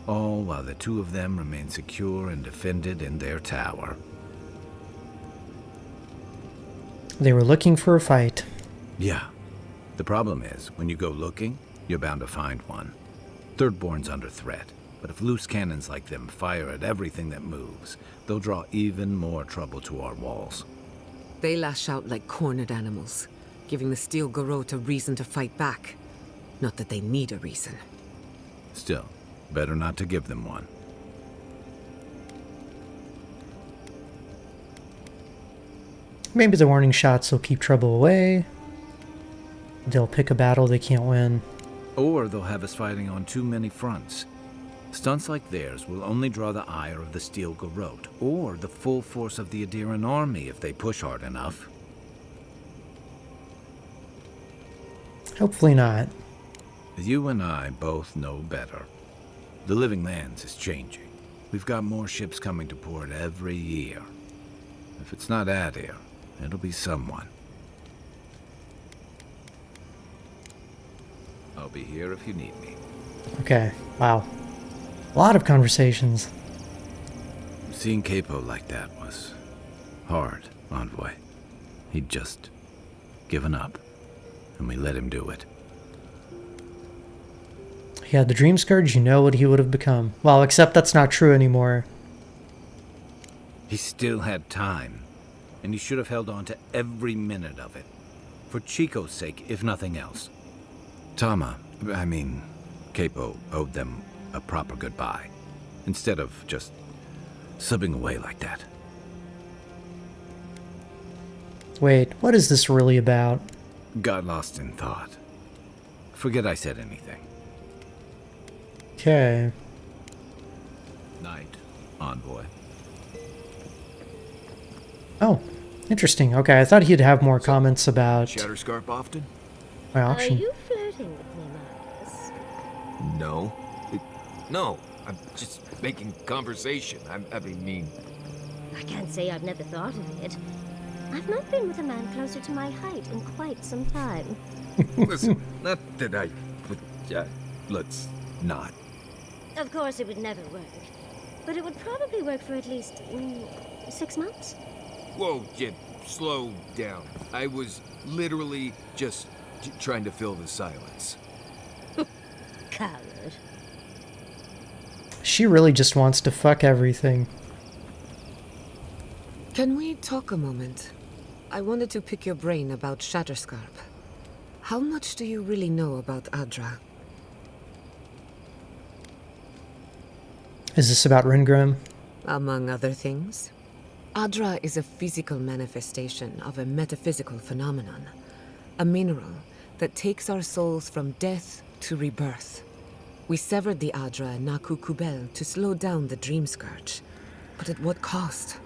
All while the two of them remain secure and defended in their tower. They were looking for a fight. Yeah. The problem is, when you go looking, you're bound to find one. Thirdborn's under threat, but if loose cannons like them fire at everything that moves, they'll draw even more trouble to our walls. They lash out like cornered animals, giving the Steel Garrote a reason to fight back. Not that they need a reason. Still, better not to give them one. Maybe the warning shots will keep trouble away. They'll pick a battle they can't win. Or they'll have us fighting on too many fronts. Stunts like theirs will only draw the ire of the Steel Garrote, or the full force of the Adiran army if they push hard enough. Hopefully not. You and I both know better. The Living Lands is changing. We've got more ships coming to port every year. If it's not Adir, it'll be someone. I'll be here if you need me. Okay, wow. A lot of conversations. Seeing Capo like that was hard, Envoy. He'd just given up, and we let him do it. He had the dream scourge, you know what he would have become. Well, except that's not true anymore. He still had time, and he should have held on to every minute of it. For Chico's sake, if nothing else. Capo owed them a proper goodbye, instead of just slipping away like that. Wait, what is this really about? Got lost in thought. Forget I said anything. Okay. Night, Envoy. Oh, interesting. Okay, I thought he'd have more comments about Shatterscarp often? my option. Are you flirting with me, Marcus? No. No, I'm just making conversation. I mean... I can't say I've never thought of it. I've not been with a man closer to my height in quite some time. Listen, not that I would... let's not. Of course, it would never work. But it would probably work for at least 6 months. Whoa, Jim, slow down. I was literally just trying to fill the silence. Coward. She really just wants to fuck everything. Can we talk a moment? I wanted to pick your brain about Shatterscarp. How much do you really know about Adra? Is this about Ringrim? Among other things. Adra is a physical manifestation of a metaphysical phenomenon. A mineral that takes our souls from death to rebirth. We severed the Adra and Naku Kubel to slow down the Dream Scourge. But at what cost?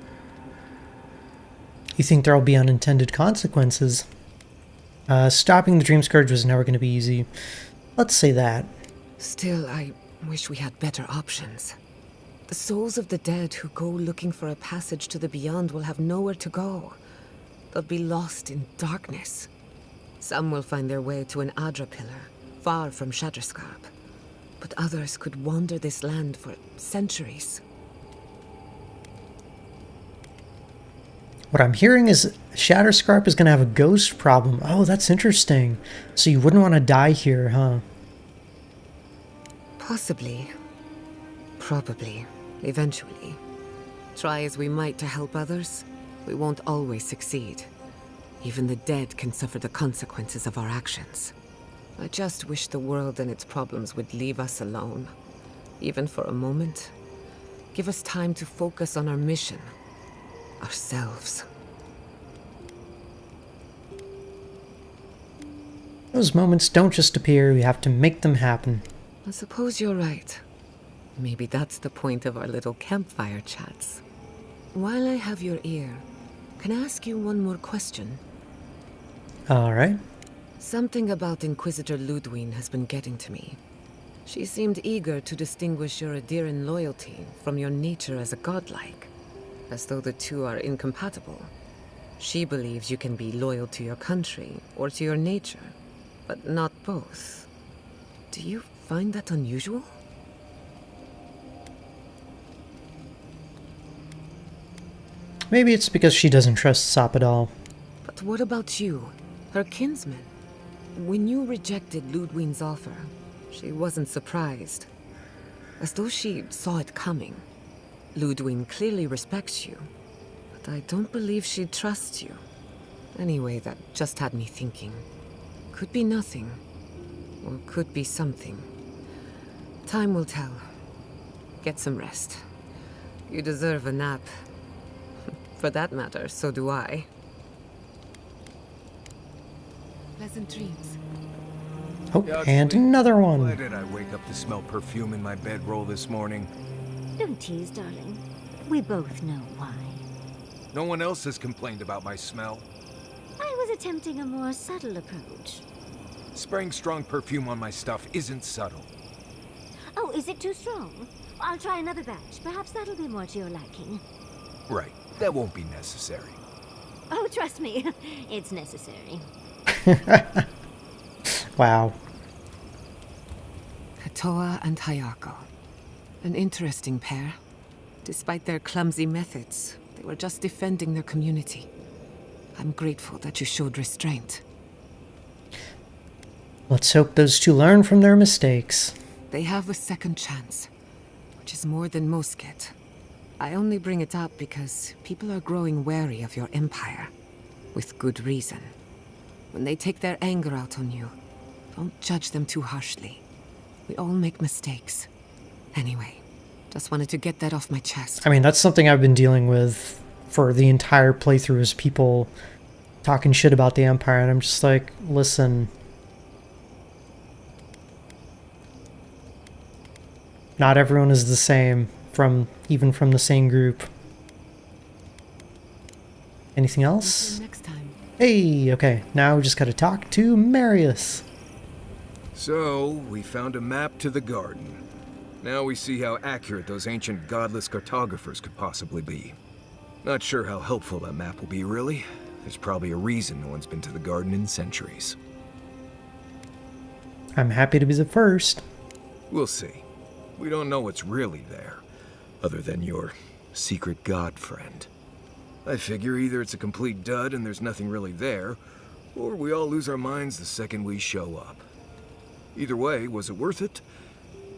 You think there'll be unintended consequences? Stopping the Dream Scourge was never going to be easy. Let's say that. Still, I wish we had better options. The souls of the dead who go looking for a passage to the beyond will have nowhere to go. They'll be lost in darkness. Some will find their way to an Adra pillar, far from Shatterscarp. But others could wander this land for centuries. What I'm hearing is Shatterscarp is going to have a ghost problem. Oh, that's interesting. So you wouldn't want to die here, huh? Possibly. Probably. Eventually. Try as we might to help others, we won't always succeed. Even the dead can suffer the consequences of our actions. I just wish the world and its problems would leave us alone. Even for a moment. Give us time to focus on our mission. Ourselves. Those moments don't just appear, you have to make them happen. I suppose you're right. Maybe that's the point of our little campfire chats. While I have your ear, can I ask you one more question? Alright. Something about Inquisitor Ludwig has been getting to me. She seemed eager to distinguish your Adiran loyalty from your nature as a godlike, as though the two are incompatible. She believes you can be loyal to your country or to your nature, but not both. Do you find that unusual? Maybe it's because she doesn't trust Sop at all. But what about you, her kinsman? When you rejected Ludwig's offer, she wasn't surprised. As though she saw it coming. Ludwig clearly respects you, but I don't believe she trusts you. Anyway, that just had me thinking. Could be nothing, or could be something. Time will tell. Get some rest. You deserve a nap. For that matter, so do I. Pleasant dreams. Oh, and another one. Why did I wake up to smell perfume in my bedroll this morning? Don't tease, darling. We both know why. No one else has complained about my smell. I was attempting a more subtle approach. Spraying strong perfume on my stuff isn't subtle. Oh, is it too strong? I'll try another batch. Perhaps that'll be more to your liking. Right. That won't be necessary. Oh, trust me. It's necessary. Wow. Hatoa and Hayako. An interesting pair. Despite their clumsy methods, they were just defending their community. I'm grateful that you showed restraint. Let's hope those two learn from their mistakes. They have a second chance, which is more than most get. I only bring it up because people are growing wary of your empire, with good reason. When they take their anger out on you, don't judge them too harshly. We all make mistakes. Anyway, just wanted to get that off my chest. I mean, that's something I've been dealing with for the entire playthrough, is people talking shit about the Empire, and I'm just like, listen. Not everyone is the same, even from the same group. Anything else? Next time. Hey, okay, now we just gotta talk to Marius. So, we found a map to the garden. Now we see how accurate those ancient godless cartographers could possibly be. Not sure how helpful that map will be, really. There's probably a reason no one's been to the garden in centuries. I'm happy to be the first. We'll see. We don't know what's really there, other than your secret god friend. I figure either it's a complete dud and there's nothing really there, or we all lose our minds the second we show up. Either way, was it worth it?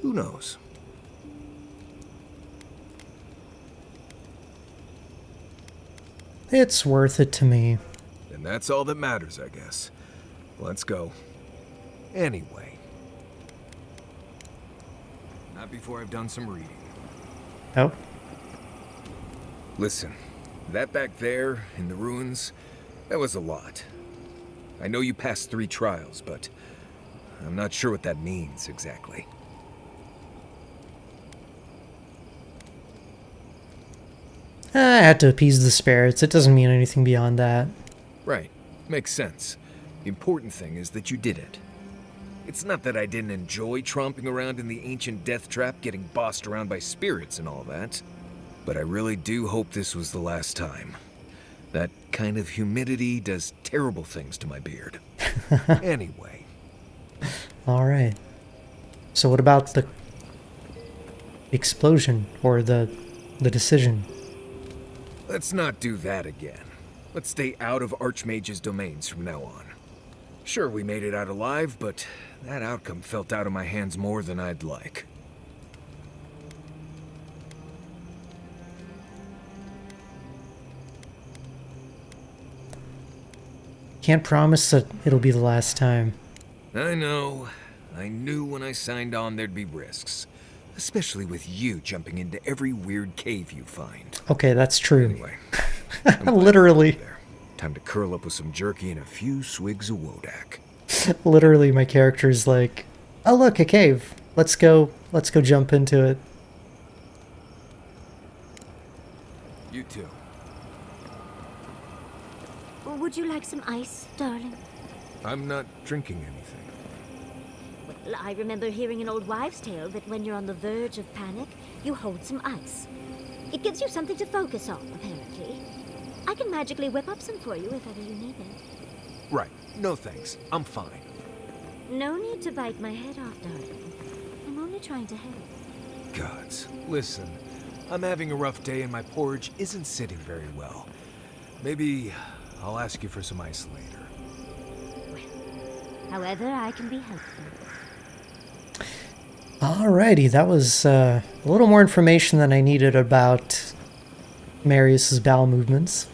Who knows? It's worth it to me. And that's all that matters, I guess. Let's go. Anyway. Not before I've done some reading. Oh? Listen, that back there, in the ruins, that was a lot. I know you passed 3 trials, but I'm not sure what that means exactly. I had to appease the spirits. It doesn't mean anything beyond that. Right. Makes sense. The important thing is that you did it. It's not that I didn't enjoy tromping around in the ancient death trap, getting bossed around by spirits and all that. But I really do hope this was the last time. That kind of humidity does terrible things to my beard. Anyway. Alright. So what about the explosion, or the decision? Let's not do that again. Let's stay out of Archmage's domains from now on. Sure, we made it out alive, but that outcome felt out of my hands more than I'd like. Can't promise that it'll be the last time. I know. I knew when I signed on there'd be risks. Especially with you jumping into every weird cave you find. Okay, that's true. Anyway. Literally. Time to curl up with some jerky and a few swigs of Wodak. Literally, my character's like, oh look, a cave. Let's go jump into it. You too. Would you like some ice, darling? I'm not drinking anything. Well, I remember hearing an old wives' tale that when you're on the verge of panic, you hold some ice. It gives you something to focus on, apparently. I can magically whip up some for you if ever you need it. Right. No thanks. I'm fine. No need to bite my head off, darling. I'm only trying to help. Gods. Listen, I'm having a rough day and my porridge isn't sitting very well. Maybe I'll ask you for some ice later. Well, however I can be helpful. Alrighty, that was a little more information than I needed about Marius's bowel movements.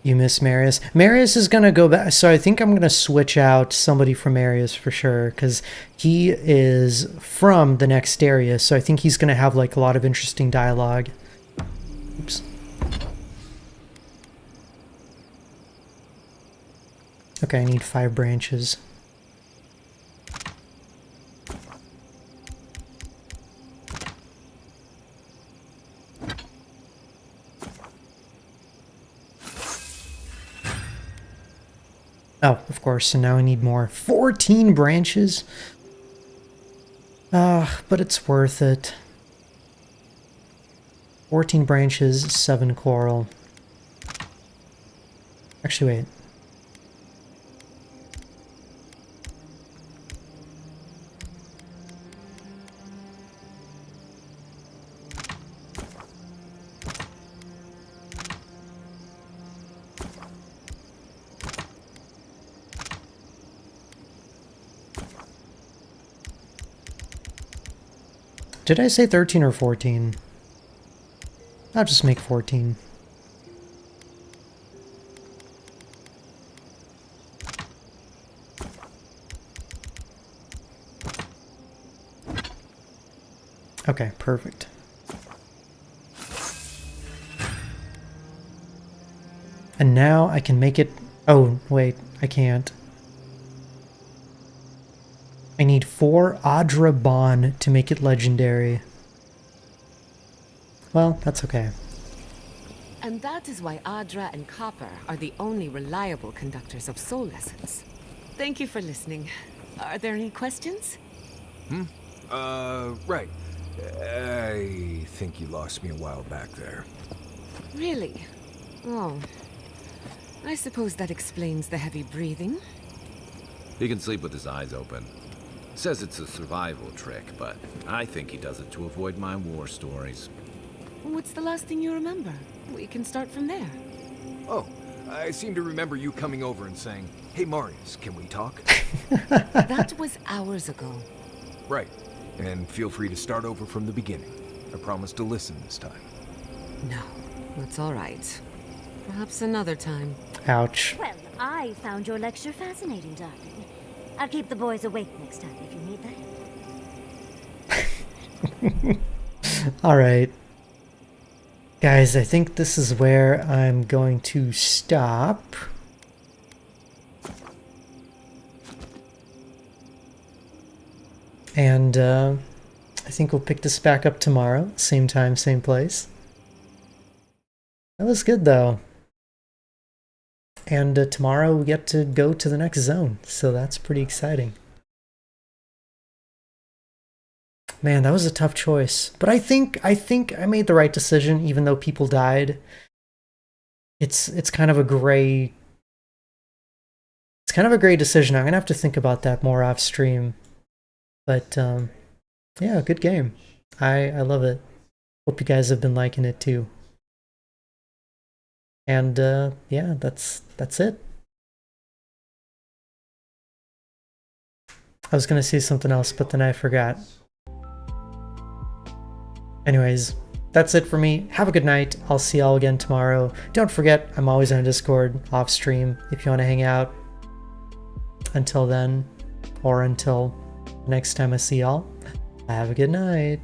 You miss Marius. Marius is going to go back. So I think I'm going to switch out somebody from Marius for sure, because he is from the next area. So I think he's going to have like a lot of interesting dialogue. Oops. Okay, I need 5 branches. Oh, of course, and now I need more. 14 branches? But it's worth it. 14 branches, 7 coral. Actually, wait. Did I say 13 or 14? I'll just make 14. Okay, perfect. And now I can make it... Oh, wait, I can't. I need 4 Adra Bond to make it legendary. Well, that's okay. And that is why Adra and Copper are the only reliable conductors of soul essence. Thank you for listening. Are there any questions? Right. I think you lost me a while back there. Really? Oh. I suppose that explains the heavy breathing. He can sleep with his eyes open. Says it's a survival trick, but I think he does it to avoid my war stories. What's the last thing you remember? We can start from there. Oh, I seem to remember you coming over and saying, "Hey Marius, can we talk?" That was hours ago. Right. And feel free to start over from the beginning. I promise to listen this time. No, that's all right. Perhaps another time. Ouch. Well, I found your lecture fascinating, darling. I'll keep the boys awake next time if you need that. Alright. Guys, I think this is where I'm going to stop. And I think we'll pick this back up tomorrow. Same time, same place. That was good though. And tomorrow we get to go to the next zone, so that's pretty exciting. Man, that was a tough choice, but I think I made the right decision, even though people died. It's kind of a gray. It's kind of a gray decision. I'm gonna have to think about that more off stream. But yeah, good game. I love it. Hope you guys have been liking it too. And yeah, that's it. I was gonna say something else, but then I forgot. Anyways, that's it for me. Have a good night. I'll see y'all again tomorrow. Don't forget, I'm always on Discord, off stream, if you want to hang out. Until then, or until next time I see y'all, have a good night.